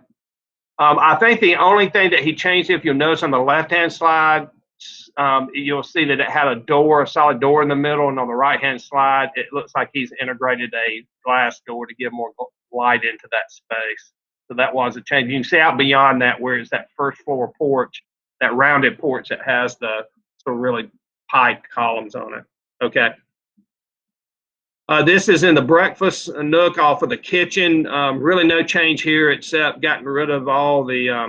I think the only thing that he changed, if you'll notice on the left-hand slide, you'll see that it had a solid door in the middle, and on the right-hand slide, it looks like he's integrated a glass door to give more light into that space. So that was a change. You can see out beyond that where it's that first floor porch, that rounded porch that has the sort of really piped columns on it. Okay. This is in the breakfast nook off of the kitchen. Really no change here except gotten rid of all the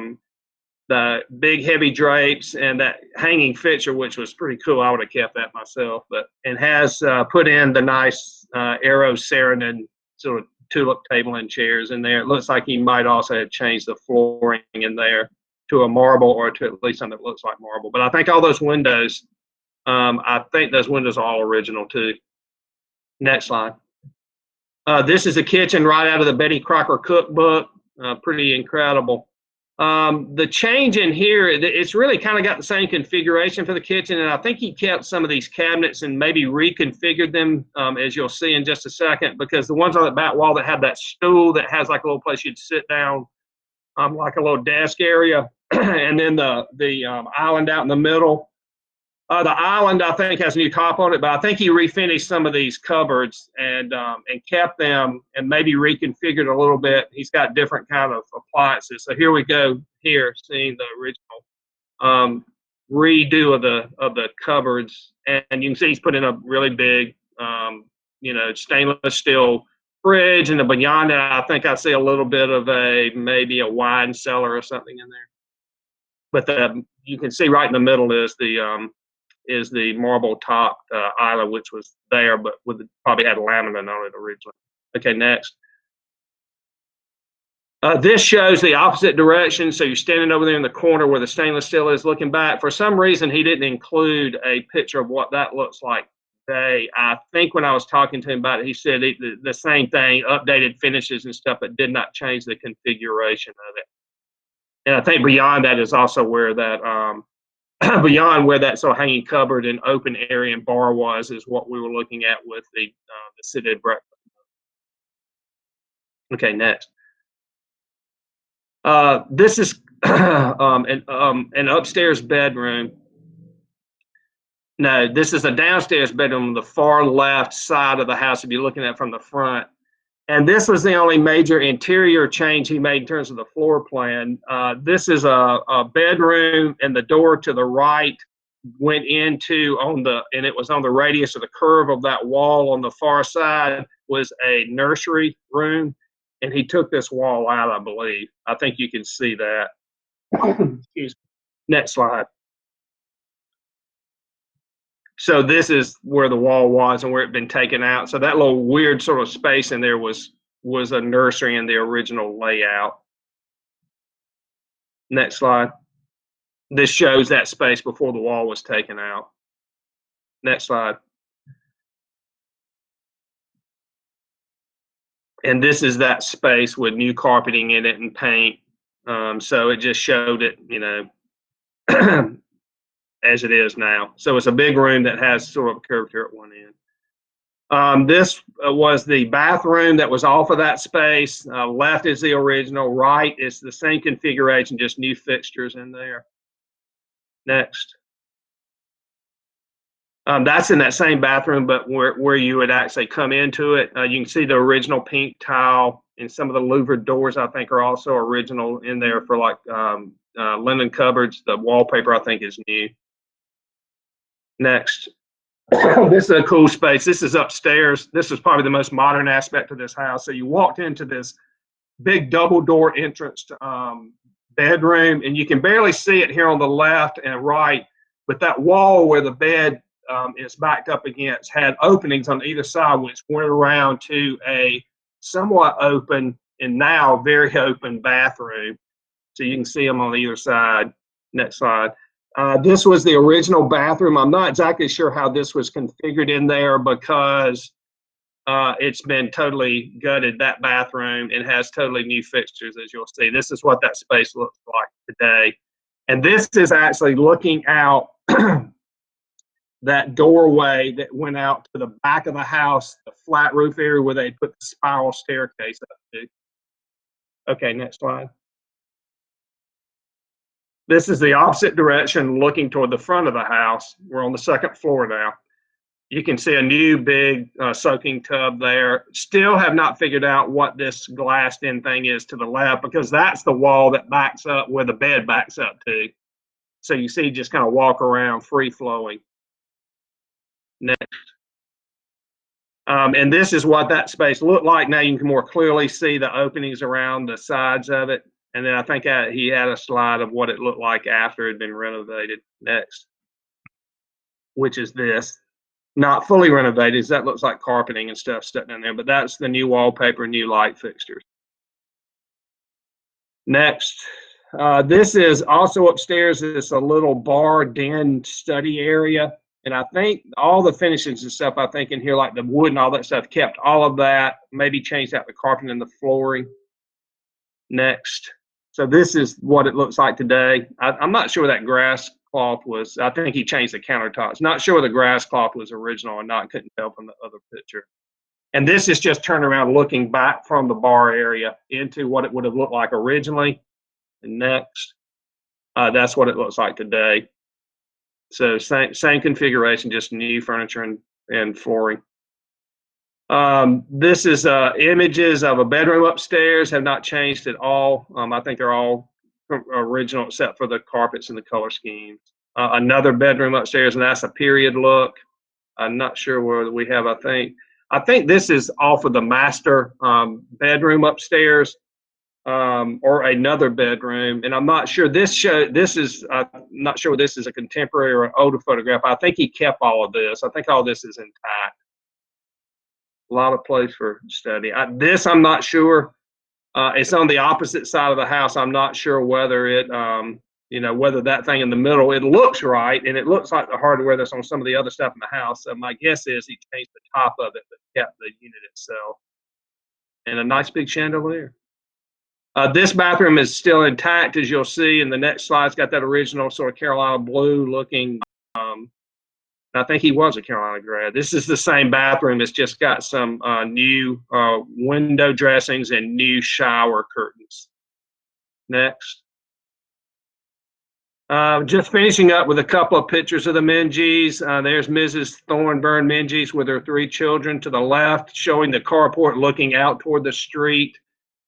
big heavy drapes and that hanging fixture, which was pretty cool. I would have kept that myself, but it has put in the nice Arrow Saarinen sort of tulip table and chairs in there. It looks like he might also have changed the flooring in there to a marble or to at least something that looks like marble. But I think all those windows, I think those windows are all original too. Next slide. This is a kitchen right out of the Betty Crocker cookbook. Pretty incredible. The change in here, it's really kind of got the same configuration for the kitchen, and I think he kept some of these cabinets and maybe reconfigured them, as you'll see in just a second, because the ones on the back wall that have that stool that has like a little place you'd sit down, like a little desk area, and then the island out in the middle. The island, I think, has a new top on it, but I think he refinished some of these cupboards and kept them and maybe reconfigured a little bit. He's got different kind of appliances. So here we go here, seeing the original redo of the cupboards, and you can see he's put in a really big, stainless steel fridge, and beyond that, I think I see a little bit of maybe a wine cellar or something in there. But you can see right in the middle is the marble topped island, which was there, but probably had laminate on it originally. Okay, next. This shows the opposite direction. So you're standing over there in the corner where the stainless steel is looking back. For some reason, he didn't include a picture of what that looks like today. I think when I was talking to him about it, he said the same thing, updated finishes and stuff, but did not change the configuration of it. And I think beyond that is also where that beyond where that sort of hanging cupboard and open area and bar was, is what we were looking at with the seated breakfast. Okay, next. This is an upstairs bedroom. No, this is a downstairs bedroom on the far left side of the house if you're looking at it from the front. And this was the only major interior change he made in terms of the floor plan. This is a bedroom, and the door to the right went into and it was on the radius of the curve of that wall on the far side was a nursery room. And he took this wall out, I believe. I think you can see that. Excuse me. Next slide. So this is where the wall was and where it had been taken out. So that little weird sort of space in there was a nursery in the original layout. Next slide. This shows that space before the wall was taken out. Next slide. And this is that space with new carpeting in it and paint. So it just showed it, as it is now. So it's a big room that has sort of curvature at one end. This was the bathroom that was off of that space. Left is the original, right is the same configuration, just new fixtures in there. Next. That's in that same bathroom, but where you would actually come into it. You can see the original pink tile, and some of the louvered doors, I think, are also original in there for like linen cupboards. The wallpaper, I think, is new. Next. This is a cool space. This is upstairs. This is probably the most modern aspect of this house. So you walked into this big double door entrance bedroom, and you can barely see it here on the left and right, but that wall where the bed is backed up against had openings on either side, which went around to a somewhat open and now very open bathroom. So you can see them on either side. Next slide. This was the original bathroom. I'm not exactly sure how this was configured in there because it's been totally gutted, that bathroom, and has totally new fixtures, as you'll see. This is what that space looks like today. And this is actually looking out that doorway that went out to the back of the house, the flat roof area where they put the spiral staircase up to. Okay, next slide. This is the opposite direction looking toward the front of the house. We're on the second floor now. You can see a new big soaking tub there. Still have not figured out what this glassed in thing is to the left, because that's the wall that backs up where the bed backs up to. So you see just kind of walk around free flowing. Next. And this is what that space looked like. Now you can more clearly see the openings around the sides of it. And then I think he had a slide of what it looked like after it had been renovated next, which is this. Not fully renovated, that looks like carpeting and stuff stuck in there, but that's the new wallpaper, new light fixtures. Next, this is also upstairs. It's a little bar den study area. And I think all the finishes and stuff, I think in here, like the wood and all that stuff, kept all of that, maybe changed out the carpet and the flooring. Next. So this is what it looks like today. I'm not sure that grass cloth was, I think he changed the countertops. Not sure the grass cloth was original or not, couldn't tell from the other picture. And this is just turned around looking back from the bar area into what it would have looked like originally. And next, that's what it looks like today. So same configuration, just new furniture and flooring. This is images of a bedroom upstairs, have not changed at all. I think they're all original except for the carpets and the color schemes. Another bedroom upstairs, and that's a period look. I'm not sure where we have, I think this is off of the master bedroom upstairs. Or another bedroom, and I'm not sure not sure this is a contemporary or an older photograph. I think he kept all of this. I think all this is intact. A lot of place for study. This I'm not sure. It's on the opposite side of the house. I'm not sure whether it, whether that thing in the middle, it looks right, and it looks like the hardware that's on some of the other stuff in the house. So my guess is he changed the top of it, but kept the unit itself. And a nice big chandelier. This bathroom is still intact, as you'll see in the next slide. It's got that original sort of Carolina blue looking. I think he was a Carolina grad. This is the same bathroom. It's just got some new window dressings and new shower curtains. Next. Just finishing up with a couple of pictures of the Menges. There's Mrs. Thornburn Menges with her 3 children to the left, showing the carport looking out toward the street.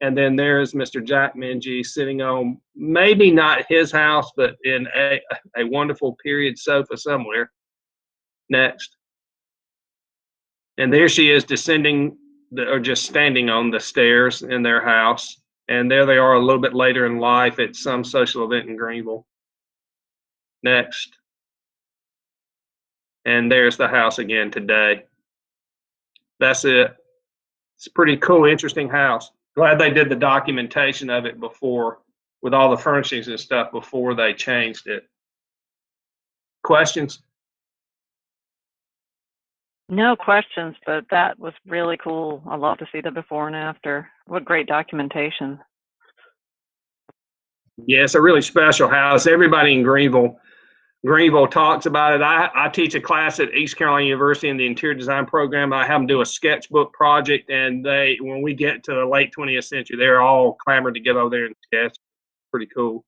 And then there's Mr. Jack Menges sitting on maybe not his house, but in a wonderful period sofa somewhere. Next. And there she is descending, or just standing on the stairs in their house. And there they are a little bit later in life at some social event in Greenville. Next. And there's the house again today. That's it. It's a pretty cool, interesting house. Glad they did the documentation of it before, with all the furnishings and stuff before they changed it. Questions? No questions, but that was really cool. I love to see the before and after. What great documentation. Yeah, it's a really special house. Everybody in Greenville talks about it. I teach a class at East Carolina University in the interior design program. I have them do a sketchbook project, and when we get to the late 20th century, they're all clamoring to get over there and sketch. Pretty cool.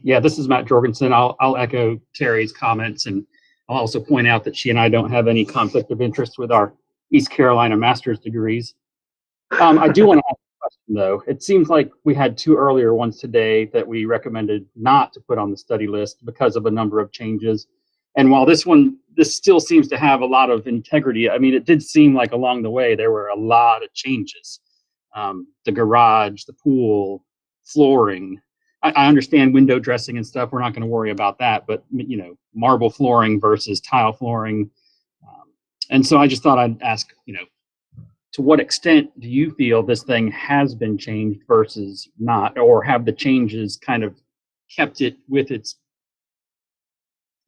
Yeah, this is Matt Jorgensen. I'll echo Terry's comments, and I'll also point out that she and I don't have any conflict of interest with our East Carolina master's degrees. I do want to ask a question, though. It seems like we had 2 earlier ones today that we recommended not to put on the study list because of a number of changes. And while this still seems to have a lot of integrity, I mean, it did seem like along the way there were a lot of changes. The garage, the pool, flooring. I understand window dressing and stuff. We're not going to worry about that, but marble flooring versus tile flooring. And so I just thought I'd ask, to what extent do you feel this thing has been changed versus not, or have the changes kind of kept it with its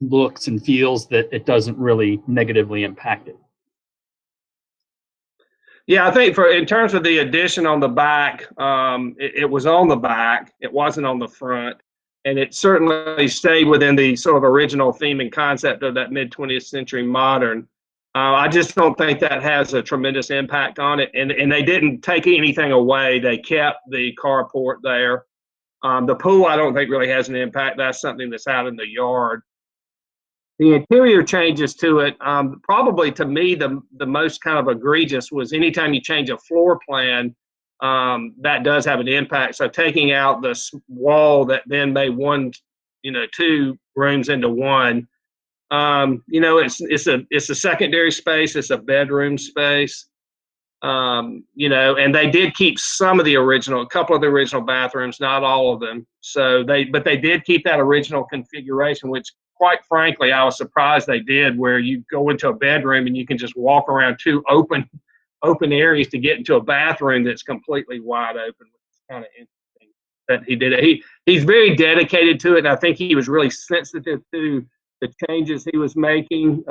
looks and feels that it doesn't really negatively impact it? Yeah, I think in terms of the addition on the back, it was on the back. It wasn't on the front. And it certainly stayed within the sort of original theme and concept of that mid-20th century modern. I just don't think that has a tremendous impact on it. And they didn't take anything away. They kept the carport there. The pool, I don't think really has an impact. That's something that's out in the yard. The interior changes to it, probably to me, the most kind of egregious was anytime you change a floor plan, that does have an impact. So taking out the wall that then made 2 rooms into one, You know, it's a secondary space. It's a bedroom space. You know, and they did keep a couple of the original bathrooms, not all of them. But they did keep that original configuration, which quite frankly, I was surprised they did, where you go into a bedroom and you can just walk around two open areas to get into a bathroom that's completely wide open, which is kind of interesting that he did it. He's very dedicated to it, and I think he was really sensitive to the changes he was making.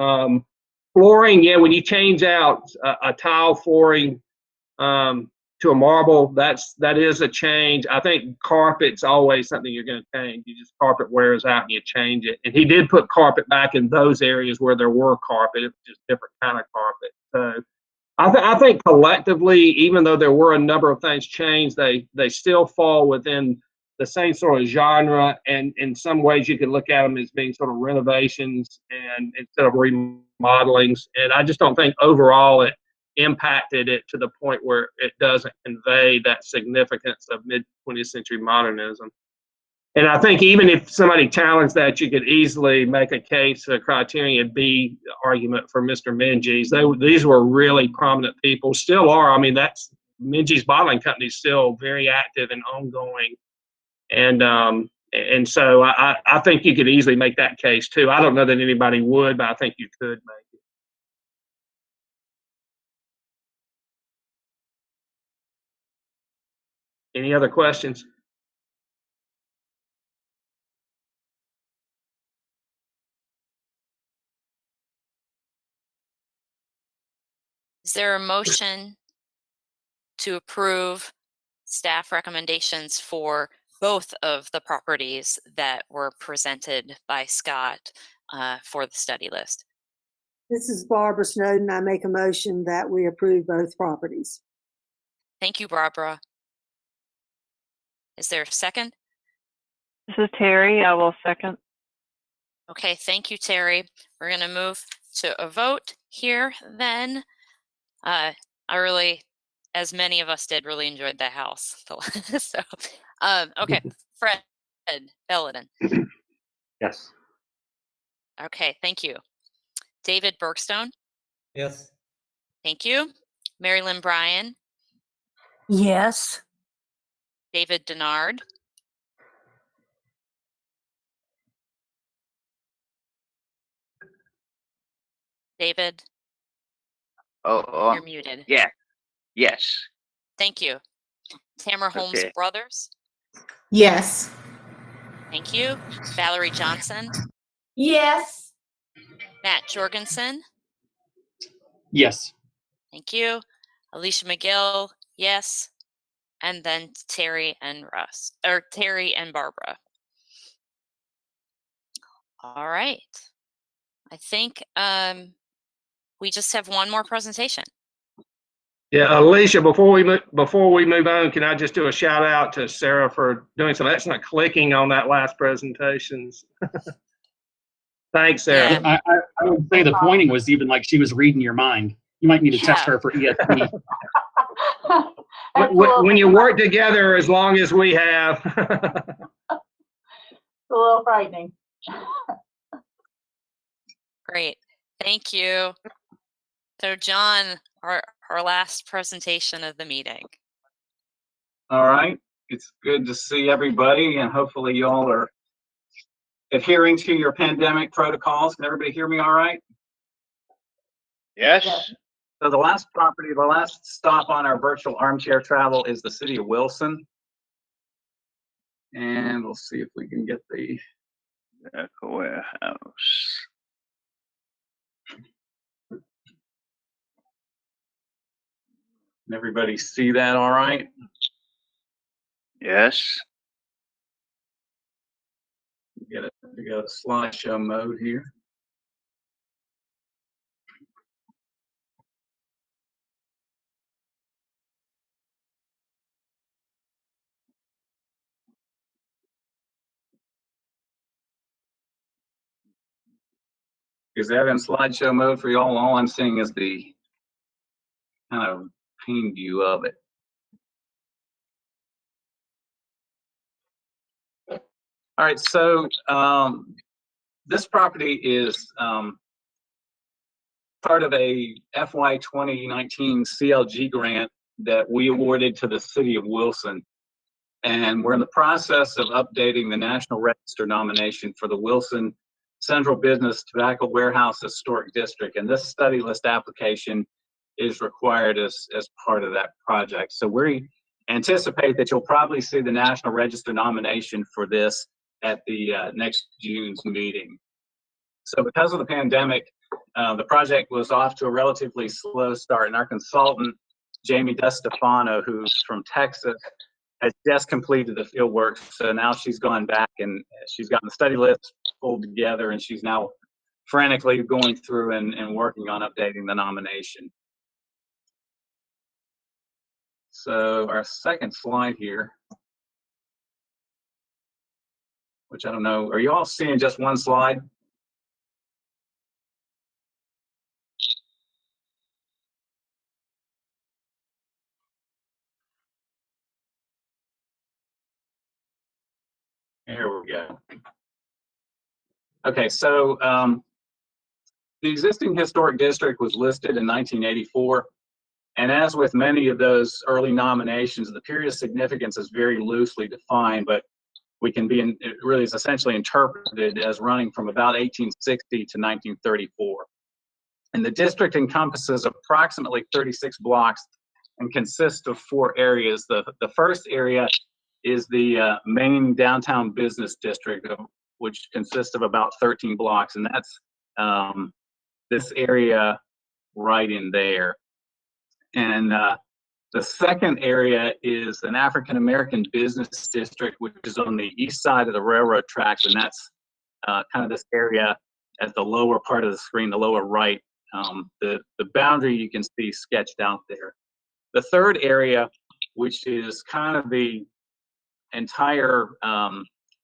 Flooring, yeah, when you change out a tile flooring to a marble, that is a change. I think carpet's always something you're going to change. Carpet wears out and you change it. And he did put carpet back in those areas where there were carpet. It was just different kind of carpet. So I think collectively, even though there were a number of things changed, they still fall within the same sort of genre, and in some ways you could look at them as being sort of renovations and instead of remodelings. And I just don't think overall it impacted it to the point where it doesn't convey that significance of mid-20th century modernism. And I think even if somebody challenged that, you could easily make a case, a Criterion B argument for Mr. Menzies. These were really prominent people, still are. I mean, that's Menzies Bottling Company is still very active and ongoing. And so I think you could easily make that case too. I don't know that anybody would, but I think you could make it. Any other questions? Is there a motion to approve staff recommendations for both of the properties that were presented by Scott for the study list? This is Barbara Snowden. I make a motion that we approve both properties. Thank you, Barbara. Is there a second? This is Terry. I will second. Okay, thank you, Terry. We're going to move to a vote here then. I really, as many of us did, really enjoyed the house. So, okay, Fred Belladin. Yes. Okay, thank you. David Bergstone. Yes. Thank you. Mary Lynn Bryan. Yes. David Denard. David, you're muted. Yeah. Yes. Thank you. Tamara Holmes Okay. Brothers. Yes. Thank you. Valerie Johnson. Yes. Matt Jorgensen. Yes. Thank you. Alicia McGill. Yes. And then Terry and Barbara. All right. I think we just have one more presentation. Yeah, Alicia, before we move on, can I just do a shout out to Sarah for doing some excellent clicking on that last presentation? Thanks, Sarah. Yeah, I would say the pointing was even like she was reading your mind. You might need to test her for ESP. When you work together as long as we have. It's a little frightening. Great. Thank you. So John, our last presentation of the meeting. All right. It's good to see everybody, and hopefully you all are adhering to your pandemic protocols. Can everybody hear me all right? Yes. So the last stop on our virtual armchair travel is the city of Wilson. And we'll see if we can get the warehouse. Can everybody see that all right? Yes. We got a slideshow mode here. Is that in slideshow mode for y'all? All I'm seeing is the kind of pane view of it. All right, so this property is part of a FY 2019 CLG grant that we awarded to the city of Wilson. And we're in the process of updating the National Register nomination for the Wilson Central Business Tobacco Warehouse Historic District. And this study list application is required as part of that project. So we anticipate that you'll probably see the National Register nomination for this at the next June's meeting. So because of the pandemic, the project was off to a relatively slow start, and our consultant, Jamie DeStefano, who's from Texas, has just completed the field work. So now she's gone back and she's gotten the study list pulled together, and she's now frantically going through and working on updating the nomination. So our second slide here, which I don't know, are you all seeing just one slide? Here we go. Okay, so the existing historic district was listed in 1984. And as with many of those early nominations, the period of significance is very loosely defined, but we can be, it really is essentially interpreted as running from about 1860 to 1934. And the district encompasses approximately 36 blocks and consists of 4 areas. The first area is the main downtown business district, which consists of about 13 blocks, and that's this area right in there. And the second area is an African American business district, which is on the east side of the railroad tracks, and that's kind of this area at the lower part of the screen, the lower right. The boundary you can see sketched out there. The third area, which is kind of the entire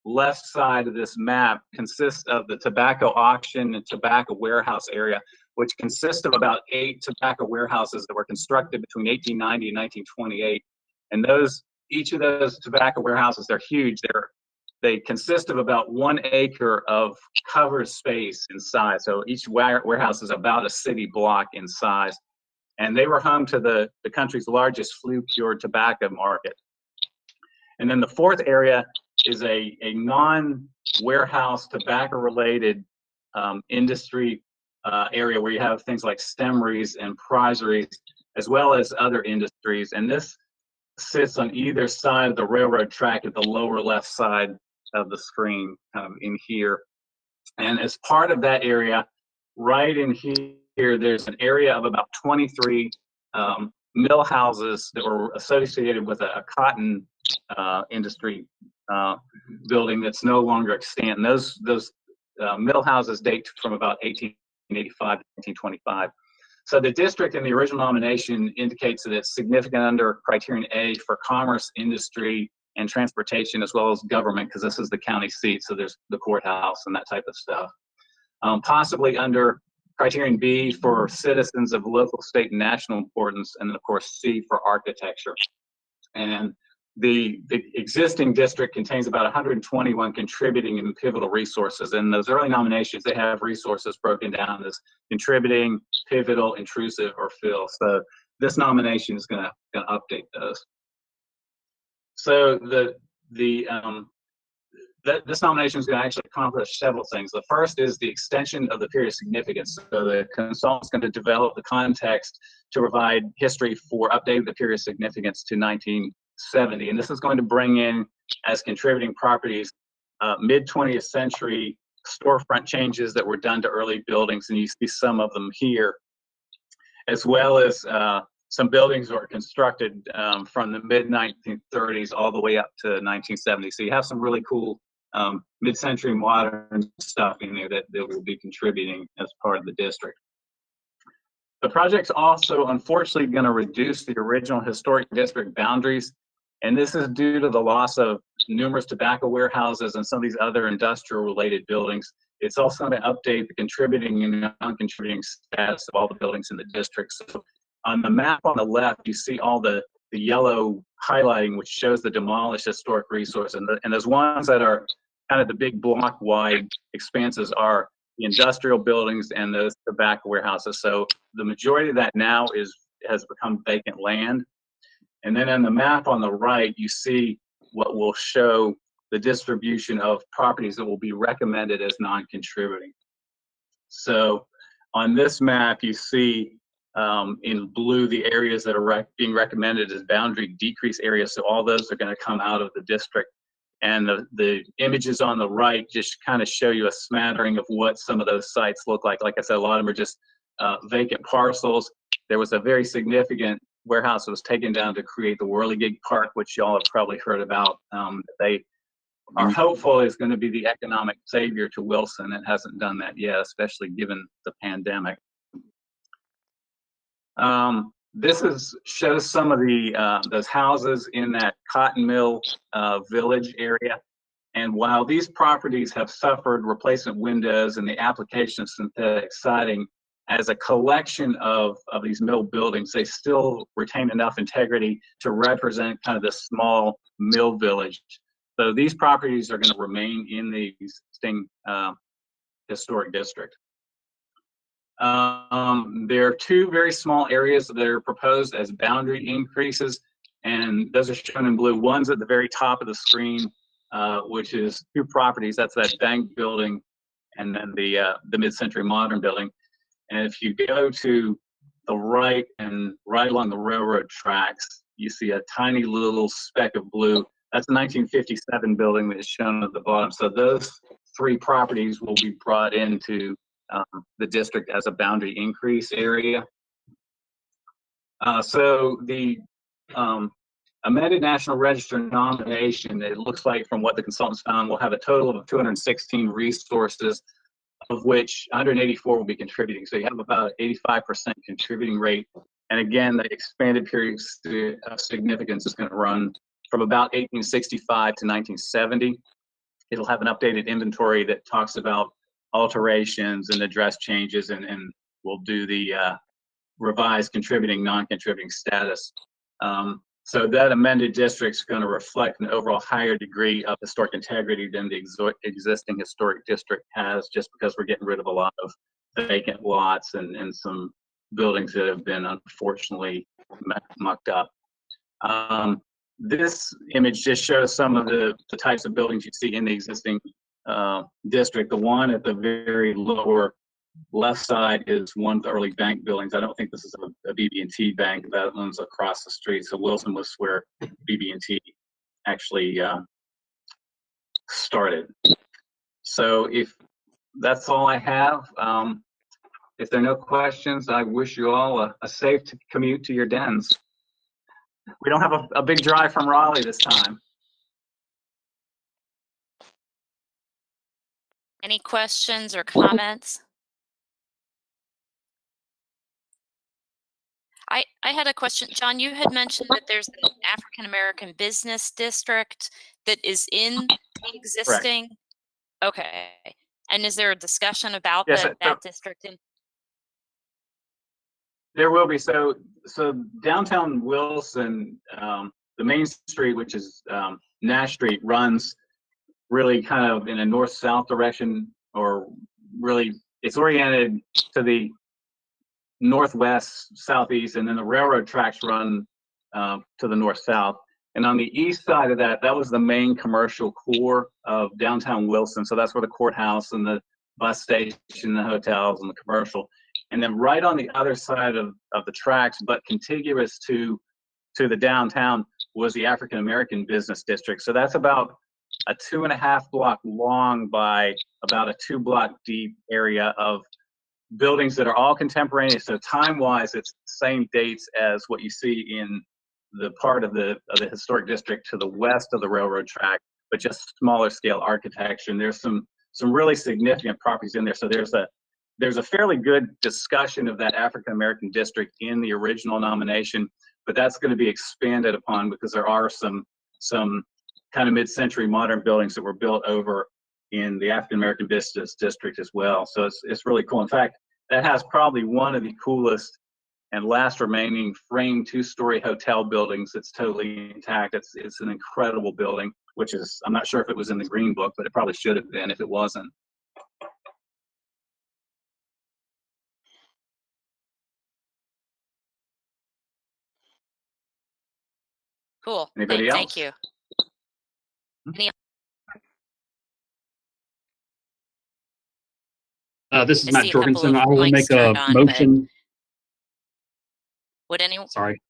left side of this map, consists of the tobacco auction and tobacco warehouse area, which consists of about 8 tobacco warehouses that were constructed between 1890 and 1928. And each of those tobacco warehouses, they're huge. They consist of about 1 acre of covered space in size. So each warehouse is about a city block in size. And they were home to the country's largest flue-cured tobacco market. And then the fourth area is a non-warehouse tobacco-related industry area where you have things like stemmeries and prizeries, as well as other industries. And this sits on either side of the railroad track at the lower left side of the screen, kind of in here. And as part of that area, right in here, there's an area of about 23 mill houses that were associated with a cotton industry building that's no longer extant. And those mill houses date from about 1885 to 1925. So the district in the original nomination indicates that it's significant under criterion A for commerce, industry, and transportation, as well as government, because this is the county seat, so there's the courthouse and that type of stuff. Possibly under criterion B for citizens of local, state, and national importance, and then of course C for architecture. And the existing district contains about 121 contributing and pivotal resources. And those early nominations, they have resources broken down as contributing, pivotal, intrusive, or fill. So this nomination is going to update those. So this nomination is going to actually accomplish several things. The first is the extension of the period of significance. So the consultant is going to develop the context to provide history for updating the period of significance to 1970. And this is going to bring in, as contributing properties, mid-20th century storefront changes that were done to early buildings, and you see some of them here, as well as some buildings that were constructed from the mid-1930s all the way up to 1970. So you have some really cool mid-century modern stuff in there that will be contributing as part of the district. The project's also unfortunately going to reduce the original historic district boundaries, and this is due to the loss of numerous tobacco warehouses and some of these other industrial related buildings. It's also going to update the contributing and non-contributing status of all the buildings in the district. So on the map on the left, you see all the yellow highlighting, which shows the demolished historic resource, and those ones that are kind of the big block-wide expanses are the industrial buildings and those tobacco warehouses. So the majority of that now has become vacant land. And then on the map on the right, you see what will show the distribution of properties that will be recommended as non-contributing. So on this map, you see in blue the areas that are being recommended as boundary decrease areas. So all those are going to come out of the district. And the images on the right just kind of show you a smattering of what some of those sites look like. Like I said, a lot of them are just vacant parcels. There was a very significant warehouse that was taken down to create the Whirligig Park, which y'all have probably heard about. They are hopeful is going to be the economic savior to Wilson. It hasn't done that yet, especially given the pandemic. This shows some of those houses in that cotton mill village area. And while these properties have suffered replacement windows and the application of synthetic siding, as a collection of these mill buildings, they still retain enough integrity to represent kind of this small mill village. So these properties are going to remain in the existing historic district. There are two very small areas that are proposed as boundary increases, and those are shown in blue. One's at the very top of the screen, which is two properties. That's that bank building and then the mid-century modern building. And if you go to the right and right along the railroad tracks, you see a tiny little speck of blue. That's a 1957 building that is shown at the bottom. So those three properties will be brought into the district as a boundary increase area. So the amended National Register nomination, it looks like from what the consultants found, will have a total of 216 resources, of which 184 will be contributing. So you have about an 85% contributing rate. And again, the expanded period of significance is going to run from about 1865 to 1970. It'll have an updated inventory that talks about alterations and address changes, and we'll do the revised contributing, non-contributing status. So that amended district is going to reflect an overall higher degree of historic integrity than the existing historic district has, just because we're getting rid of a lot of vacant lots and some buildings that have been unfortunately mucked up. This image just shows some of the types of buildings you see in the existing district. The one at the very lower left side is one of the early bank buildings. I don't think this is a BB&T bank. That one's across the street. So Wilson was where BB&T actually started. So if that's all I have, if there are no questions, I wish you all a safe commute to your dens. We don't have a big drive from Raleigh this time. Any questions or comments? I had a question. John, you had mentioned that there's an African American business district that is in the existing. Correct. Okay. And is there a discussion about that district? There will be. So downtown Wilson, the main street, which is Nash Street, runs really kind of in a north-south direction, or really it's oriented to the northwest, southeast, and then the railroad tracks run to the north-south. And on the east side of that, that was the main commercial core of downtown Wilson. So that's where the courthouse and the bus station, the hotels, and the commercial. And then right on the other side of the tracks, but contiguous to the downtown, was the African American business district. So that's about a 2.5 block long by about a 2 block deep area of buildings that are all contemporaneous. So time-wise, it's the same dates as what you see in the part of the historic district to the west of the railroad track, but just smaller scale architecture. And there's some really significant properties in there. So there's a fairly good discussion of that African American district in the original nomination, but that's going to be expanded upon because there are some kind of mid-century modern buildings that were built over in the African American business district as well. So it's really cool. In fact, that has probably one of the coolest and last remaining frame 2-story hotel buildings that's totally intact. It's an incredible building. which is, I'm not sure if it was in the Green Book, but it probably should have been if it wasn't. Cool. Anybody else? Thank you. Any This is I Matt see a couple Jorgensen. of I will mics make turned a on, motion. would anyone Sorry.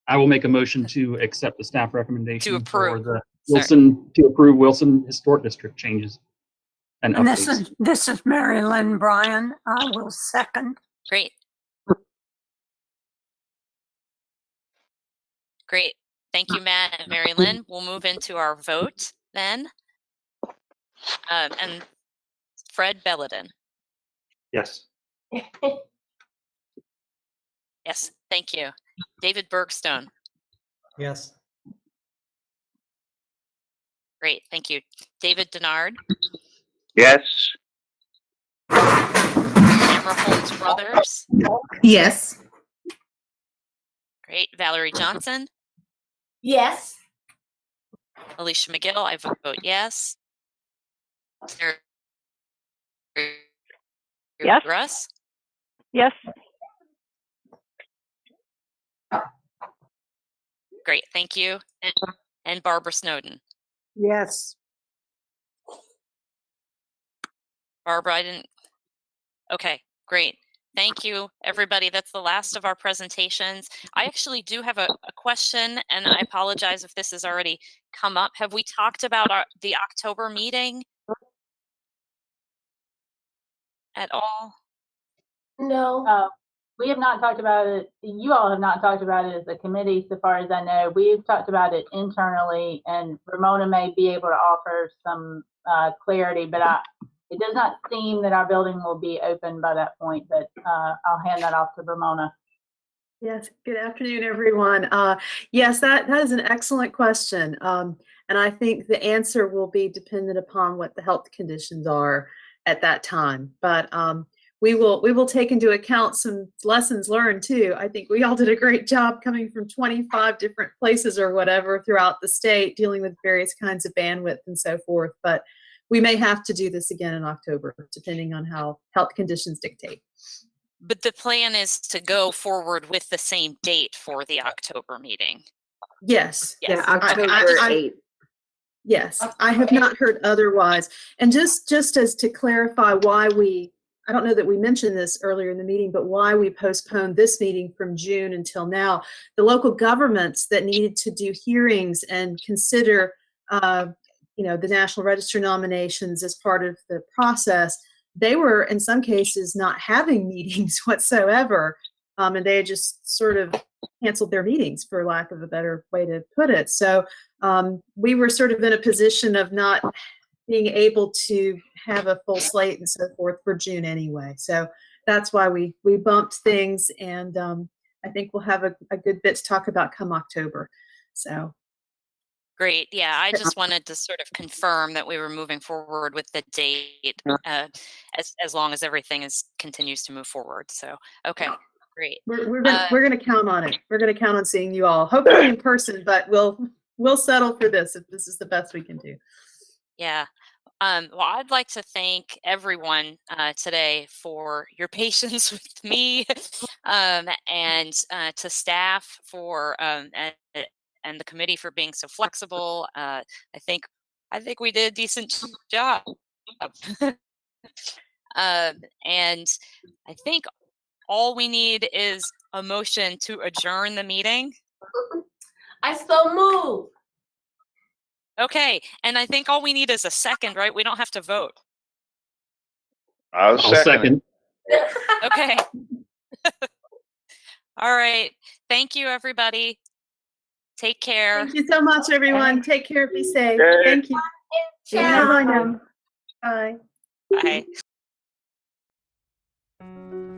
I will make a motion to accept the staff recommendation for approve? the Sorry. to approve Wilson Historic District changes and And updates. this is Mary Lynn Bryan. I will second. Great. Great. Thank you, Matt and Mary Lynn. We'll move into our vote then. And Fred Belladin. Yes. Yes, thank you. David Bergstone. Yes. Great, thank you. David Denard. Yes. Tamara Holmes Brothers. Yes. Great. Valerie Johnson. Yes. Alicia McGill, I vote yes. Sarah Yes. Russ. Yes. Great, thank you. And Barbara Snowden. Yes. Barbara, I didn't. Okay, great. Thank you, everybody. That's the last of our presentations. I actually do have a question, and I apologize if this has already come up. Have we talked about the October meeting at all? No. We have not talked about it. You all have not talked about it as a committee, so far as I know. We've talked about it internally, and Ramona may be able to offer some clarity, but it does not seem that our building will be open by that point, but I'll hand that off to Ramona. Yes, good afternoon, everyone. Yes, that is an excellent question. And I think the answer will be dependent upon what the health conditions are at that time. But we will take into account some lessons learned too. I think we all did a great job coming from 25 different places or whatever throughout the state, dealing with various kinds of bandwidth and so forth. But we may have to do this again in October, depending on how health conditions dictate. But the plan is to go forward with the same date for the October meeting. Yes. Yeah, Yes. October I- 8th. Yes, I have not heard otherwise. And just as to clarify why I don't know that we mentioned this earlier in the meeting, but why we postponed this meeting from June until now, the local governments that needed to do hearings and consider, the National Register nominations as part of the process, they were in some cases not having meetings whatsoever. And they had just sort of canceled their meetings, for lack of a better way to put it. So we were sort of in a position of not being able to have a full slate and so forth for June anyway. So that's why we bumped things, and I think we'll have a good bit to talk about come October. So Great. Yeah, I just wanted to sort of confirm that we were moving forward with the date as long as everything continues to move forward. So, okay, great. we're gonna count on it. We're gonna count on seeing you all, hopefully in person, but we'll settle for this if this is the best we can do. Yeah. Well, I'd like to thank everyone today for your patience with me, and to staff for and the committee for being so flexible. I think we did a decent job. And I think all we need is a motion to adjourn the meeting. I so move. Okay, and I think all we need is a second, right? We don't have to vote. I'll second. Okay. All right. Thank you, everybody. Take care. Thank you so much, everyone. Take care. Be safe. Okay. Thank you. Ciao. Bye now. Bye. Bye.